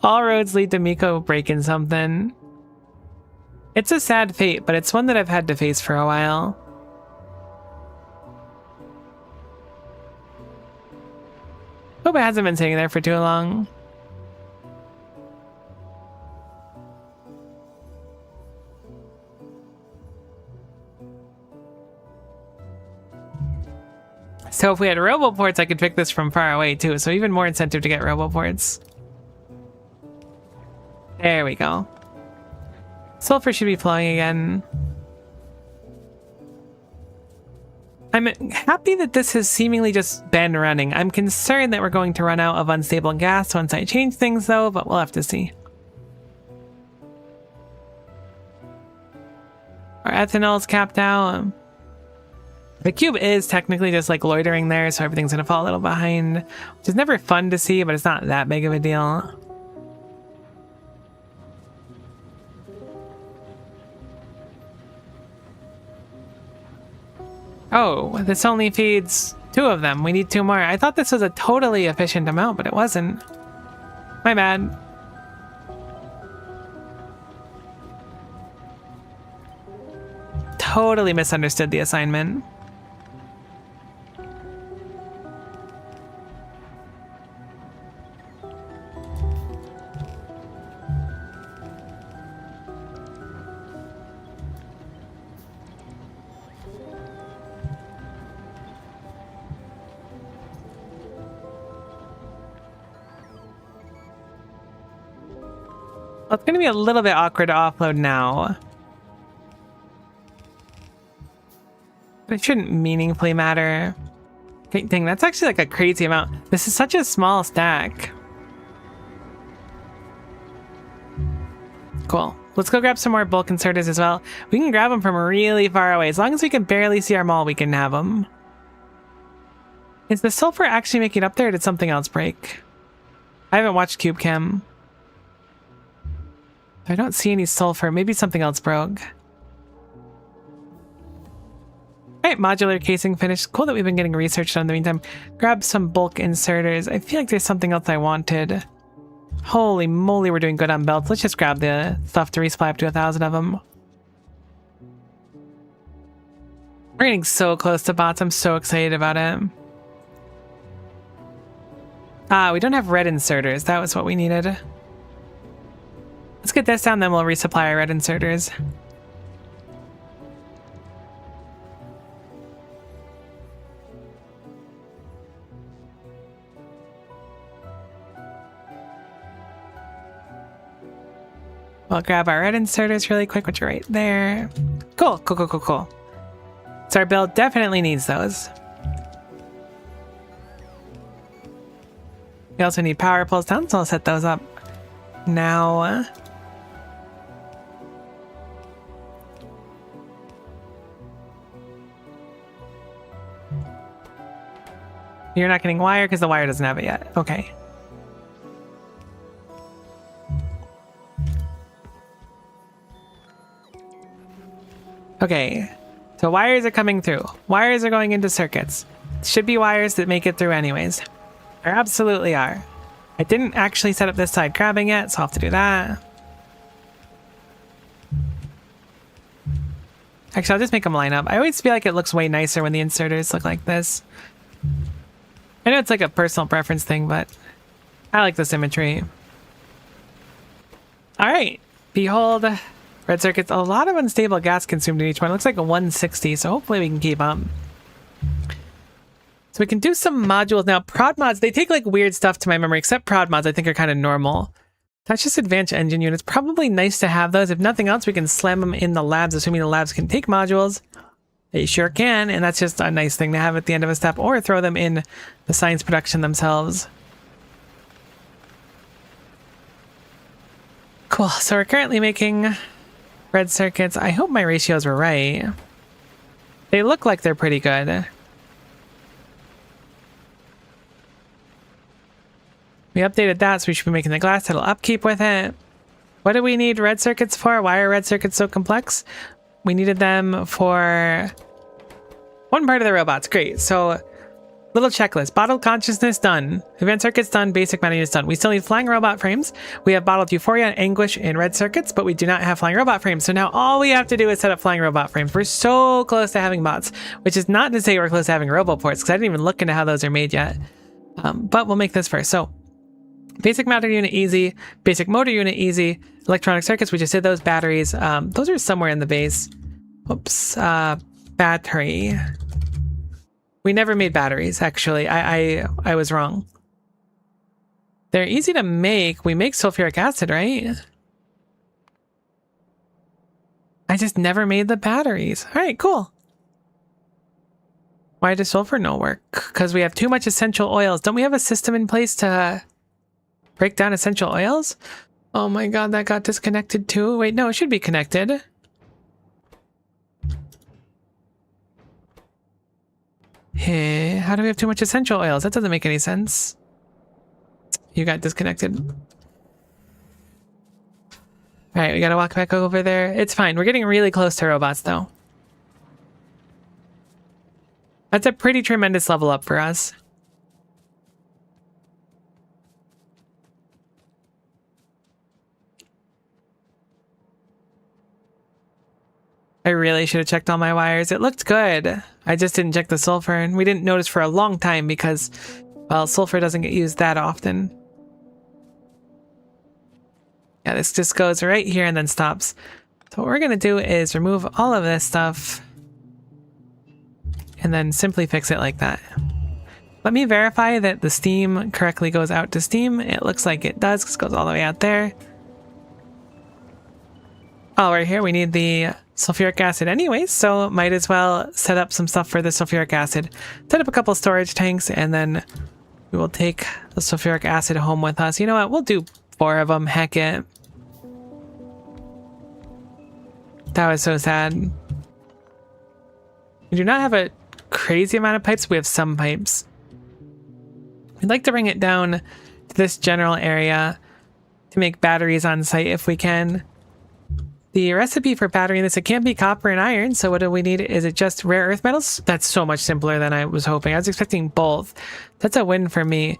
All roads lead to Miko breaking something. It's a sad fate, but it's one that I've had to face for a while. Hope it hasn't been sitting there for too long. So if we had roboports, I could pick this from far away too. So even more incentive to get roboports. There we go. Sulfur should be flowing again. I'm happy that this has seemingly just been running. I'm concerned that we're going to run out of unstable gas once I change things though, but we'll have to see. Our ethanol is capped out. The cube is technically just like loitering there, so everything's gonna fall a little behind, which is never fun to see, but it's not that big of a deal. Oh, this only feeds 2 of them. We need 2 more. I thought this was a totally efficient amount, but it wasn't. My bad. Totally misunderstood the assignment. Well, it's going to be a little bit awkward to offload now. But it shouldn't meaningfully matter. Great thing, that's actually like a crazy amount. This is such a small stack. Cool. Let's go grab some more bulk inserters as well. We can grab them from really far away. As long as we can barely see our mall, we can have them. Is the sulfur actually making it up there, or did something else break? I haven't watched Cube Cam. I don't see any sulfur. Maybe something else broke. Alright, modular casing finished. Cool that we've been getting research done in the meantime. Grab some bulk inserters. I feel like there's something else I wanted. Holy moly, we're doing good on belts. Let's just grab the stuff to resupply up to 1,000 of them. We're getting so close to bots. I'm so excited about it. Ah, we don't have red inserters. That was what we needed. Let's get this down, then we'll resupply our red inserters. We'll grab our red inserters really quick, which are right there. Cool, cool, cool, cool, cool. So our build definitely needs those. We also need power pulls down, so I'll set those up now. You're not getting wire because the wire doesn't have it yet. Okay. Okay, so wires are coming through. Wires are going into circuits. Should be wires that make it through anyways. There absolutely are. I didn't actually set up this side grabbing yet, so I'll have to do that. Actually, I'll just make them line up. I always feel like it looks way nicer when the inserters look like this. I know it's like a personal preference thing, but I like the symmetry. Alright, behold. Red circuits, a lot of unstable gas consumed in each one. It looks like a 160, so hopefully we can keep up. So we can do some modules now. Prod mods, they take like weird stuff to my memory, except prod mods I think are kind of normal. That's just advanced engine units. Probably nice to have those. If nothing else, we can slam them in the labs, assuming the labs can take modules. They sure can, and that's just a nice thing to have at the end of a step, or throw them in the science production themselves. Cool, so we're currently making red circuits. I hope my ratios were right. They look like they're pretty good. We updated that, so we should be making the glass that'll upkeep with it. What do we need red circuits for? Why are red circuits so complex? We needed them for one part of the robots. Great. So, little checklist. Bottled consciousness done. Advanced circuits done. Basic meta units done. We still need flying robot frames. We have bottled euphoria and anguish in red circuits, but we do not have flying robot frames. So now all we have to do is set up flying robot frames. We're so close to having bots, which is not to say we're close to having roboports, because I didn't even look into how those are made yet. But we'll make this first. So, basic matter unit easy. Basic motor unit easy. Electronic circuits, we just did those. Batteries. Those are somewhere in the base. Oops. Battery. We never made batteries, actually. I was wrong. They're easy to make. We make sulfuric acid, right? I just never made the batteries. All right, cool. Why does sulfur not work? Because we have too much essential oils. Don't we have a system in place to break down essential oils? Oh my god, that got disconnected too. Wait, no, it should be connected. Hey, how do we have too much essential oils? That doesn't make any sense. You got disconnected. Alright, we gotta walk back over there. It's fine. We're getting really close to robots, though. That's a pretty tremendous level up for us. I really should have checked all my wires. It looked good. I just didn't check the sulfur, and we didn't notice for a long time because, well, sulfur doesn't get used that often. Yeah, this just goes right here and then stops. So what we're going to do is remove all of this stuff and then simply fix it like that. Let me verify that the steam correctly goes out to steam. It looks like it does because it goes all the way out there. while we're here, we need the sulfuric acid anyways, so might as well set up some stuff for the sulfuric acid. Set up a couple storage tanks, and then we will take the sulfuric acid home with us. You know what? We'll do 4 of them. Heck it. That was so sad. We do not have a crazy amount of pipes. We have some pipes. We'd like to bring it down to this general area to make batteries on site if we can. The recipe for battery in this, it can't be copper and iron, so what do we need? Is it just rare earth metals? That's so much simpler than I was hoping. I was expecting both. That's a win for me.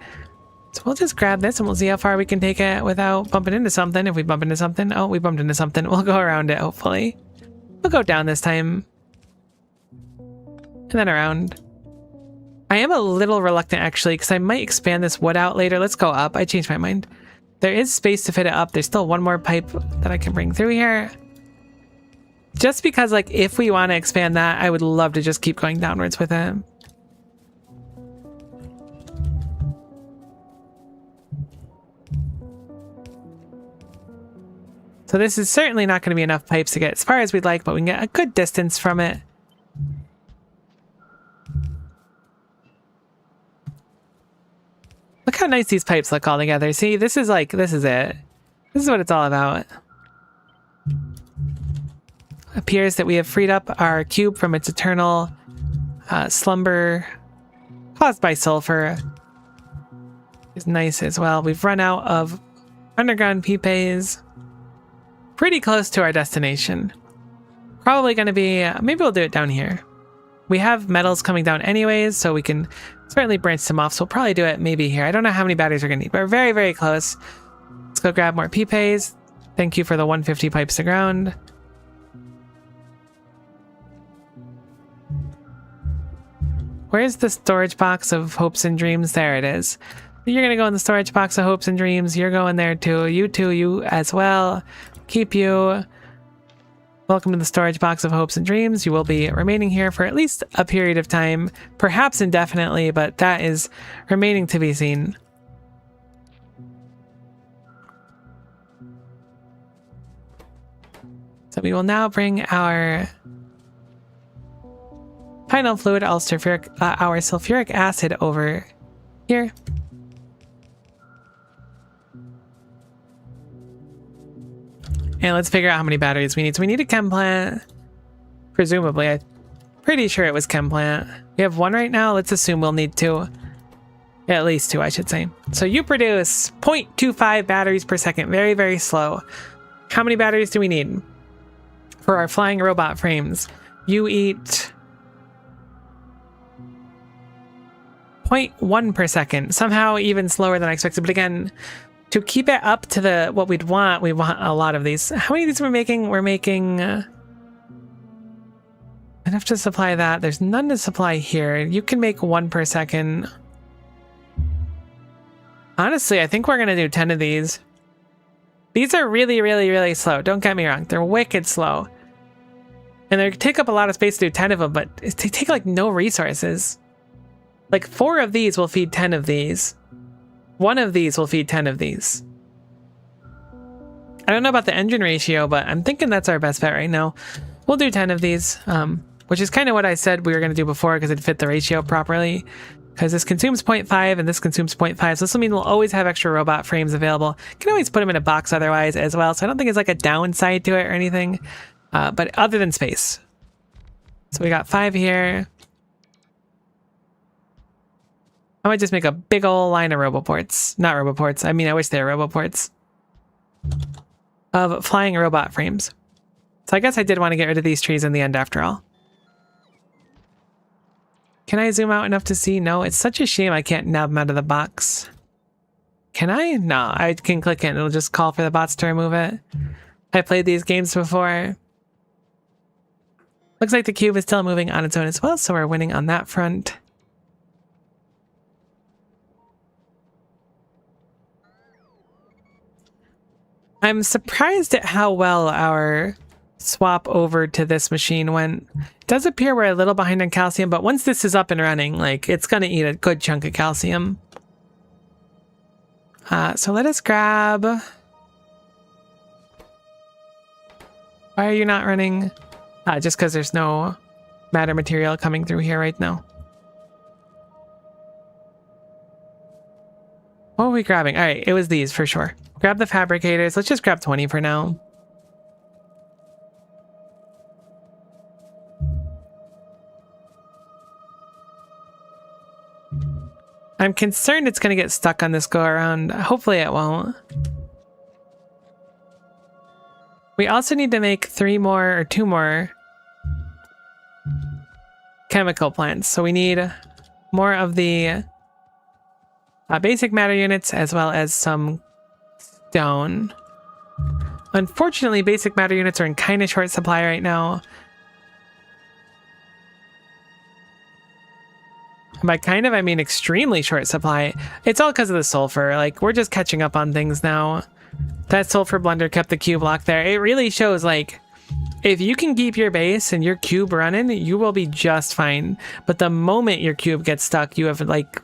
So we'll just grab this and we'll see how far we can take it without bumping into something. If we bump into something, oh, we bumped into something. We'll go around it, hopefully. We'll go down this time. And then around. I am a little reluctant, actually, because I might expand this wood out later. Let's go up. I changed my mind. There is space to fit it up. There's still one more pipe that I can bring through here. Just because, like, if we want to expand that, I would love to just keep going downwards with it. So this is certainly not going to be enough pipes to get as far as we'd like, but we can get a good distance from it. Look how nice these pipes look all together. See, this is it. This is what it's all about. Appears that we have freed up our cube from its eternal slumber caused by sulfur. It's nice as well. We've run out of underground PPAs. Pretty close to our destination. Probably going to be, maybe we'll do it down here. We have metals coming down anyways, so we can certainly branch them off. So we'll probably do it maybe here. I don't know how many batteries we're going to need, but we're very, very close. Let's go grab more PPAs. Thank you for the 150 pipes to ground. Where's the storage box of hopes and dreams? There it is. You're going to go in the storage box of hopes and dreams. You're going there too. You too, you as well. Keep you. Welcome to the storage box of hopes and dreams. You will be remaining here for at least a period of time, perhaps indefinitely, but that is remaining to be seen. So we will now bring our final fluid, our sulfuric acid over here. And let's figure out how many batteries we need. So we need a chem plant. Presumably, I'm pretty sure it was chem plant. We have 1 right now. Let's assume we'll need 2. At least 2, I should say. So you produce 0.25 batteries per second. Very, very slow. How many batteries do we need for our flying robot frames? You eat 0.1 per second. Somehow even slower than I expected. But again, to keep it up to what we want a lot of these. How many of these we're making? We're making enough to supply that. There's none to supply here. You can make 1 per second. Honestly, I think we're going to do 10 of these. These are really, really, really slow. Don't get me wrong. They're wicked slow. And they take up a lot of space to do 10 of them, but they take like no resources. Like 4 of these will feed 10 of these. 1 of these will feed 10 of these. I don't know about the engine ratio, but I'm thinking that's our best bet right now. We'll do 10 of these, which is kind of what I said we were going to do before because it fit the ratio properly. Because this consumes 0.5 and this consumes 0.5. So this will mean we'll always have extra robot frames available. Can always put them in a box otherwise as well. So I don't think it's like a downside to it or anything. But other than space. So we got 5 here. I might just make a big old line of roboports. Not roboports. I mean, I wish they were roboports. Of flying robot frames. So I guess I did want to get rid of these trees in the end after all. Can I zoom out enough to see? No, it's such a shame I can't nab them out of the box. Can I? No, I can click it. It'll just call for the bots to remove it. I played these games before. Looks like the cube is still moving on its own as well, so we're winning on that front. I'm surprised at how well our swap over to this machine went. It does appear we're a little behind on calcium, but once this is up and running, like, it's going to eat a good chunk of calcium. So let us grab... Why are you not running? Just because there's no matter material coming through here right now. What were we grabbing? All right, it was these for sure. Grab the fabricators. Let's just grab 20 for now. I'm concerned it's going to get stuck on this go around. Hopefully it won't. We also need to make 2 more chemical plants. So we need more of the basic matter units as well as some stone. Unfortunately, basic matter units are in kind of short supply right now. And by kind of, I mean extremely short supply. It's all because of the sulfur. Like, we're just catching up on things now. That sulfur blender kept the cube locked there. It really shows, like, if you can keep your base and your cube running, you will be just fine. But the moment your cube gets stuck, you have, like,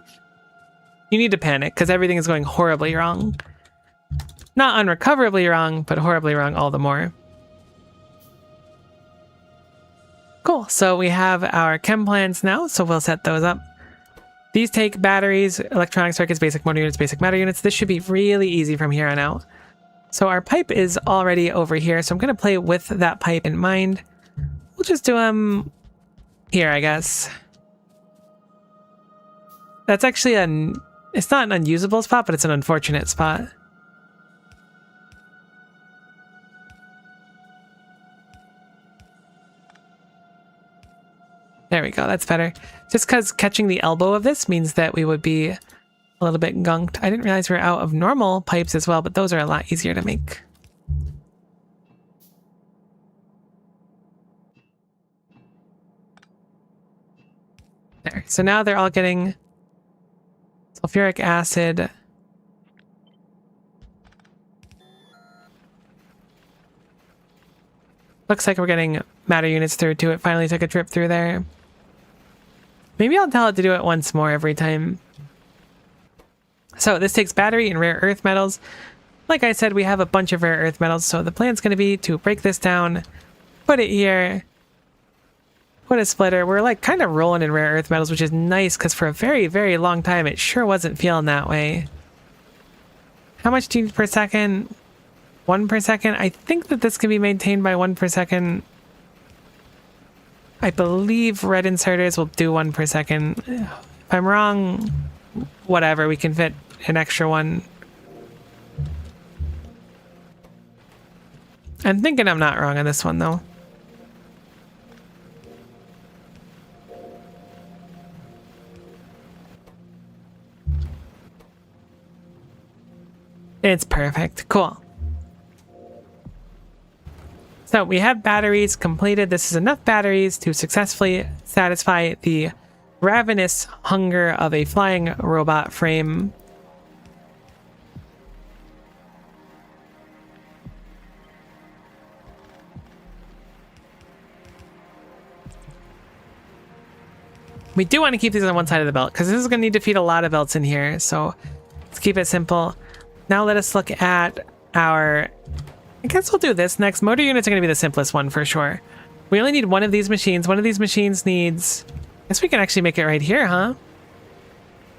you need to panic because everything is going horribly wrong. Not unrecoverably wrong, but horribly wrong all the more. Cool. So we have our chem plans now, so we'll set those up. These take batteries, electronic circuits, basic motor units, basic matter units. This should be really easy from here on out. So our pipe is already over here, so I'm going to play with that pipe in mind. We'll just do them here, I guess. That's actually it's not an unusable spot, but it's an unfortunate spot. There we go, that's better. Just because catching the elbow of this means that we would be a little bit gunked. I didn't realize we were out of normal pipes as well, but those are a lot easier to make. There, so now they're all getting sulfuric acid. Looks like we're getting matter units through too. It finally took a trip through there. Maybe I'll tell it to do it once more every time. So this takes battery and rare earth metals. Like I said, we have a bunch of rare earth metals, so the plan's going to be to break this down, put it here, put a splitter. We're like kind of rolling in rare earth metals, which is nice because for a very, very long time, it sure wasn't feeling that way. How much do you need per second? 1 per second? I think that this can be maintained by 1 per second. I believe red inserters will do 1 per second. If I'm wrong, whatever, we can fit an extra one. I'm thinking I'm not wrong on this one, though. It's perfect. Cool. So we have batteries completed. This is enough batteries to successfully satisfy the ravenous hunger of a flying robot frame. We do want to keep these on one side of the belt because this is going to need to feed a lot of belts in here. So let's keep it simple. Now let us look at our... I guess we'll do this next. Motor units are going to be the simplest one for sure. We only need one of these machines. One of these machines needs... I guess we can actually make it right here, huh?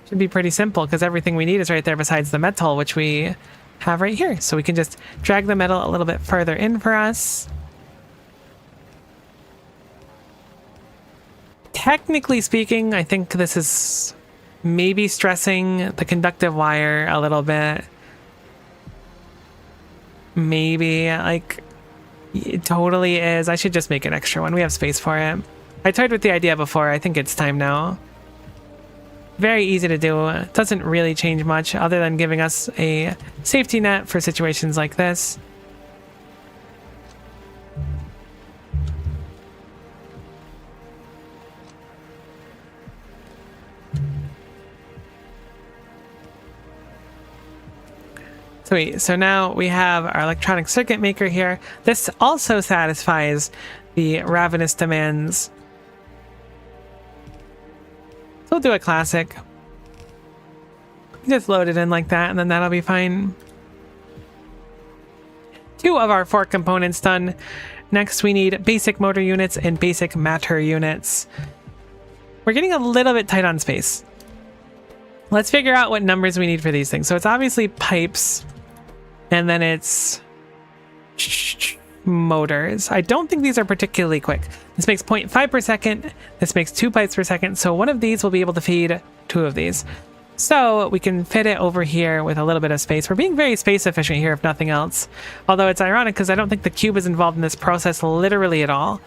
Should be pretty simple because everything we need is right there besides the metal, which we have right here. So we can just drag the metal a little bit further in for us. Technically speaking, I think this is maybe stressing the conductive wire a little bit. Maybe, like, it totally is. I should just make an extra one. We have space for it. I toyed with the idea before. I think it's time now. Very easy to do. It doesn't really change much other than giving us a safety net for situations like this. Sweet. So now we have our electronic circuit maker here. This also satisfies the ravenous demands. So we'll do a classic. Just load it in like that, and then that'll be fine. 2 of our 4 components done. Next, we need basic motor units and basic matter units. We're getting a little bit tight on space. Let's figure out what numbers we need for these things. So it's obviously pipes, and then it's motors. I don't think these are particularly quick. This makes 0.5 per second. This makes 2 pipes per second. So one of these will be able to feed 2 of these. So we can fit it over here with a little bit of space. We're being very space efficient here, if nothing else. Although it's ironic because I don't think the cube is involved in this process literally at all.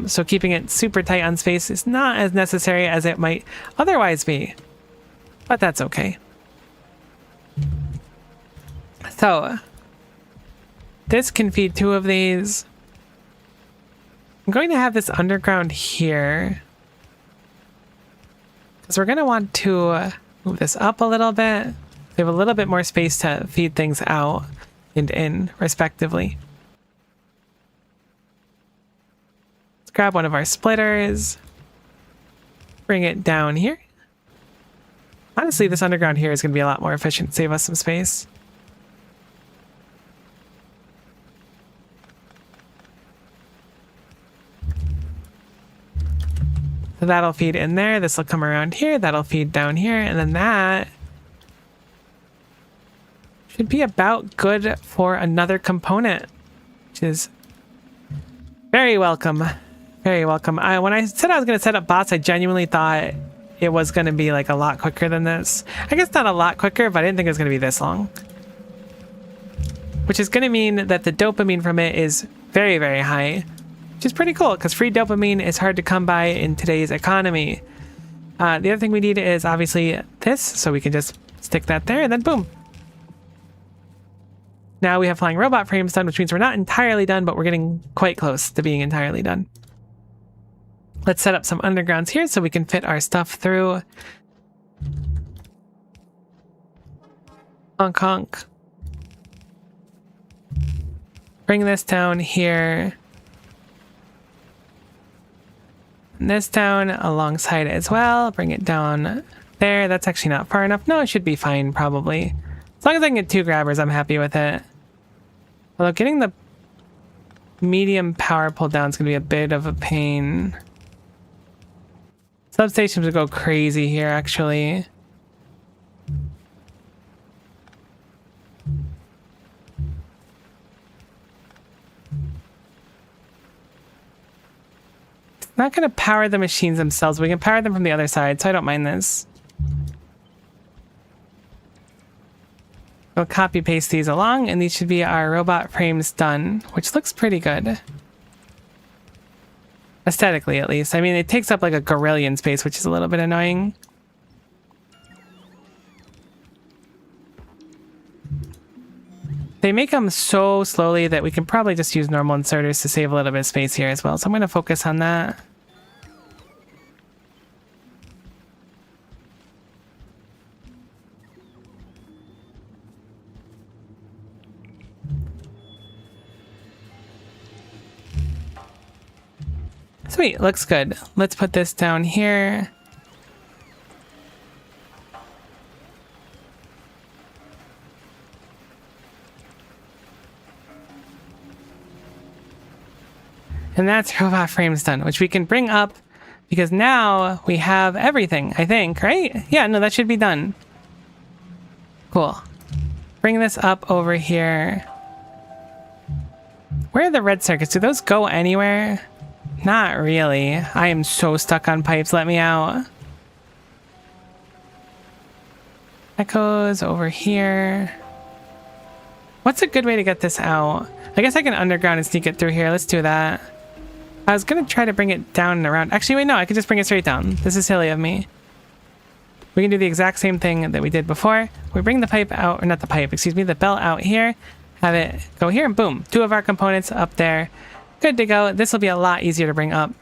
So keeping it super tight on space is not as necessary as it might otherwise be. But that's okay. So this can feed 2 of these. I'm going to have this underground here, because we're going to want to move this up a little bit. We have a little bit more space to feed things out and in, respectively. Let's grab one of our splitters. Bring it down here. Honestly, this underground here is going to be a lot more efficient, save us some space. So that'll feed in there. This will come around here. That'll feed down here. And then that should be about good for another component, which is very welcome. Very welcome. When I said I was going to set up bots, I genuinely thought it was going to be like a lot quicker than this. I guess not a lot quicker, but I didn't think it was going to be this long. Which is going to mean that the dopamine from it is very, very high. Which is pretty cool, because free dopamine is hard to come by in today's economy. The other thing we need is obviously this, so we can just stick that there, and then boom. Now we have flying robot frames done, which means we're not entirely done, but we're getting quite close to being entirely done. Let's set up some undergrounds here so we can fit our stuff through. Honk honk. Bring this down here. And this down alongside it as well. Bring it down there. That's actually not far enough. No, it should be fine, probably. As long as I can get 2 grabbers, I'm happy with it. Although getting the medium power pull down is going to be a bit of a pain. Substations would go crazy here, actually. It's not going to power the machines themselves. We can power them from the other side, so I don't mind this. We'll copy paste these along, and these should be our robot frames done, which looks pretty good. Aesthetically, at least. I mean, it takes up like a gorillion space, which is a little bit annoying. They make them so slowly that we can probably just use normal inserters to save a little bit of space here as well. So I'm going to focus on that. Sweet, looks good. Let's put this down here. And that's robot frames done, which we can bring up because now we have everything, I think, right? Yeah, no, that should be done. Cool. Bring this up over here. Where are the red circuits? Do those go anywhere? Not really. I am so stuck on pipes. Let me out. That goes over here. What's a good way to get this out? I guess I can underground and sneak it through here. Let's do that. I was going to try to bring it down and around. Actually, wait, no. I could just bring it straight down. This is silly of me. We can do the exact same thing that we did before. We bring the pipe out, or not the pipe, excuse me, the belt out here. Have it go here, and boom. 2 of our components up there. Good to go. This will be a lot easier to bring up.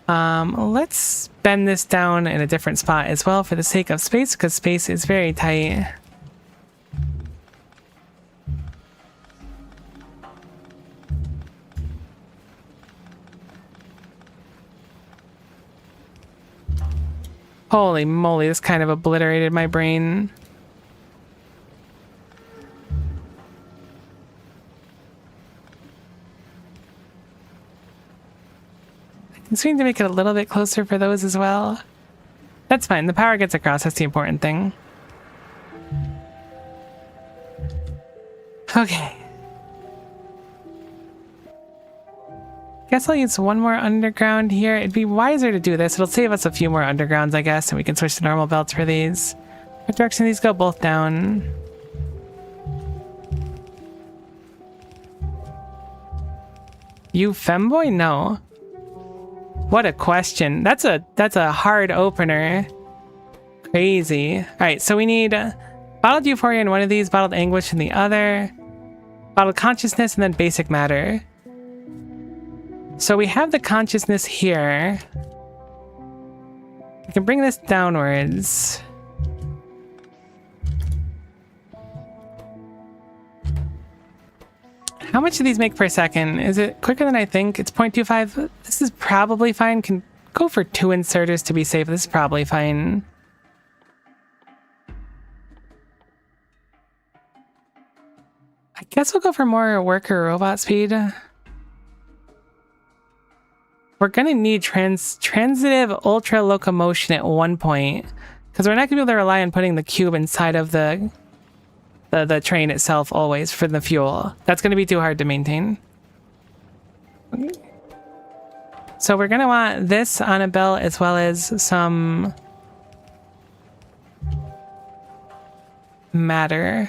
Let's bend this down in a different spot as well for the sake of space, because space is very tight. Holy moly, this kind of obliterated my brain. So we need to make it a little bit closer for those as well. That's fine. The power gets across. That's the important thing. Okay. Guess I'll use one more underground here. It'd be wiser to do this. It'll save us a few more undergrounds, I guess, and we can switch to normal belts for these. What direction these go? Both down. You femboy? No. What a question. That's a hard opener. Crazy. Alright, so we need bottled euphoria in one of these, bottled anguish in the other, bottled consciousness, and then basic matter. So we have the consciousness here. We can bring this downwards. How much do these make per second? Is it quicker than I think? It's 0.25. This is probably fine. Can go for 2 inserters to be safe. This is probably fine. I guess we'll go for more worker robot speed. We're gonna need transitive ultra locomotion at one point, because we're not gonna be able to rely on putting the cube inside of the train itself always for the fuel. That's gonna be too hard to maintain. So we're gonna want this on a belt as well as some matter.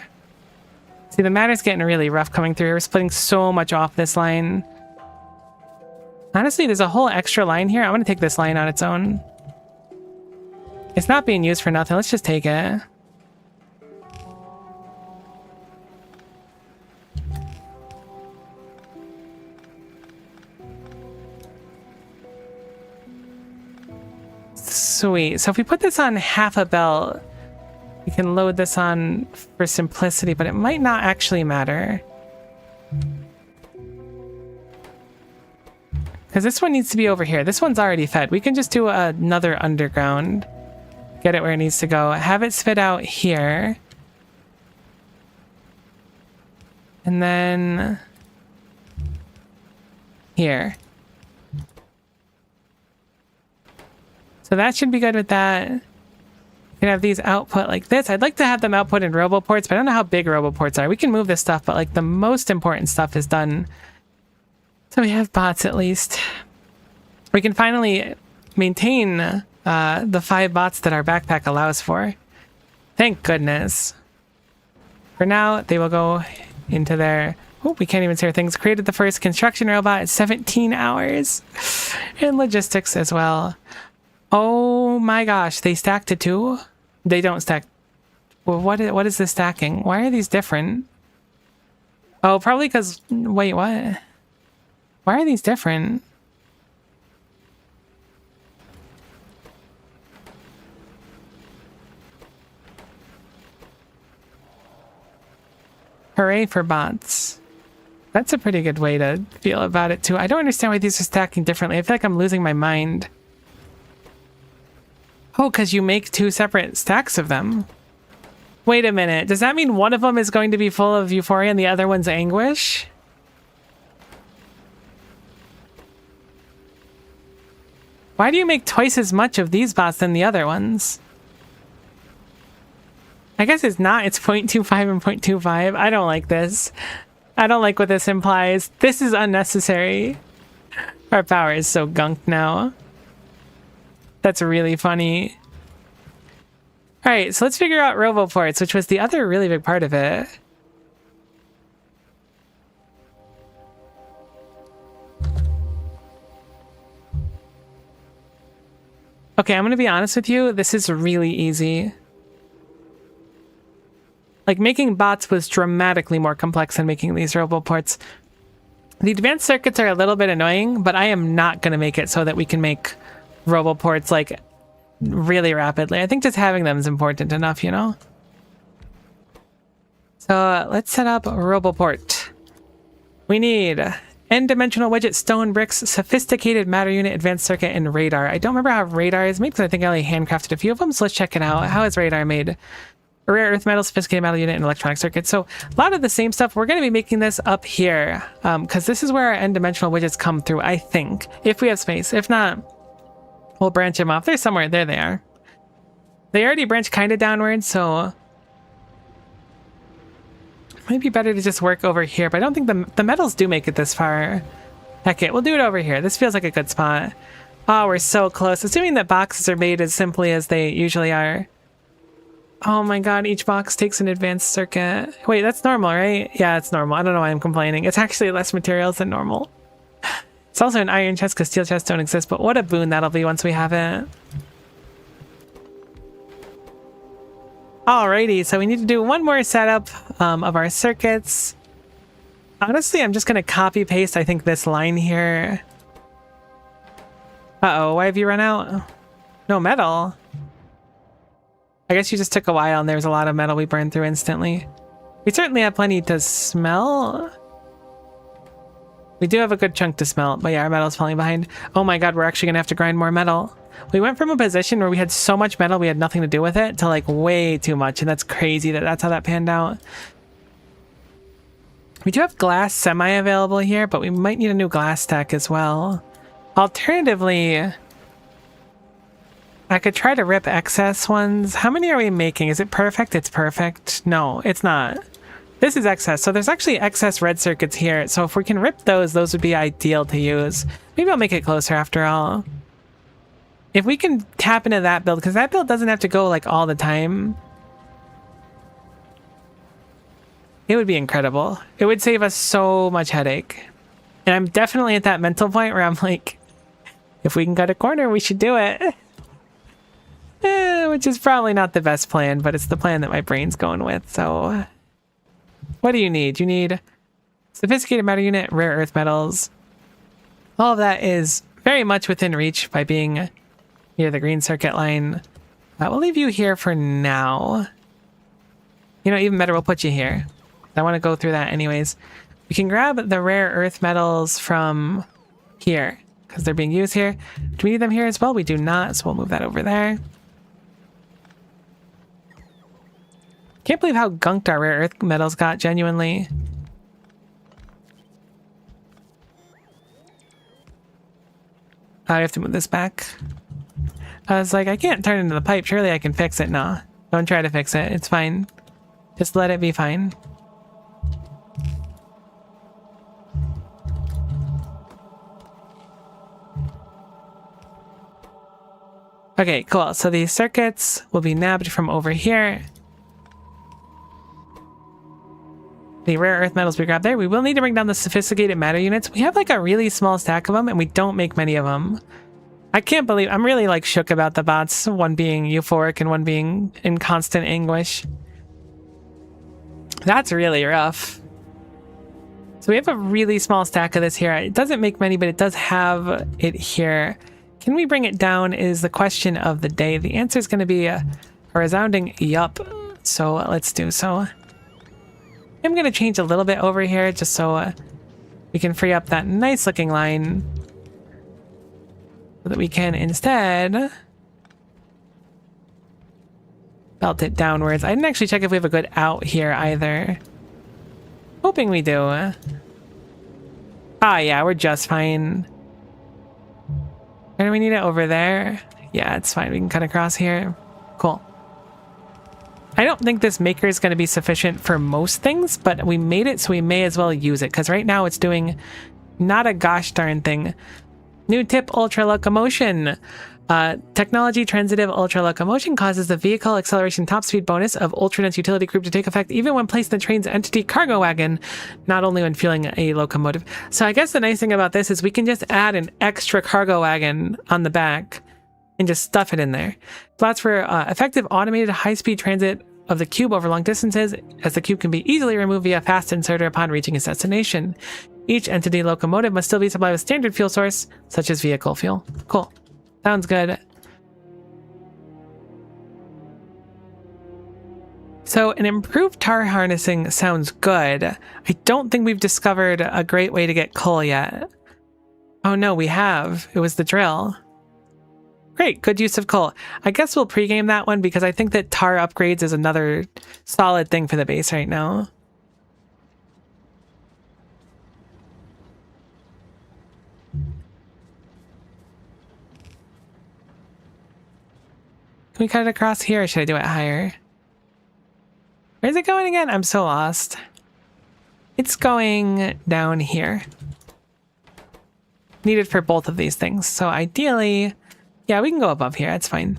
See, the matter's getting really rough coming through. We're splitting so much off this line. Honestly, there's a whole extra line here. I'm going to take this line on its own. It's not being used for nothing. Let's just take it. Sweet. So if we put this on half a belt, we can load this on for simplicity, but it might not actually matter. Because this one needs to be over here. This one's already fed. We can just do another underground. Get it where it needs to go. Have it spit out here. And then here. So that should be good with that. You can have these output like this. I'd like to have them output in roboports, but I don't know how big roboports are. We can move this stuff, but like the most important stuff is done. So we have bots at least. We can finally maintain the 5 bots that our backpack allows for. Thank goodness. For now, they will go into their... Oh, we can't even say things. Created the first construction robot at 17 hours. And logistics as well. Oh my gosh, they stack to 2? They don't stack. Well, what is this stacking? Why are these different? Oh, probably because... Wait, what? Why are these different? Hooray for bots. That's a pretty good way to feel about it too. I don't understand why these are stacking differently. I feel like I'm losing my mind. Oh, because you make 2 separate stacks of them. Wait a minute. Does that mean one of them is going to be full of euphoria and the other one's anguish? Why do you make twice as much of these bots than the other ones? I guess it's not. It's 0.25 and 0.25. I don't like this. I don't like what this implies. This is unnecessary. Our power is so gunked now. That's really funny. Alright, so let's figure out roboports, which was the other really big part of it. Okay, I'm gonna be honest with you. This is really easy. Like, making bots was dramatically more complex than making these roboports. The advanced circuits are a little bit annoying, but I am not gonna make it so that we can make roboports, like, really rapidly. I think just having them is important enough, you know? So, let's set up a roboport. We need N-dimensional widget, stone bricks, sophisticated matter unit, advanced circuit, and radar. I don't remember how radar is made because I think I only handcrafted a few of them, so let's check it out. How is radar made? a rare earth metal, sophisticated metal unit, and electronic circuits. So a lot of the same stuff. We're going to be making this up here because this is where our n-dimensional widgets come through, I think, if we have space. If not, we'll branch them off. They're somewhere. There they are. They already branch kind of downwards, so it might be better to just work over here. But I don't think the metals do make it this far. Heck it, we'll do it over here. This feels like a good spot. Oh, we're so close. Assuming that boxes are made as simply as they usually are. Oh my god, each box takes an advanced circuit. Wait, that's normal, right? Yeah, it's normal. I don't know why I'm complaining. It's actually less materials than normal. It's also an iron chest because steel chests don't exist, but what a boon that'll be once we have it. Alrighty, so we need to do one more setup of our circuits. Honestly, I'm just going to copy paste, I think, this line here. Uh-oh, why have you run out? No metal. I guess you just took a while and there's a lot of metal we burned through instantly. We certainly have plenty to smell. We do have a good chunk to smelt, but yeah, our metal's falling behind. Oh my god, we're actually going to have to grind more metal. We went from a position where we had so much metal we had nothing to do with it to like way too much, and that's crazy that that's how that panned out. We do have glass semi-available here, but we might need a new glass stack as well. Alternatively, I could try to rip excess ones. How many are we making? Is it perfect? It's perfect. No, it's not. This is excess. So there's actually excess red circuits here. So if we can rip those would be ideal to use. Maybe I'll make it closer after all. If we can tap into that build, because that build doesn't have to go like all the time. It would be incredible. It would save us so much headache. And I'm definitely at that mental point where I'm like, if we can cut a corner, we should do it. Which is probably not the best plan, but it's the plan that my brain's going with. So what do you need? You need sophisticated metal unit, rare earth metals. All of that is very much within reach by being near the green circuit line. We'll leave you here for now. You know, even better, we'll put you here. I want to go through that anyways. We can grab the rare earth metals from here because they're being used here. Do we need them here as well? We do not, so we'll move that over there. Can't believe how gunked our rare earth metals got, genuinely. I have to move this back. I was like, I can't turn into the pipe. Surely I can fix it. No, don't try to fix it. It's fine. Just let it be fine. Okay, cool. So these circuits will be nabbed from over here. The rare earth metals we grab there. We will need to bring down the sophisticated matter units. We have like a really small stack of them and we don't make many of them. I can't believe, I'm really like shook about the bots, one being euphoric and one being in constant anguish. That's really rough. So we have a really small stack of this here. It doesn't make many, but it does have it here. Can we bring it down is the question of the day. The answer is going to be a resounding yup. So let's do so. I'm going to change a little bit over here just so we can free up that nice looking line so that we can instead belt it downwards. I didn't actually check if we have a good out here either. Hoping we do. Ah, yeah, we're just fine. Where do we need it? Over there? Yeah, it's fine. We can cut across here. Cool. I don't think this maker is going to be sufficient for most things, but we made it, so we may as well use it, because right now it's doing not a gosh darn thing. New tip, ultra locomotion. Technology transitive ultra locomotion causes the vehicle acceleration top speed bonus of ultra dense utility group to take effect even when placed in the train's entity cargo wagon, not only when fueling a locomotive. So I guess the nice thing about this is we can just add an extra cargo wagon on the back and just stuff it in there. Slots for effective automated high-speed transit of the cube over long distances, as the cube can be easily removed via fast inserter upon reaching its destination. Each entity locomotive must still be supplied with standard fuel source, such as vehicle fuel. Cool. Sounds good. So an improved tar harnessing sounds good. I don't think we've discovered a great way to get coal yet. Oh no, we have. It was the drill. Great, good use of coal. I guess we'll pregame that one because I think that tar upgrades is another solid thing for the base right now. Can we cut it across here or should I do it higher? Where's it going again? I'm so lost. It's going down here. Needed for both of these things. So ideally, yeah, we can go above here. That's fine.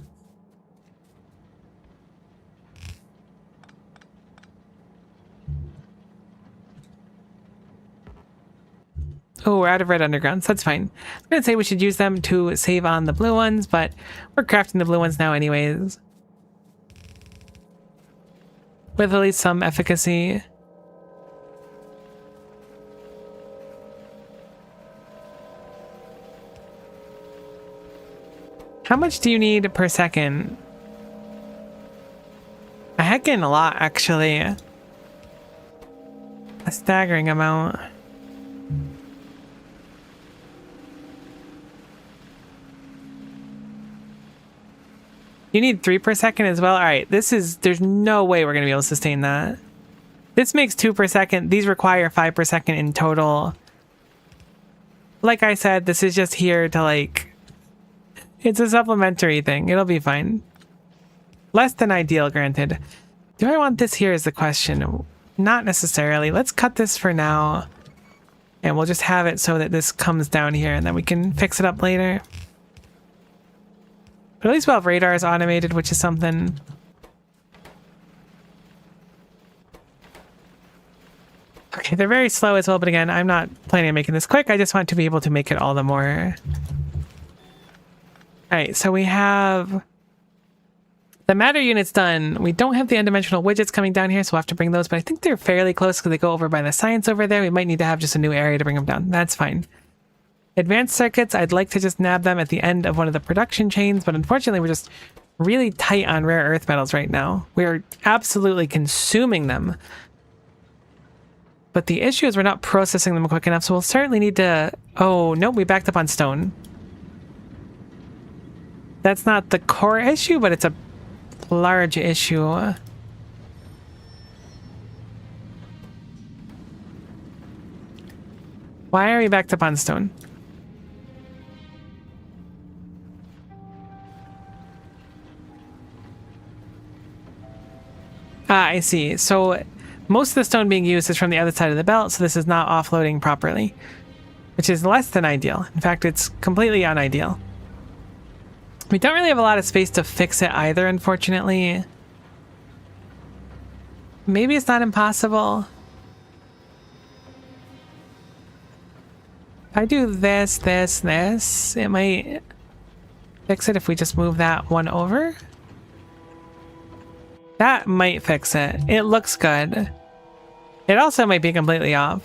Oh, we're out of red undergrounds. That's fine. I'm going to say we should use them to save on the blue ones, but we're crafting the blue ones now anyways. With at least some efficacy. How much do you need per second? A heckin' a lot, actually. A staggering amount. You need 3 per second as well? Alright, there's no way we're going to be able to sustain that. This makes 2 per second. These require 5 per second in total. Like I said, this is just here to like... It's a supplementary thing. It'll be fine. Less than ideal, granted. Do I want this here is the question. Not necessarily. Let's cut this for now. And we'll just have it so that this comes down here and then we can fix it up later. But at least we'll have radars automated, which is something. Okay, they're very slow as well, but again, I'm not planning on making this quick. I just want to be able to make it all the more... Alright, so we have the matter units done. We don't have the n-dimensional widgets coming down here, so we'll have to bring those, but I think they're fairly close because they go over by the science over there. We might need to have just a new area to bring them down. That's fine. Advanced circuits, I'd like to just nab them at the end of one of the production chains, but unfortunately we're just really tight on rare earth metals right now. We're absolutely consuming them. But the issue is we're not processing them quick enough, so we'll certainly need to... Oh, nope, we backed up on stone. That's not the core issue, but it's a large issue. Why are we backed up on stone? Ah, I see. So most of the stone being used is from the other side of the belt, so this is not offloading properly, which is less than ideal. In fact, it's completely unideal. We don't really have a lot of space to fix it either, unfortunately. Maybe it's not impossible. If I do this, it might fix it if we just move that one over. That might fix it. It looks good. It also might be completely off.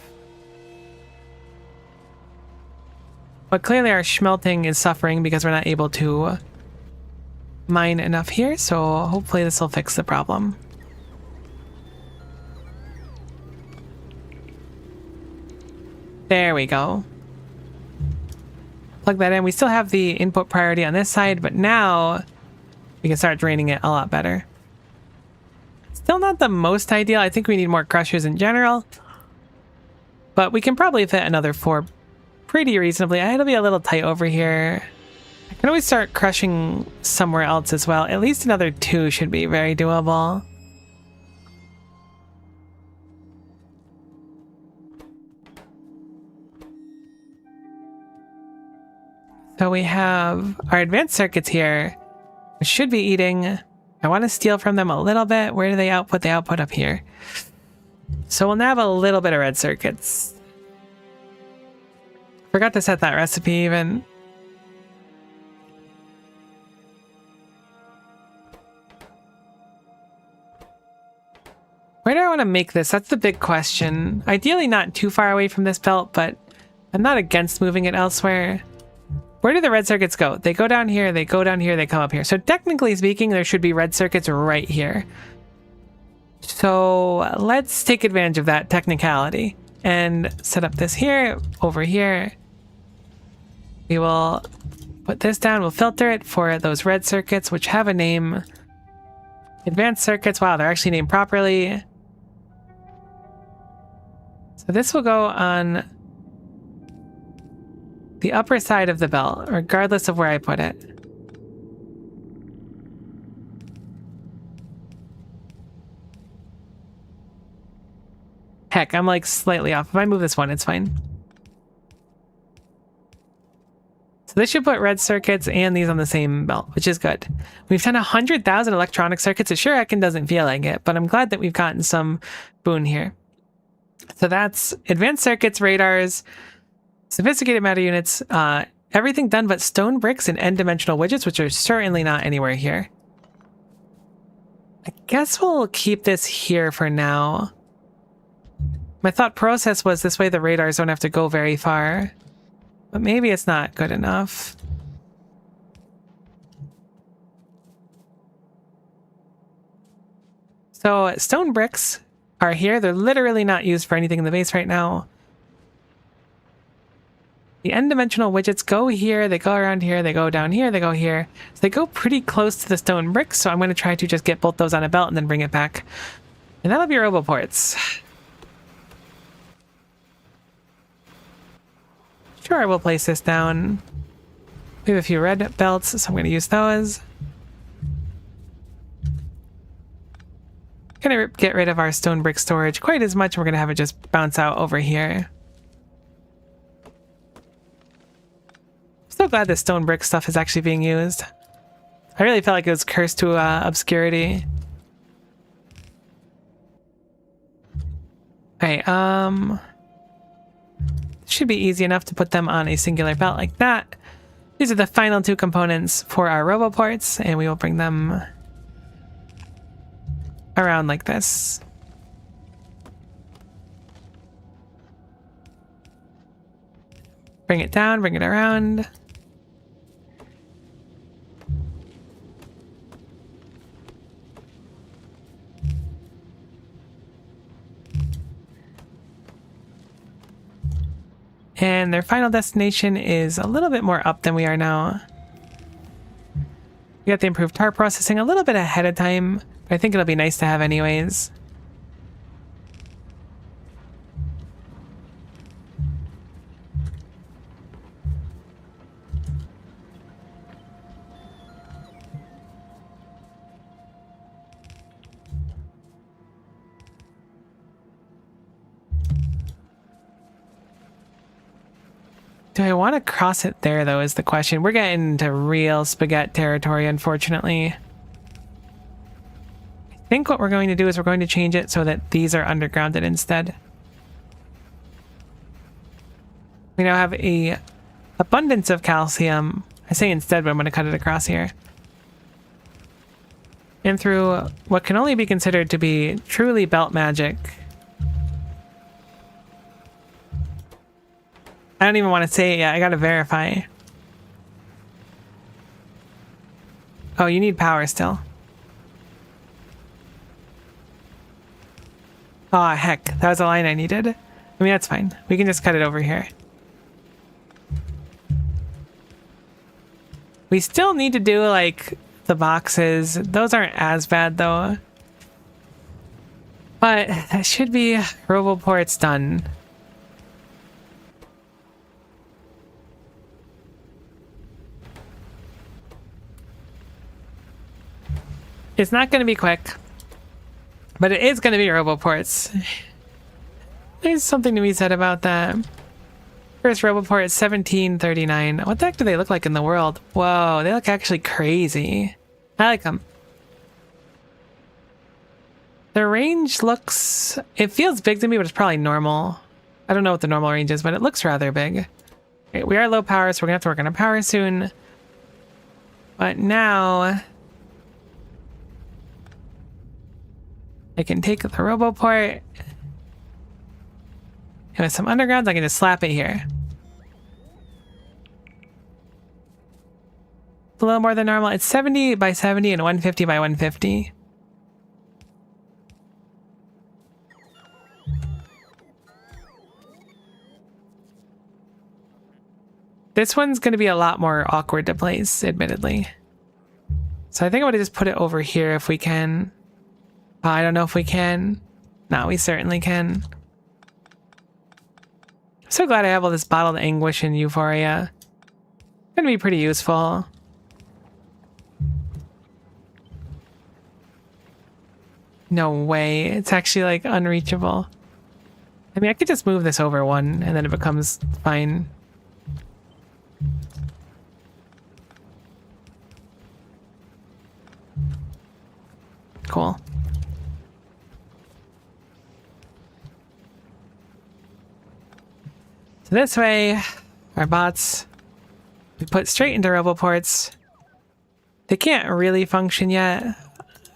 But clearly our smelting is suffering because we're not able to mine enough here, so hopefully this will fix the problem. There we go. Plug that in. We still have the input priority on this side, but now we can start draining it a lot better. Still not the most ideal. I think we need more crushers in general, but we can probably fit another 4 pretty reasonably. It'll be a little tight over here. I can always start crushing somewhere else as well. At least another 2 should be very doable. So we have our advanced circuits here, which should be eating. I want to steal from them a little bit. Where do they output? They output up here. So we'll nab a little bit of red circuits. Forgot to set that recipe even. Where do I want to make this? That's the big question. Ideally not too far away from this belt, but I'm not against moving it elsewhere. Where do the red circuits go? They go down here, they go down here, they come up here. So technically speaking, there should be red circuits right here. So let's take advantage of that technicality and set up this here, over here. We will Put this down. We'll filter it for those red circuits, which have a name. Advanced circuits. Wow, they're actually named properly. So this will go on the upper side of the belt, regardless of where I put it. Heck, I'm like slightly off. If I move this one, it's fine. So this should put red circuits and these on the same belt, which is good. We've done 100,000 electronic circuits. It sure heckin' doesn't feel like it, but I'm glad that we've gotten some boon here. So that's advanced circuits, radars, sophisticated matter units, everything done but stone bricks and n-dimensional widgets, which are certainly not anywhere here. I guess we'll keep this here for now. My thought process was this way the radars don't have to go very far. But maybe it's not good enough. So stone bricks are here. They're literally not used for anything in the base right now. The n-dimensional widgets go here, they go around here, they go down here, they go here. So they go pretty close to the stone bricks, so I'm going to try to just get both those on a belt and then bring it back. And that'll be roboports. Sure, I will place this down. We have a few red belts, so I'm going to use those. Going to get rid of our stone brick storage quite as much. We're going to have it just bounce out over here. So glad this stone brick stuff is actually being used. I really felt like it was cursed to obscurity. Okay, should be easy enough to put them on a singular belt like that. These are the final two components for our roboports, and we will bring them around like this. Bring it down, bring it around. And their final destination is a little bit more up than we are now. We got the improved tar processing a little bit ahead of time, but I think it'll be nice to have anyways. Do I want to cross it there, though, is the question. We're getting into real spaghetti territory, unfortunately. I think what we're going to do is we're going to change it so that these are undergrounded instead. We now have a abundance of calcium. I say instead, but I'm going to cut it across here. And through what can only be considered to be truly belt magic. I don't even want to say it yet. I gotta verify. Oh, you need power still. Oh, heck. That was a line I needed. I mean, that's fine. We can just cut it over here. We still need to do, like, the boxes. Those aren't as bad, though. But that should be roboports done. It's not going to be quick, but it is going to be roboports. There's something to be said about that. First roboport is 1739. What the heck do they look like in the world? Whoa, they look actually crazy. I like them. The range looks... It feels big to me, but it's probably normal. I don't know what the normal range is, but it looks rather big. Okay, we are low power, so we're going to have to work on our power soon. But now... I can take the roboport, and with some undergrounds, I can just slap it here. A little more than normal. It's 70 by 70 and 150 by 150. This one's going to be a lot more awkward to place, admittedly. So I think I would just put it over here if we can. I don't know if we can. No, we certainly can. I'm so glad I have all this bottled anguish and euphoria. It's going to be pretty useful. No way. It's actually like unreachable. I mean, I could just move this over one and then it becomes fine. Cool. So this way, our bots, we put straight into roboports. They can't really function yet.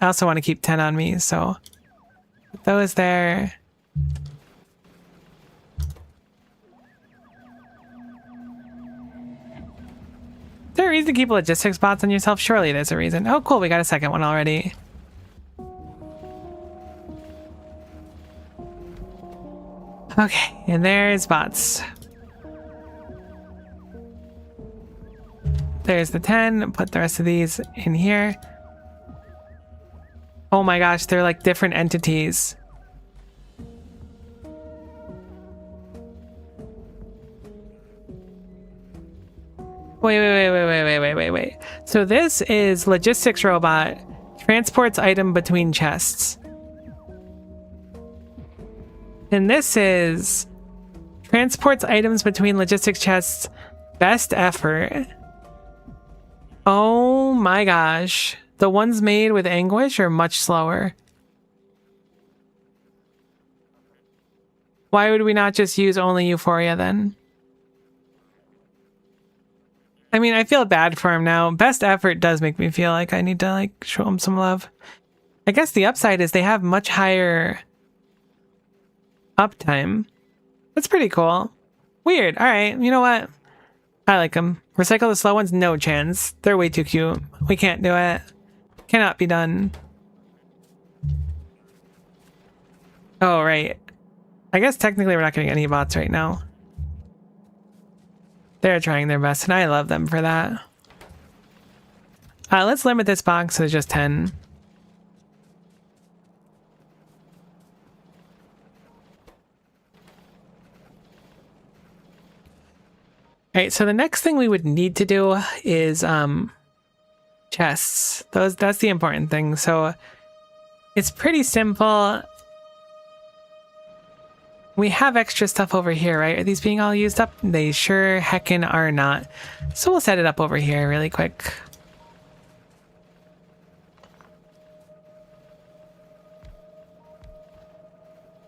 I also want to keep 10 on me, so put those there. Is there a reason to keep logistics bots on yourself? Surely there's a reason. Oh, cool. We got a second one already. Okay, and there's bots. There's the 10. Put the rest of these in here. Oh my gosh, they're like different entities. Wait. So this is logistics robot, transports item between chests. And this is transports items between logistics chests, best effort. Oh my gosh. The ones made with anguish are much slower. Why would we not just use only euphoria then? I mean, I feel bad for him now. Best effort does make me feel like I need to like show him some love. I guess the upside is they have much higher uptime. That's pretty cool. Weird. All right. You know what? I like them. Recycle the slow ones? No chance. They're way too cute. We can't do it. Cannot be done. Oh, right. I guess technically we're not getting any bots right now. They're trying their best, and I love them for that. Let's limit this box to just 10. Alright, so the next thing we would need to do is chests. That's the important thing. So it's pretty simple. We have extra stuff over here, right? Are these being all used up? They sure heckin' are not. So we'll set it up over here really quick.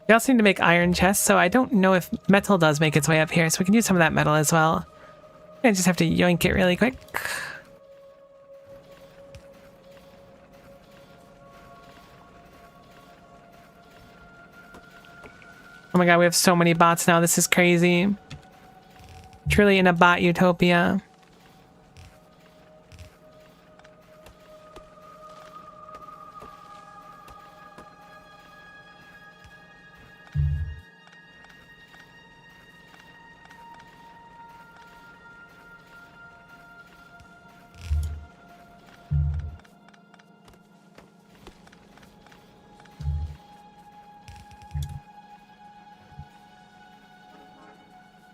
We also need to make iron chests, so I don't know if metal does make its way up here, so we can use some of that metal as well. I just have to yoink it really quick. Oh my god, we have so many bots now. This is crazy. Truly in a bot utopia.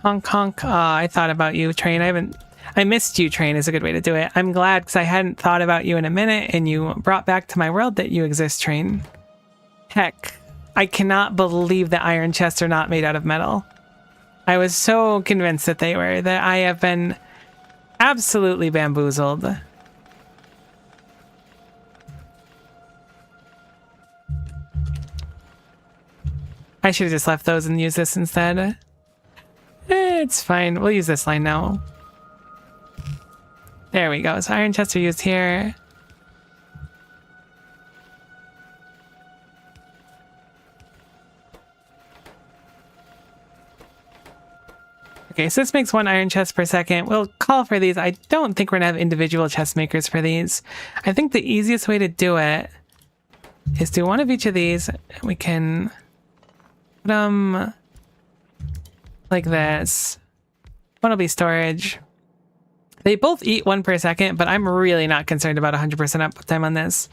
Honk honk. I thought about you, Train. I missed you, Train is a good way to do it. I'm glad because I hadn't thought about you in a minute and you brought back to my world that you exist, Train. Heck, I cannot believe that iron chests are not made out of metal. I was so convinced that they were, that I have been absolutely bamboozled. I should have just left those and used this instead. It's fine. We'll use this line now. There we go. So iron chests are used here. Okay, so this makes 1 iron chest per second. We'll call for these. I don't think we're gonna have individual chest makers for these. I think the easiest way to do it is do one of each of these. We can put them like this. One will be storage. They both eat 1 per second, but I'm really not concerned about 100% uptime on this.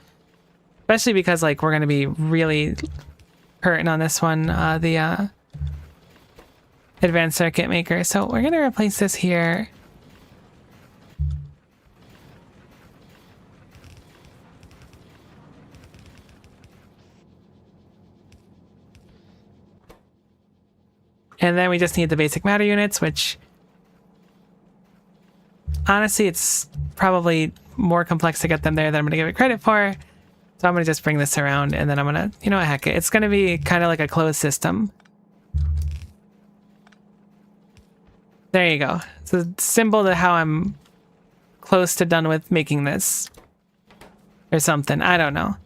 Especially because, like, we're going to be really hurting on this one, the advanced circuit maker. So we're going to replace this here. And then we just need the basic matter units, which honestly, it's probably more complex to get them there than I'm going to give it credit for. So I'm going to just bring this around, and then I'm going to, you know what, heck it. It's going to be kind of like a closed system. There you go. It's a symbol to how I'm close to done with making this. Or something. I don't know.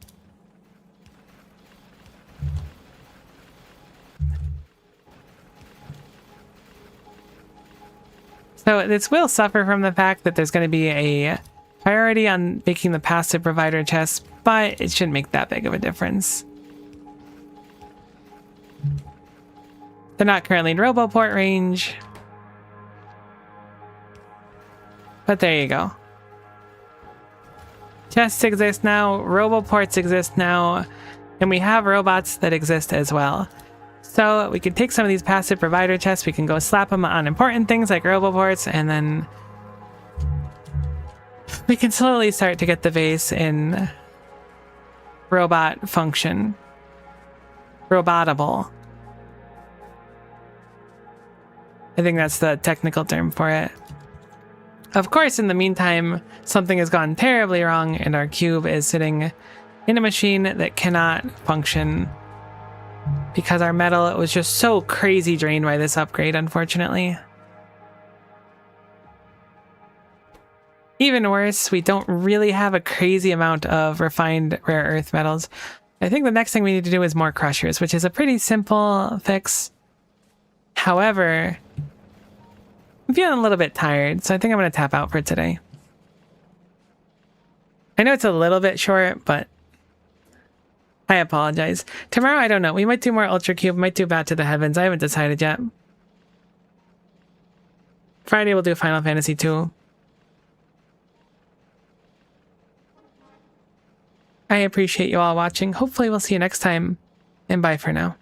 So this will suffer from the fact that there's going to be a priority on making the passive provider chest, but it shouldn't make that big of a difference. They're not currently in RoboPort range. But there you go. Chests exist now, RoboPorts exist now, and we have robots that exist as well. So we can take some of these passive provider chests, we can go slap them on important things like RoboPorts, and then we can slowly start to get the base in robot function. Robotable. I think that's the technical term for it. Of course, in the meantime, something has gone terribly wrong and our cube is sitting in a machine that cannot function because our metal was just so crazy drained by this upgrade, unfortunately. Even worse, we don't really have a crazy amount of refined rare earth metals. I think the next thing we need to do is more crushers, which is a pretty simple fix. However, I'm feeling a little bit tired, so I think I'm going to tap out for today. I know it's a little bit short, but I apologize. Tomorrow, I don't know. We might do more Ultra Cube, might do Bat to the Heavens. I haven't decided yet. Friday, we'll do Final Fantasy 2. I appreciate you all watching. Hopefully, we'll see you next time, and bye for now.